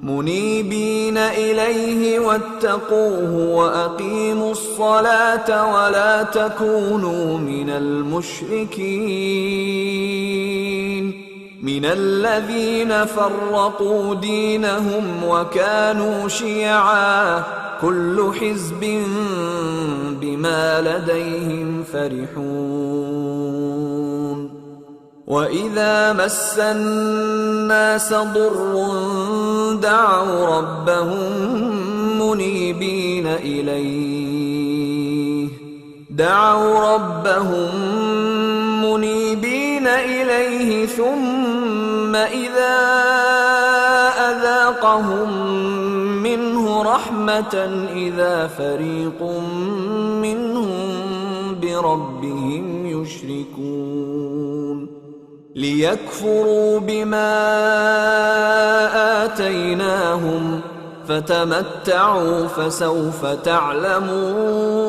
منيبين إليه واتقوه وأقيموا الصلاة ولا تكونوا من المشركين من الذين فرقوا دينهم وكانوا شيعا كل حزب بما لديهم فرحون وإذا مس الناس ضر دعوا ربهم منيبين إليه ثم إذا أذاقهم منه رحمة إذا فريق منهم بربهم يشركون ليكفروا بما آتيناهم فتمتعوا فسوف تعلمون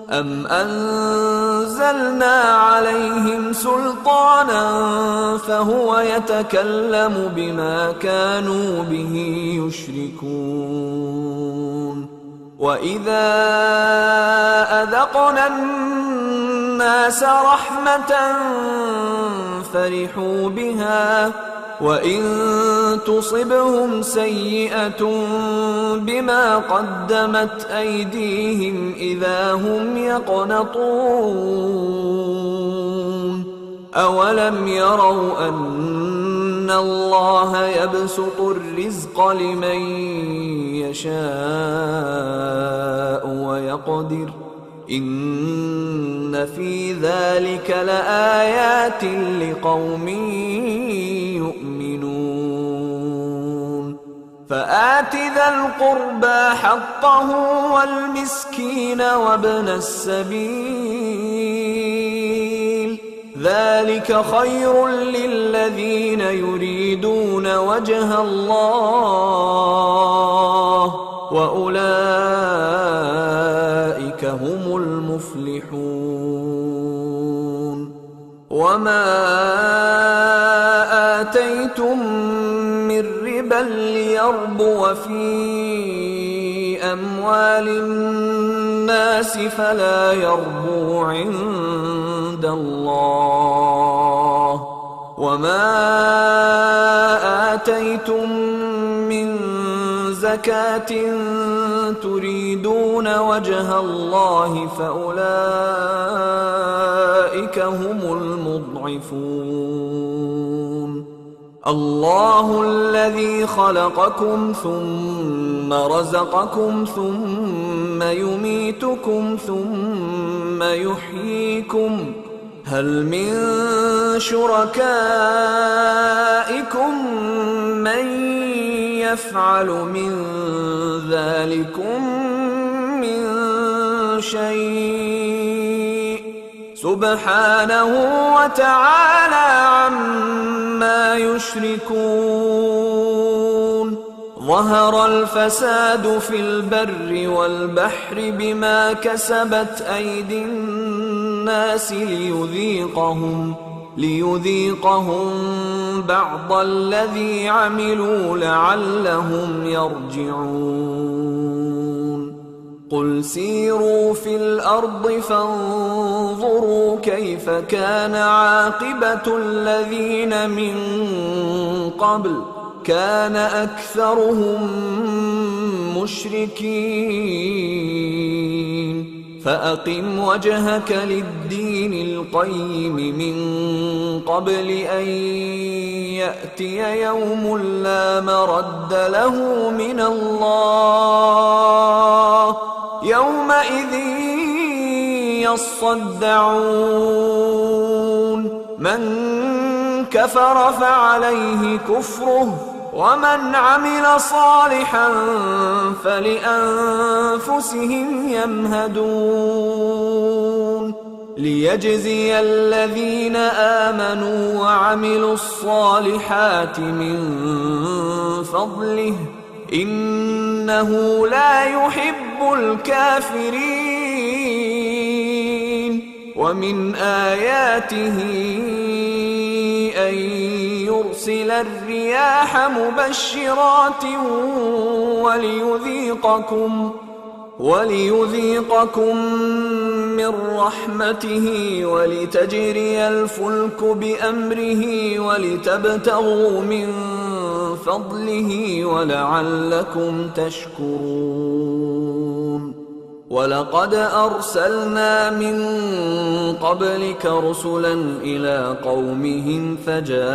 أم أنزلنا عليهم سلطانا فهو يتكلم بما كانوا به يشركون وإذا أذقنا الناس رحمة فرحوا بها وإن تصبهم سيئة بما قدمت أيديهم إذا هم يقنطون أولم يروا أن الله يبسط الرزق لمن يشاء ويقدر إن في ذلك لآيات لقوم يؤمنون فآت ذا القربى حقه والمسكين وابن السبيل ذلك خير للذين يريدون وجه الله وأولئك هم المفلحون وما آتيتم من ربا ليربو في أموال الناس فلا يربو عند الله وما آتيتم من زكاة تريدون وجه الله فأولئك هم المضعفون الله الذي خلقكم ثم رزقكم ثم يميتكم ثم يحييكم هل من شركائكم من يفعل من ذلكم من شيء سبحانه وتعالى عما يشركون ظهر الفساد في البر والبحر بما كسبت أيدي الناس ليذيقهم بعض الذي عملوا لعلهم يرجعون قل سيروا في الأرض فانظروا كيف كان عاقبة الذين من قبل كان أكثرهم مشركين فأقم وجهك للدين القيم من قبل أن يأتي يوم لا مرد له من الله يومئذ يصدعون من كفر فعليه كفره ومن عمل صالحا فلأنفسهم يمهدون ليجزي الذين آمنوا وعملوا الصالحات من فضله إنه لا يحب الكافرين ومن آياته أن يرسل الرياح مبشرات وليذيقكم من رحمته ولتجري الفلك بأمره ولتبتغوا من فضله ولعلكم تشكرون ولقد أرسلنا من قبلك رسلا إلى قومهم فجاءوهم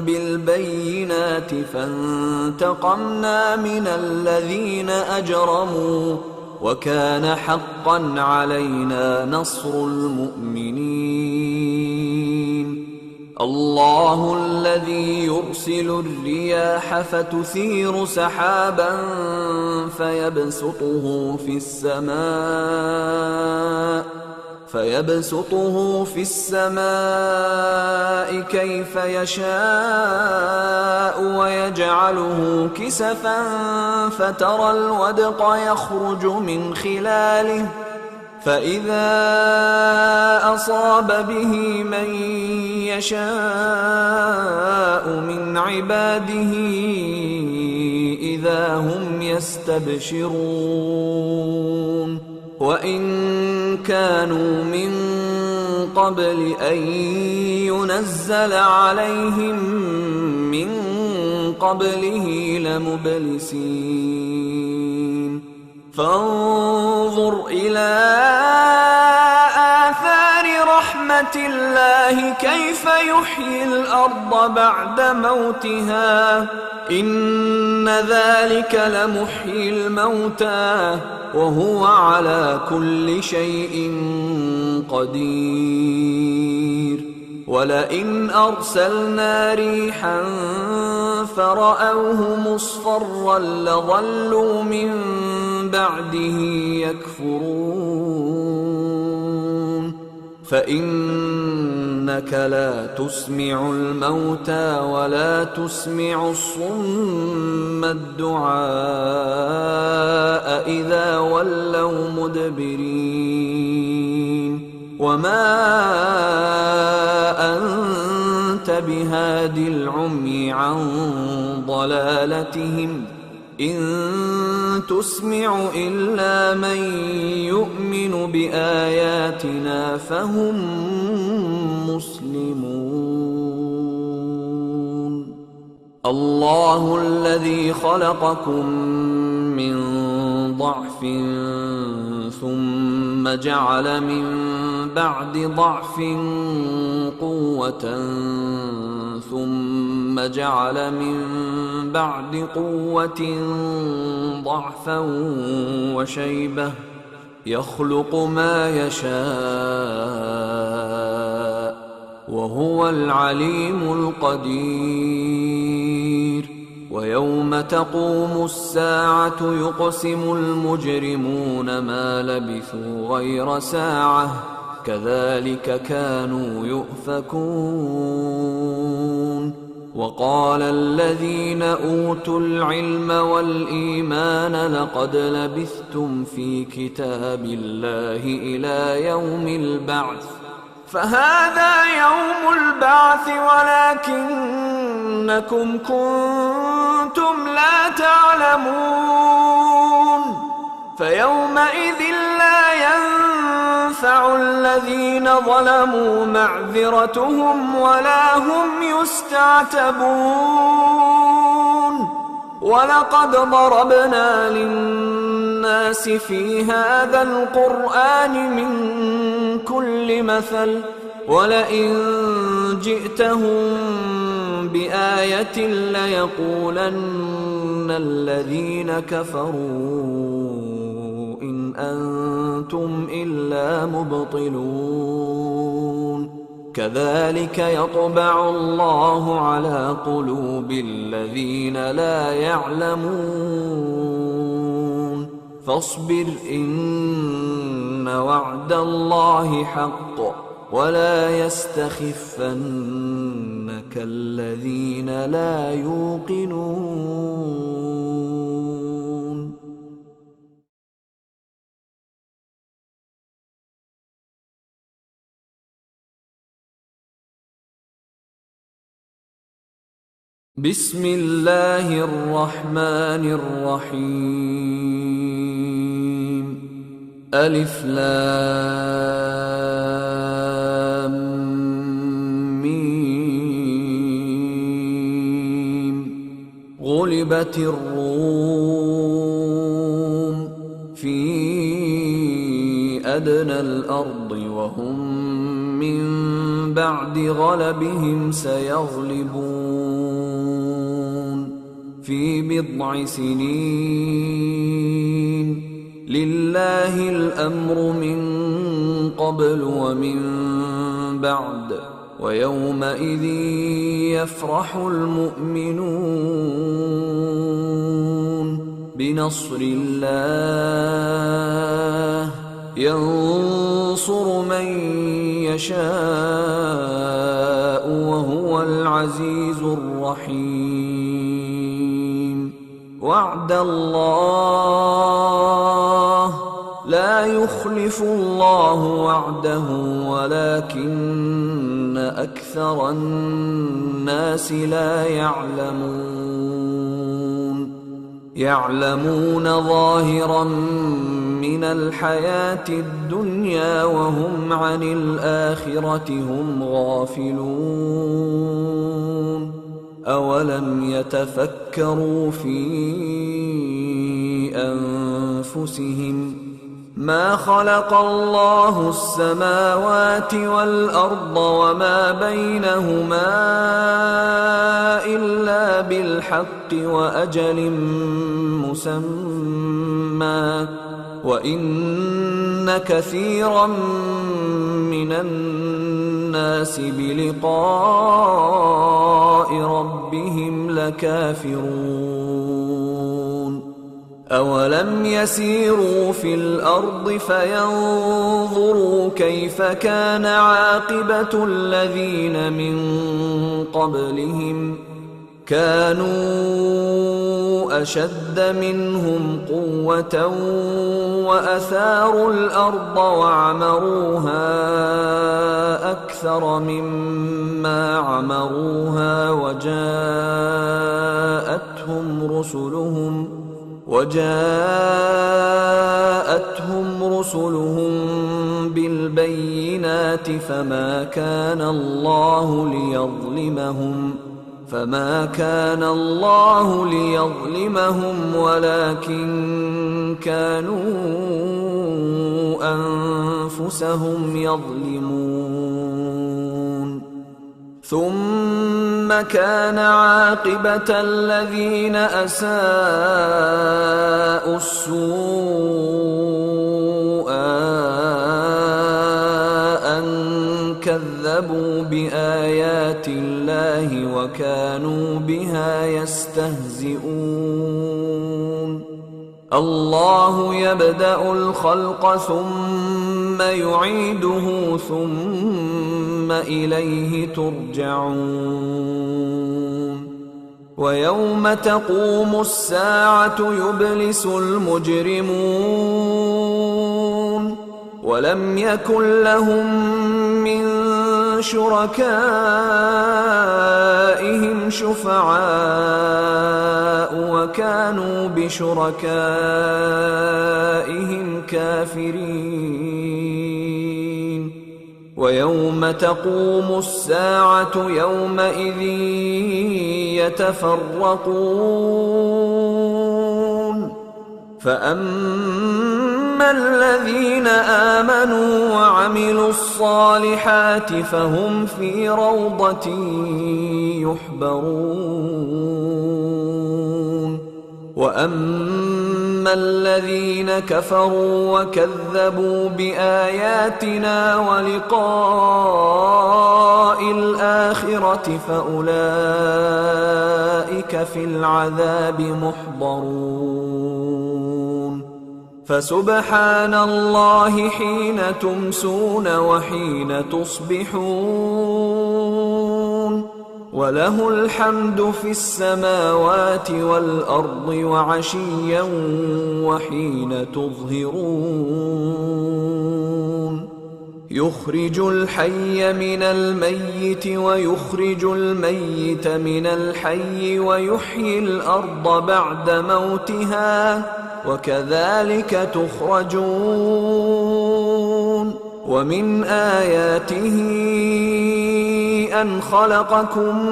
بالبينات فانتقمنا من الذين أجرموا وكان حقا علينا نصر المؤمنين الله الذي يرسل الرياح فتثير سحابا فيبسطه في السماء كيف يشاء ويجعله كسفا فترى الودق يخرج من خلاله فإذا أصاب به من يشاء من عباده إذا هم يستبشرون وإن كانوا من قبل أن ينزل عليهم من قبله لمبلسين فانظر إلى آثار رحمة الله كيف يحيي الأرض بعد موتها إن ذلك لمحيي الموتى وهو على كل شيء قدير ولئن أرسلنا ريحا فرأوه مصفرا لظلوا من بعده يكفرون فإنك لا تسمع الموتى ولا تسمع الصم الدعاء إذا ولوا مدبرين وما أنت بهاد العمي عن ضلالتهم إن تسمع إلا من يؤمن بآياتنا فهم مسلمون الله الذي خلقكم من ضعف ثم جعل من بعد ضعف قوة ثم جعل من بعد قوة ضعفا وشيبة يخلق ما يشاء وهو العليم القدير ويوم تقوم الساعة يقسم المجرمون ما لبثوا غير ساعة كذلك كانوا يؤفكون وقال الذين أوتوا العلم والإيمان لقد لبثتم في كتاب الله إلى يوم البعث فهذا يوم البعث ولكنكم كنتم لا تعلمون فيومئذ لا ينفع الذين ظلموا معذرتهم ولا هم يستعتبون ولقد ضربنا للناس في هذا القرآن من كل مثل ولئن جئتهم بآية ليقولن الذين كفروا إن أنتم إلا مبطلون كذلك يطبع الله على قلوب الذين لا يعلمون فاصبر إن وعد الله حق ولا يستخفنك الذين لا يوقنون بسم الله الرحمن الرحيم ألف لام ميم غلبت الروم في أدنى الأرض وهم من بعد غلبهم سيغلبون في بضع سنين لله الأمر من قبل ومن بعد ويومئذ يفرح المؤمنون بنصر الله ينصر من يشاء وهو العزيز الرحيم وعد الله لا يخلف الله وعده ولكن أكثر الناس لا يعلمون ظاهرا من الحياة الدنيا وهم عن الآخرة هم غافلون أولم يتفكروا في أنفسهم ما خلق الله السماوات والأرض وما بينهما إلا بالحق وأجل مسمى وإن كثيرا من الناس بلقاء ربهم لكافرون أولم يسيروا في الأرض فينظروا كيف كان عاقبة الذين من قبلهم كانوا أشد منهم قوة وأثاروا الأرض وعمروها أكثر مما عمروها وجاءتهم رسلهم بالبينات فما كان الله ليظلمهم ولكن كانوا أنفسهم يظلمون ثم كان عاقبة الذين أساءوا السوء أن كذبوا بآيات الله وكانوا بها يستهزئون الله يبدأ الخلق ثم يعيده ثم إليه ترجعون ويوم تقوم الساعة يبلس المجرمون ولم يكن لهم من شركائهم شفعاء وكانوا بشركائهم كافرين ويوم تقوم الساعة يومئذ يتفرقون فأما الذين آمنوا وعملوا الصالحات فهم في روضة يحبرون وأما الذين كفروا وكذبوا بآياتنا ولقاء الآخرة فأولئك في العذاب محضرون فسبحان الله حين تمسون وحين تصبحون وله الحمد في السماوات والأرض وعشيا وحين تظهرون يخرج الحي من الميت ويخرج الميت من الحي ويحيي الأرض بعد موتها وكذلك تخرجون ومن آياته أن خلقكم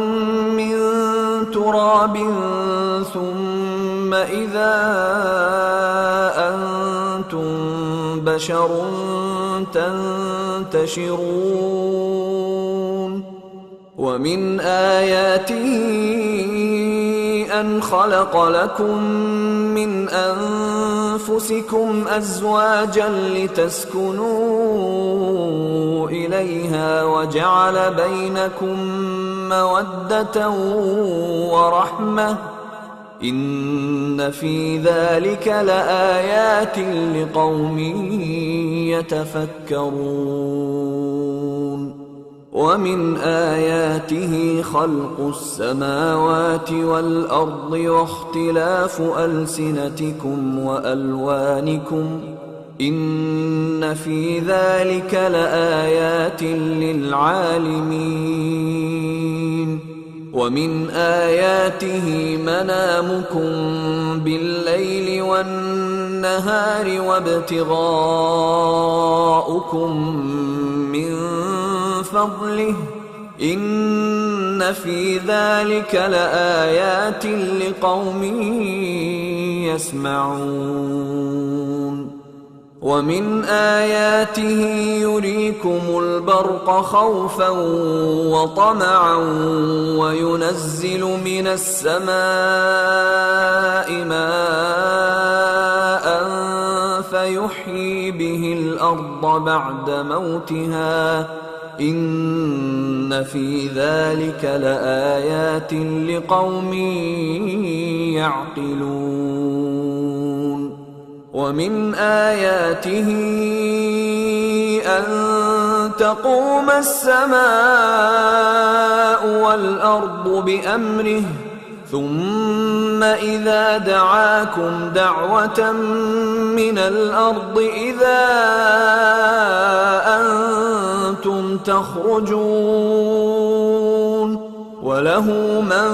من تراب ثم إذا أنتم بشر تنتشرون ومن آياته أن خلق لكم من أنفسكم أزواجا لتسكنوا إليها وجعل بينكم مودة ورحمة إن في ذلك لآيات لقوم يتفكرون ومن آياته خلق السماوات والأرض واختلاف ألسنتكم وألوانكم إن في ذلك لآيات للعالمين ومن آياته منامكم بالليل والنهار وابتغاؤكم من فضله إن في ذلك لآيات لقوم يسمعون ومن آياته يريكم البرق خوفا وطمعا وينزل من السماء ماء فيحيي به الأرض بعد موتها إن في ذلك لآيات لقوم يعقلون ومن آياته أن تقوم السماء والأرض بأمره ثم إذا دعاكم دعوة من الأرض إذا أنتم تخرجون وله من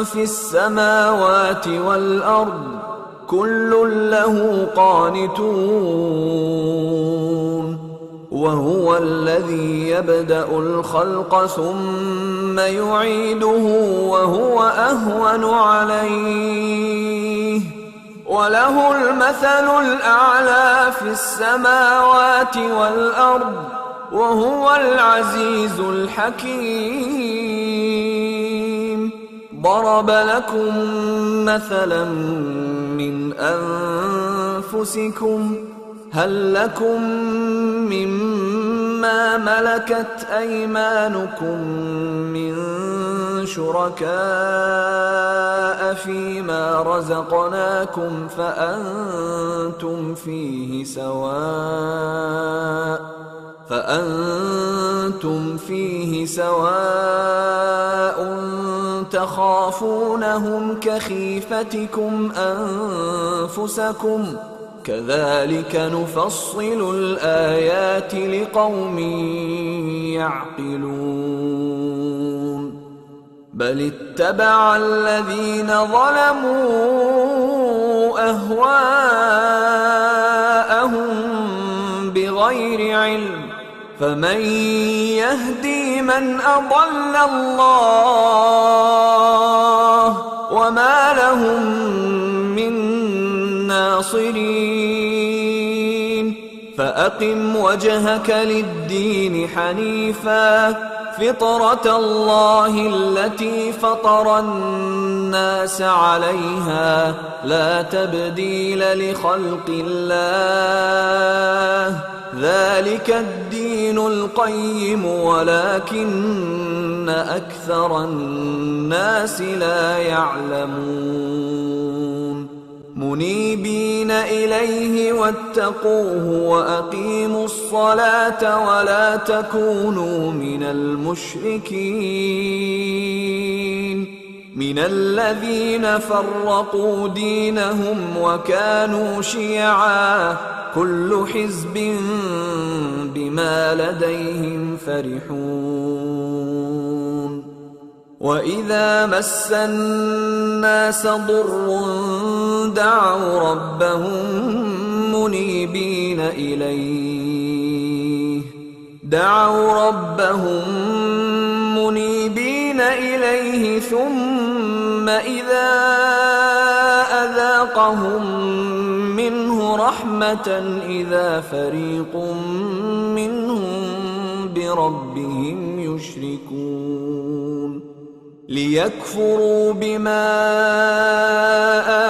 في السماوات والأرض كل له قانتون وهو الذي يبدأ الخلق ثم يعيده وهو أهون عليه وله المثل الأعلى في السماوات والأرض وهو العزيز الحكيم ضرب لكم مثلا من أنفسكم هل لكم مما ملكت أيمانكم من شركاء فيما رزقناكم فأنتم فيه سواء تخافونهم كخيفتكم أنفسكم كذلك نفصل الآيات لقوم يعقلون بل اتبع الذين ظلموا أهواءهم بغير علم فمن يهدي من أضل الله وما لهم من ناصرين فأقم وجهك للدين حنيفا فطرة الله التي فطر الناس عليها لا تبديل لخلق الله ذلك الدين القيم ولكن أكثر الناس لا يعلمون منيبين إليه واتقوه وأقيموا الصلاة ولا تكونوا من المشركين من الذين فرقوا دينهم وكانوا شيعا كل حزب بما لديهم فرحون وإذا مس الناس ضر دعوا ربهم منيبين إليه ثم إذا أذاقهم منه رحمة إذا فريق منهم بربهم يشركون ليكفروا بما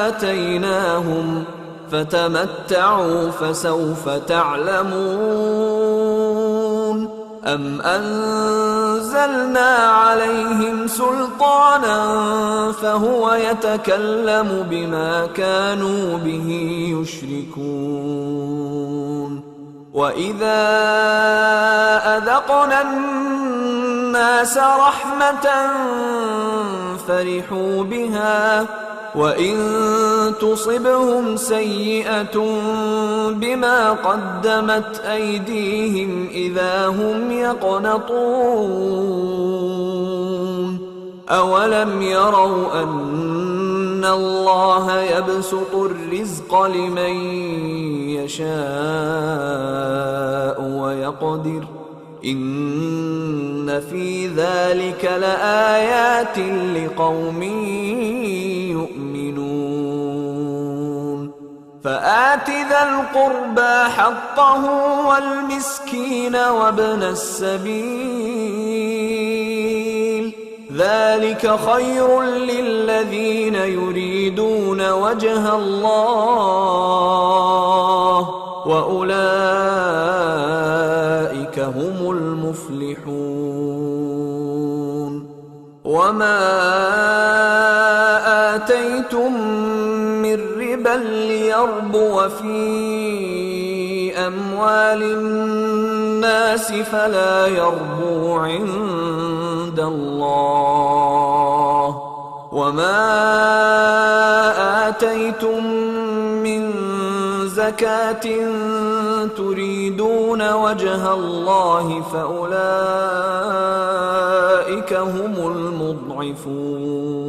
آتيناهم فتمتعوا فسوف تعلمون أم أنزلنا عليهم سلطانا فهو يتكلم بما كانوا به يشركون وإذا أذقنا الناس رحمة فرحوا بها وإن تصبهم سيئة بما قدمت أيديهم إذا هم يقنطون أولم يروا أن الله يبسط الرزق لمن يشاء ويقدر إن في ذلك لآيات لقوم يؤمنون فآت ذا القربى حقه والمسكين وابن السبيل ذلك خير للذين يريدون وجه الله وأولئك هم المفلحون وما آتيتم من ربا ليربو في أموال الناس فلا يربو عند الله وما آتيتم من زكاة تريدون وجه الله فأولئك هم المضعفون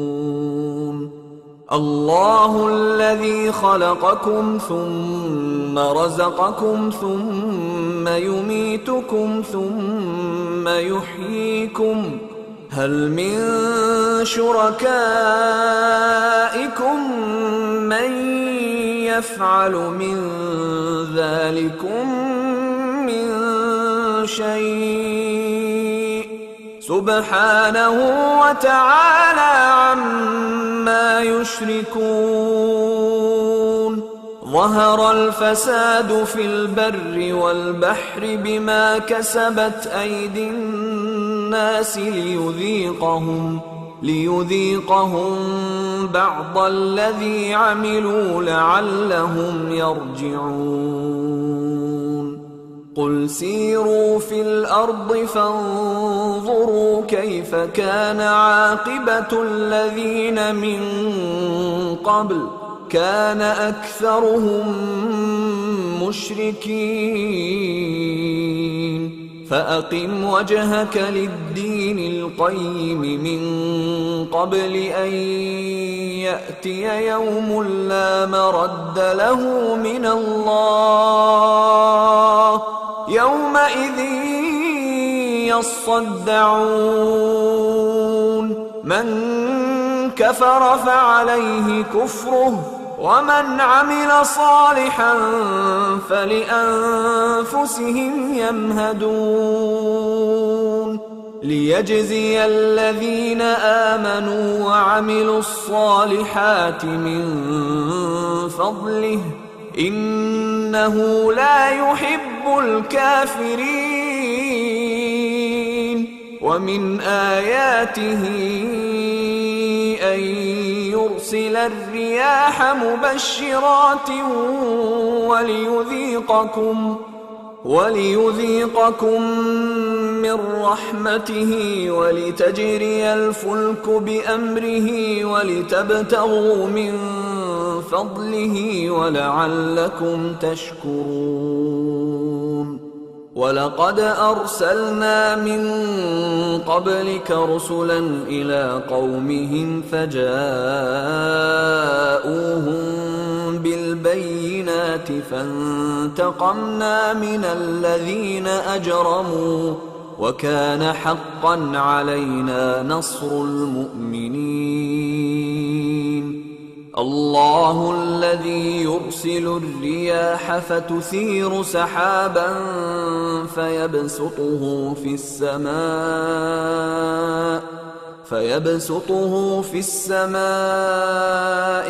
الله الذي خلقكم ثم رزقكم ثم يميتكم ثم يحييكم هل من شركائكم من يفعل من ذلكم من شيء سبحانه وتعالى عما يشركون ظهر الفساد في البر والبحر بما كسبت أيدي الناس ليذيقهم بعض الذي عملوا لعلهم يرجعون قل سيروا في الأرض فانظروا كيف كان عاقبة الذين من قبل كان أكثرهم مشركين فأقم وجهك للدين القيم من قبل أن يأتي يوم لا مرد له من الله يومئذ يصدعون من كفر فعليه كفره ومن عمل صالحا فلأنفسهم يمهدون ليجزي الذين آمنوا وعملوا الصالحات من فضله إنه لا يحب الكافرين ومن آياته أن يرسل الرياح مبشرات وليذيقكم من رحمته ولتجري الفلك بأمره ولتبتغوا من فضله ولعلكم تشكرون ولقد أرسلنا من قبلك رسلا إلى قومهم فجاءوهم بالبينات فانتقمنا من الذين أجرموا وكان حقا علينا نصر المؤمنين الله الذي يرسل الرياح فتثير سحابا فيبسطه في السماء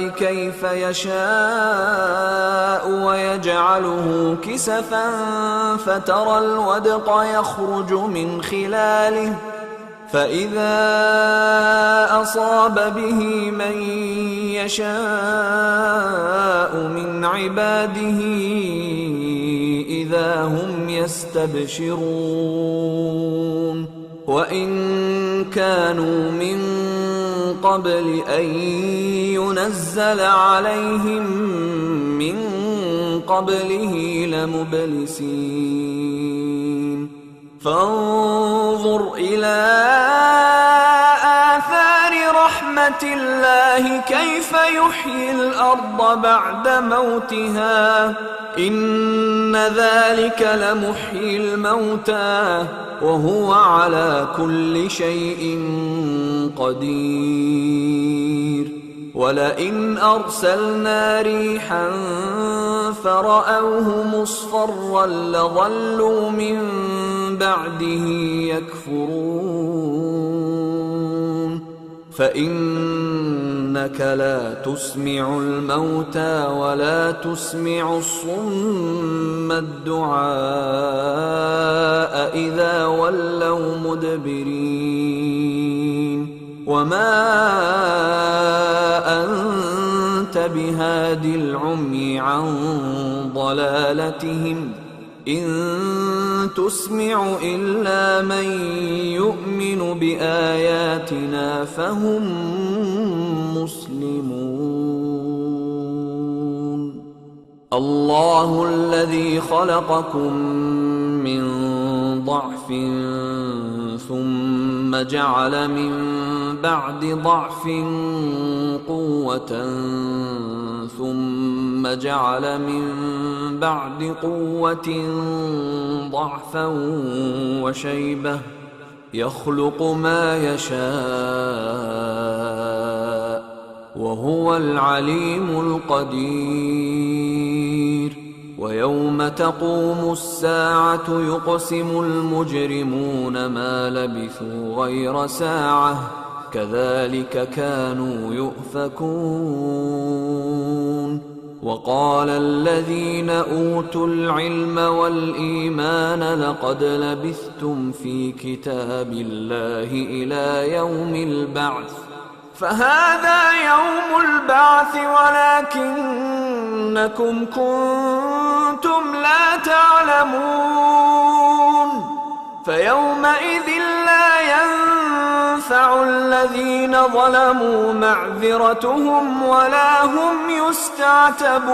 كيف يشاء ويجعله كسفا فترى الودق يخرج من خلاله فإذا أصاب به من يشاء من عباده إذا هم يستبشرون وإن كانوا من قبل أن ينزل عليهم من قبله لمبلسين فانظر إلى آثار رحمة الله كيف يحيي الأرض بعد موتها إن ذلك لمحيي الموتى وهو على كل شيء قدير ولئن أرسلنا ريحا فرأوه مصفرا لظلوا من بعده يكفرون فإنك لا تسمع الموتى ولا تسمع الصم الدعاء إذا ولوا مدبرين وما أنت بهاد العمي عن ضلالتهم إن تسمع إلا من يؤمن بآياتنا فهم مسلمون الله الذي خلقكم من ضعف ثم جعل من بعد ضعف قوة ثم جعل من بعد قوة ضعفا وشيبة يخلق ما يشاء وهو العليم القدير ويوم تقوم الساعة يقسم المجرمون ما لبثوا غير ساعة كذلك كانوا يؤفكون وقال الذين أوتوا العلم والإيمان لقد لبثتم في كتاب الله إلى يوم البعث فهذا يوم البعث ولكنكم إنكم كنتم لا تعلمون فيومئذ لا ينفع الذين ظلموا معذرتهم ولا هم يستعتبون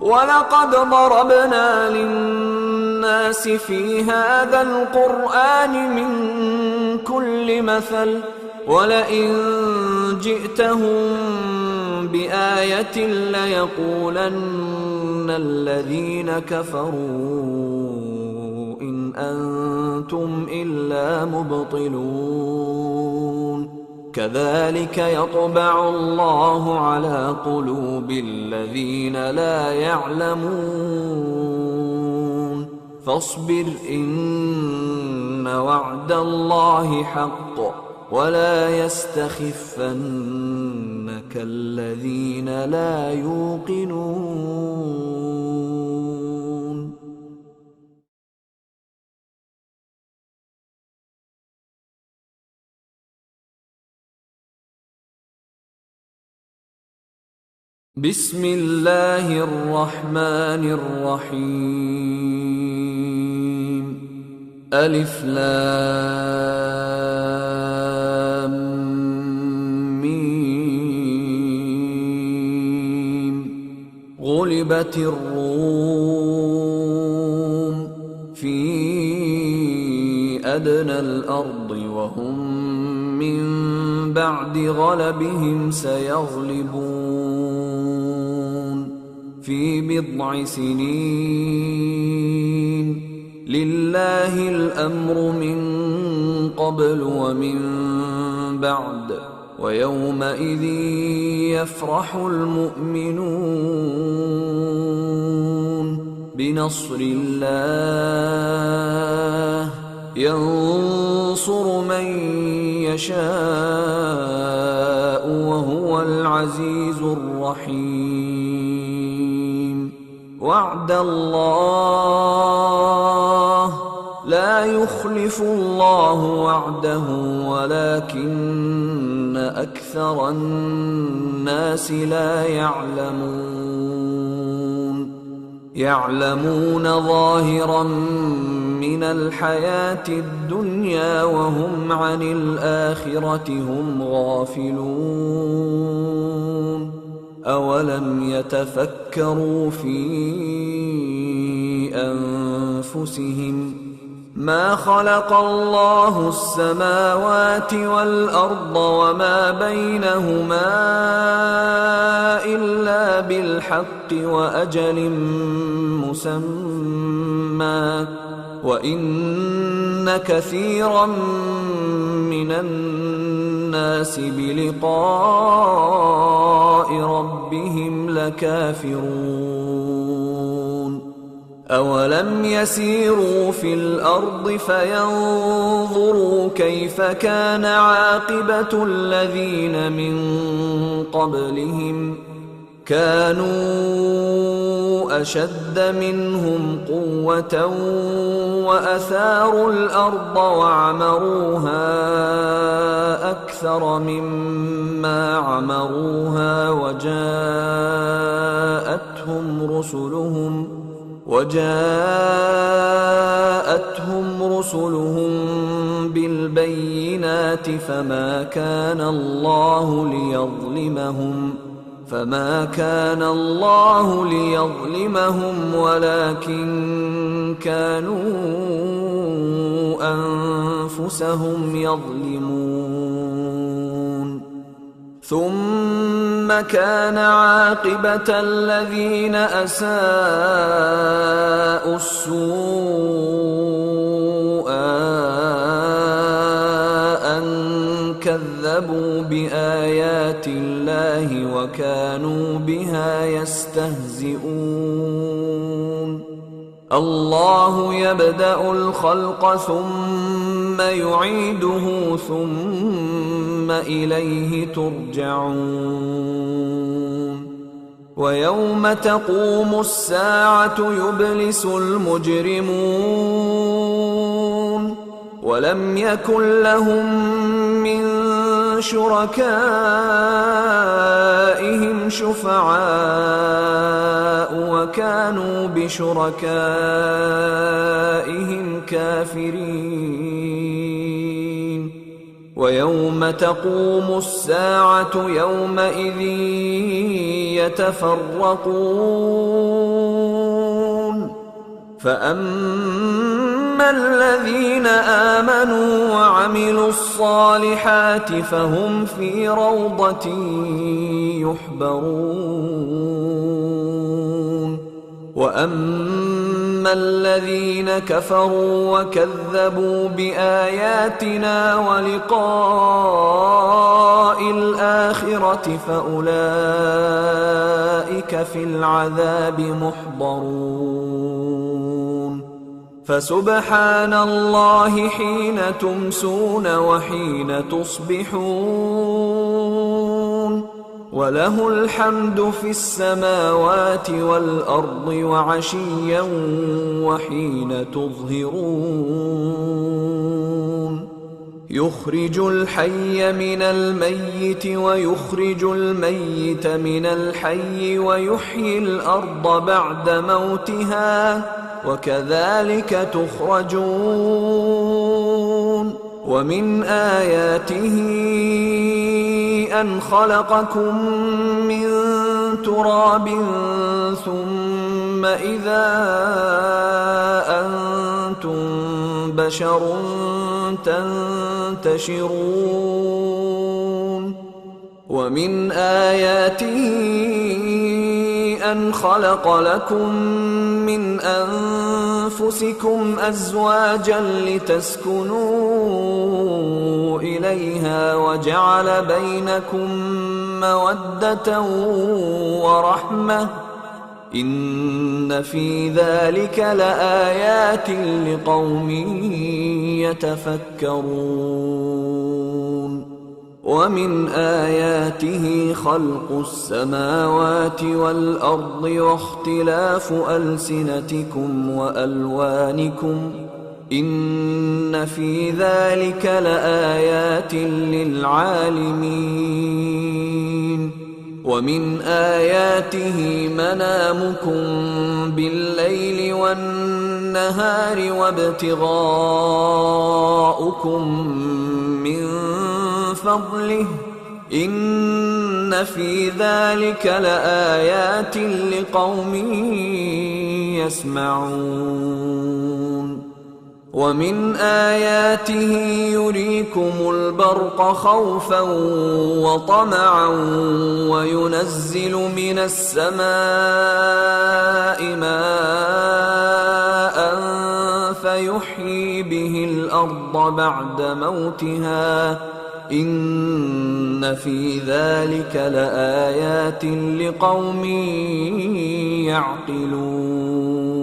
ولقد ضربنا للناس في هذا القرآن من كل مثل ولئن جئتهم بآية ليقولن الذين كفروا إن أنتم إلا مبطلون كذلك يطبع الله على قلوب الذين لا يعلمون فاصبر إن وعد الله حق ولا يستخفنك الذين لا يوقنون. بسم الله الرحمن الرحيم ألف لام ميم غلبت الروم في أدنى الأرض وهم من بعد غلبهم سيغلبون في بضع سنين لله الأمر من قبل ومن بعد ويومئذ يفرح المؤمنون بنصر الله ينصر من يشاء وهو العزيز الرحيم وعد الله لا يخلف الله وعده ولكن أكثر الناس لا يعلمون ظاهرا من الحياة الدنيا وهم عن الآخرة هم غافلون أولم يتفكروا في أنفسهم ما خلق الله السماوات والأرض وما بينهما إلا بالحق وأجل مسمى وإن كثيرا من الناس بلقاء ربهم لكافرون أولم يسيروا في الأرض فينظروا كيف كان عاقبة الذين من قبلهم كانوا أشد منهم قوة وأثاروا الأرض وعمروها أكثر مما عمروها وجاءتهم رسلهم بالبينات فما كان الله ليظلمهم ولكن كانوا أنفسهم يظلمون ثم كان عاقبة الذين أساءوا السوء أن كذبوا بآيات الله وكانوا بها يستهزئون الله يبدأ الخلق ثم يعيده ثم إليه ترجعون ويوم تقوم الساعة يبلس المجرمون ولم يكن لهم من شركائهم شُرَكَائِهِمْ شُفَعَاءُ وَكَانُوا بِشُرَكَائِهِمْ كَافِرِينَ وَيَوْمَ تَقُومُ السَّاعَةُ يَوْمَئِذٍ يَتَفَرَّقُونَ فَأَمَّا الَّذِينَ آمَنُوا وَعَمِلُوا الصَّالِحَاتِ فَهُمْ فِي رَوْضَةٍ يُحْبَرُونَ وَأَمَّا الَّذِينَ كَفَرُوا وَكَذَّبُوا بِآيَاتِنَا وَلِقَاءِ الْآخِرَةِ فَأُولَئِكَ فِي الْعَذَابِ مُحْضَرُونَ فَسُبْحَانَ اللَّهِ حِينَ تُمْسُونَ وَحِينَ تُصْبِحُونَ وَلَهُ الْحَمْدُ فِي السَّمَاوَاتِ وَالْأَرْضِ وَعَشِيًّا وَحِينَ تُظْهِرُونَ يُخْرِجُ الْحَيَّ مِنَ الْمَيِّتِ وَيُخْرِجُ الْمَيِّتَ مِنَ الْحَيِّ وَيُحْيِي الْأَرْضَ بَعْدَ مَوْتِهَا وَكَذَلِكَ تُخْرَجُونَ وَمِنْ آيَاتِهِ أَنْ خَلَقَكُم مِّن تُرَابٍ ثُمَّ إِذَا أَنتُم بَشَرٌ تَنتَشِرُونَ وَمِنْ آيَاتِهِ أَنْ خَلَقَ لَكُم مِّنْ أَنفُسِكُمْ أَزْوَاجًا لِتَسْكُنُوا إِلَيْهَا وَجَعَلَ بَيْنَكُم مَّوَدَّةً وَرَحْمَةً إِنَّ في ذَلِكَ لَآيَاتٍ لِقَوْمٍ يَتَفَكَّرُونَ وَمِنْ آيَاتِهِ خَلْقُ السَّمَاوَاتِ وَالْأَرْضِ وَاخْتِلَافُ أَلْسِنَتِكُمْ وَأَلْوَانِكُمْ إِنَّ فِي ذَلِكَ لَآيَاتٍ لِلْعَالِمِينَ وَمِنْ آيَاتِهِ مَنَامُكُمْ بِاللَّيْلِ وَالنَّهَارِ وَابْتِغَاؤُكُمْ مِنْ فَضْلِهِ إِنَّ فِي ذَلِكَ لَآيَاتٍ لِقَوْمٍ يَسْمَعُونَ وَمِنْ آيَاتِهِ يُرِيكُمُ الْبَرْقَ خَوْفًا وَطَمَعًا وَيُنَزِّلُ مِنَ السَّمَاءِ مَاءً فَيُحْيِي بِهِ الْأَرْضَ بَعْدَ مَوْتِهَا إِنَّ فِي ذَلِكَ لَآيَاتٍ لِقَوْمٍ يَعْقِلُونَ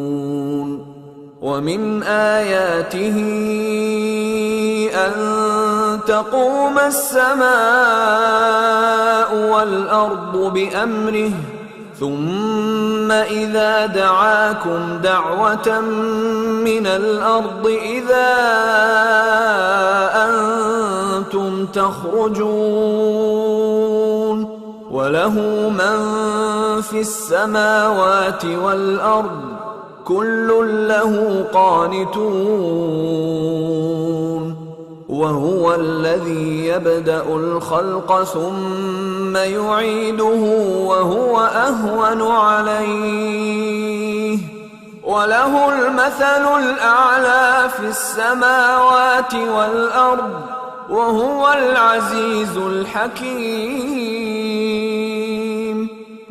وَمِنْ آيَاتِهِ أَن تَقُومَ السَّمَاءُ وَالْأَرْضُ بِأَمْرِهِ ثُمَّ إِذَا دَعَاكُمْ دَعْوَةً مِّنَ الْأَرْضِ إِذَا أَنتُمْ تَخْرُجُونَ وَلَهُ مَن فِي السَّمَاوَاتِ وَالْأَرْضِ كُلٌّ لَّهُ قَانِتُونَ وَهُوَ الَّذِي يَبْدَأُ الْخَلْقَ ثُمَّ يُعِيدُهُ وَهُوَ أَهْوَنُ عَلَيْهِ وَلَهُ الْمَثَلُ الْأَعْلَى فِي السَّمَاوَاتِ وَالْأَرْضِ وَهُوَ الْعَزِيزُ الْحَكِيمُ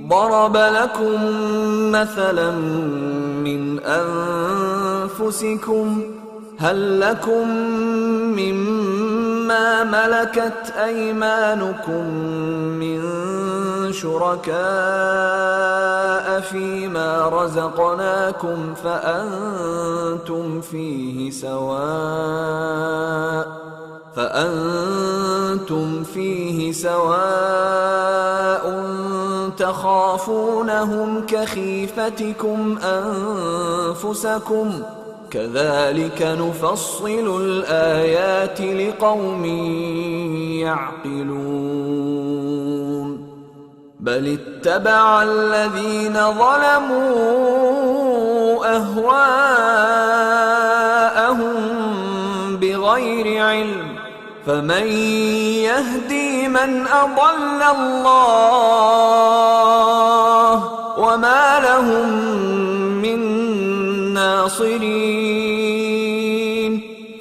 ضَرَبَ لَكُم مَّثَلًا مِّنْ أَنفُسِكُمْ هَل لَّكُم مِّمَّا مَلَكَتْ أَيْمَانُكُم مِّن شُرَكَاءَ فِيمَا رَزَقْنَاكُمْ فَأَنتُمْ فِيهِ سَوَاءٌ تَخَافُونَهُمْ كَخِيفَتِكُمْ أَنفُسَكُمْ كَذَلِكَ نُفَصِّلُ الْآيَاتِ لِقَوْمٍ يَعْقِلُونَ بل اتبع الذين ظلموا أهواءهم بغير علم، فمن يهدي من أضل الله وما لهم من ناصرين.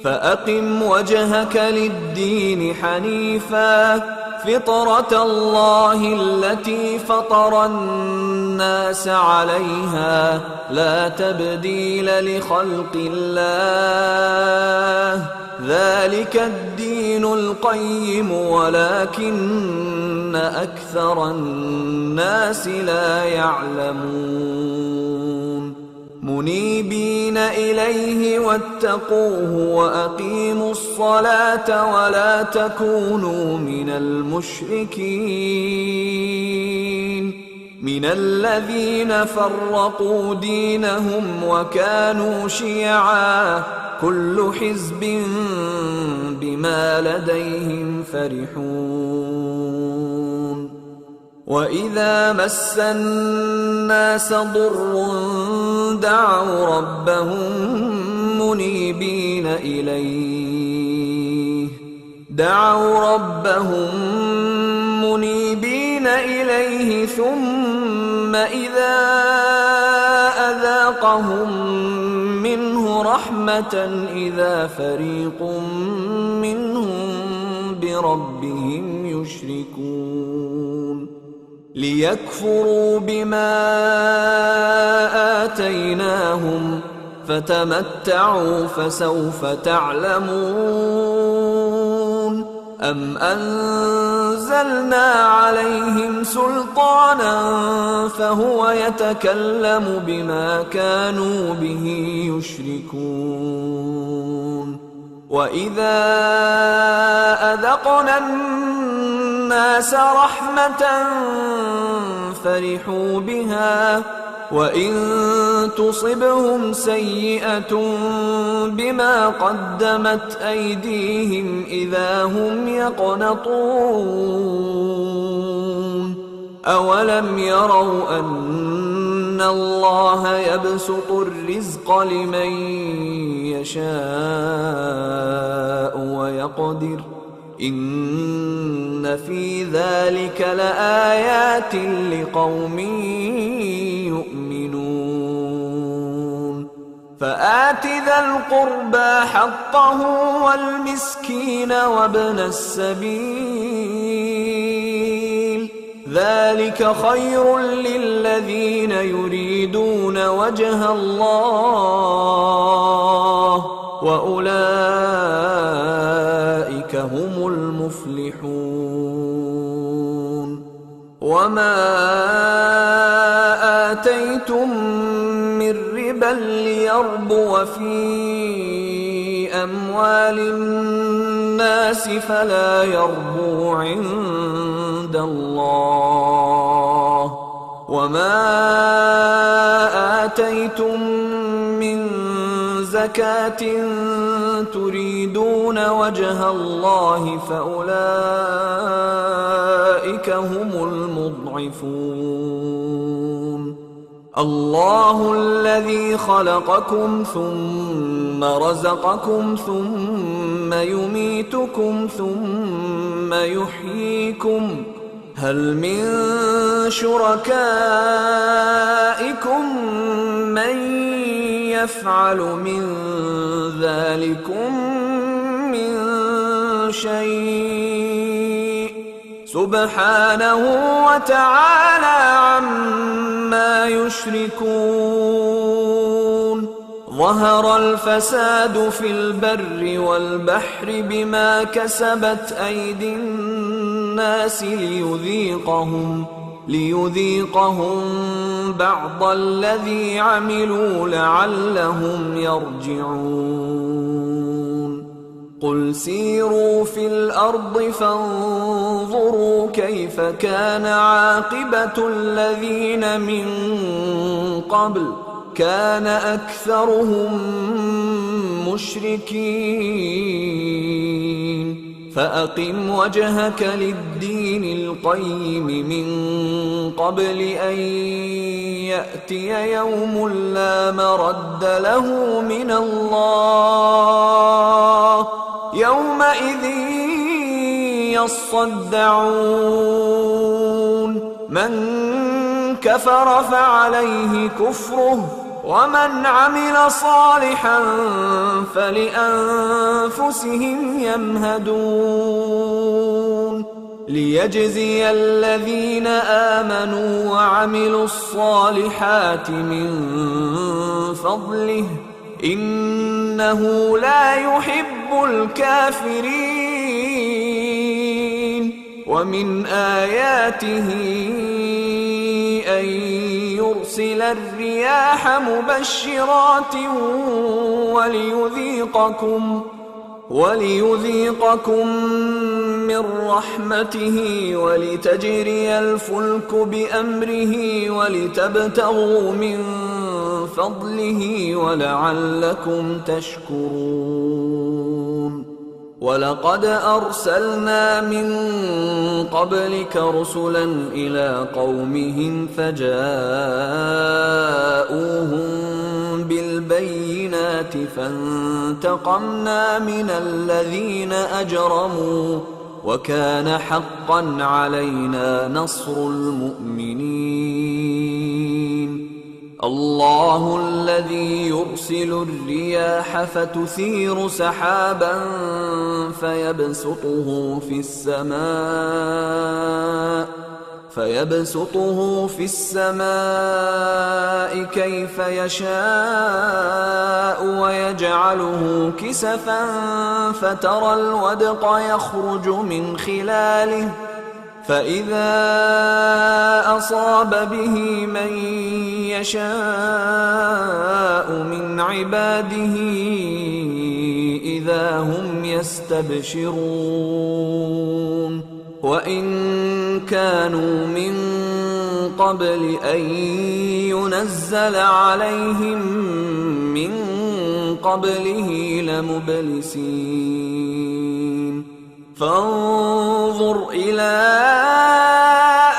فأقم وجهك للدين حنيفا فطرة الله التي فطر الناس عليها لا تبديل لخلق الله، ذلك الدين القيم ولكن أكثر الناس لا يعلمون. منيبين إليه واتقوه وأقيموا الصلاة ولا تكونوا من المشركين، من الذين فرقوا دينهم وكانوا شيعا كل حزب بما لديهم فرحون. وإذا مس الناس ضر دعوا ربهم منيبين إليه ثم إذا أذاقهم منه رحمة إذا فريق منهم بربهم يشركون. ليكفروا بما آتيناهم فتمتعوا فسوف تعلمون. أم أنزلنا عليهم سلطانا فهو يتكلم بما كانوا به يشركون. وإذا أذقنا الناس رحمة فرحوا بها وإن تصبهم سيئة بما قدمت أيديهم إذا هم يقنطون. أولم يروا أن الله يبسط الرزق لمن يشاء ويقدر إن في ذلك لآيات لقوم يؤمنون. فآت ذا القربى حقه والمسكين وابن السبيل ذلك خير للذين يريدون وجه الله وأولئك هم المفلحون. وما آتيتم من ربا ليربو في أموال الناس فلا يربو عند الله، وما آتيتم من زكاة تريدون وجه الله فأولئك هم المضعفون. الله الذي خلقكم ثم رزقكم ثم يميتكم ثم يحييكم هل من شركائكم من يفعل من ذلكم من شيء سبحانه وتعالى عما يشركون. ظهر الفساد في البر والبحر بما كسبت أيدي الناس ليذيقهم بعض الذي عملوا لعلهم يرجعون. قل سيروا في الأرض فانظروا كيف كان عاقبة الذين من قبل كان أكثرهم مشركين فأقم وجهك للدين القيم من قبل أن يأتي يوم لا مرد له من الله يومئذ يصدعون من كفر فعليه كفره ومن عمل صالحا فلأنفسهم يمهدون ليجزي الذين آمنوا وعملوا الصالحات من فضله إنه لا يحب الكافرين ومن آياته أن يرسل الرياح مبشرات وليذيقكم من رحمته ولتجري الفلك بأمره ولتبتغوا من فضله ولعلكم تشكرون ولقد أرسلنا من قبلك رسلا إلى قومهم فجاءوهم بالبينات فانتقمنا من الذين أجرموا وكان حقا علينا نصر المؤمنين الله الذي يرسل الرياح فتثير سحابا فيبسطه في السماء كيف يشاء ويجعله كسفا فترى الودق يخرج من خلاله فإذا أصاب به من يشاء من عباده إذا هم يستبشرون وإن كانوا من قبل أن ينزل عليهم من قبله لمبلسين فانظر إلى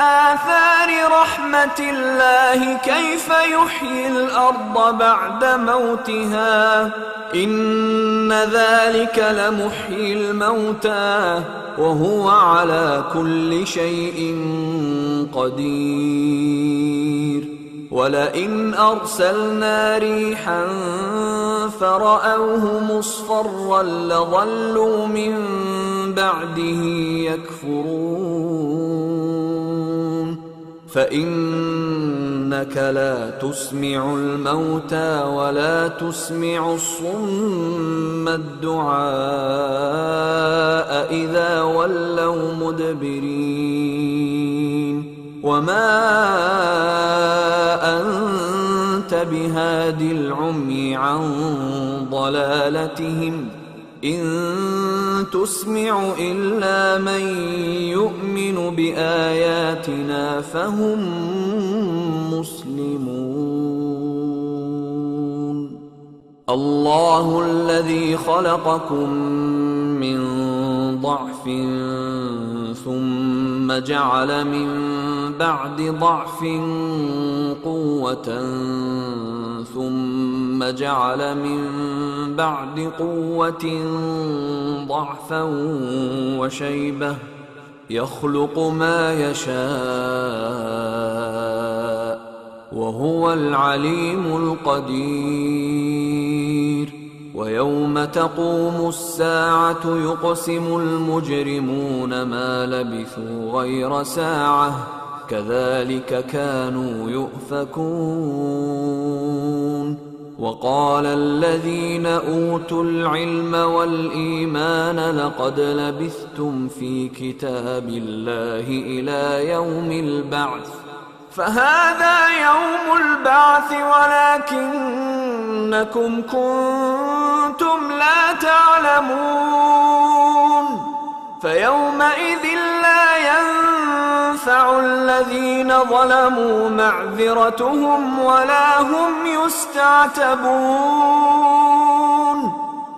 آثار رحمة الله كيف يحيي الأرض بعد موتها إن ذلك لمحيي الموتى وهو على كل شيء قدير ولئن أرسلنا ريحا فرأوه مصفرا لظلوا من بعده يكفرون فإنك لا تسمع الموتى ولا تسمع الصم الدعاء إذا ولوا مدبرين وما أنت بهاد العمي عن ضلالتهم إن تسمع إلا من يؤمن بآياتنا فهم مسلمون الله الذي خلقكم من ضعف ثم جعل من بعد ضعف قوة ثم جعل من بعد قوة ضعفا وشيبة يخلق ما يشاء وهو العليم القدير ويوم تقوم الساعة يقسم المجرمون ما لبثوا غير ساعة كذلك كانوا يؤفكون وقال الذين أوتوا العلم والإيمان لقد لبثتم في كتاب الله إلى يوم البعث فهذا يوم البعث ولكنكم كنتم لا تعلمون فيومئذ لا ينفع الذين ظلموا معذرتهم ولا هم يستعتبون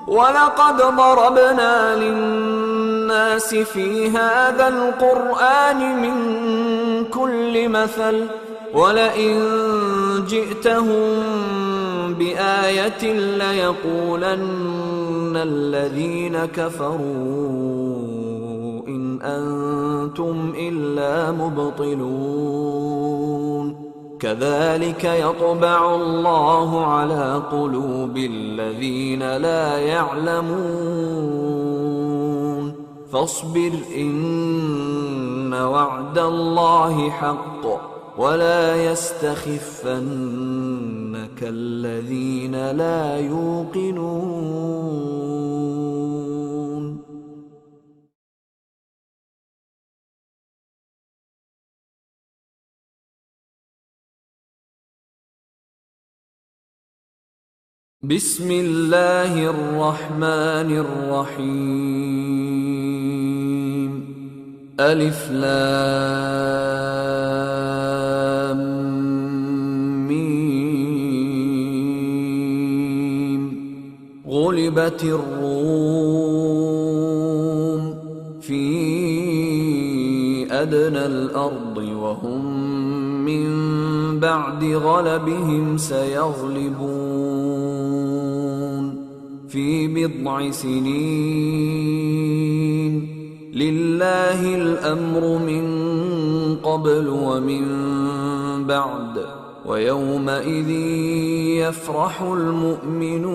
ولقد ضربنا للناس الناس في هذا القرآن من كل مثل ولئن جئتهم بآية ليقولن الذين كفروا إن أنتم إلا مبطلون كذلك يطبع الله على قلوب الذين لا يعلمون فاصبر إن وعد الله حق ولا يستخفنك الذين لا يوقنون. بسم الله الرحمن الرحيم ألف لام ميم غلبت الروم في أدنى الأرض وهم من بعد غلبهم سيغلبون في بضع سنين لله الأمر من قبل ومن بعد ويومئذ يفرح المؤمنون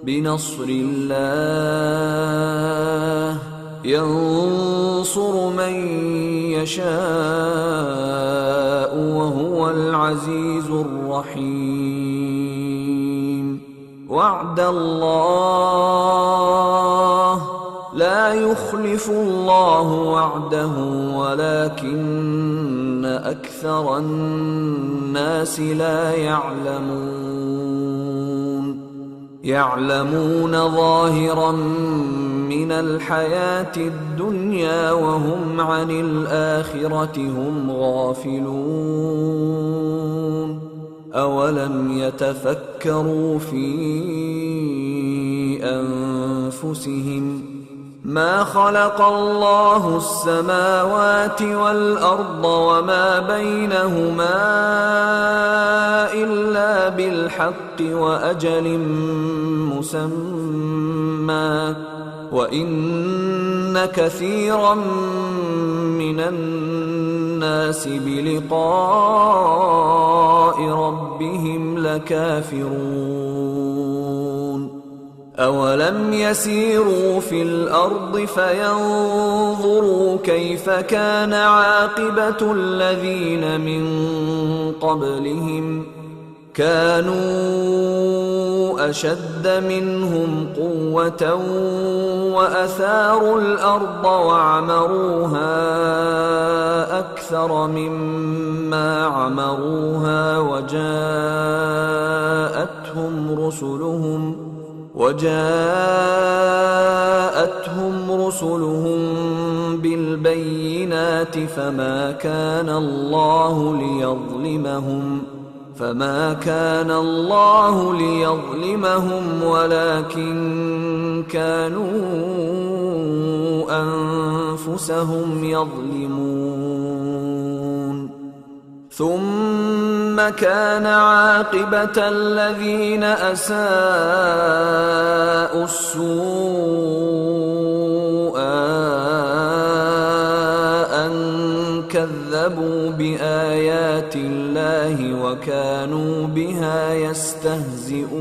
بنصر الله ينصر من يشاء وهو العزيز الرحيم وعد الله لا يخلف الله وعده ولكن أكثر الناس لا يعلمون ظاهرا من الحياة الدنيا وهم عن الآخرة هم غافلون أولم يتفكروا في أنفسهم ما خلق الله السماوات والأرض وما بينهما إلا بالحق وأجل مسمى وإن كثيرا من الناس بلقاء ربهم لكافرون أولم يسيروا في الأرض فينظروا كيف كان عاقبة الذين من قبلهم كانوا أشد منهم قوة وأثاروا الأرض وعمروها أكثر مما عمروها وجاءتهم رسلهم بالبينات فما كان الله ليظلمهم ولكن كانوا أنفسهم يظلمون ثم كان عاقبة الذين أساءوا السوء أن كذبوا بآيات الله وكانوا بها يستهزئون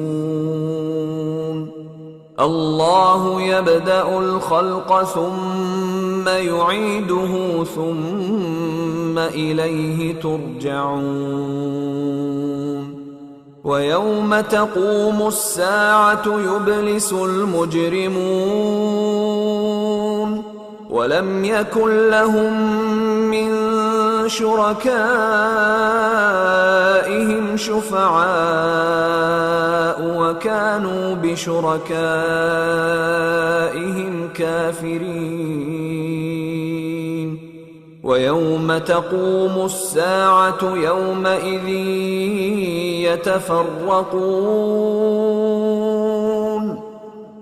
الله يبدأ الخلق ثم يعيده ثم إليه ترجعون ويوم تقوم الساعة يبلس المجرمون ولم يكن لهم من شركائهم شفعاء وكانوا بشركائهم كافرين ويوم تقوم الساعة يومئذ يتفرقون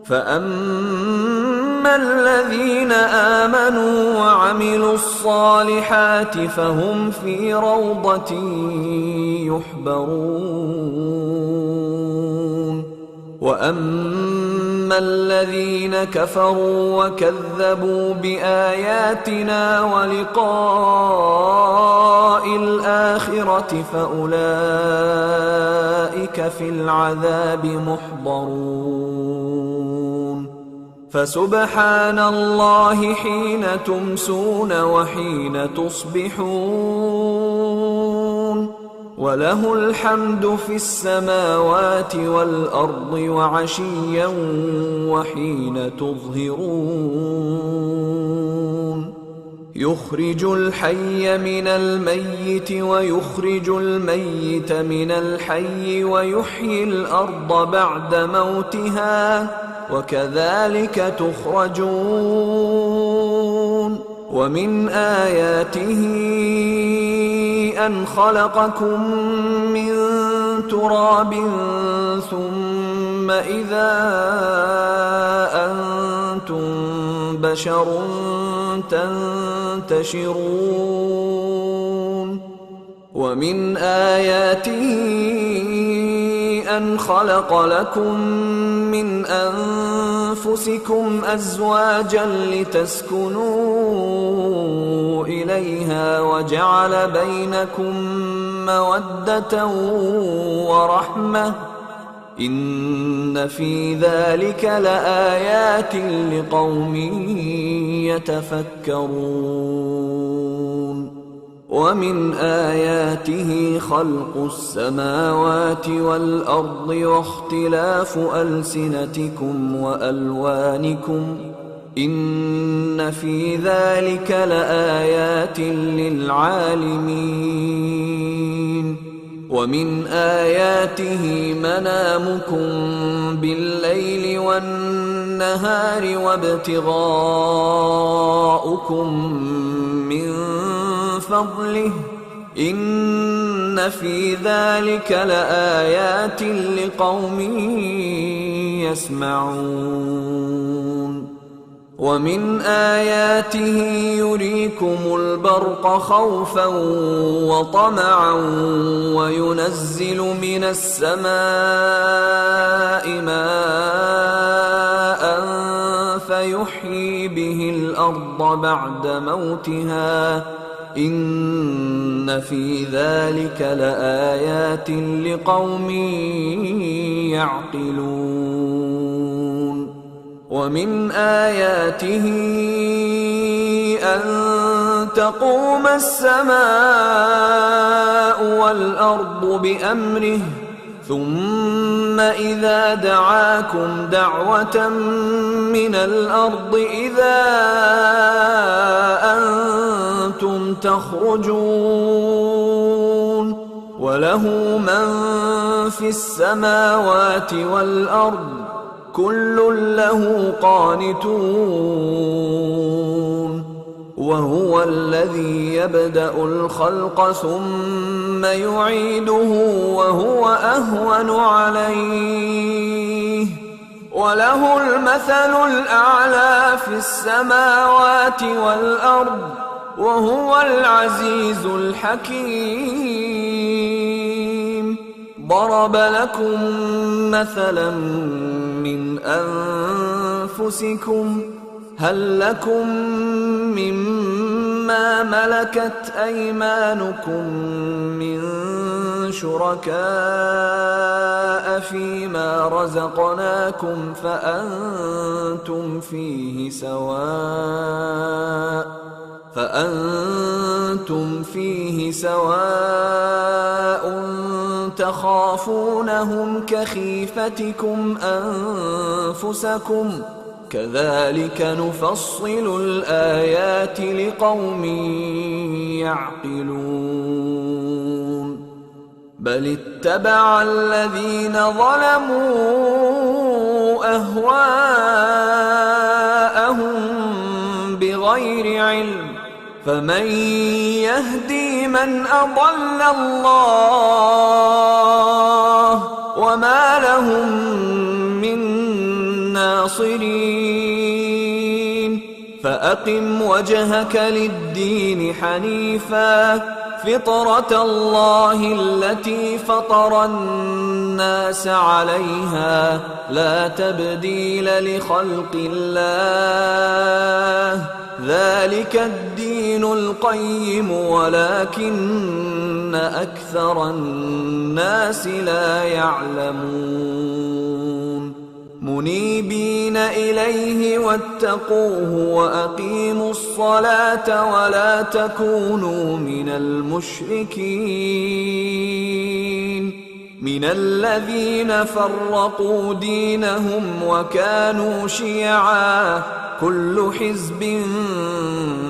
فأما الذين آمنوا وعملوا الصالحات فهم في روضة يحبرون وأما الذين كفروا وكذبوا بآياتنا ولقاء الآخرة فأولئك في العذاب محضرون فسبحان الله حين تمسون وحين تصبحون وله الحمد في السماوات والأرض وعشيا وحين تظهرون يخرج الحي من الميت ويخرج الميت من الحي ويحيي الأرض بعد موتها وكذلك تخرجون ومن آياته أن خلقكم من تراب ثم إذا أنتم بشر تنتشرون ومن آياته أن خلق لكم من أنفسكم أزواجا لتسكنوا إليها وجعل بينكم مودة ورحمة إن في ذلك لآيات لقوم يتفكرون ومن آياته خلق السماوات والأرض واختلاف ألسنتكم وألوانكم إن في ذلك لآيات للعالمين ومن آياته منامكم بالليل والنهار وابتغاؤكم من فضله إن في ذلك لآيات لقوم يسمعون ومن آياته يريكم البرق خوفا وطمعا وينزل من السماء ماء فيحيي به الأرض بعد موتها إن في ذلك لآيات لقوم يعقلون ومن آياته أن تقوم السماء والأرض بأمره ثم إذا دعاكم دعوة من الأرض إذا أنتم تخرجون وله من في السماوات والأرض كل له قانتون وهو الذي يبدأ الخلق ثم يعيده وهو أهون عليه وله المثل الأعلى في السماوات والأرض وهو العزيز الحكيم ضرب لكم مثلا من أنفسكم هل لكم مما ملكت أيمانكم من شركاء فيما رزقناكم فأنتم فيه سواء تخافونهم كخيفتكم أنفسكم كذلك نفصل الآيات لقوم يعقلون بل اتبع الذين ظلموا أهواءهم بغير علم فمن يهدي من أضل الله وما لهم من الناصرين فأقم وجهك للدين حنيفا فطرة الله التي فطر الناس عليها لا تبديل لخلق الله ذلك الدين القيم ولكن أكثر الناس لا يعلمون منيبين إليه واتقوه وأقيموا الصلاة ولا تكونوا من المشركين من الذين فرقوا دينهم وكانوا شيعا كل حزب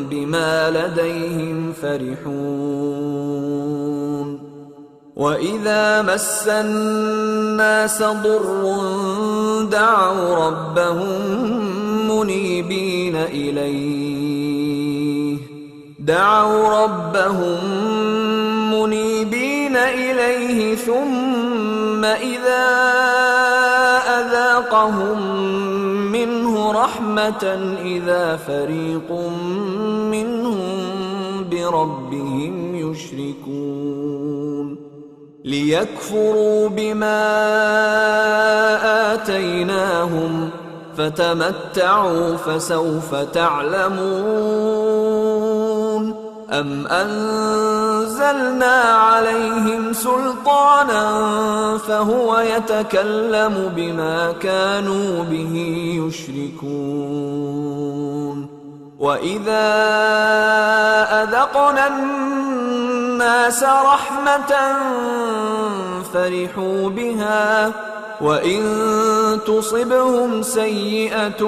بما لديهم فرحون وإذا مس الناس ضر دعوا ربهم منيبين إليه ثم إذا أذاقهم منه رحمة إذا فريق منهم بربهم يشركون ليكفروا بما آتيناهم فتمتعوا فسوف تعلمون أم أنزلنا عليهم سلطانا فهو يتكلم بما كانوا به يشركون وإذا أذقنا الناس رحمة فرحوا بها وإن تصبهم سيئة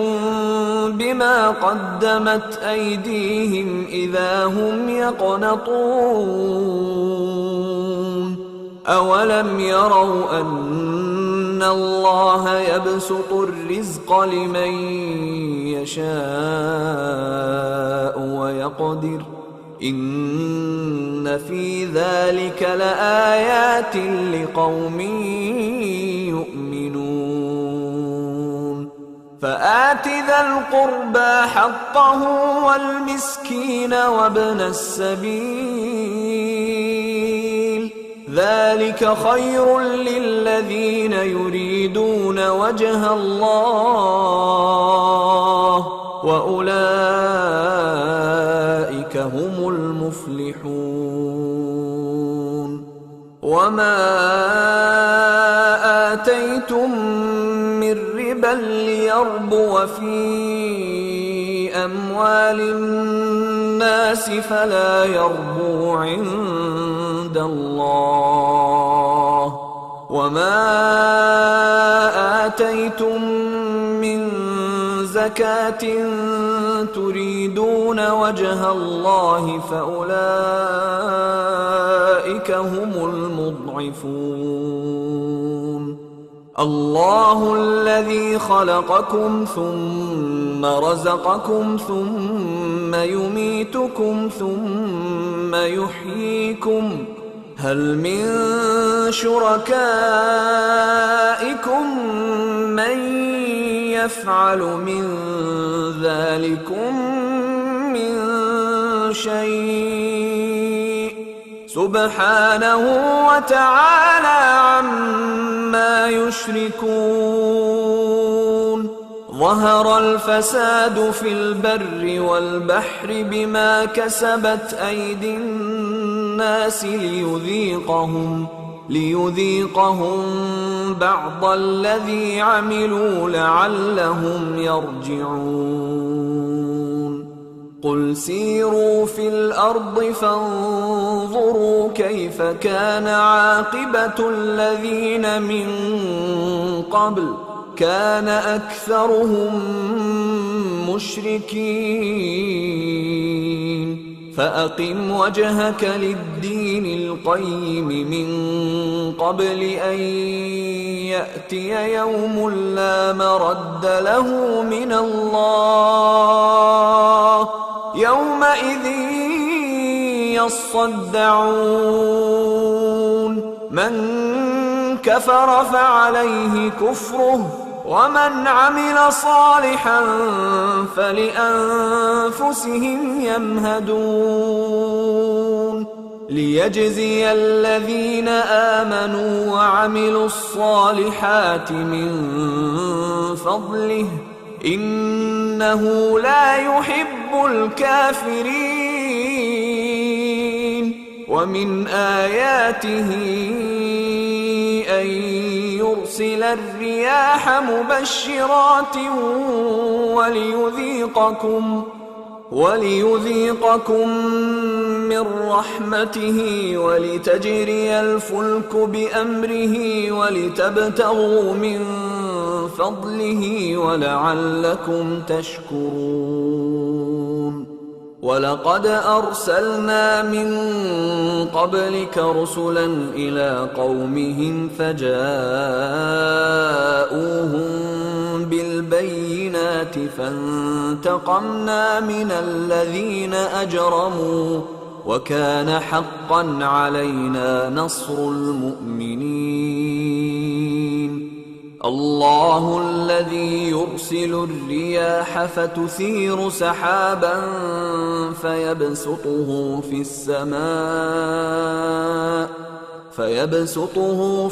بما قدمت أيديهم إذا هم يقنطون أولم يروا أن الله يبسط الرزق لمن يشاء ويقدر إن في ذلك لآيات لقوم يؤمنون فآت ذا القربى حقه والمسكين وابن السبيل ذلك خير للذين يريدون وجه الله وأولئك هم المفلحون وما آتيتم من ربا ليربو في أموال الناس فلا يربو عند الله وما آتيتم من زكاة تريدون وجه الله فأولئك هم المضعفون الله الذي خلقكم ثم رزقكم ثم يميتكم ثم يحييكم هل من شركائكم من يفعل من ذلكم من شيء سبحانه وتعالى عما يشركون ظهر الفساد في البر والبحر بما كسبت أيدي الناس ليذيقهم بعض الذي عملوا لعلهم يرجعون قل سيروا في الأرض فانظروا كيف كان عاقبة الذين من قبل كان أكثرهم مشركين فأقم وجهك للدين القيم من قبل أن يأتي يوم لا مرد له من الله يومئذ يصدعون من كفر فعليه كفره ومن عمل صالحا فلأنفسهم يمهدون ليجزي الذين آمنوا وعملوا الصالحات من فضله إنه لا يحب الكافرين ومن آياته أن يرسل الرياح مبشرات وليذيقكم من رحمته ولتجري الفلك بأمره ولتبتغوا من فضله ولعلكم تشكرون ولقد أرسلنا من قبلك رسلا إلى قومهم فجاءوهم بالبينات فانتقمنا من الذين أجرموا وكان حقا علينا نصر المؤمنين الله الذي يرسل الرياح فتثير سحابا فيبسطه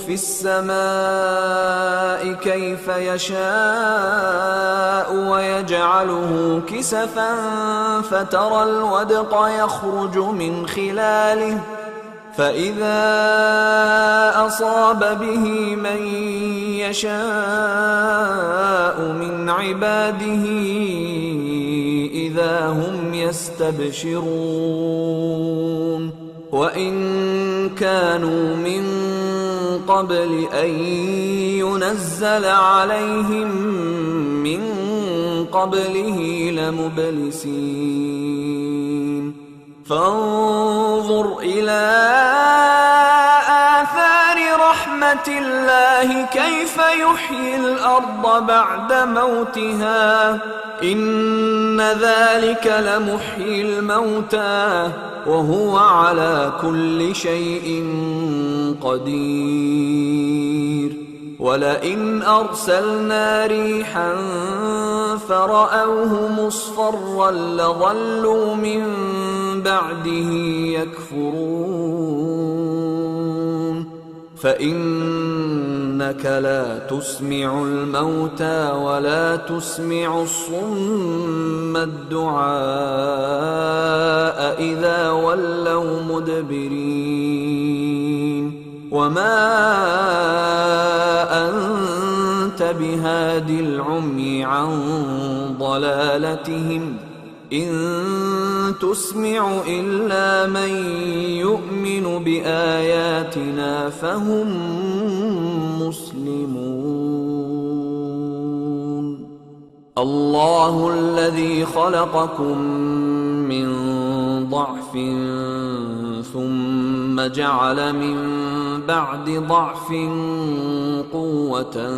في السماء كيف يشاء ويجعله كسفا فترى الودق يخرج من خلاله فإذا أصاب به من يشاء من عباده إذا هم يستبشرون وإن كانوا من قبل أن ينزل عليهم من قبله لمبلسين فانظر إلى آثار رحمة الله كيف يحيي الأرض بعد موتها إن ذلك لمحيي الموتى وهو على كل شيء قدير ولئن أرسلنا ريحا فرأوه مصفرا لظلوا من بعده يكفرون فإنك لا تسمع الموتى ولا تسمع الصم الدعاء إذا ولوا مدبرين وما أنت بهاد العمي عن ضلالتهم إن تسمع إلا من يؤمن بآياتنا فهم مسلمون الله الذي خلقكم من ضعف ثم جعل من بعد ضعف قوة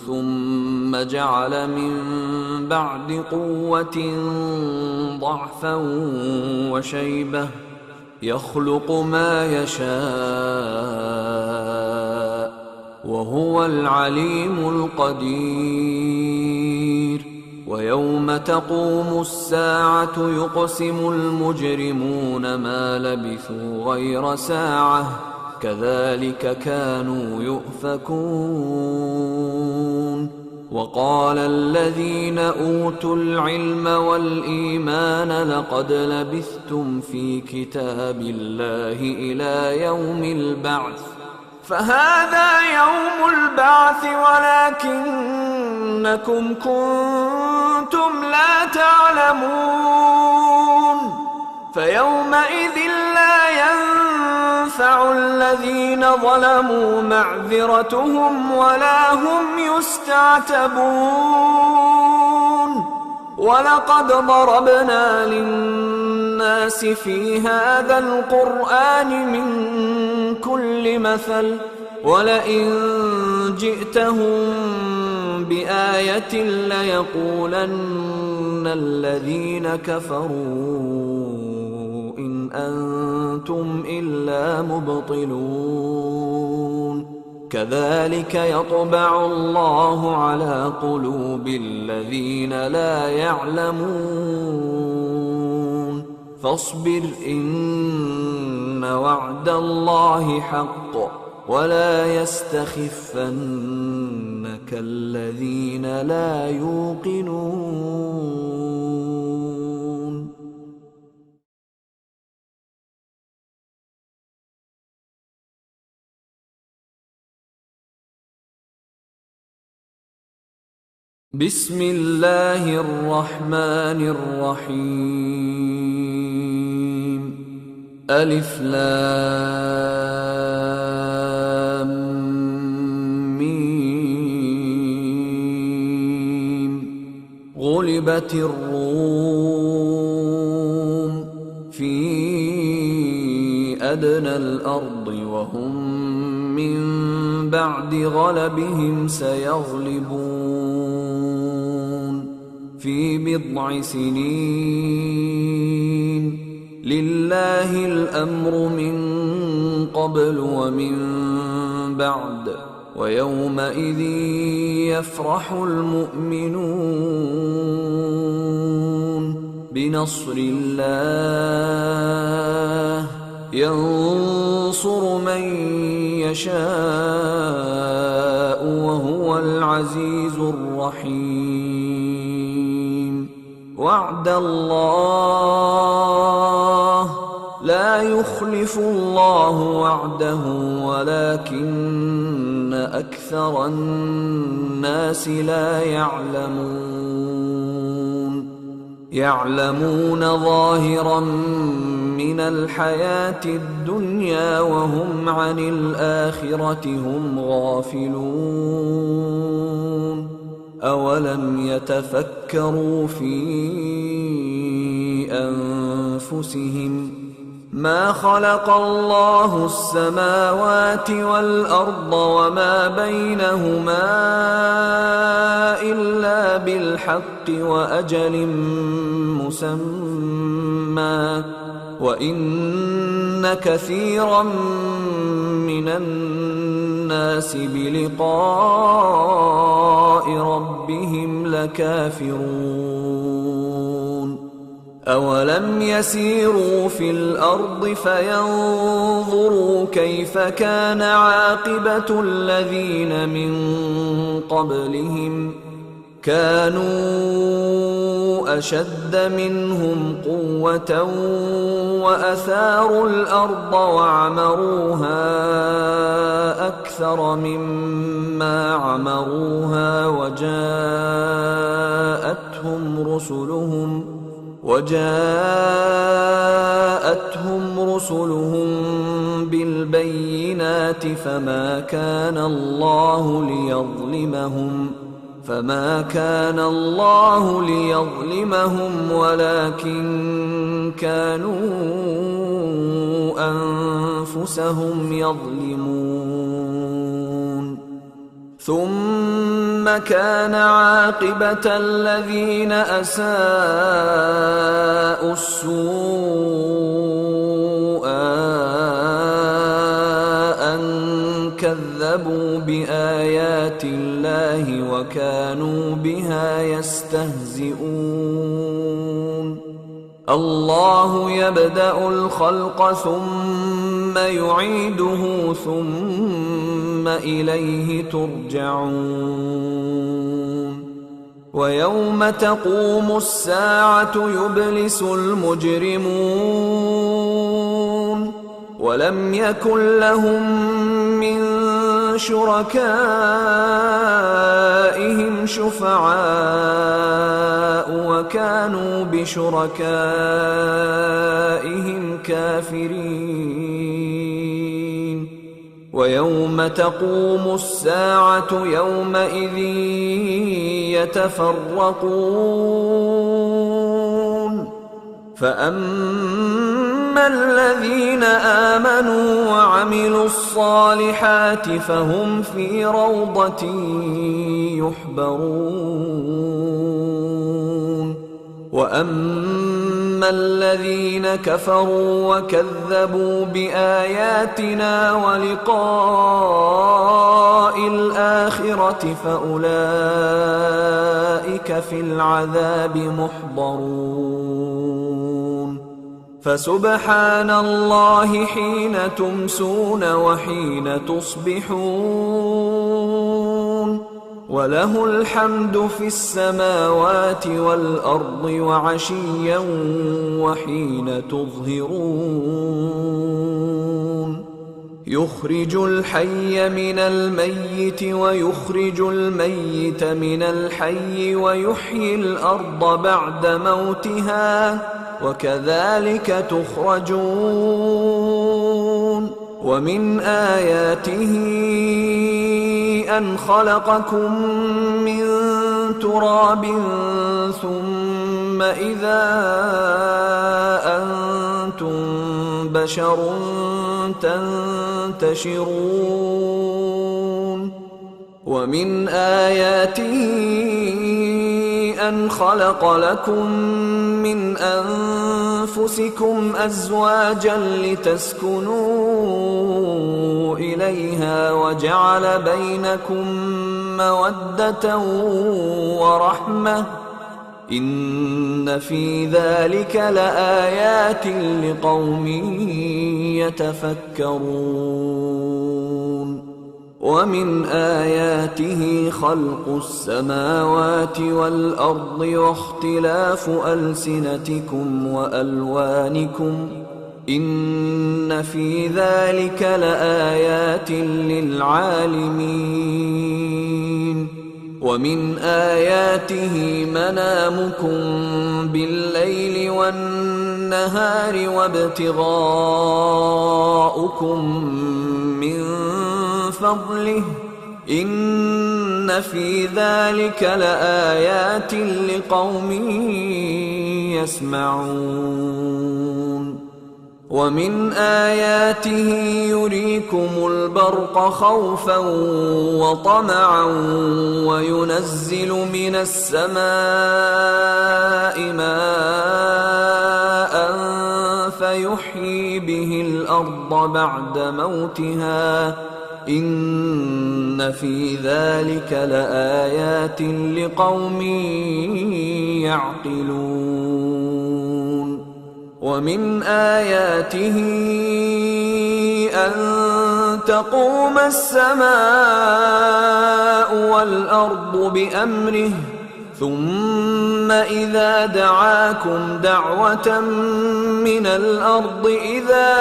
ثم جعل من بعد قوة ضعفا وشيبة يخلق ما يشاء وهو العليم القدير ويوم تقوم الساعة يقسم المجرمون ما لبثوا غير ساعة كذلك كانوا يؤفكون وقال الذين أوتوا العلم والإيمان لقد لبثتم في كتاب الله إلى يوم البعث فهذا يوم البعث ولكنكم كنتم لا تعلمون فيومئذ لا ينفع الذين ظلموا معذرتهم ولا هم يستعتبون ولقد ضربنا للناس في هذا القرآن من كل مثل ولئن جئتهم بآية ليقولن الذين كفروا إن أنتم إلا مبطلون كذلك يطبع الله على قلوب الذين لا يعلمون فاصبر إن وعد الله حق ولا يستخفنك الذين لا يوقنون. بسم الله الرحمن الرحيم. ألف لام ميم. غلبت الروم في أدنى الأرض وهم من بعد غلبهم سيغلبون في بضع سنين لله الأمر من قبل ومن بعد ويومئذ يفرح المؤمنون بنصر الله ينصر من يشاء وهو العزيز الرحيم. وعد الله لا يخلف الله وعده ولكن أكثر الناس لا يعلمون ظاهرا من الحياة الدنيا وهم عن الآخرة هم غافلون. أولم يتفكروا في أنفسهم ما خلق الله السماوات والأرض وما بينهما إلا بالحق وأجل مسمى وإن كثيرا من الناس بلقاء ربهم لكافرون. أولم يسيروا في الأرض فينظروا كيف كان عاقبة الذين من قبلهم كانوا أشد منهم قوة وأثاروا الأرض وعمروها أكثر مما عمروها وجاءتهم رسلهم بالبينات فما كان الله ليظلمهم ولكن كانوا أنفسهم يظلمون. ثم كان عاقبة الذين أساءوا السوء أن كذبوا بآيات الله وكانوا بها يستهزئون. الله يبدأ الخلق ثم يعيده ثم إليه ترجعون. ويوم تقوم الساعة يبلس المجرمون ولم يكن لهم من شركائهم شفعاء وكانوا بشركائهم كافرين. ويوم تقوم الساعة يومئذ يتفرقون فأما الذين آمنوا وعملوا الصالحات فهم في روضة يحبرون. وأما الذين كفروا وكذبوا بآياتنا ولقاء الآخرة فأولئك في العذاب محضرون فسبحان الله حين تمسون وحين تصبحون وله الحمد في السماوات والأرض وعشيا وحين تظهرون يخرج الحي من الميت ويخرج الميت من الحي ويحيي الأرض بعد موتها وكذلك تخرجون ومن آياته أن خلقكم من تراب ثم إذا أنتم بشر تنتشرون ومن آياته أن خلق لكم من أنفسكم أزواجا لتسكنوا إليها وجعل بينكم مودة ورحمة إن في ذلك لآيات لقوم يتفكرون ومن آياته خلق السماوات والأرض واختلاف ألسنتكم وألوانكم إن في ذلك لآيات للعالمين ومن آياته منامكم بالليل والنهار وابتغاؤكم من فضله إن في ذلك لآيات لقوم يسمعون ومن آياته يريكم البرق خوفا وطمعا وينزل من السماء ماء فيحيي به الأرض بعد موتها إن في ذلك لآيات لقوم يعقلون ومن آياته أن تقوم السماء والأرض بأمره ثم إذا دعاكم دعوة من الأرض إذا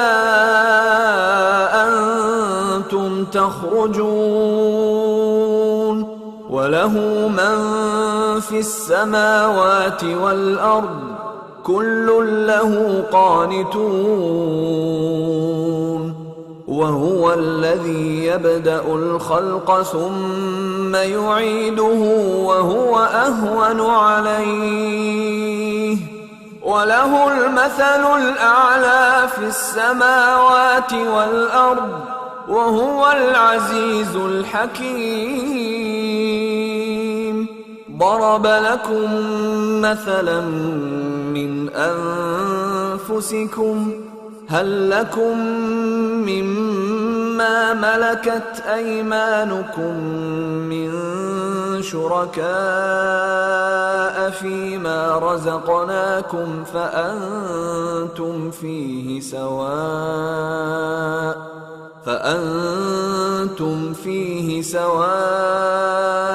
أنتم تخرجون وله من في السماوات والأرض كل له قانتون وهو الذي يبدأ الخلق ثم يعيده وهو أهون عليه وله المثل الأعلى في السماوات والأرض وهو العزيز الحكيم ضرب لكم مثلا من أنفسكم هل لكم مما ملكت أيمانكم من شركاء فيما رزقناكم فأنتم فيه سواء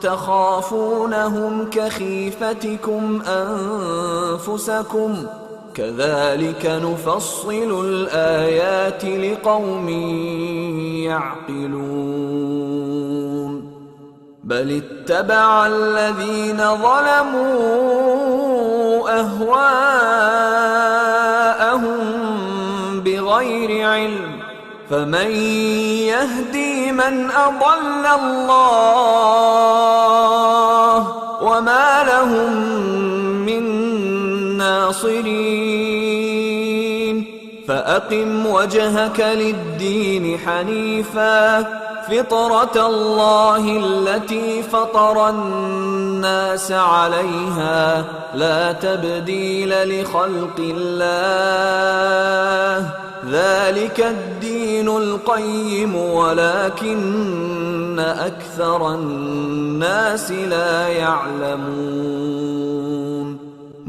تخافونهم كخيفتكم أنفسكم كذلك نفصل الآيات لقوم يعقلون بل اتبع الذين ظلموا أهواءهم بغير علم فمن يهدي من أضل الله وما لهم من ناصرين فأقم وجهك للدين حنيفا فطرة الله التي فطر الناس عليها لا تبديل لخلق الله ذلك الدين القيم ولكن أكثر الناس لا يعلمون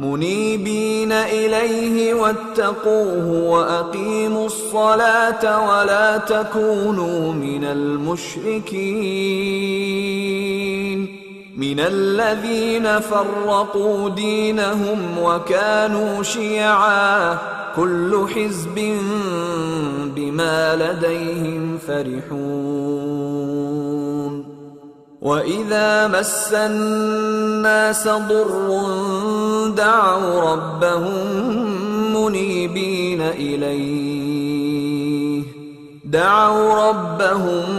منيبين إليه واتقوه وأقيموا الصلاة ولا تكونوا من المشركين من الذين فرقوا دينهم وكانوا شيعا كل حزب بما لديهم فرحون وإذا مس الناس ضر دعوا ربهم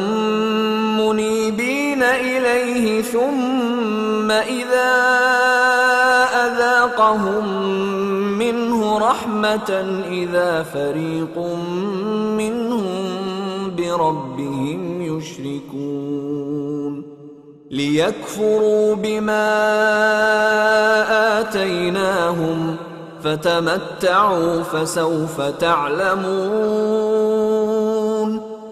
منيبين إليه ثم إذا أذاقهم منه رحمة إذا فريق منهم بربهم يشركون ليكفروا بما آتيناهم فتمتعوا فسوف تعلمون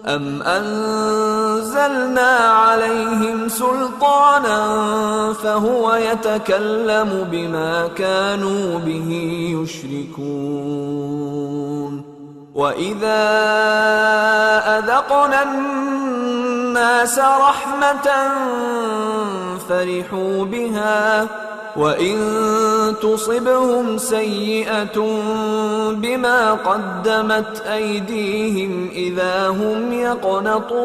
أم أنزلنا عليهم سلطانا فهو يتكلم بما كانوا به يشركون وإذا أذقنا الناس رحمة فرحوا بها وإن تصبهم سيئة بما قدمت أيديهم إذا هم يقنطون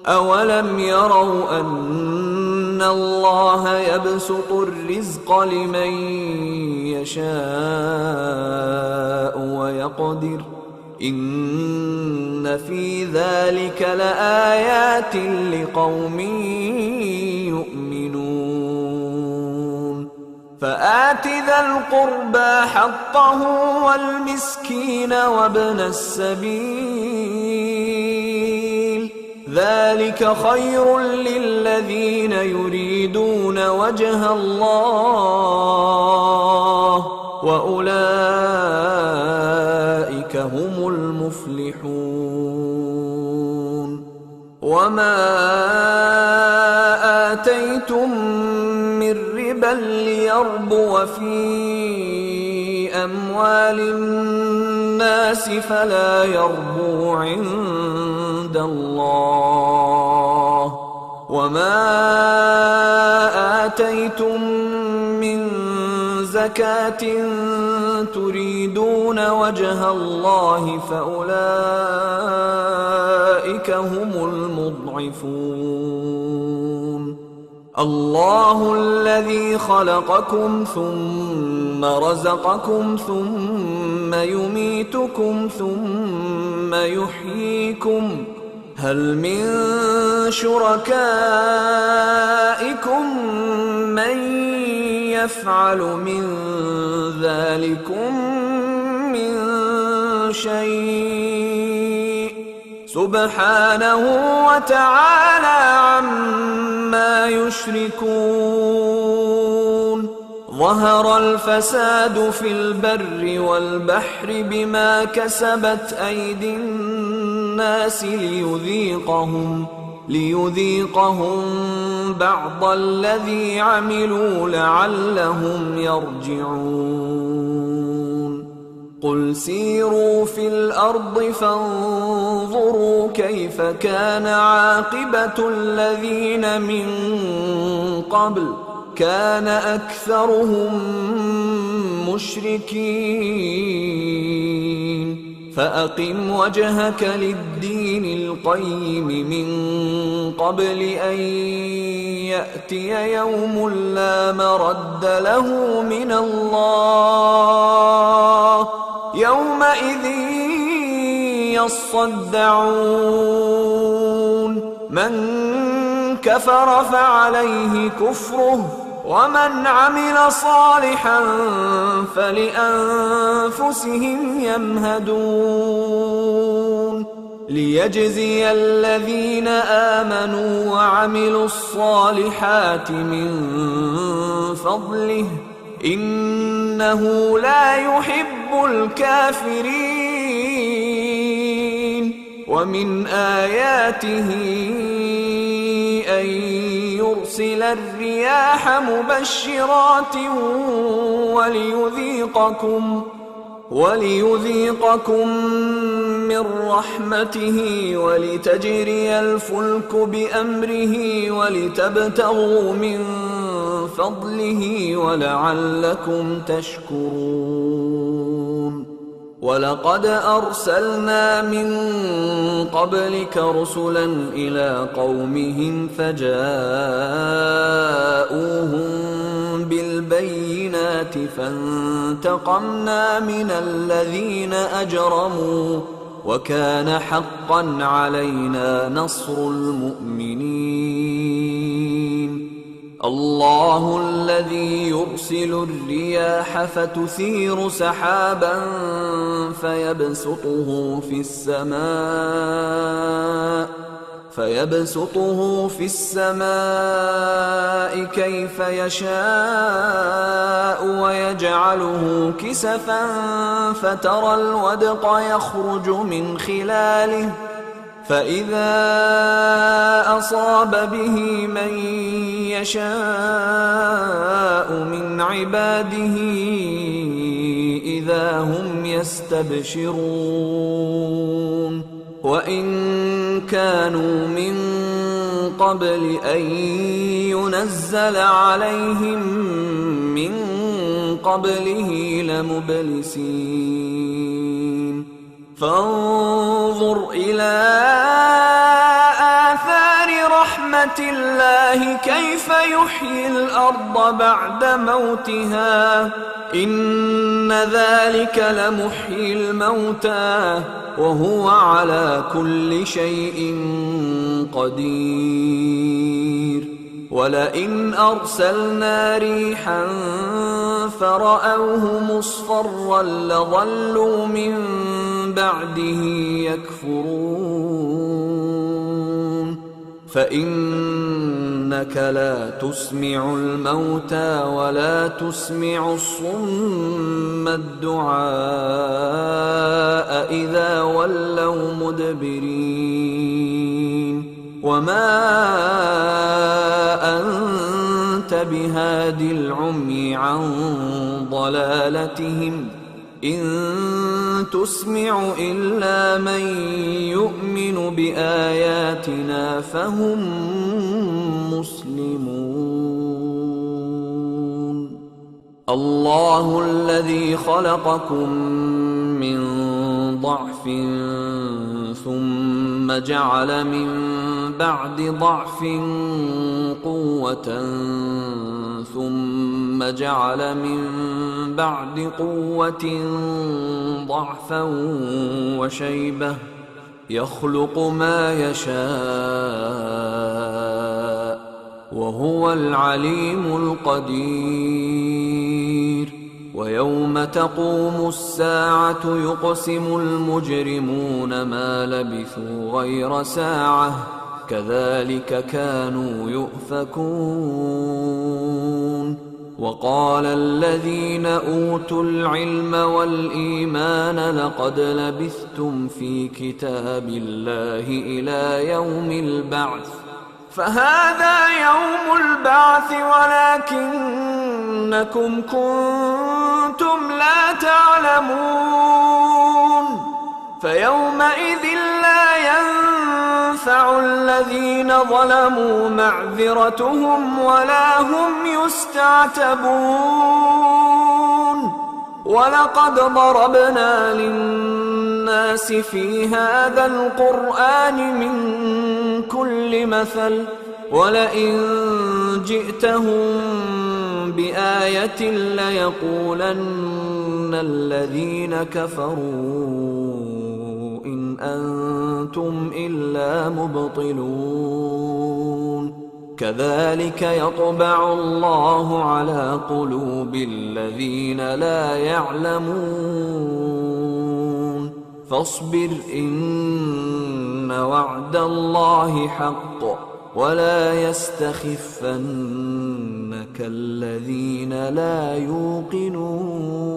أولم يروا أن الله يبسط الرزق لمن يشاء ويقدر إن في ذلك لآيات لقوم يؤمنون فآت ذا القربى حقه والمسكين وابن السبيل ذلك خير للذين يريدون وجه الله وأولئك هم المفلحون وما آتيتم من ربا ليربو في أموال الناس فلا يربو عند الله وما آتيتم من زكاة تريدون وجه الله فأولئك هم المضعفون الله الذي خلقكم ثم رزقكم ثم يميتكم ثم يحييكم هل من شركائكم من يفعل من ذلكم من شيء سبحانه وتعالى عما يشركون ظهر الفساد في البر والبحر بما كسبت أيدي الناس ليذيقهم بعض الذي عملوا لعلهم يرجعون قل سيروا في الأرض فانظروا كيف كان عاقبة الذين من قبل كان أكثرهم مشركين فأقم وجهك للدين القيم من قبل أن يأتي يوم لا مرد له من الله يومئذ يصدعون من كفر فعليه كفره ومن عمل صالحا فلأنفسهم يمهدون ليجزي الذين آمنوا وعملوا الصالحات من فضله إنه لا يحب الكافرين. ومن آياته أن يرسل الرياح مبشرات وليذيقكم من رحمته ولتجري الفلك بأمره ولتبتغوا من فضله ولعلكم تشكرون. ولقد أرسلنا من قبلك رسلا إلى قومهم فجاءوهم بالبينات فانتقمنا من الذين أجرموا وكان حقا علينا نصر المؤمنين. الله الذي يرسل الرياح فتثير سحابا فيبسطه في السماء كيف يشاء ويجعله كسفا فترى الودق يخرج من خلاله فإذا أصاب به من يشاء من عباده إذا هم يستبشرون. وإن كانوا من قبل أن ينزل عليهم من قبله لمبلسين. فانظر إلى آثار رحمة الله كيف يحيي الأرض بعد موتها إن ذلك لمحيي الموتى وهو على كل شيء قدير. ولئن أرسلنا ريحا فرأوه مصفرا لظلوا من بعده يكفرون. فإنك لا تسمع الموتى ولا تسمع الصم الدعاء إذا ولوا مدبرين. وما أنت بهاد العمي عن ضلالتهم إن تسمع إلا من يؤمن بآياتنا فهم مسلمون. الله الذي خلقكم من ضعف ثم جعل من بعد ضعف قوة ثم جعل من بعد قوة ضعفا وشيبة يخلق ما يشاء وهو العليم القدير. ويوم تقوم الساعة يقسم المجرمون ما لبثوا غير ساعة كذلك كانوا يؤفكون. وقال الذين أوتوا العلم والإيمان لقد لبثتم في كتاب الله إلى يوم البعث فهذا يوم البعث ولكنكم كنتم لا تعلمون. فيومئذ لا ينفع الذين ظلموا معذرتهم ولا هم يستعتبون. ولقد ضربنا للناس في هذا القرآن من كل مثل ولئن جئتهم بآية ليقولن الذين كفروا إن أنتم إلا مبطلون. كذلك يطبع الله على قلوب الذين لا يعلمون فاصبر إن وعد الله حق ولا يستخفنك الذين لا يوقنون